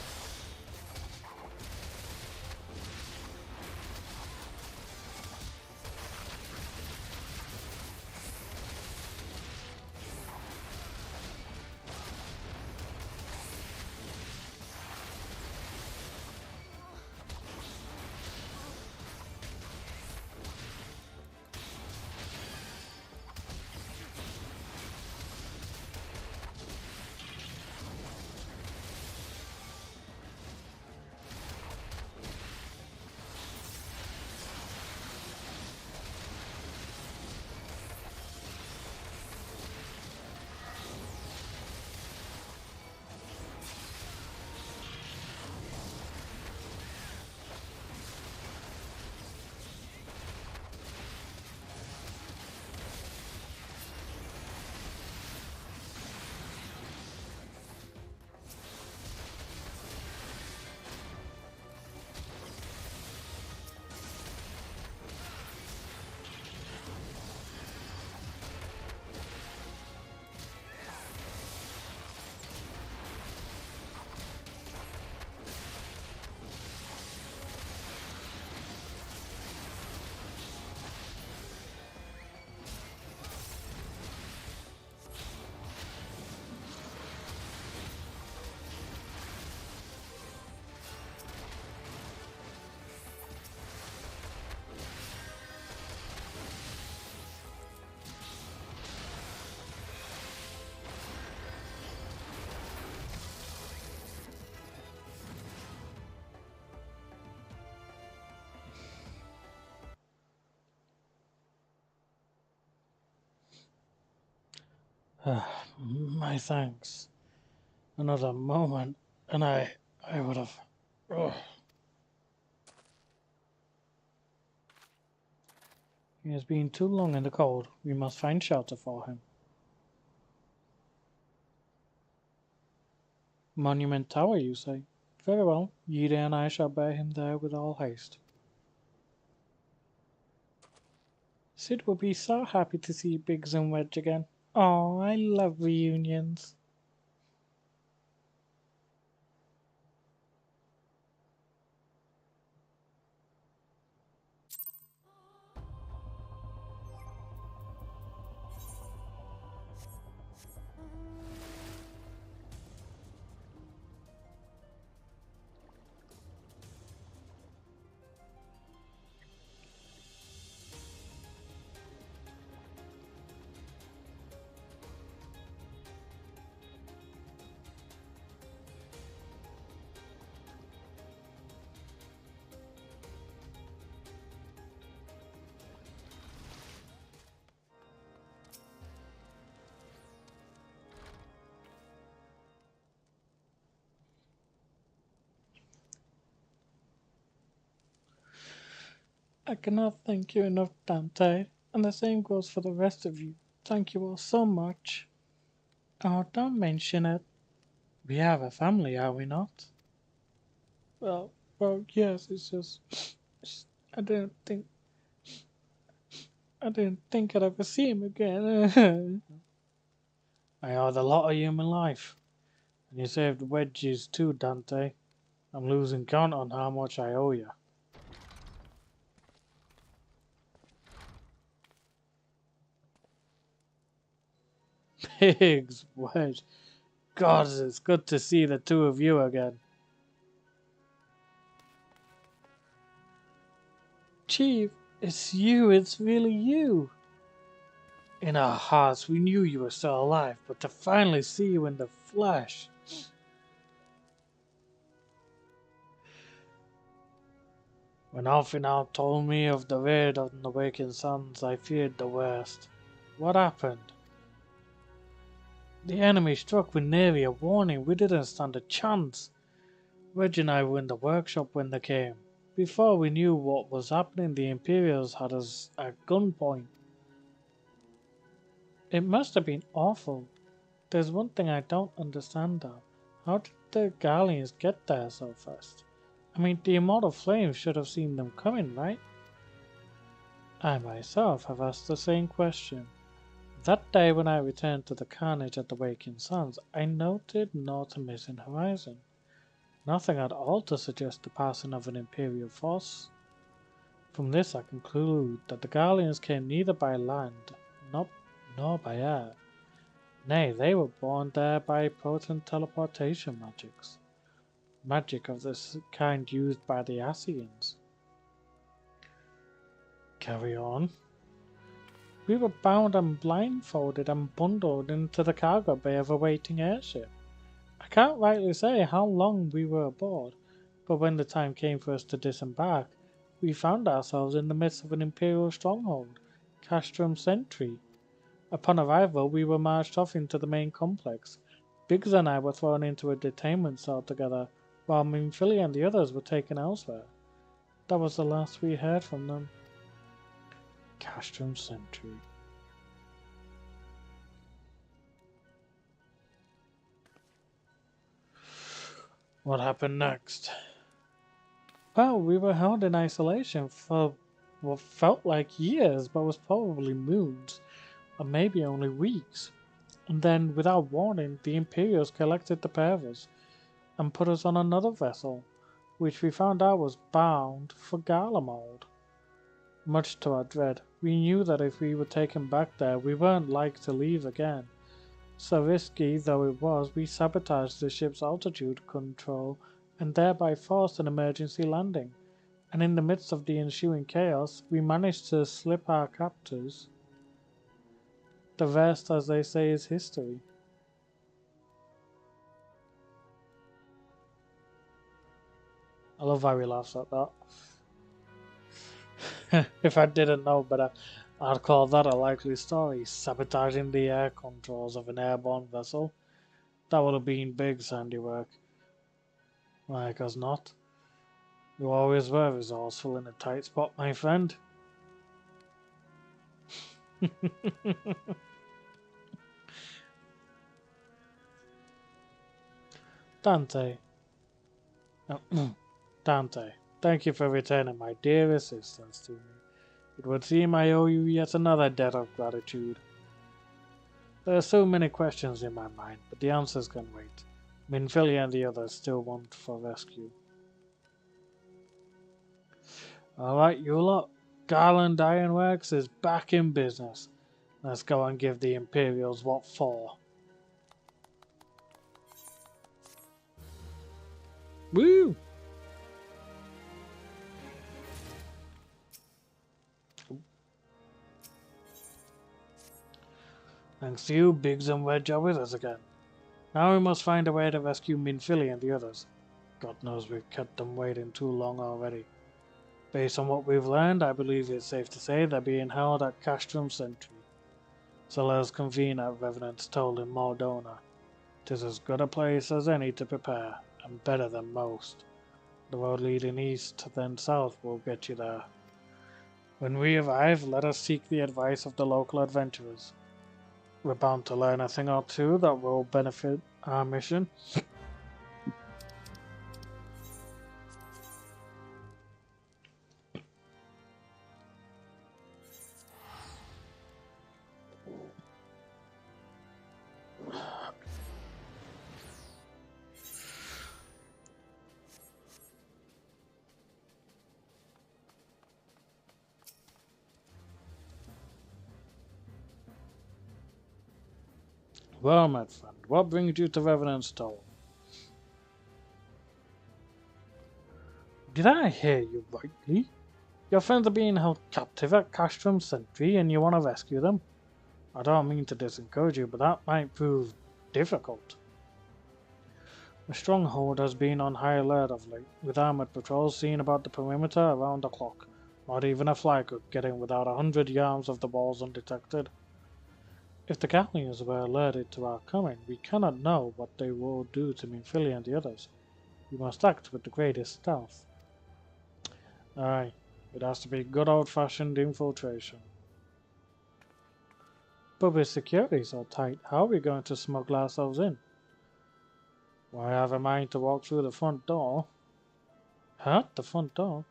My thanks. Another moment, and I would have. Ugh. He has been too long in the cold. We must find shelter for him. Monument Tower, you say? Very well. Yida and I shall bear him there with all haste. Sid will be so happy to see Biggs and Wedge again. Oh, I love reunions. I cannot thank you enough, Dante, and the same goes for the rest of you. Thank you all so much. Oh, don't mention it. We have a family, are we not? Well, yes, it's I didn't think I'd ever see him again. I owed a lot of human life, and you saved Wedges too, Dante. I'm losing count on how much I owe you. Pigs, Wedge. God, it's good to see the two of you again. Chief, it's you, it's really you. In our hearts, we knew you were still alive, but to finally see you in the flesh. When Alfinal told me of the raid on the Waking Suns, I feared the worst. What happened? The enemy struck with nary a warning. We didn't stand a chance. Reg and I were in the workshop when they came. Before we knew what was happening, the Imperials had us at gunpoint. It must have been awful. There's one thing I don't understand though. How did the Guardians get there so fast? I mean, the immortal flames should have seen them coming, right? I myself have asked the same question. That day when I returned to the carnage at the Waking Suns, I noted not a missing horizon. Nothing at all to suggest the passing of an Imperial force. From this I conclude that the Guardians came neither by land, nor by air. Nay, they were born there by potent teleportation magics. Magic of this kind used by the Asians. Carry on. We were bound and blindfolded and bundled into the cargo bay of a waiting airship. I can't rightly say how long we were aboard, but when the time came for us to disembark, we found ourselves in the midst of an Imperial stronghold, Castrum Sentry. Upon arrival, we were marched off into the main complex. Biggs and I were thrown into a detainment cell together, while Minfili and the others were taken elsewhere. That was the last we heard from them. Castrum Sentry. What happened next? Well, we were held in isolation for what felt like years, but was probably moons, or maybe only weeks. And then, without warning, the Imperials collected the pair of us, and put us on another vessel, which we found out was bound for Garlemald. Much to our dread, we knew that if we were taken back there, we weren't like to leave again. So risky though it was, we sabotaged the ship's altitude control and thereby forced an emergency landing. And in the midst of the ensuing chaos, we managed to slip our captors. The rest, as they say, is history. I love how he laughs at that. If I didn't know better, I'd call that a likely story. Sabotaging the air controls of an airborne vessel. That would have been Big's handiwork. Like as not. You always were resourceful in a tight spot, my friend. Dante. Dante, thank you for returning my dear assistance to me. It would seem I owe you yet another debt of gratitude. There are so many questions in my mind, but the answers can wait. Minfili and the others still want for rescue. Alright, you lot. Garland Ironworks is back in business. Let's go and give the Imperials what for. Woo! Thanks to you, Biggs and Wedge are with us again. Now we must find a way to rescue Minfili and the others. God knows we've kept them waiting too long already. Based on what we've learned, I believe it's safe to say they're being held at Castrum Sentry. So let us convene at Revenant's Toll in Maldona. 'Tis as good a place as any to prepare, and better than most. The road leading east, then south, will get you there. When we arrive, let us seek the advice of the local adventurers. We're bound to learn a thing or two that will benefit our mission. Well, my friend, what brings you to Revenant's Toll? Did I hear you rightly? Your friends are being held captive at Castrum Sentry and you want to rescue them? I don't mean to discourage you, but that might prove difficult. The stronghold has been on high alert of late, with armored patrols seen about the perimeter around the clock. Not even a fly could get in without 100 yards of the walls undetected. If the Gallians were alerted to our coming, we cannot know what they will do to Minfili and the others. We must act with the greatest stealth. Aye, it has to be good old-fashioned infiltration. Public security so tight. How are we going to smuggle ourselves in? Why have a mind to walk through the front door? Huh? The front door?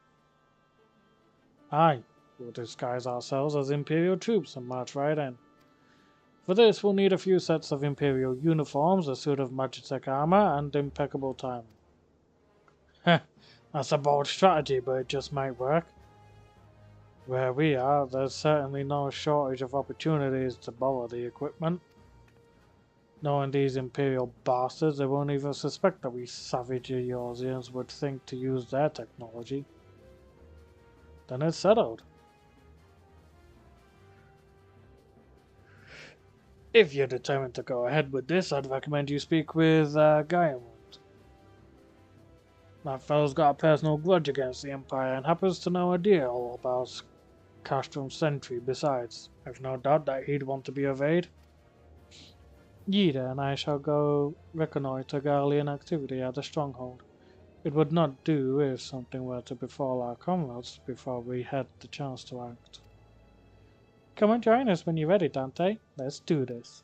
Aye, we'll disguise ourselves as Imperial troops and march right in. For this, we'll need a few sets of Imperial uniforms, a suit of Magitech armor, and impeccable timing. Heh, that's a bold strategy, but it just might work. Where we are, there's certainly no shortage of opportunities to borrow the equipment. Knowing these Imperial bastards, they won't even suspect that we savage Eorzeans would think to use their technology. Then it's settled. If you're determined to go ahead with this, I'd recommend you speak with Gaiamund. That fellow's got a personal grudge against the Empire and happens to know a deal about Castrum Sentry besides. I've no doubt that he'd want to be of aid. Yida and I shall go reconnoitre Garlean activity at the stronghold. It would not do if something were to befall our comrades before we had the chance to act. Come and join us when you're ready, Dante. Let's do this.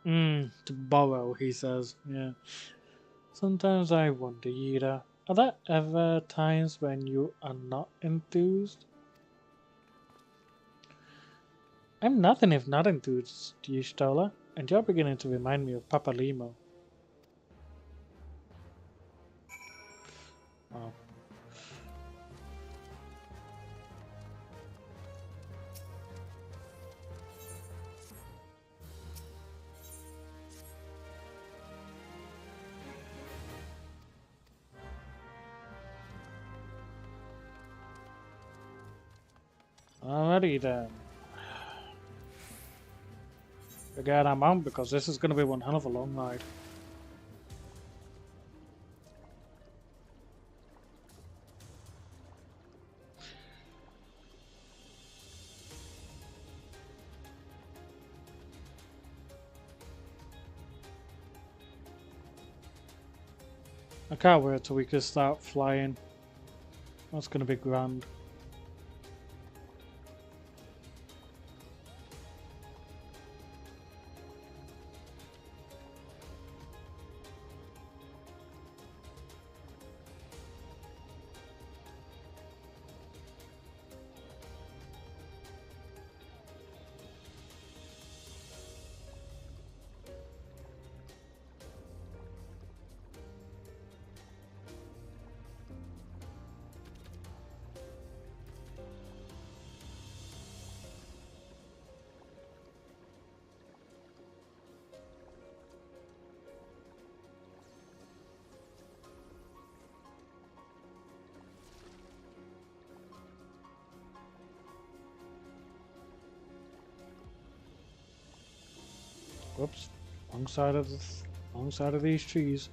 To borrow, he says. Yeah. Sometimes I wonder, Yida, are there ever times when you are not enthused? I'm nothing if not enthused, Y'shtola, and you're beginning to remind me of Papa Limo. Oh. Alrighty then. Again, I'm out because this is going to be one hell of a long ride. I can't wait till we can start flying. That's going to be grand. Whoops. Wrong side of these trees.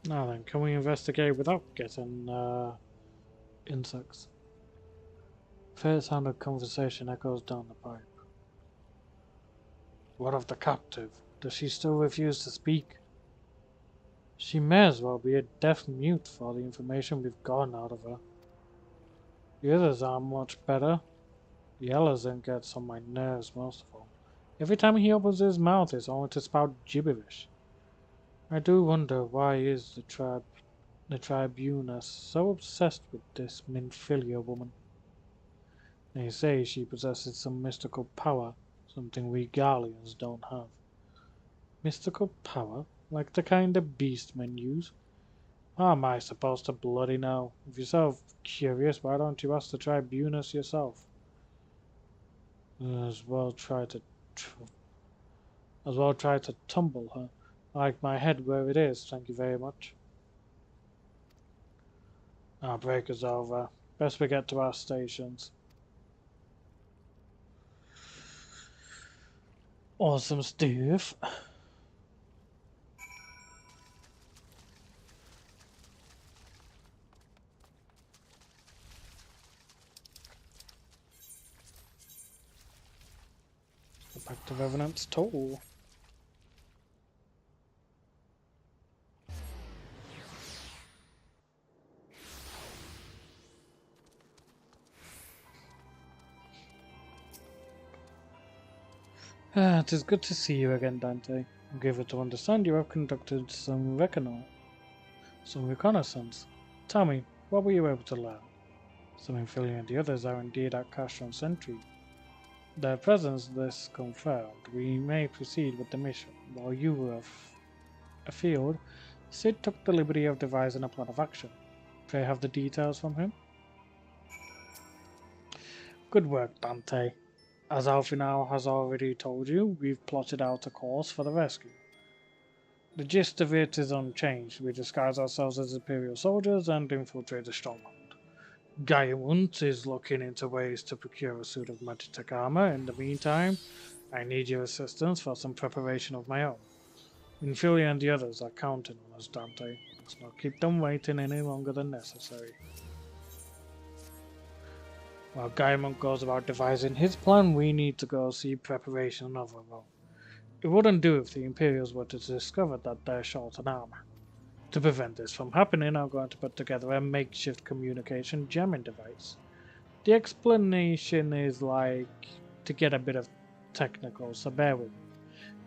Now then, can we investigate without getting insects? Faint sound of conversation echoes down the pipe. What of the captive? Does she still refuse to speak? She may as well be a deaf mute for all the information we've gotten out of her. The others aren't much better. The Elazin gets on my nerves most of all. Every time he opens his mouth, it's only to spout gibberish. I do wonder why is the Tribunus so obsessed with this Minfilia woman. They say she possesses some mystical power, something we Garleans don't have. Mystical power? Like the kind of beastmen use? How am I supposed to bloody know? If you're so curious, why don't you ask the tribunus yourself? As well try to as well try to tumble her. I like my head where it is, thank you very much. Our break is over. Best we get to our stations. Awesome stuff. Go back to Revenant's Toll. It is good to see you again, Dante. I give it to understand you have conducted some reconnaissance. Tell me, what were you able to learn? Some Philly and the others are indeed at Castron Sentry. Their presence thus confirmed, we may proceed with the mission. While you were afield, Sid took the liberty of devising a plan of action. Pray have the details from him? Good work, Dante. As Alfinal has already told you, we've plotted out a course for the rescue. The gist of it is unchanged. We disguise ourselves as Imperial soldiers and infiltrate the stronghold. Gaiamunt is looking into ways to procure a suit of Magitech armor. In the meantime, I need your assistance for some preparation of my own. Infilia and the others are counting on us, Dante. Let's not keep them waiting any longer than necessary. While Gaiamunt goes about devising his plan, we need to go see preparation of our own. It wouldn't do if the Imperials were to discover that they're short on armor. To prevent this from happening, I'm going to put together a makeshift communication jamming device. The explanation is like to get a bit of technical, so bear with me.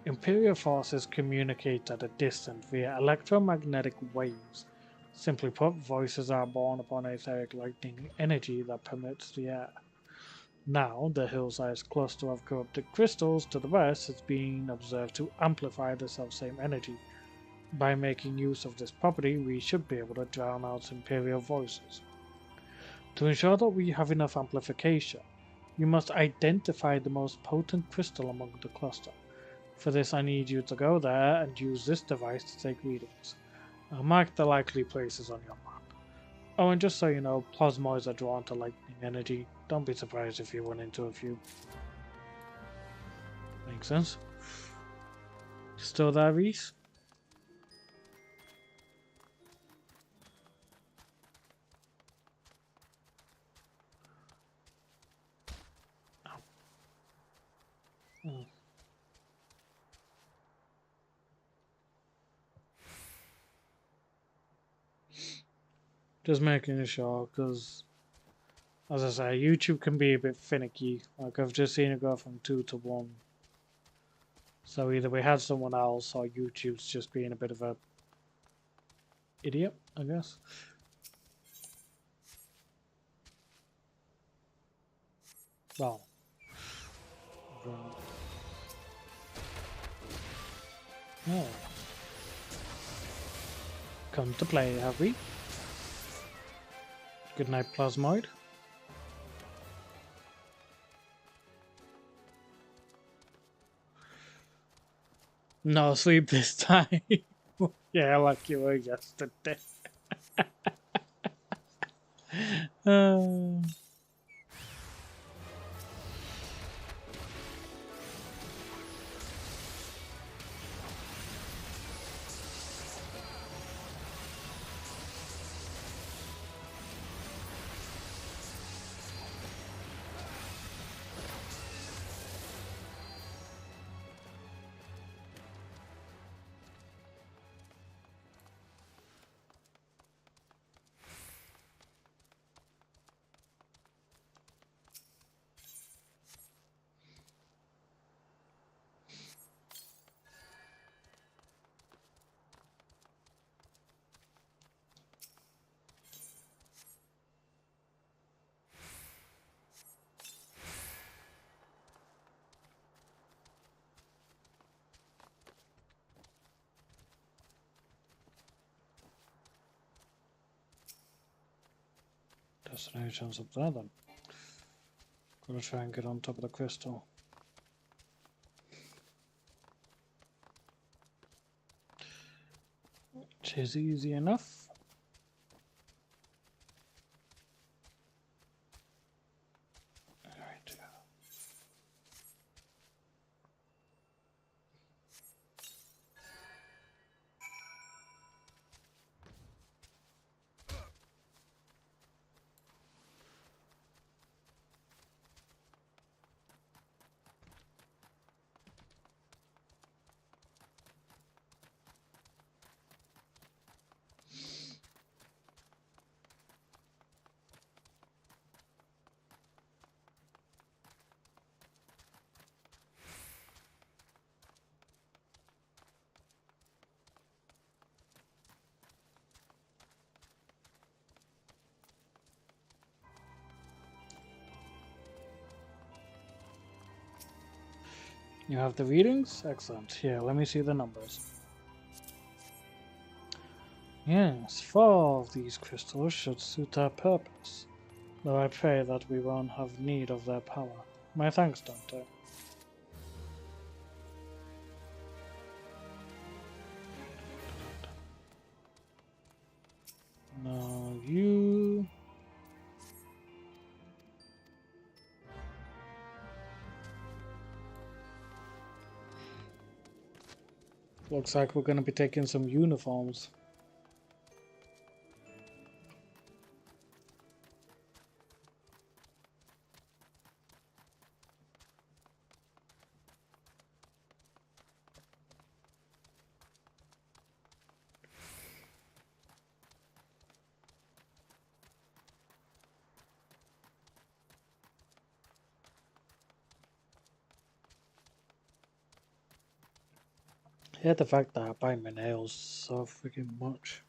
Imperial forces communicate at a distance via electromagnetic waves. Simply put, voices are born upon etheric lightning energy that permeates the air. Now, the hill-sized cluster of corrupted crystals to the west is being observed to amplify the selfsame energy. By making use of this property, we should be able to drown out Imperial voices. To ensure that we have enough amplification, you must identify the most potent crystal among the cluster. For this, I need you to go there and use this device to take readings. I'll mark the likely places on your map. Oh, and just so you know, plasmoids are drawn to lightning energy. Don't be surprised if you run into a few. Makes sense? Still there, Reese? Oh. Just making sure, because, as I say, YouTube can be a bit finicky. Like, I've just seen it go from 2 to 1. So either we had someone else, or YouTube's just being a bit of a idiot, I guess. Well. Oh. Come to play, have we? Good night, Plasmoid. No sleep this time. Yeah, like you were yesterday. Destination's up there then. Gotta try and get on top of the crystal. Which is easy enough. Alright. You have the readings? Excellent. Here, let me see the numbers. Yes, 4 of these crystals should suit our purpose, though I pray that we won't have need of their power. My thanks, Dante. Now you... Looks like we're going to be taking some uniforms. I hate the fact that I bite my nails so freaking much.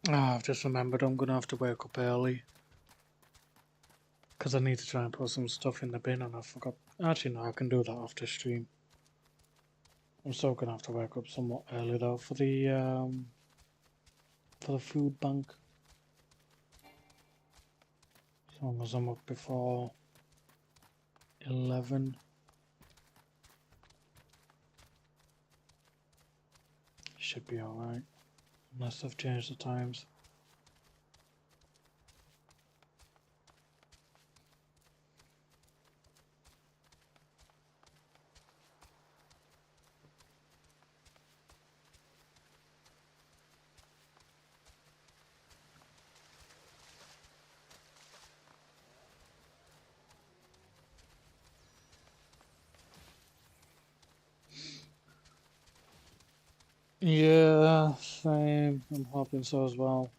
Ah, I've just remembered I'm gonna have to wake up early. Because I need to try and put some stuff in the bin and I forgot. Actually, no, I can do that after stream. I'm still gonna have to wake up somewhat early though for the food bank. As long as I'm up before 11. Should be alright. Unless I've changed the times. Yeah, same. I'm hoping so as well.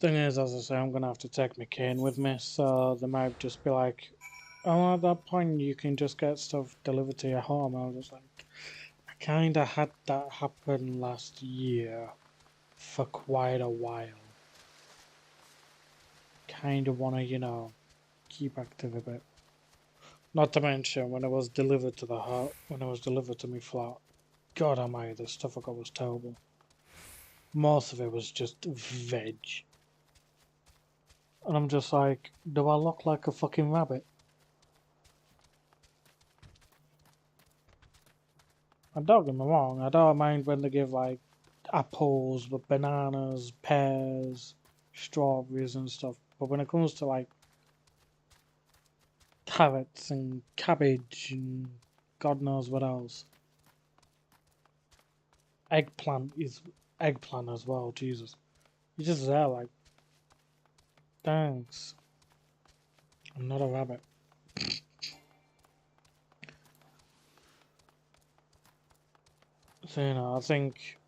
Thing is, as I say, I'm gonna have to take my cane with me, so they might just be like, "Oh, at that point you can just get stuff delivered to your home." I was just like, I kinda had that happen last year for quite a while. Kinda wanna, keep active a bit. Not to mention when it was delivered to the house, when it was delivered to me flat. God almighty, the stuff I got was terrible. Most of it was just veg. And I'm just like, do I look like a fucking rabbit? And don't get me wrong, I don't mind when they give like apples, but bananas, pears, strawberries and stuff. But when it comes to like carrots and cabbage and God knows what else. Eggplant is eggplant as well, Jesus. You're just there like, thanks. I'm not a rabbit. So I think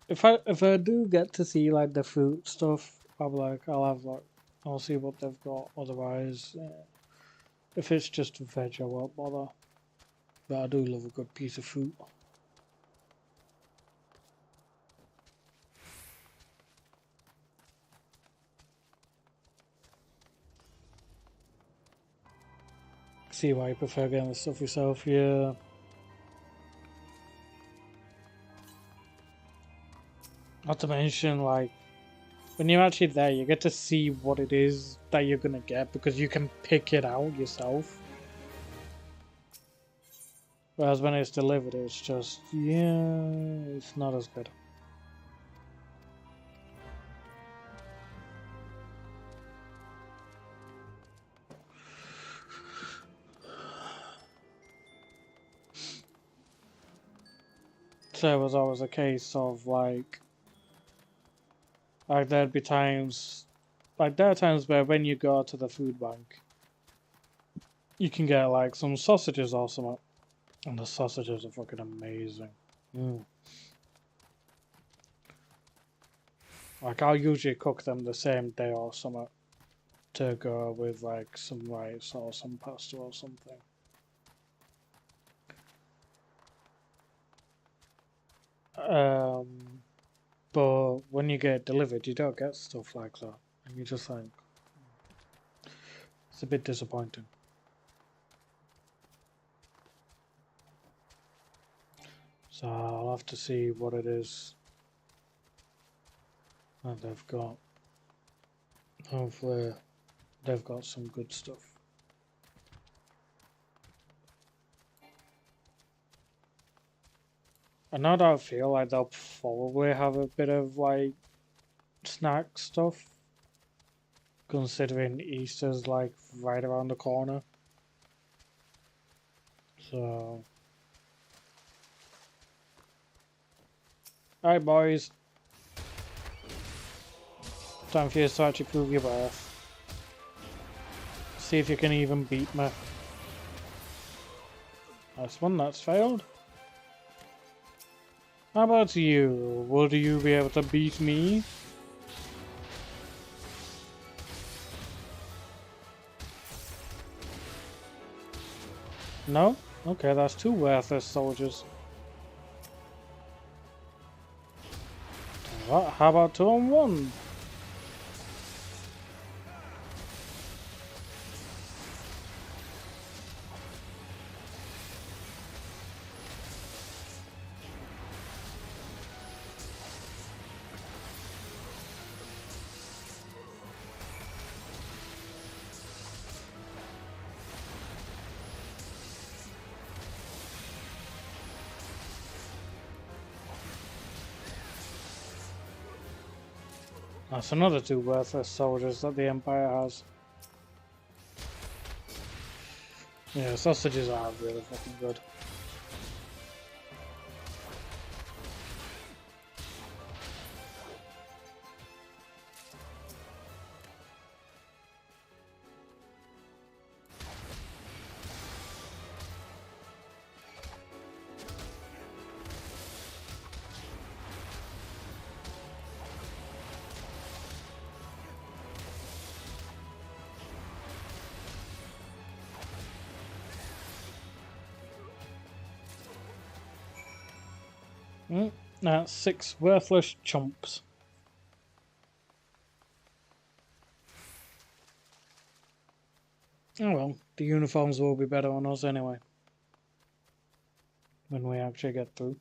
if I do get to see like the fruit stuff, I'll have like I'll see what they've got. Otherwise, if it's just veg, I won't bother. But I do love a good piece of fruit. See why you prefer getting the stuff yourself, yeah. Not to mention, like, when you're actually there, you get to see what it is that you're gonna get because you can pick it out yourself. Whereas when it's delivered, it's just, yeah, it's not as good. So it was always a case of like there'd be times, like there are times where when you go to the food bank, you can get like some sausages or something, and the sausages are fucking amazing. Like I'll usually cook them the same day or something to go with like some rice or some pasta or something. But when you get it delivered, you don't get stuff like that, and you just like, it's a bit disappointing. So I'll have to see what it is that they've got. Hopefully they've got some good stuff. I know that I feel like they'll probably have a bit of like snack stuff, considering Easter's like right around the corner. So, alright boys, time for you to actually prove your worth. See if you can even beat me. That's one that's failed. How about you? Would you be able to beat me? No? Okay, that's two worthless soldiers. How about 2 on 1? That's another 2 worthless soldiers that the Empire has. Yeah, sausages are really fucking good. That's 6 worthless chumps. Oh well, the uniforms will be better on us anyway. When we actually get through.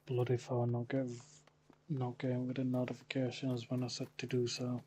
Bloody phone not getting with the notifications when I said to do so.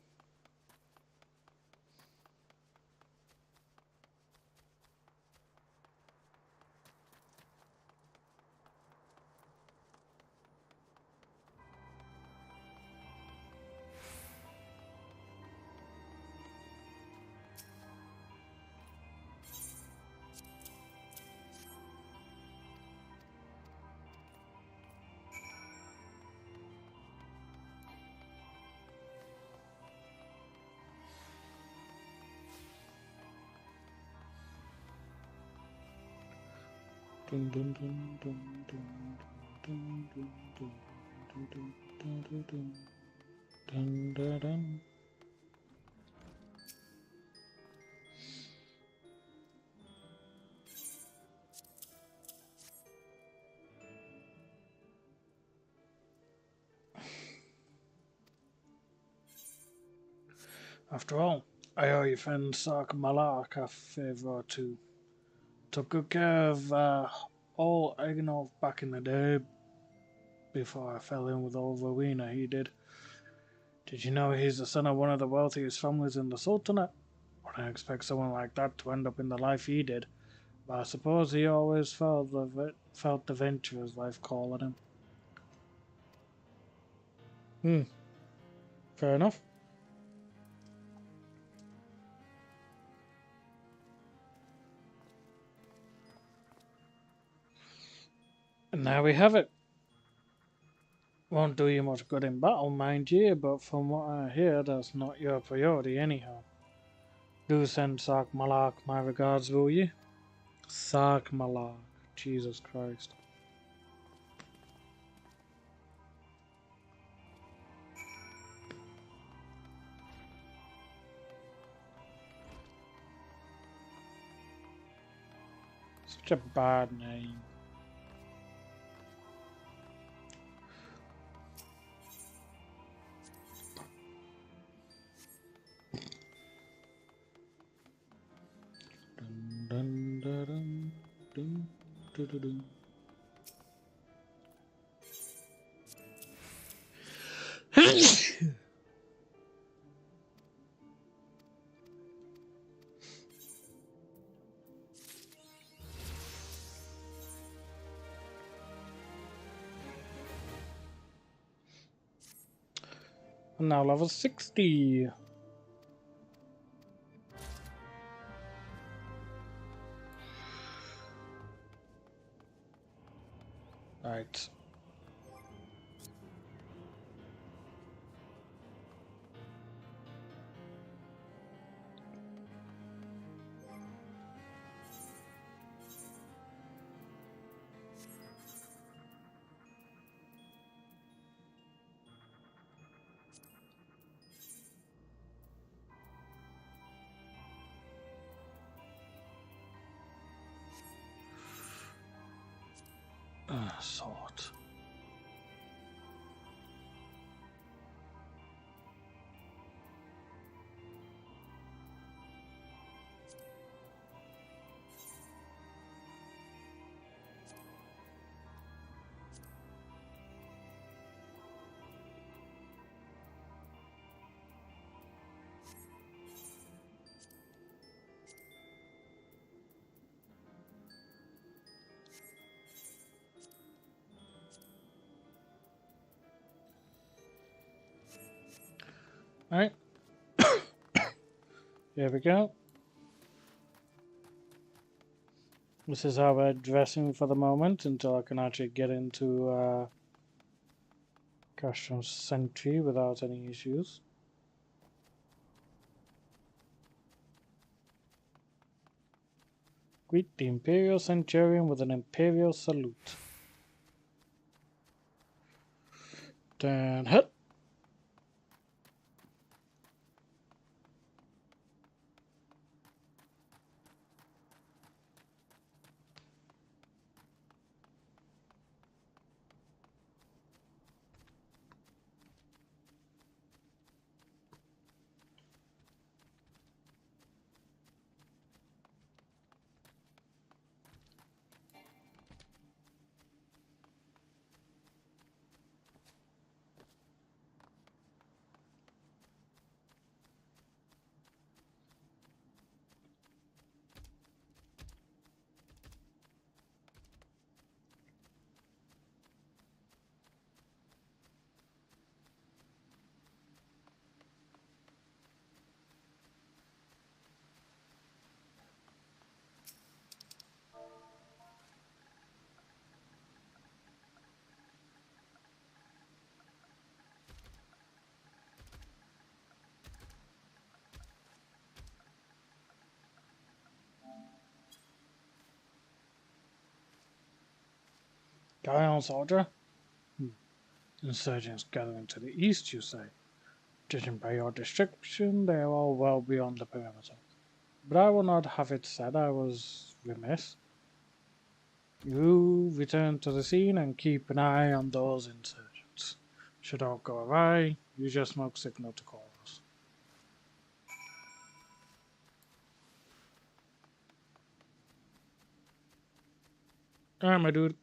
Dun, dun, dun, dun, dun, dun, dun, dun, dun, dun, dun, dun, dun, dun, dun, dun. After all, I owe your friend Sark Malark a favour or two. Took good care of all Egnolf back in the day before I fell in with old Rowena, he did. Did you know he's the son of one of the wealthiest families in the Sultanate? Wouldn't expect someone like that to end up in the life he did, but I suppose he always felt the venturer's life calling him. Fair enough. And there we have it. Won't do you much good in battle, mind you, but from what I hear, that's not your priority anyhow. Do send Sark Malak my regards, will you? Sark Malak. Jesus Christ. Such a bad name. Dun, dun, dun, dun, dun, dun, dun, dun. I'm now level 60. Right. Sword. Alright. Here we go. This is how we're dressing for the moment until I can actually get into Castron's Sentry without any issues. Greet the Imperial Centurion with an Imperial salute. Then hit. Carry on, soldier. Insurgents gathering to the east, you say? Judging by your description, they are all well beyond the perimeter. But I will not have it said I was remiss. You return to the scene and keep an eye on those insurgents. Should all go awry, use your smoke signal to call us. Alright, my dude.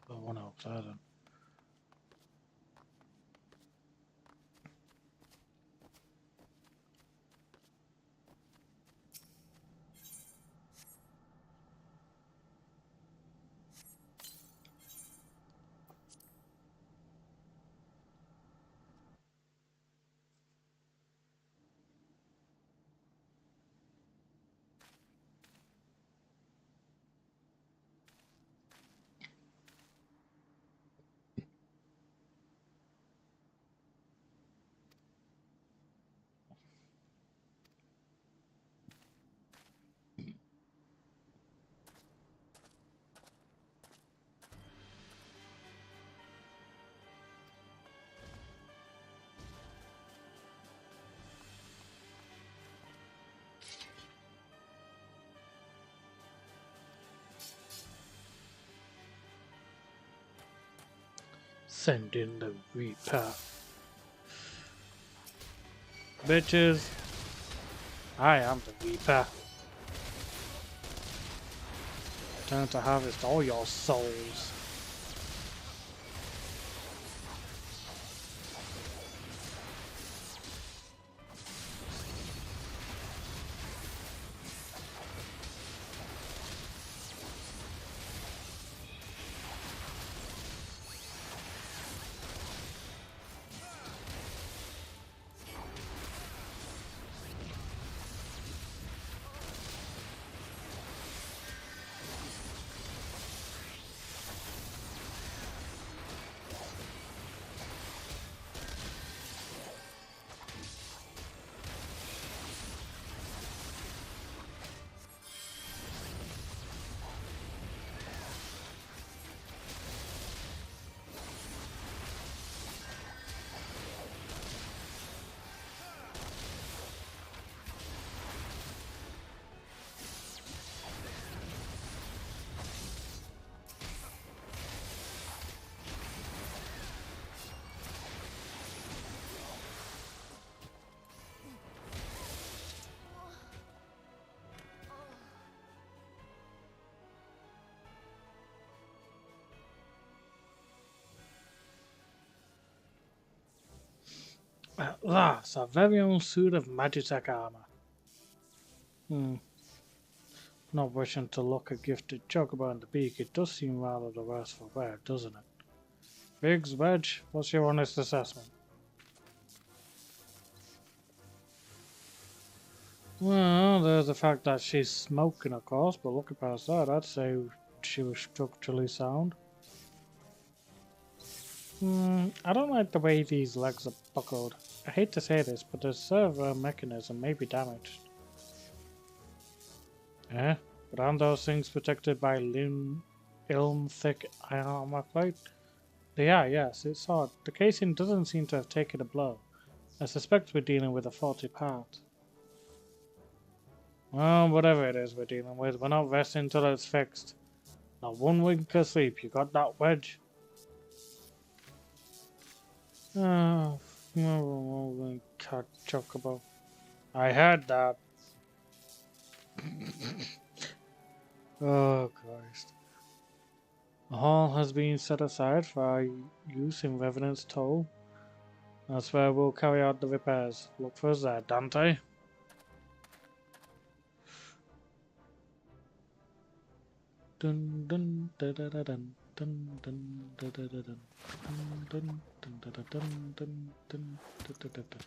The one outside then. Send in the Reaper. Bitches, I am the Reaper. Time to harvest all your souls. At last, our very own suit of Magitech armor. Not wishing to look a gifted chocobo in the beak, it does seem rather the worse for wear, doesn't it? Biggs, Wedge, what's your honest assessment? Well, there's the fact that she's smoking, of course, but looking past that, I'd say she was structurally sound. I don't like the way these legs are buckled. I hate to say this, but the servo mechanism may be damaged. Eh? But aren't those things protected by ilm-thick armor plate? They are, yes. It's odd. The casing doesn't seem to have taken a blow. I suspect we're dealing with a faulty part. Well, whatever it is we're dealing with, we're not resting until it's fixed. Not one wink of sleep. You got that, Wedge? Oh, cat chocobo. I heard that. Oh, Christ. A hall has been set aside for our use in Revenant's Toll. That's where we'll carry out the repairs. Look for us there, Dante. Dun dun da da da dun dun dun da da da dun dun dun da da dun dun dun da da da dun.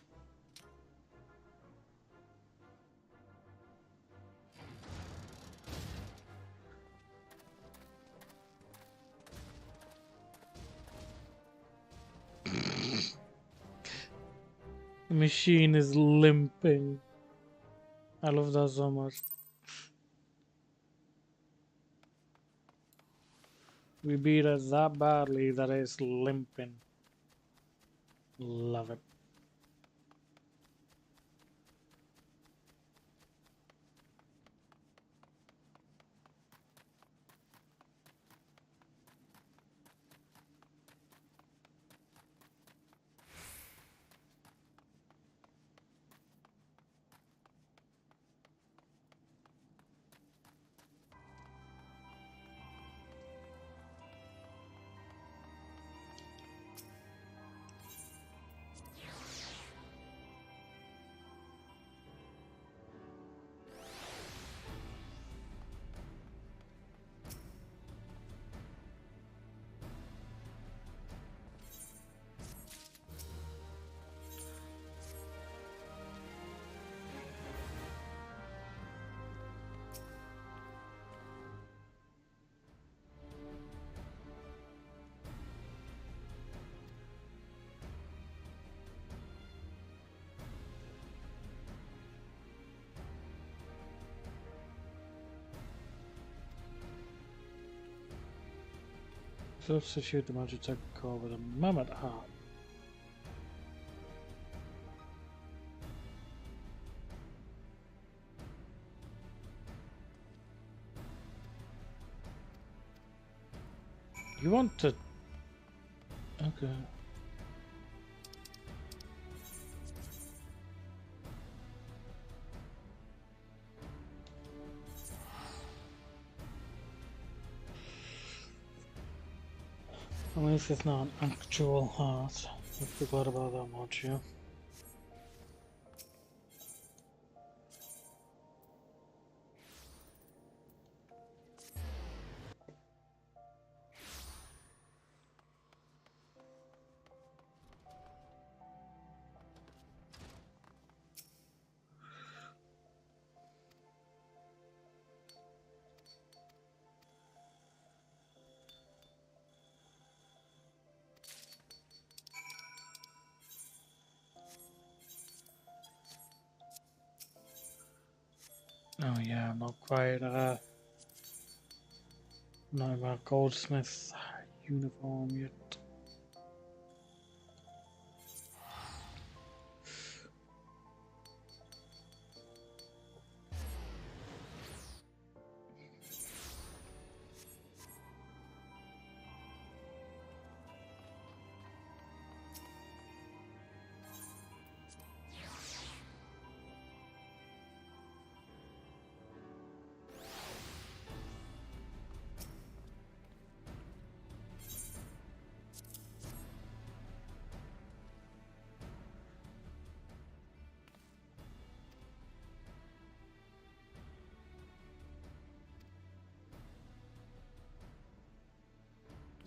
The machine is limping. I love that so much. We beat it that badly that it's limping. Love it. Substitute the Magitech core with a mammoth heart. You want to... Okay. At least it's not an actual heart. I forgot about that much, yeah. Oh yeah, I'm not quite not in my goldsmith uniform yet.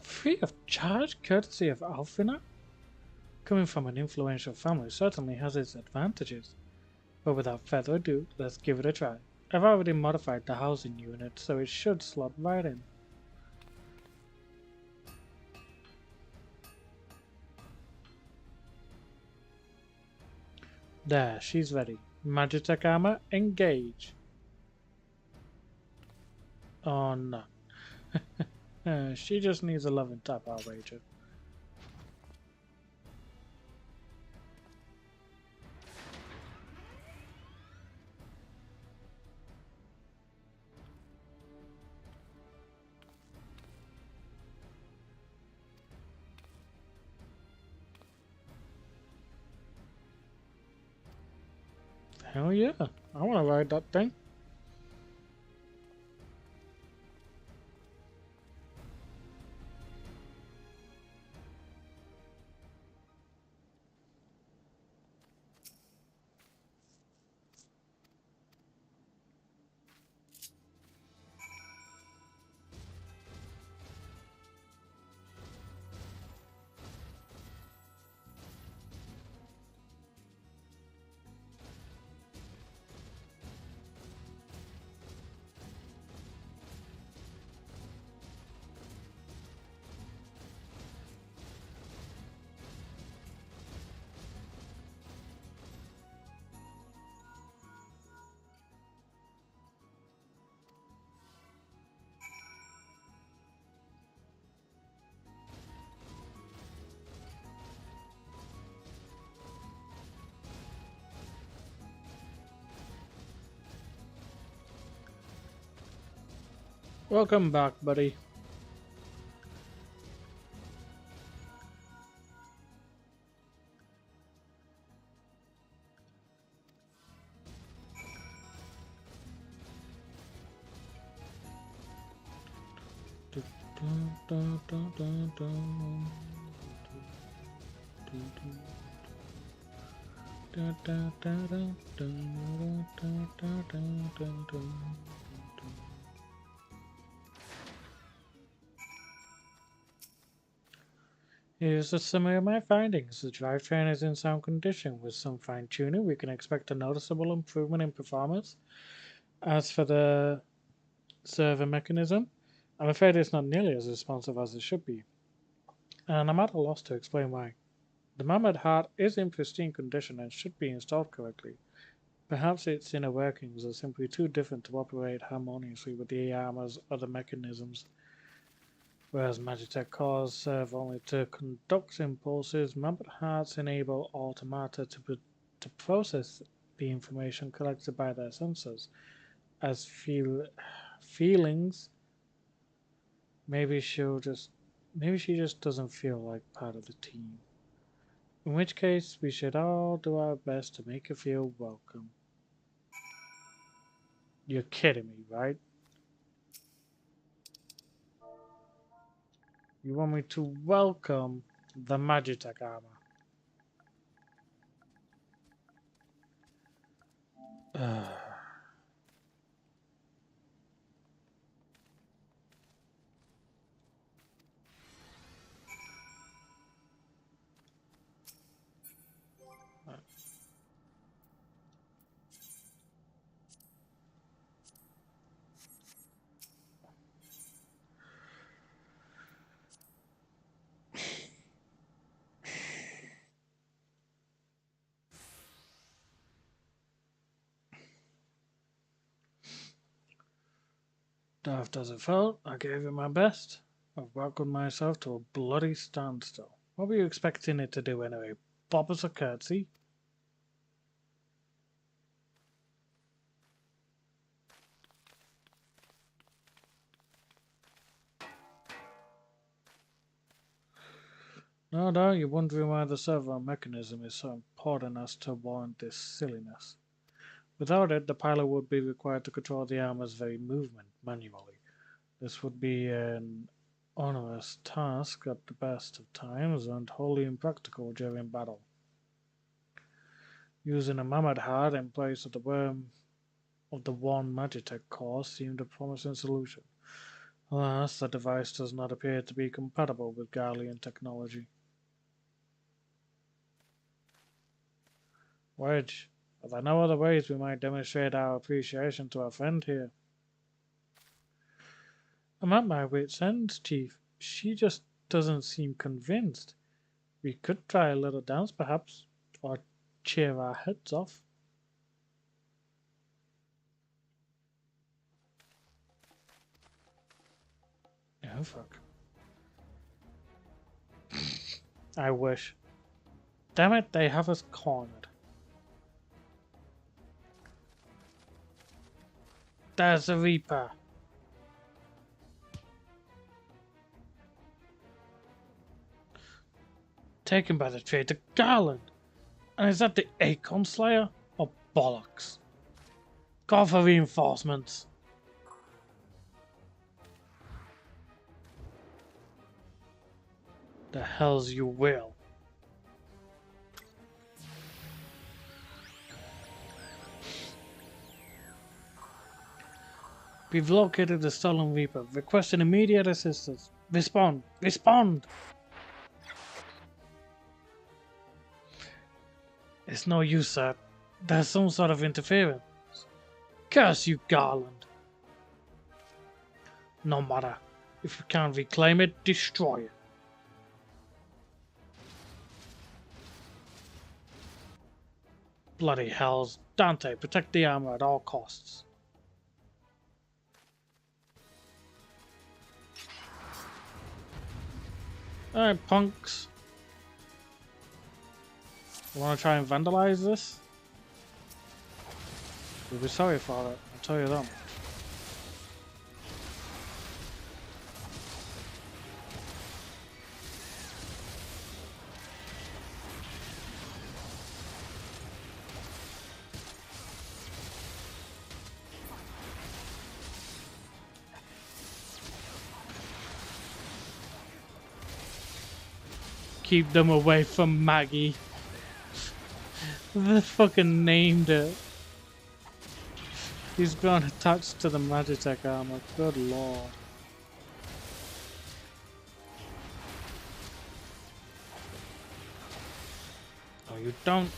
Free of charge, courtesy of Alfina? Coming from an influential family certainly has its advantages. But without further ado, let's give it a try. I've already modified the housing unit, so it should slot right in. There, she's ready. Magitech armor, engage. Oh no. She just needs a loving tap, I'll wager. Hell yeah, I want to ride that thing. Welcome back, buddy. Here's a summary of my findings. The drivetrain is in sound condition. With some fine-tuning, we can expect a noticeable improvement in performance. As for the servo mechanism, I'm afraid it's not nearly as responsive as it should be, and I'm at a loss to explain why. The Mammoth heart is in pristine condition and should be installed correctly. Perhaps its inner workings are simply too different to operate harmoniously with the armor's other mechanisms. Whereas Magitech cores serve only to conduct impulses, Mammoth hearts enable automata to process the information collected by their sensors as feelings. Maybe she just doesn't feel like part of the team. In which case, we should all do our best to make her feel welcome. You're kidding me, right? You want me to welcome the Magitech armor? Daft as it felt, I gave it my best. I've welcomed myself to a bloody standstill. What were you expecting it to do anyway? Bob us a curtsy? No doubt you're wondering why the servo mechanism is so important as to warrant this silliness. Without it, the pilot would be required to control the armor's very movement manually. This would be an onerous task at the best of times and wholly impractical during battle. Using a mammoth heart in place of the one Magitech core seemed a promising solution. Alas, the device does not appear to be compatible with Garlean technology. Wedge, are there no other ways we might demonstrate our appreciation to our friend here? I'm at my wit's end, Chief. She just doesn't seem convinced. We could try a little dance, perhaps, or cheer our heads off. Oh, fuck. I wish. Damn it, they have us cornered. There's the Reaper. Taken by the traitor Garland. And is that the Acorn Slayer? Or bollocks? Call for reinforcements. The hells you will. We've located the stolen Reaper. Requesting immediate assistance. Respond! Respond! It's no use, sir. There's some sort of interference. Curse you, Garland. No matter. If we can't reclaim it, destroy it. Bloody hells. Dante, protect the armor at all costs. Alright, punks. You wanna try and vandalize this? You'll be sorry for it, I'll tell you that. keep them away from Maggie. They fucking named it. He's grown attached to the Magitech armor. Good lord. Oh, you don't.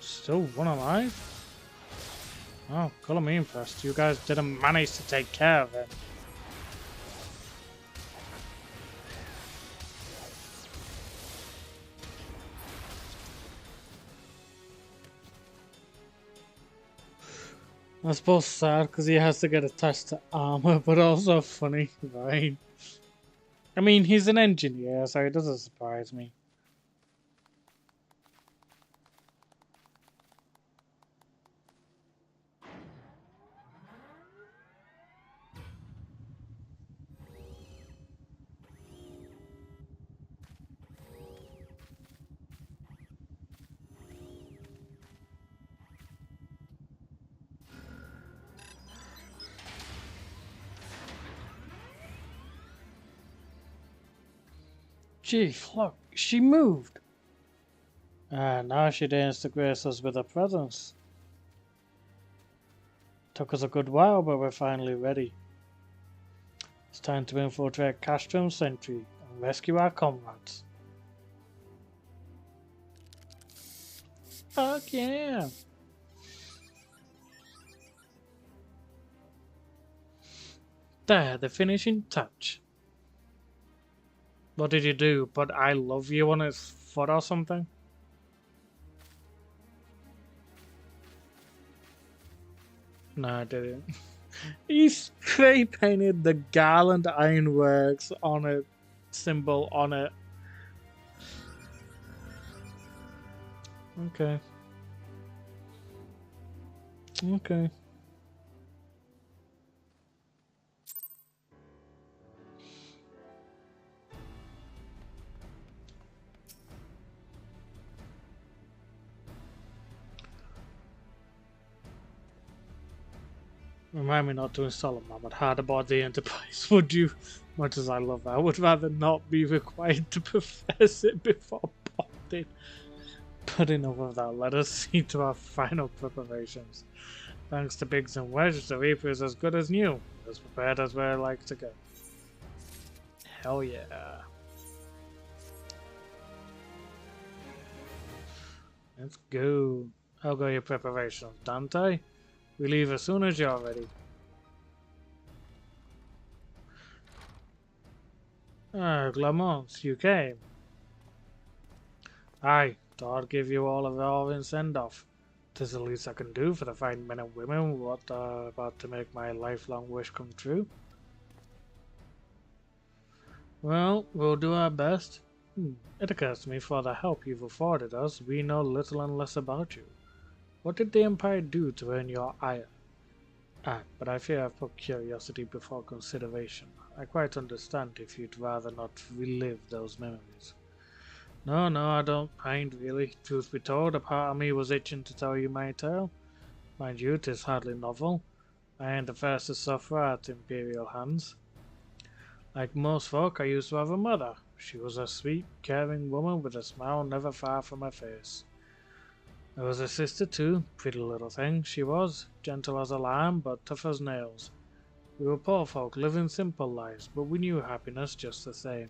Still one alive? Oh, colour me impressed. You guys didn't manage to take care of it. I suppose sad because he has to get attached to armor, but also funny, right? I mean, he's an engineer, so it doesn't surprise me. Gee, look, she moved. Now she deigns to grace us with her presence. Took us a good while, but we're finally ready. It's time to infiltrate Castrum Sentry and rescue our comrades. Fuck yeah! There, the finishing touch. What did you do? Put I love you on his foot or something? No, I didn't. He spray painted the Garland Ironworks on it, symbol on it. Okay. Okay. Remind me not to install a mammoth hard aboard the Enterprise, would you? Much as I love that, I would rather not be required to profess it before boarding. But enough of that, let us see to our final preparations. Thanks to Biggs and Wedge, the Reaper is as good as new, as prepared as we're like to go. Hell yeah. Let's go. How go your preparations, Dante? We leave as soon as you're ready. Glamont, you came. Aye, thought I'd give you all a roaring send-off. 'Tis the least I can do for the fine men and women what are about to make my lifelong wish come true. Well, we'll do our best. It occurs to me, for the help you've afforded us, we know little and less about you. What did the Empire do to earn your ire? But I fear I've put curiosity before consideration. I quite understand if you'd rather not relive those memories. No, I don't mind, really. Truth be told, a part of me was itching to tell you my tale. Mind you, 'tis hardly novel. I ain't the first to suffer at Imperial hands. Like most folk, I used to have a mother. She was a sweet, caring woman with a smile never far from her face. There was a sister too, pretty little thing she was, gentle as a lamb, but tough as nails. We were poor folk, living simple lives, but we knew happiness just the same.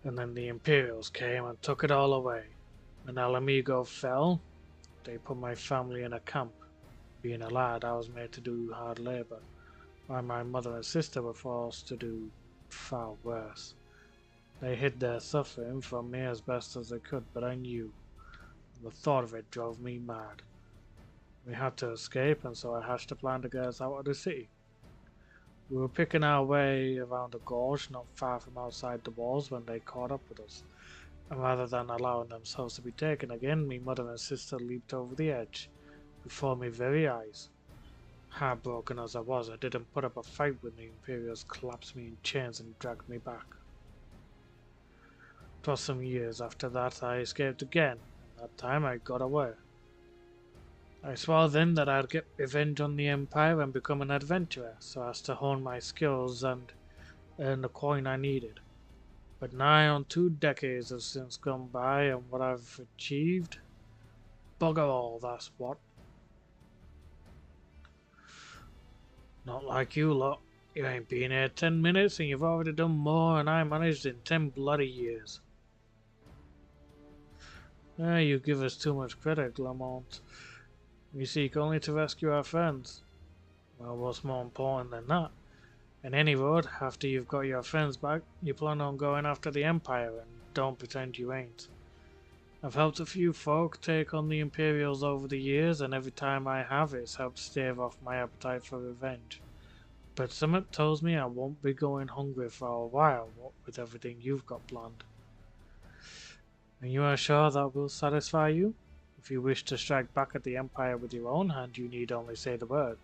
And then the Imperials came and took it all away. When Alamigo fell, they put my family in a camp. Being a lad, I was made to do hard labor, while my mother and sister were forced to do far worse. They hid their suffering from me as best as they could, but I knew. The thought of it drove me mad. We had to escape, and so I hatched a plan to get us out of the city. We were picking our way around a gorge not far from outside the walls when they caught up with us, and rather than allowing themselves to be taken again, me mother and sister leaped over the edge, before my very eyes. Heartbroken as I was, I didn't put up a fight when the Imperials collapsed me in chains and dragged me back. For some years after that I escaped again, and that time I got away. I swore then that I'd get revenge on the Empire and become an adventurer, so as to hone my skills and earn the coin I needed. But nigh on 2 decades have since gone by, and what I've achieved? Bugger all, that's what. Not like you lot. You ain't been here 10 minutes and you've already done more than I managed in 10 bloody years. You give us too much credit, Lamont. We seek only to rescue our friends. Well, what's more important than that? In any road, after you've got your friends back, you plan on going after the Empire, and don't pretend you ain't. I've helped a few folk take on the Imperials over the years, and every time I have, it's helped stave off my appetite for revenge. But something tells me I won't be going hungry for a while, what with everything you've got planned. And you are sure that will satisfy you? If you wish to strike back at the Empire with your own hand, you need only say the word.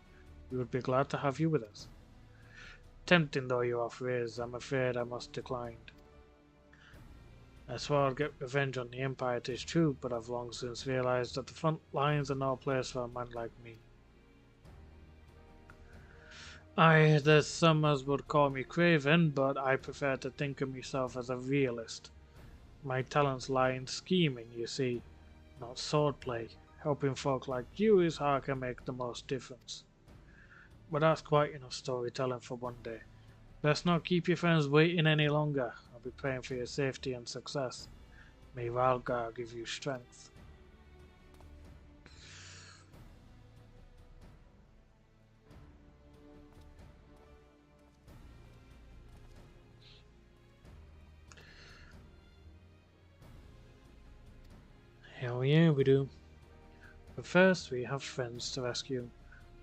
We would be glad to have you with us. Tempting though your offer is, I'm afraid I must decline. I swore I'd get revenge on the Empire, 'tis true, but I've long since realized that the front lines are no place for a man like me. Aye, there's some as would call me craven, but I prefer to think of myself as a realist. My talents lie in scheming, you see, not swordplay. Helping folk like you is how I can make the most difference. But that's quite enough storytelling for one day. Best not keep your friends waiting any longer. I'll be praying for your safety and success. May Ralgar give you strength. Hell yeah, we do. But first, we have friends to rescue.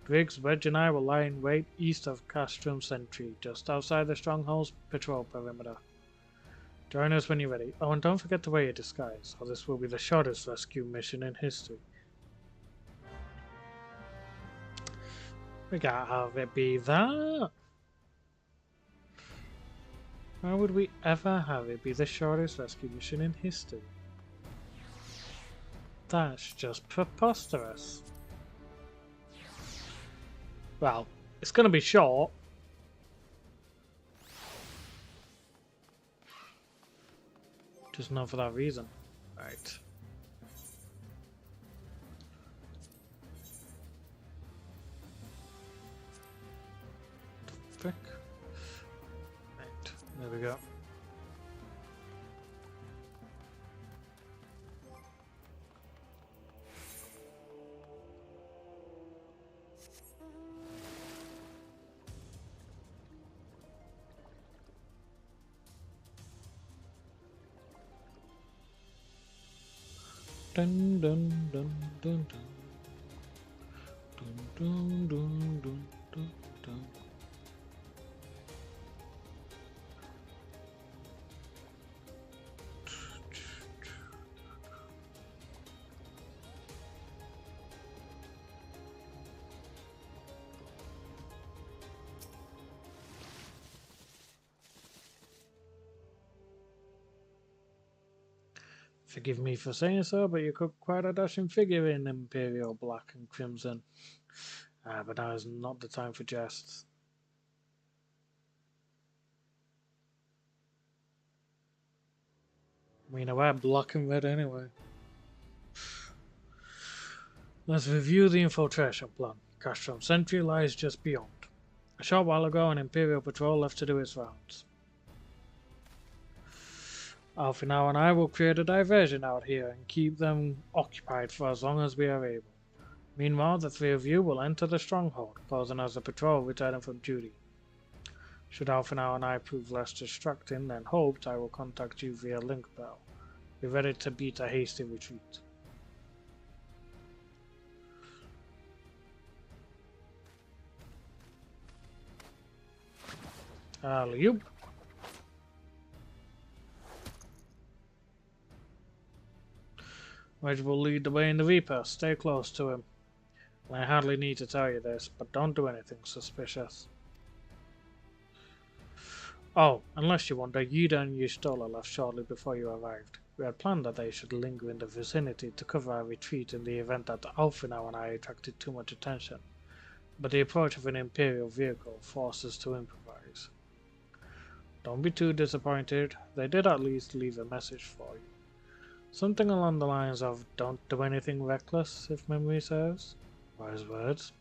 Briggs, Wedge and I will lie in wait east of Castrum Sentry, just outside the Stronghold's patrol perimeter. Join us when you're ready. Oh, and don't forget to wear your disguise, or this will be the shortest rescue mission in history. We can't have it be that. Why would we ever have it be the shortest rescue mission in history? That's just preposterous. Well, it's going to be short. Just not for that reason. Right. Frick. Right, there we go. Dun dun dun dun dun dun dun dun dun dun dun. Forgive me for saying so, but you cook quite a dashing figure in Imperial Black and Crimson. But now is not the time for jests. I mean, I wear black and red anyway. Let's review the infiltration plan. Castrum Sentry lies just beyond. A short while ago, an Imperial patrol left to do its rounds. Alfie now and I will create a diversion out here and keep them occupied for as long as we are able. Meanwhile, the three of you will enter the stronghold, posing as a patrol returning from duty. Should Alfie now and I prove less distracting than hoped, I will contact you via link bell. Be ready to beat a hasty retreat. Alley-oop. Wedge will lead the way in the Reaper. Stay close to him. I hardly need to tell you this, but don't do anything suspicious. Oh, unless you wonder, Yuda and Yustola left shortly before you arrived. We had planned that they should linger in the vicinity to cover our retreat in the event that Alfinau and I attracted too much attention, but the approach of an Imperial vehicle forced us to improvise. Don't be too disappointed, they did at least leave a message for you. Something along the lines of, "Don't do anything reckless," if memory serves. Wise words.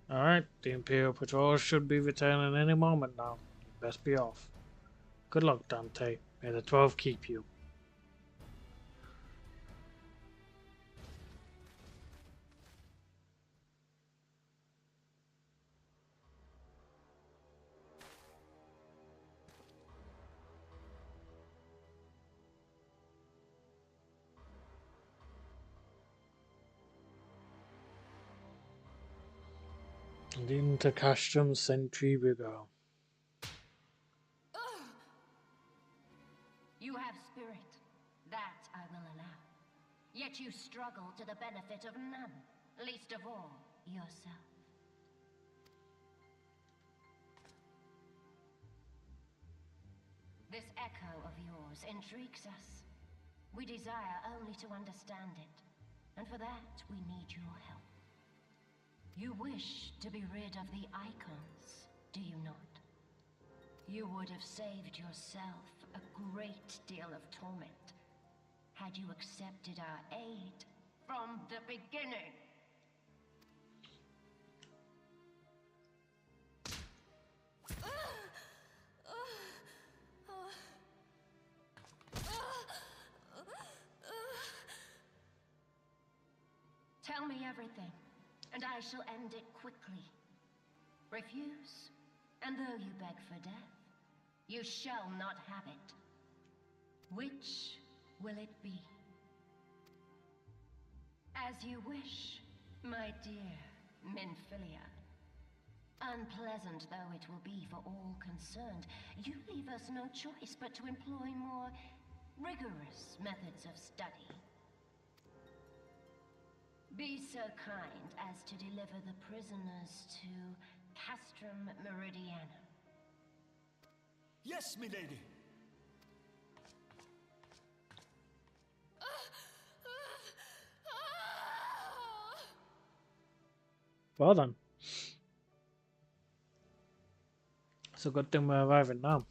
Alright, the Imperial patrol should be returning any moment now. You best be off. Good luck, Dante. May the 12 keep you. And into Castrum Sentry we go. You have spirit. That I will allow. Yet you struggle to the benefit of none, least of all yourself. This echo of yours intrigues us. We desire only to understand it, and for that we need your help. You wish to be rid of the icons, do you not? You would have saved yourself a great deal of torment had you accepted our aid from the beginning. Tell me everything, and I shall end it quickly. Refuse, and though you beg for death, you shall not have it. Which will it be? As you wish, my dear Minfilia. Unpleasant though it will be for all concerned, you leave us no choice but to employ more rigorous methods of study. Be so kind as to deliver the prisoners to Castrum Meridianum. Yes, milady. Well then. It's a good thing we're arriving now.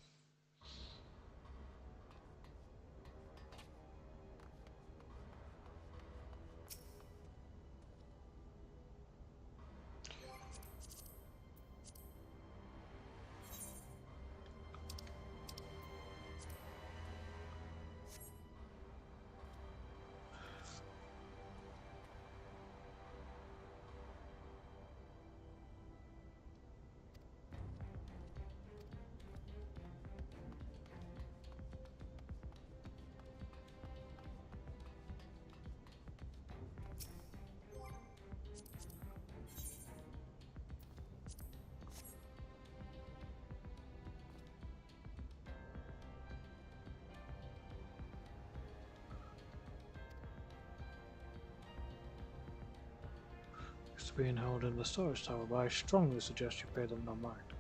It's being held in the storage tower, but I strongly suggest you pay them no mind.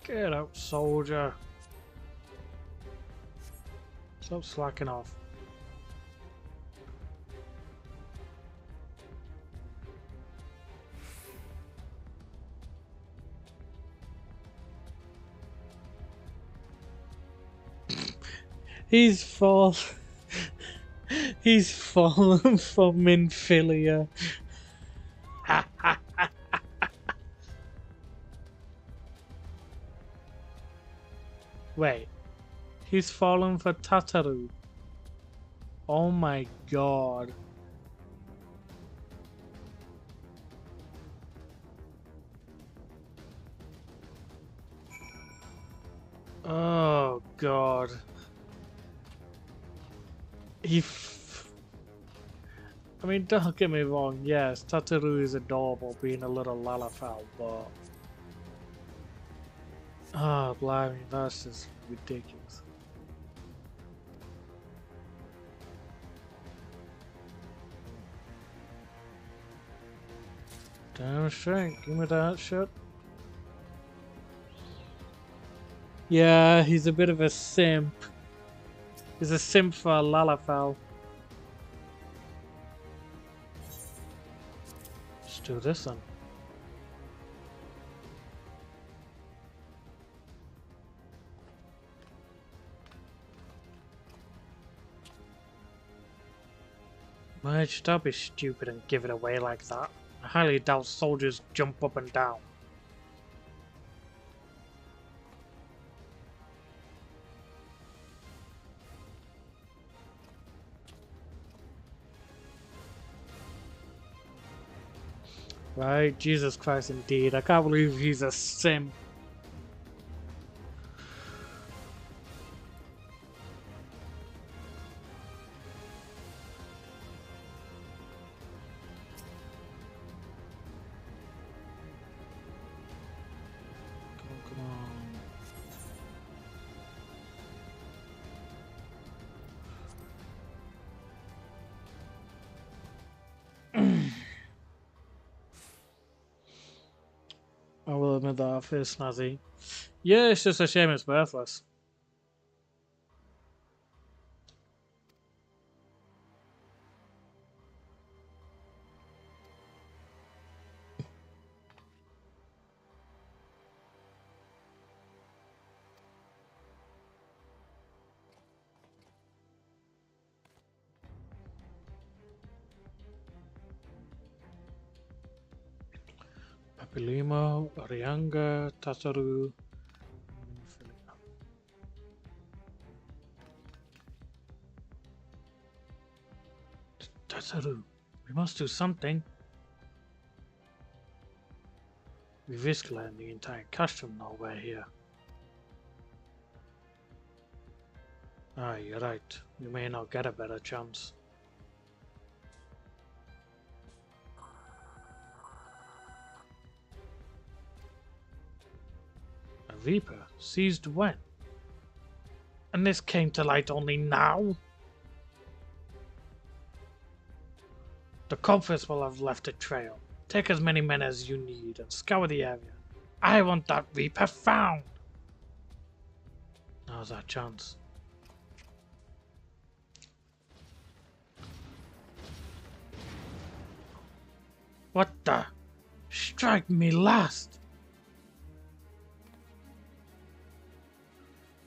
Get out, soldier. Stop slacking off. He's fallen. He's fallen for Minfilia. Wait, he's fallen for Tataru. Oh my god. Oh god. I mean, don't get me wrong, yes, Tataru is adorable being a little Lalafell, but Oh, blimey, that's just ridiculous. Damn straight, give me that shit. Yeah, he's a bit of a simp. He's a simp for Lalafell. Let's do this then. Mage, don't be stupid and give it away like that. I highly doubt soldiers jump up and down. Right, Jesus Christ indeed. I can't believe he's a simp. Come on. I will admit that I feel snazzy. Yeah, it's just a shame it's worthless. Papilimo, Arianga, Tataru. Tataru, we must do something. We risk letting the entire custom know we're here. Ah, you're right. We may not get a better chance. A Reaper? Seized when? And this came to light only now? The culprits will have left a trail. Take as many men as you need and scour the area. I want that Reaper found! Now's our chance. What the? Strike me last!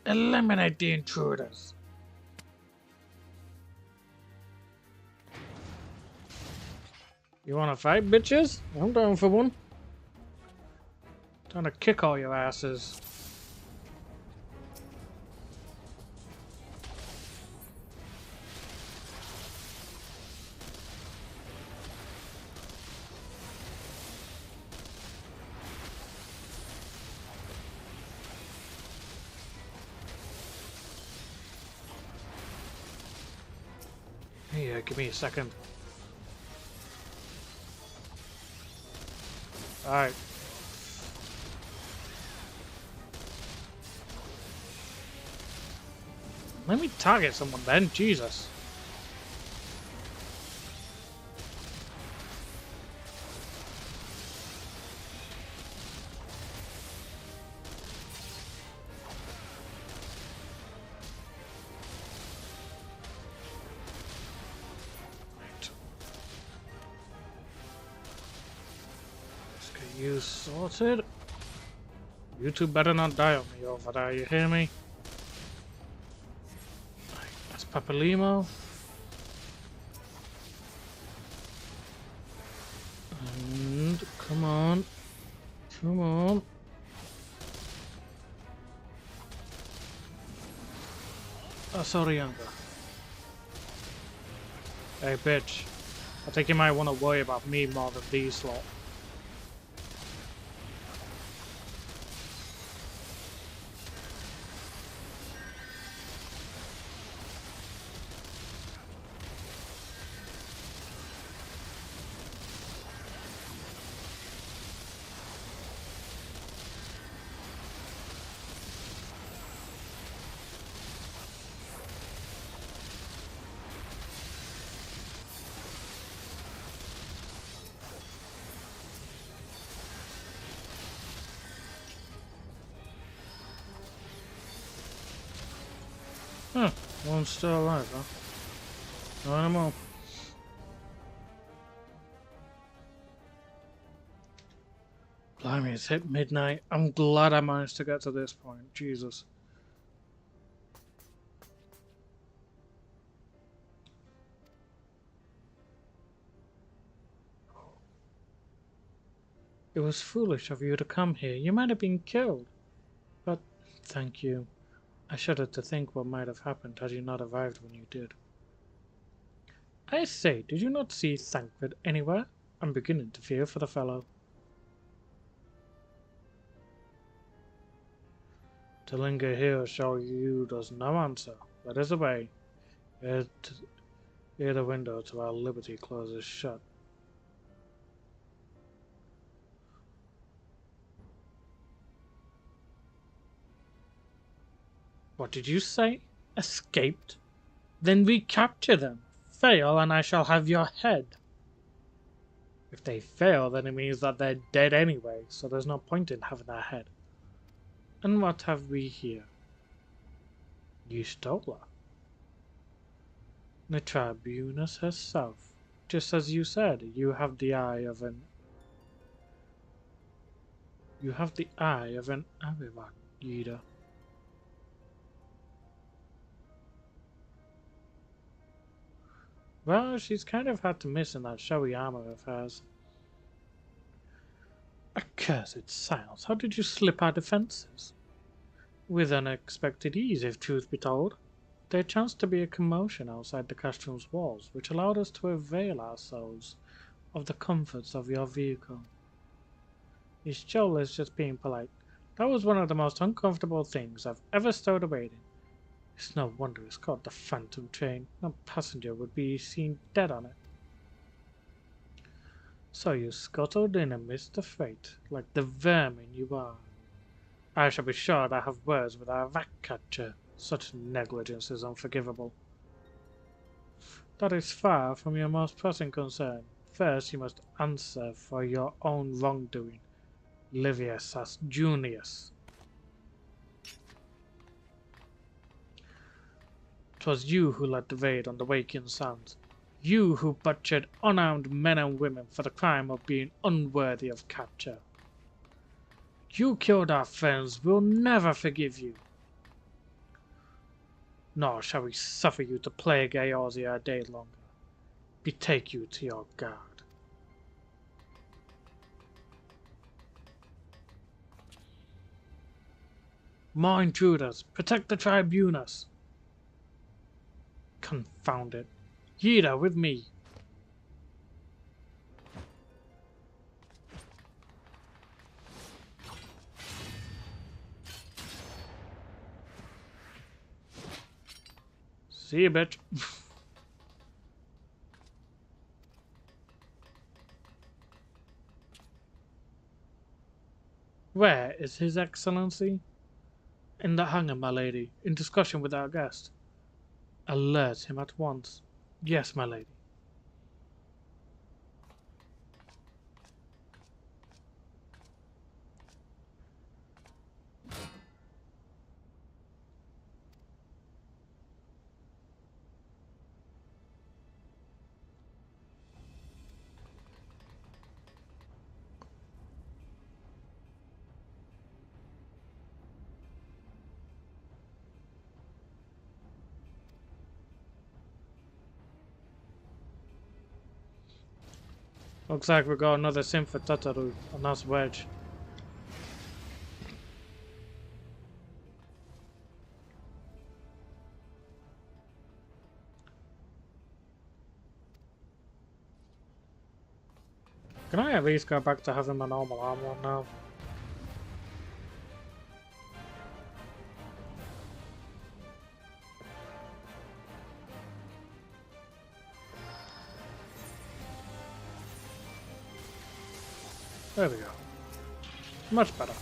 Eliminate the intruders! You wanna fight, bitches? I'm down for one. Trying to kick all your asses. Here, give me a second. Alright. Let me target someone then, Jesus. You sorted? You two better not die on me over there, you hear me? Right, that's Papalimo. And come on. Come on. That's Orianga. Hey bitch. I think you might want to worry about me more than these lot. One's still alive, huh? No anymore. Blimey, it's hit midnight. I'm glad I managed to get to this point. Jesus. It was foolish of you to come here. You might have been killed. But thank you. I shudder to think what might have happened had you not arrived when you did. I say, did you not see Thancred anywhere? I'm beginning to fear for the fellow. To linger here show you does no answer. Let us away. Ere the window to our liberty closes shut. What did you say? Escaped? Then recapture them. Fail, and I shall have your head. If they fail, then it means that they're dead anyway, so there's no point in having their head. And what have we here? You stole her. The Tribunus herself. Just as you said, you have the eye of an Arivan, Yida. Well, she's kind of had to miss in that showy armor of hers. Accursed silence! How did you slip our defences? With unexpected ease, if truth be told. There chanced to be a commotion outside the castrum's walls, which allowed us to avail ourselves of the comforts of your vehicle. His Joel is just being polite. That was one of the most uncomfortable things I've ever stowed away in. It's no wonder it's called the Phantom Train. No passenger would be seen dead on it. So you scuttled in amidst the fate, like the vermin you are. I shall be sure to have words with our rat catcher. Such negligence is unforgivable. That is far from your most pressing concern. First you must answer for your own wrongdoing. Livius as Junius. 'Twas you who led the raid on the Waking Sands. You who butchered unarmed men and women for the crime of being unworthy of capture. You killed our friends. We'll never forgive you. Nor shall we suffer you to plague Eorzea a day longer. Betake you to your guard. More intruders! Protect the Tribunus! Confound it! Yida, with me! See you, bitch. Where is His Excellency? In the hangar, my lady, in discussion with our guest. Alert him at once. Yes, my lady. Looks like we got another sim for Tataru, and that's Wedge. Can I at least go back to having my normal armor on now? There we go. Much better.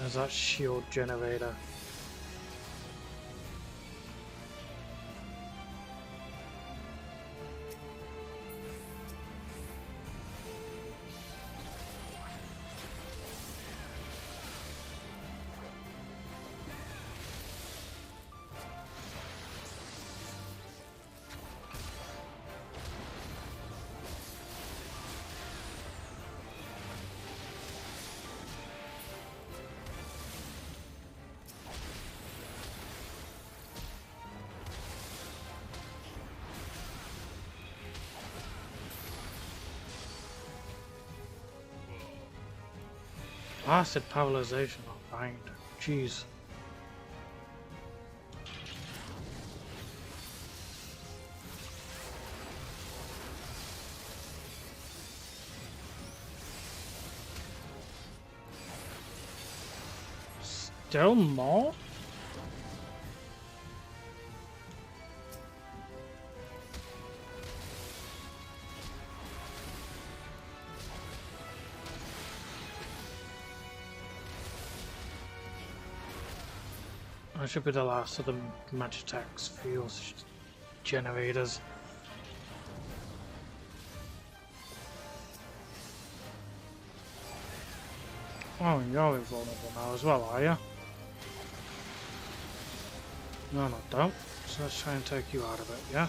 There's that shield generator. Acid paralyzation or bind. Jeez. Still more? That should be the last of the Magitex fuels generators. Oh, you're invulnerable now as well, are you? No, don't. So let's try and take you out of it, yeah?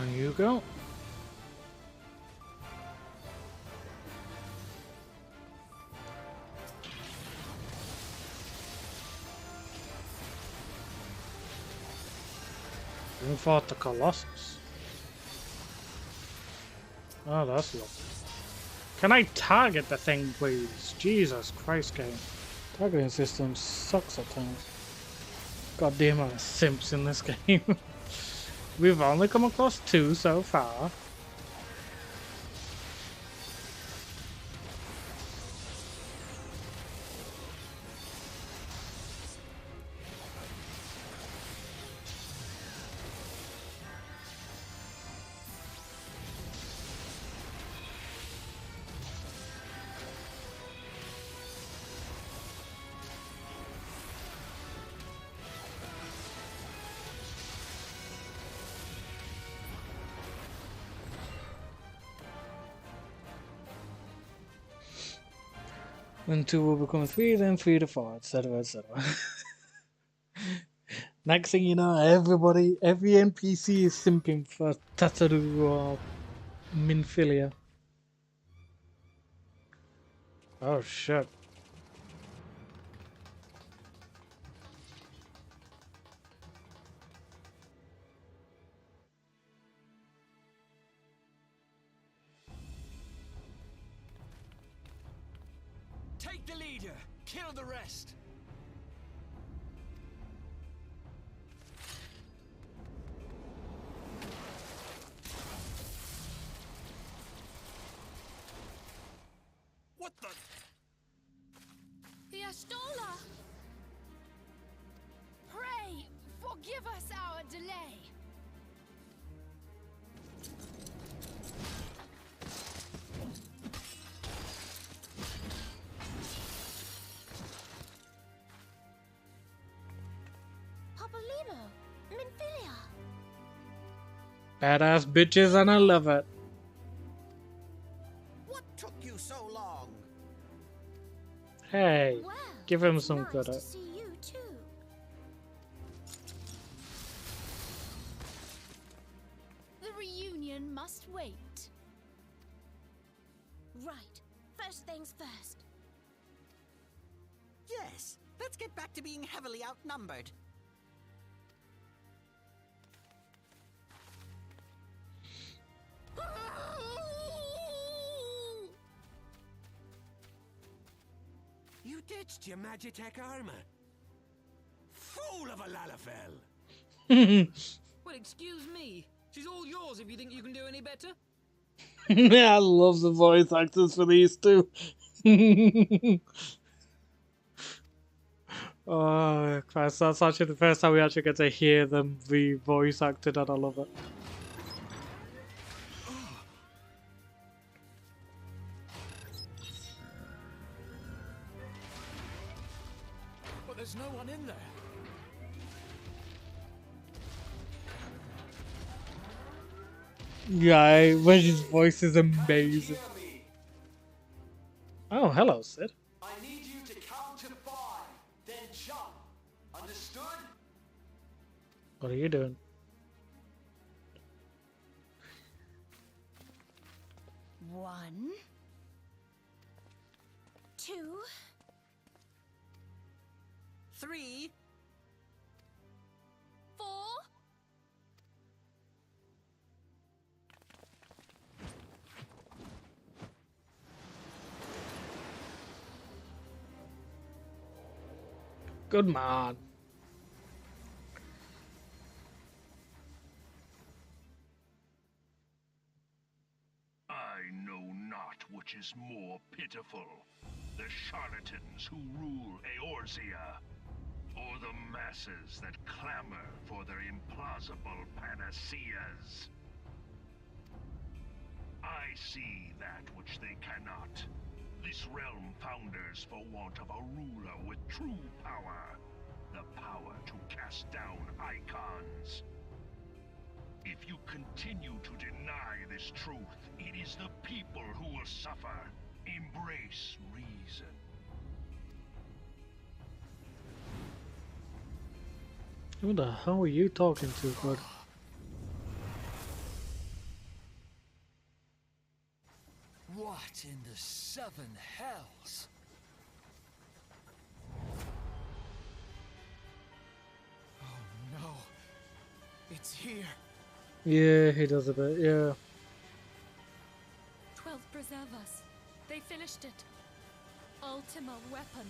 On you go. You fought the Colossus. Oh, that's lovely. Can I target the thing, please? Jesus Christ, game. Targeting system sucks at times. Goddamn, amount of simps in this game. We've only come across 2 so far. Then 2 will become 3, then 3 to 4, etc, etc. Next thing you know, every NPC is simping for Tataru or Minfilia. Oh shit. Take the leader, kill the rest. What the? The Astola! Pray, forgive us our delay. Papolino, Minfilia. Badass bitches and I love it. What took you so long? Hey, Well, give him it's some nice credit. to see you too. The reunion must wait. Right. First things first. Yes, let's get back to being heavily outnumbered. ditched your Magitech armor. Fool of a Lalafell! Well, excuse me. She's all yours if you think you can do any better. I love the voice actors for these two. Oh, Christ, that's actually the first time we actually get to hear them be voice acted, and I love it. But there's no one in there. Yeah, Reggie's voice is amazing. Oh, hello, Sid. I need you to count to 5, then jump. Understood? What are you doing? One, two, 3. 4. Good man. I know not which is more pitiful, the charlatans who rule Eorzea, or the masses that clamor for their implausible panaceas. I see that which they cannot. This realm founders for want of a ruler with true power, the power to cast down icons. If you continue to deny this truth, it is the people who will suffer. Embrace reason. Who the hell are you talking to, bud? What in the 7 hells? Oh no. It's here. Yeah, he does a bit, yeah. 12 preserve us. They finished it. Ultima weapon.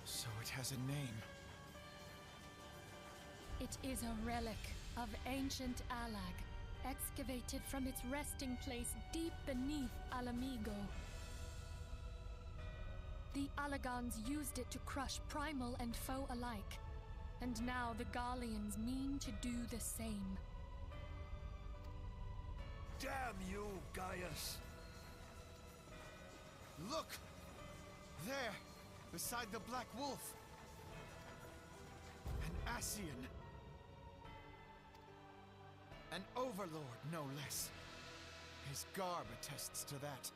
So it has a name. It is a relic of ancient Alag, excavated from its resting place deep beneath Alamigo. The Alagans used it to crush primal and foe alike, and now the Garleans mean to do the same. Damn you, Gaius! Look! There, beside the Black Wolf. An Ascian. An overlord, no less. His garb attests to that.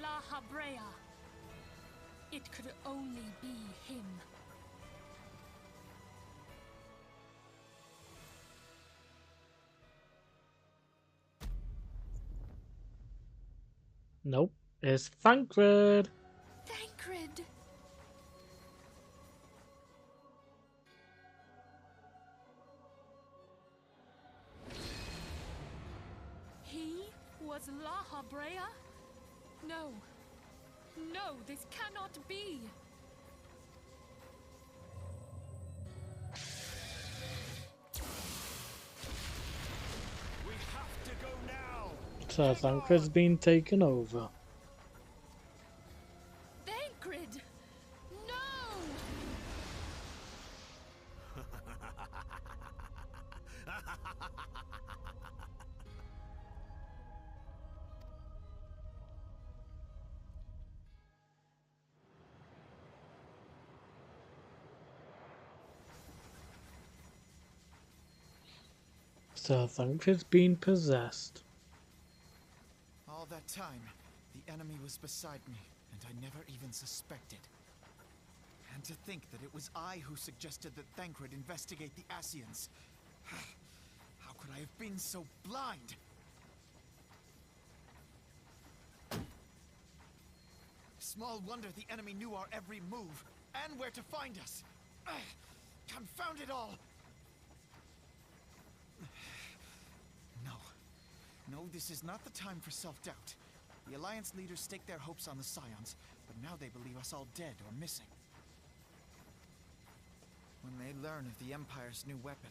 La Habrea. It could only be him. Nope, it's Thancred. Thancred! He was La Habrea? No. No, this cannot be. We have to go now! So Thancred's been taken over. Thancred! No! So Thancred's been possessed. All that time, the enemy was beside me, and I never even suspected. And to think that it was I who suggested that Thancred investigate the Ascians. How could I have been so blind? Small wonder the enemy knew our every move, and where to find us. Confound it all! No. No, this is not the time for self-doubt. The Alliance leaders staked their hopes on the Scions, but now they believe us all dead or missing. When they learn of the Empire's new weapon,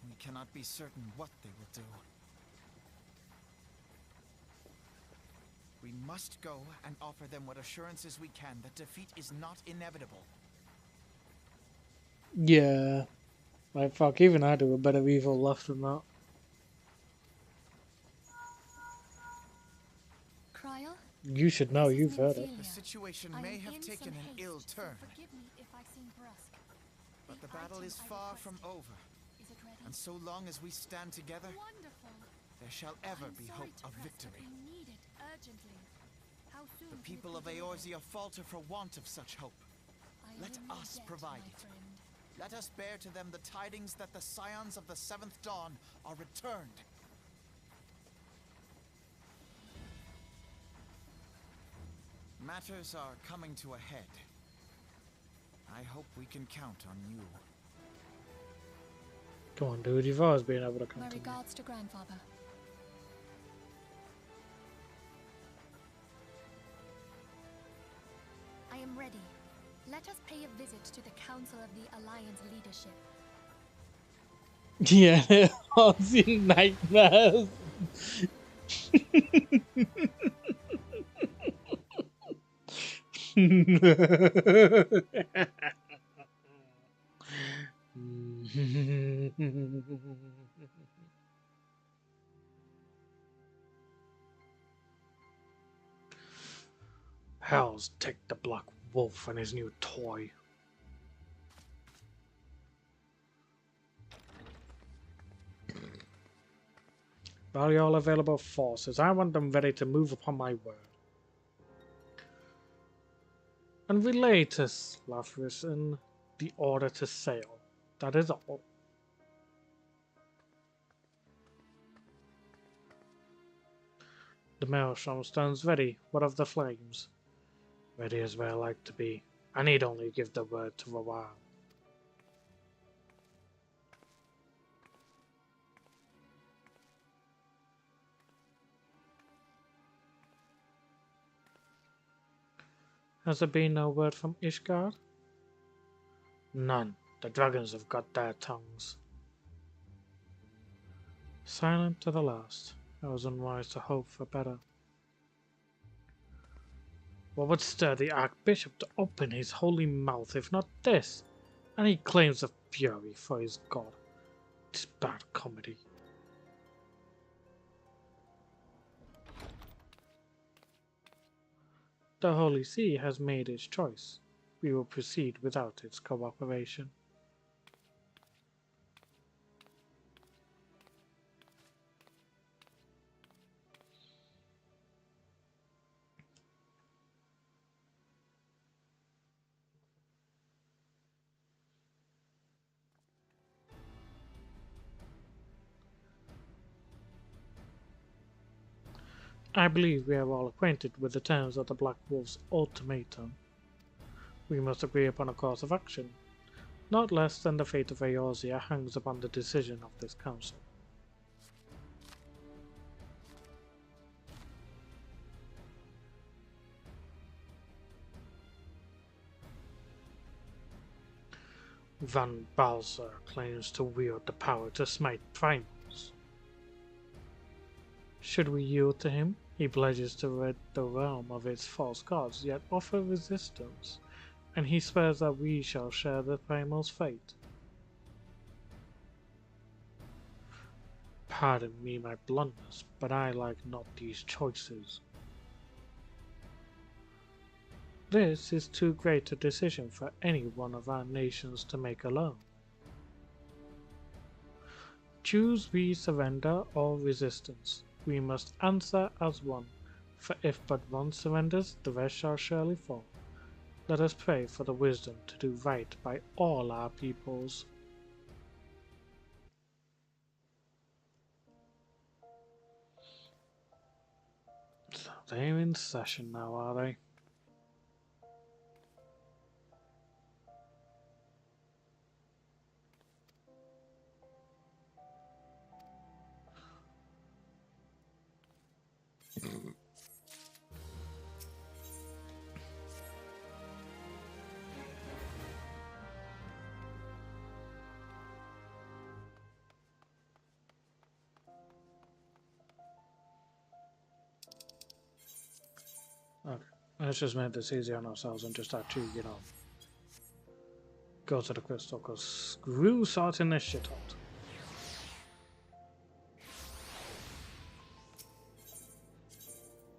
we cannot be certain what they will do. We must go and offer them what assurances we can that defeat is not inevitable. Yeah. Like, fuck, even I do a better evil left than that. Cryle? You should know, This is you've heard it. Nymphelia. The situation I may am have in taken some an haste, ill so turn, forgive me if I seem brusque. but the battle is item I far from requested. over. Is it ready? And so long as we stand together, Wonderful. there shall ever I'm be sorry hope to of press, victory. but we need it urgently. How soon The can it people be of delivered? Eorzea falter for want of such hope. I am Let in your us debt, provide my it. friend. Let us bear to them the tidings that the Scions of the Seventh Dawn are returned. Matters are coming to a head. I hope we can count on you. Come on, dude, you've always been able to My count on me. regards to grandfather. I am ready. Let us pay a visit to the Council of the Alliance leadership. Yeah, Aussie nightmares. Hells take the Black Wolf and his new toy. Rally all available forces. I want them ready to move upon my word. And relay to Slathrison the order to sail. That is all. The maelstrom stands ready. What of the flames? Ready as well like to be. I need only give the word to Rawal. Has there been no word from Ishgard? None. The dragons have got their tongues. Silent to the last. I was unwise to hope for better. What would stir the Archbishop to open his holy mouth if not this? And he claims of fury for his god. It's bad comedy. The Holy See has made its choice. We will proceed without its cooperation. I believe we are all acquainted with the terms of the Black Wolf's ultimatum. We must agree upon a course of action. Not less than the fate of Eorzea hangs upon the decision of this council. Van Balser claims to wield the power to smite primals. Should we yield to him, he pledges to rid the realm of its false gods, yet offer resistance, and he swears that we shall share the primal's fate. Pardon me my bluntness, but I like not these choices. This is too great a decision for any one of our nations to make alone. Choose we surrender or resistance. We must answer as one, for if but one surrenders, the rest shall surely fall. Let us pray for the wisdom to do right by all our peoples. So they're in session now, are they? Let's just make this easy on ourselves and just actually, you know, go to the crystal, because screw sorting this shit out.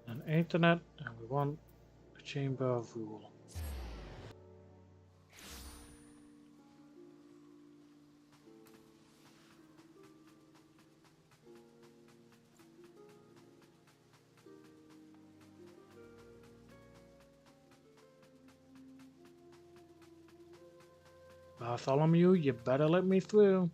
An internet, and we want a chamber of rule. Bartholomew, you better let me through.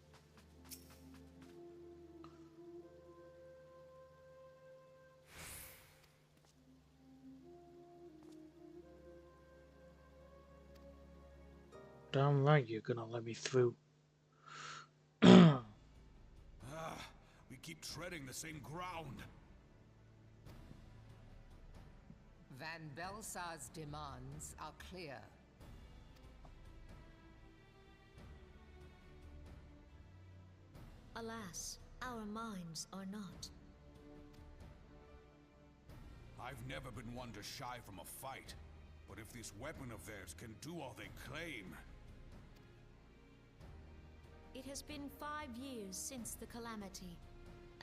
Damn right you're gonna let me through. We keep treading the same ground. Van Belsar's demands are clear. Alas, our minds are not. I've never been one to shy from a fight, but if this weapon of theirs can do all they claim... It has been 5 years since the calamity,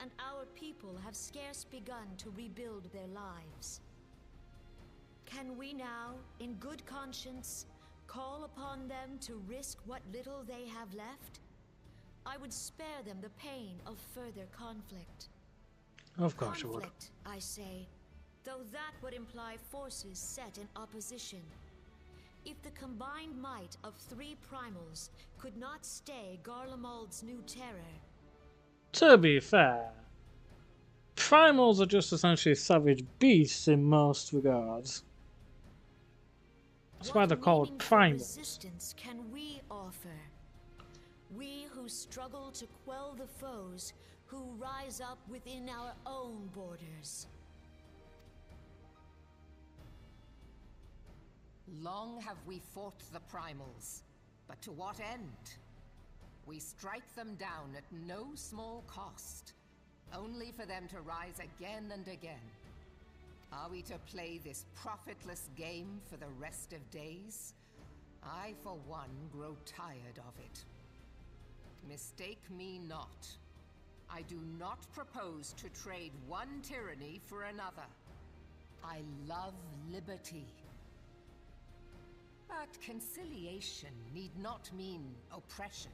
and our people have scarce begun to rebuild their lives. Can we now, in good conscience, call upon them to risk what little they have left? I would spare them the pain of further conflict. Of course you would. Conflict, I say, though that would imply forces set in opposition. If the combined might of 3 primals could not stay Garlemald's new terror... To be fair, primals are just essentially savage beasts in most regards. That's why they're called primals. Resistance can we offer? We who struggle to quell the foes who rise up within our own borders. Long have we fought the primals, but to what end? We strike them down at no small cost, only for them to rise again and again. Are we to play this profitless game for the rest of days? I, for one, grow tired of it. Mistake me not. I do not propose to trade one tyranny for another. I love liberty. But conciliation need not mean oppression.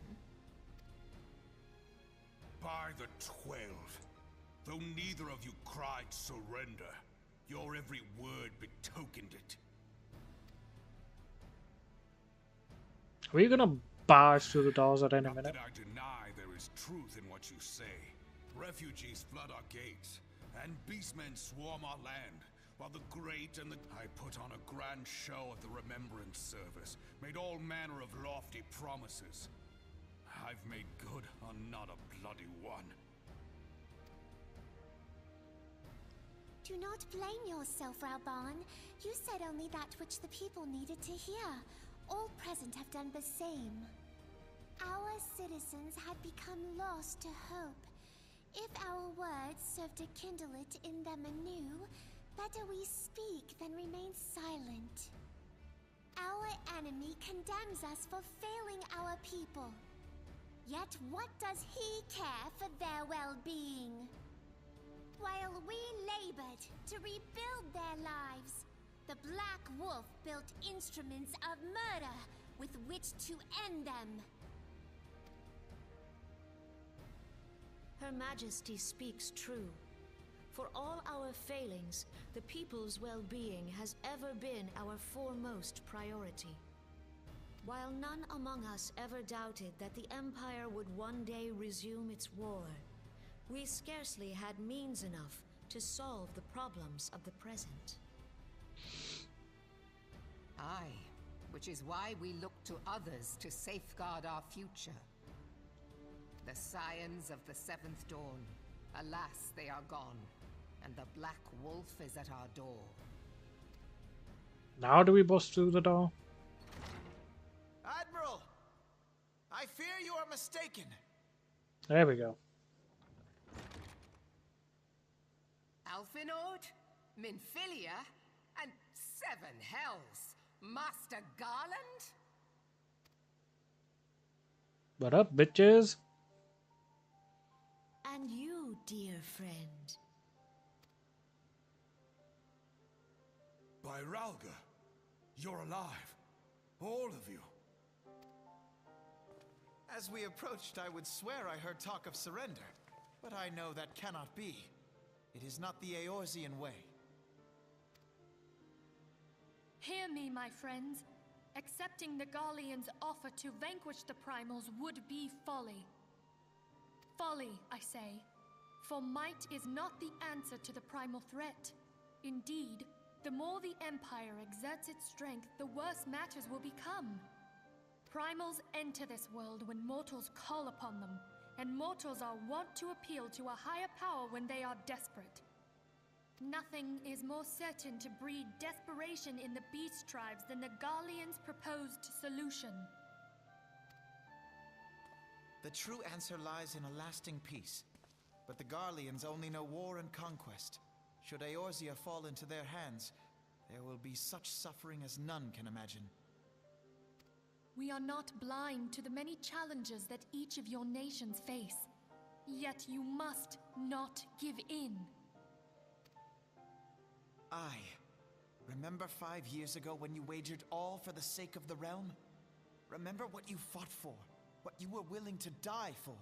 By the 12, though neither of you cried surrender, your every word betokened it. Are you gonna barge through the doors at any Not minute? that I deny there is truth in what you say. Refugees flood our gates, and beastmen swarm our land, while the great and the... I put on a grand show at the Remembrance Service, made all manner of lofty promises. I've made good on not a bloody one. Do not blame yourself, Rauban. You said only that which the people needed to hear. All present have done the same. Our citizens had become lost to hope. If our words serve to kindle it in them anew, better we speak than remain silent. Our enemy condemns us for failing our people. Yet what does he care for their well-being? While we labored to rebuild their lives, the Black Wolf built instruments of murder with which to end them. Her Majesty speaks true. For all our failings, the people's well-being has ever been our foremost priority. While none among us ever doubted that the Empire would one day resume its war, we scarcely had means enough to solve the problems of the present. Aye, which is why we look to others to safeguard our future. The scions of the Seventh Dawn, alas, they are gone, and the Black Wolf is at our door. Now do we bust through the door? Admiral! I fear you are mistaken. There we go. Alfinord? Minfilia? And 7 hells! Master Garland? What up, bitches? And you, dear friend. By Ralga, you're alive. All of you. As we approached, I would swear I heard talk of surrender. But I know that cannot be. It is not the Eorzean way. Hear me, my friends. Accepting the Garlean's offer to vanquish the Primals would be folly. Folly, I say. For might is not the answer to the primal threat. Indeed, the more the Empire exerts its strength, the worse matters will become. Primals enter this world when mortals call upon them, and mortals are wont to appeal to a higher power when they are desperate. Nothing is more certain to breed desperation in the beast tribes than the Garlean's proposed solution. The true answer lies in a lasting peace. But the Garleans only know war and conquest. Should Eorzea fall into their hands, there will be such suffering as none can imagine. We are not blind to the many challenges that each of your nations face. Yet you must not give in. Remember 5 years ago when you wagered all for the sake of the realm? Remember what you fought for, what you were willing to die for.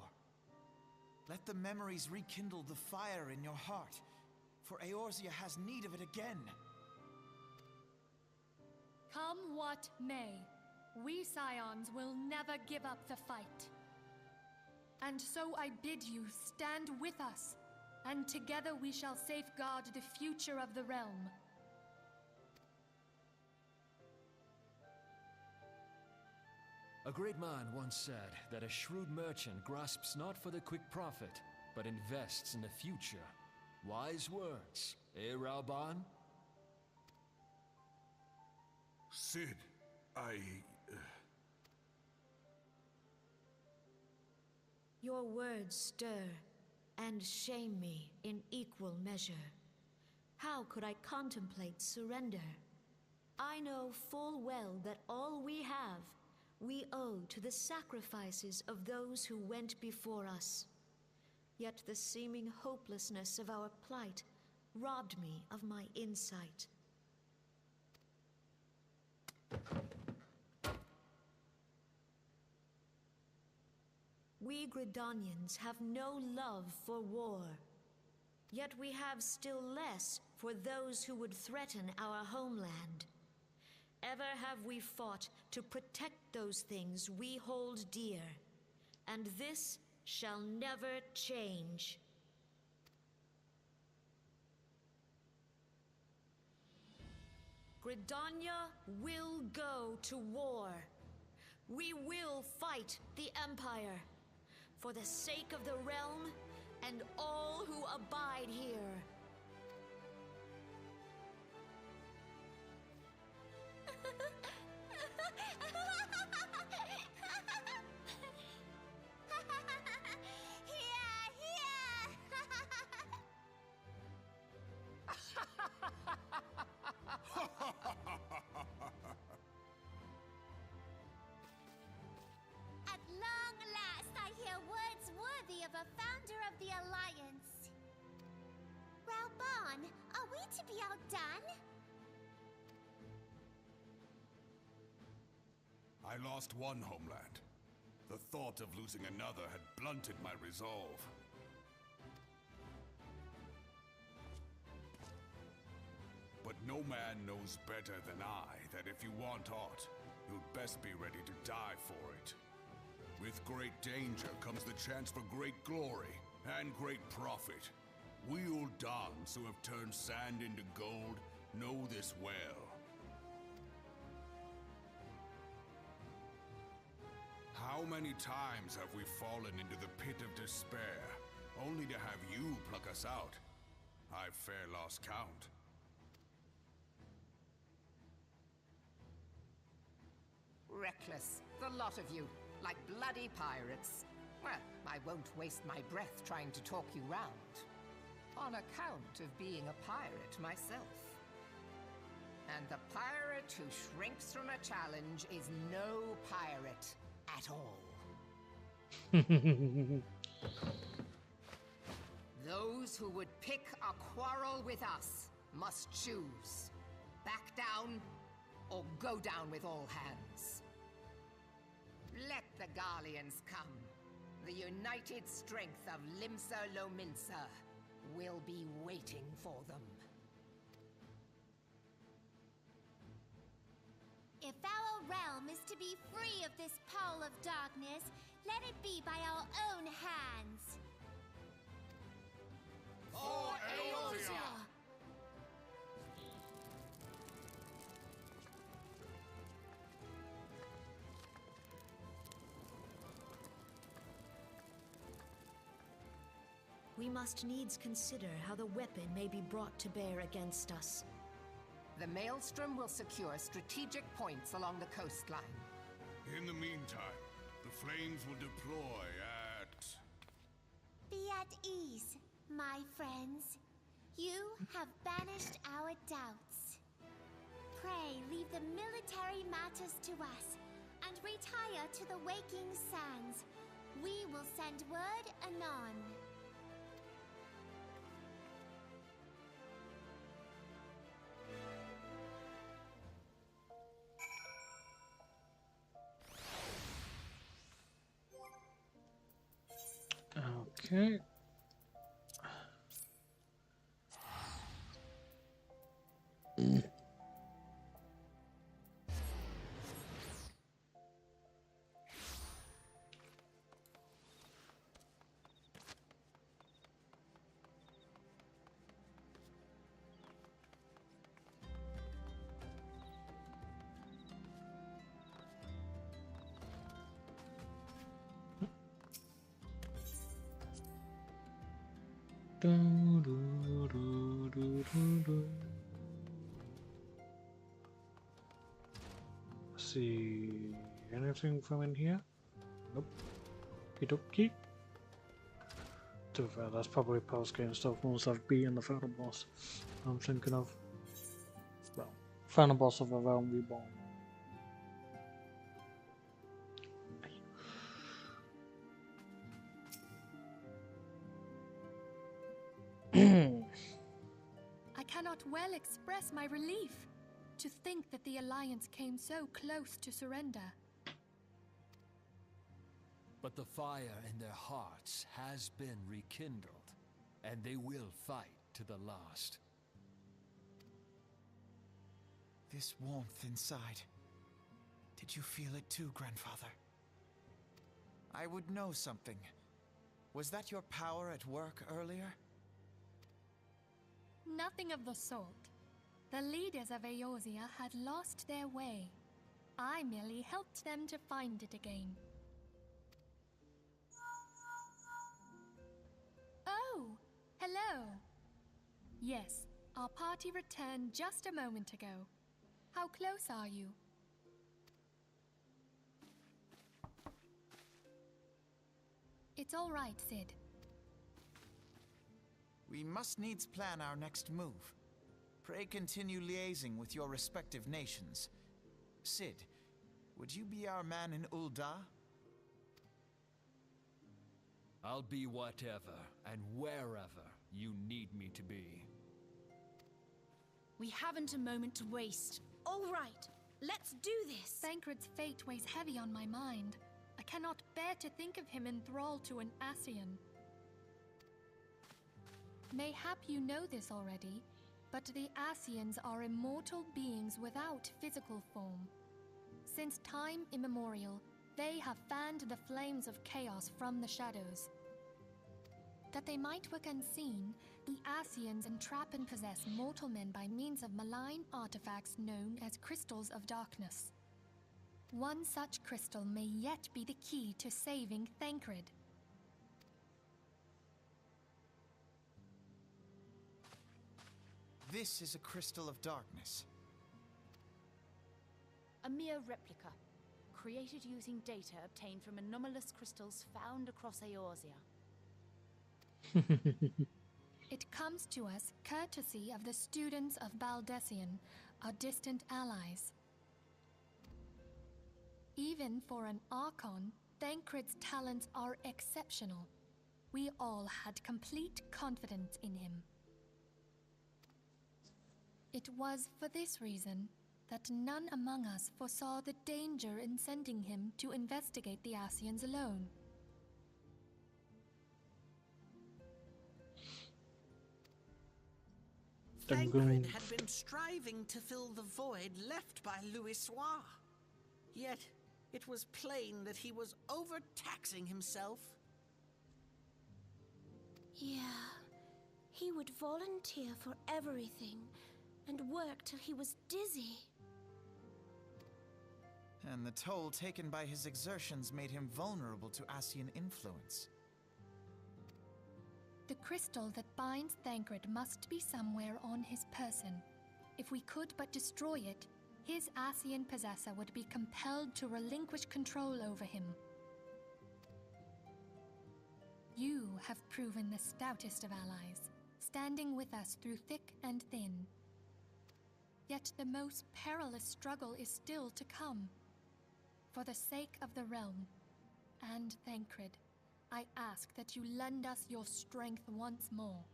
Let the memories rekindle the fire in your heart, for Eorzea has need of it again. Come what may, we Scions will never give up the fight. And so I bid you stand with us, and together we shall safeguard the future of the realm. A great man once said that a shrewd merchant grasps not for the quick profit, but invests in the future. Wise words, eh, Ralban? Sid, Your words stir and shame me in equal measure. How could I contemplate surrender? I know full well that all we have, we owe to the sacrifices of those who went before us. Yet the seeming hopelessness of our plight robbed me of my insight. We Gridanians have no love for war. Yet we have still less for those who would threaten our homeland. Ever have we fought to protect those things we hold dear, and this shall never change. Gridania will go to war. We will fight the Empire for the sake of the realm and all who abide here. At long last, I hear words worthy of a founder of the Alliance. Ralban, are we to be outdone? I lost one homeland. The thought of losing another had blunted my resolve. But no man knows better than I that if you want aught, you'd best be ready to die for it. With great danger comes the chance for great glory and great profit. We Uldans who have turned sand into gold know this well. How many times have we fallen into the pit of despair, only to have you pluck us out? I've fair lost count. Reckless, the lot of you, like bloody pirates. Well, I won't waste my breath trying to talk you round. On account of being a pirate myself. And the pirate who shrinks from a challenge is no pirate at all. Those who would pick a quarrel with us must choose. Back down, or go down with all hands. Let the Garleans come. The united strength of Limsa Lominsa will be waiting for them. If our realm is to be free of this pall of darkness, let it be by our own hands. For Eorzea! We must needs consider how the weapon may be brought to bear against us. The Maelstrom will secure strategic points along the coastline. In the meantime, the flames will deploy at... Be at ease, my friends. You have banished our doubts. Pray leave the military matters to us, and retire to the waking sands. We will send word anon. Okay. See anything from in here? Nope. Okie. To be fair, that's probably post-game stuff once I've beaten the final boss. I'm thinking of, well, final boss of a Realm Reborn. I cannot well express my relief to think that the Alliance came so close to surrender. But the fire in their hearts has been rekindled, and they will fight to the last. This warmth inside. Did you feel it too, Grandfather? I would know something. Was that your power at work earlier? Nothing of the sort. The leaders of Eorzea had lost their way. I merely helped them to find it again. Oh, hello. Yes, our party returned just a moment ago. How close are you? It's all right, Sid. We must needs plan our next move. Pray continue liaising with your respective nations. Sid, would you be our man in Ul'dah? I'll be whatever and wherever you need me to be. We haven't a moment to waste. All right, let's do this! Thancred's fate weighs heavy on my mind. I cannot bear to think of him in thrall to an Ascian. Mayhap you know this already, but the Ascians are immortal beings without physical form. Since time immemorial, they have fanned the flames of chaos from the shadows. That they might work unseen, the Ascians entrap and possess mortal men by means of malign artifacts known as crystals of darkness. One such crystal may yet be the key to saving Thancred. This is a crystal of darkness. A mere replica, created using data obtained from anomalous crystals found across Eorzea. It comes to us courtesy of the students of Baldessian, are distant allies. Even for an Archon, Thancred's talents are exceptional. We all had complete confidence in him. It was for this reason that none among us foresaw the danger in sending him to investigate the Ascians alone. Thancred had been striving to fill the void left by Louisoix. Yet, it was plain that he was overtaxing himself. Yeah, he would volunteer for everything and work till he was dizzy. And the toll taken by his exertions made him vulnerable to Ascian influence. The crystal that binds Thancred must be somewhere on his person. If we could but destroy it, his Ascian possessor would be compelled to relinquish control over him. You have proven the stoutest of allies, standing with us through thick and thin. Yet the most perilous struggle is still to come. For the sake of the realm, and Thancred, I ask that you lend us your strength once more.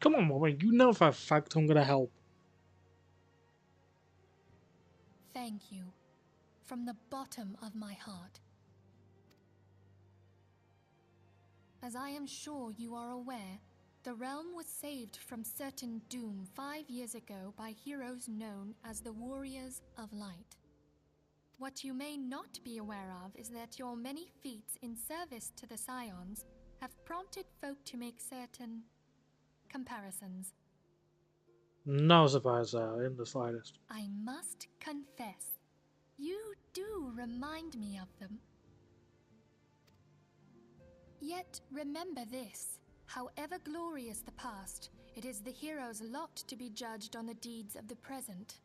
Come on, woman, you know for a fact I'm gonna help. Thank you, from the bottom of my heart. As I am sure you are aware, the realm was saved from certain doom 5 years ago by heroes known as the Warriors of Light. What you may not be aware of is that your many feats in service to the Scions have prompted folk to make certain comparisons. No surprise there, in the slightest. I must confess, you do remind me of them. Yet remember this, however glorious the past, it is the hero's lot to be judged on the deeds of the present.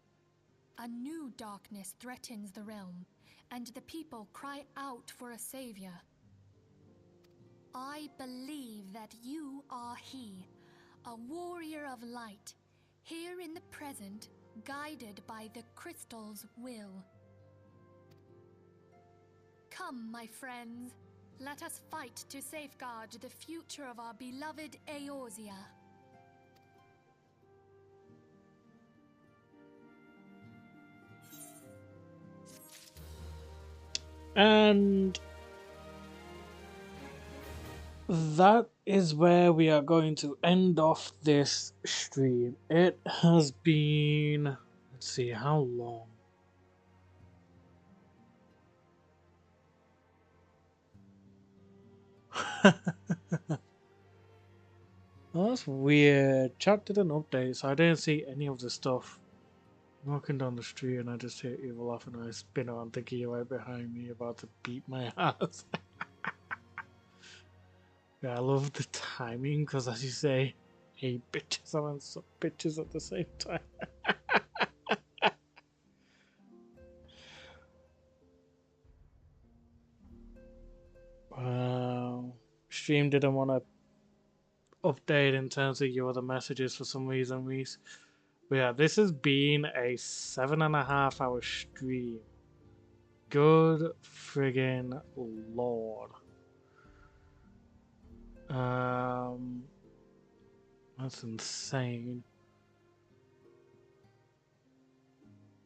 A new darkness threatens the realm, and the people cry out for a savior. I believe that you are he, a warrior of light, here in the present, guided by the crystal's will. Come, my friends, let us fight to safeguard the future of our beloved Eorzea. And that is where we are going to end off this stream. It has been, let's see, how long? Oh, that's weird. Chat didn't update, so I didn't see any of the stuff. I'm walking down the street and I just hear evil laugh and I spin around thinking you're right behind me about to beat my ass. Yeah, I love the timing because, as you say, hey bitches and some bitches at the same time. Wow. Stream didn't want to update in terms of your other messages for some reason, Reese. But yeah, this has been a 7.5 hour stream. Good friggin' lord. That's insane.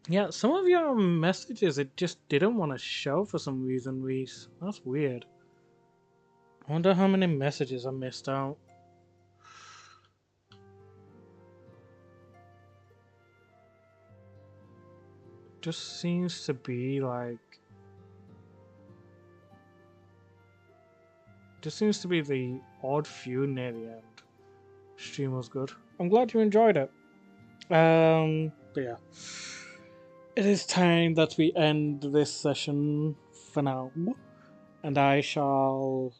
Yeah, some of your messages it just didn't want to show for some reason, Reese. That's weird. I wonder how many messages I missed out. Just seems to be like... Just seems to be the odd few near the end. Stream was good. I'm glad you enjoyed it. But yeah. It is time that we end this session for now. And I shall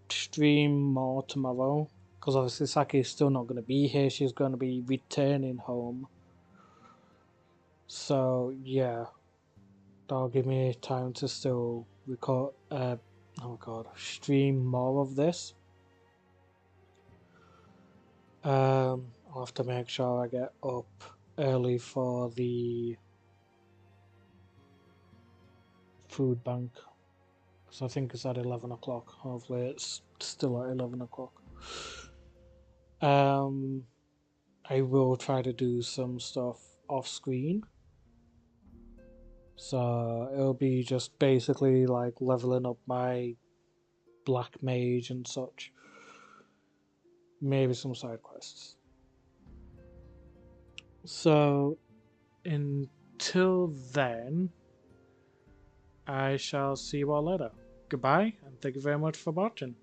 stream more tomorrow. Because obviously Saki is still not going to be here. She's going to be returning home. So, yeah. That'll give me time to still stream more of this. I'll I'll have to make sure I get up early for the food bank. So I think it's at 11 o'clock. Hopefully it's still at 11 o'clock. I will try to do some stuff off screen. So it'll be just basically like leveling up my black mage and such. Maybe some side quests. So until then, I shall see you all later. Goodbye, and thank you very much for watching.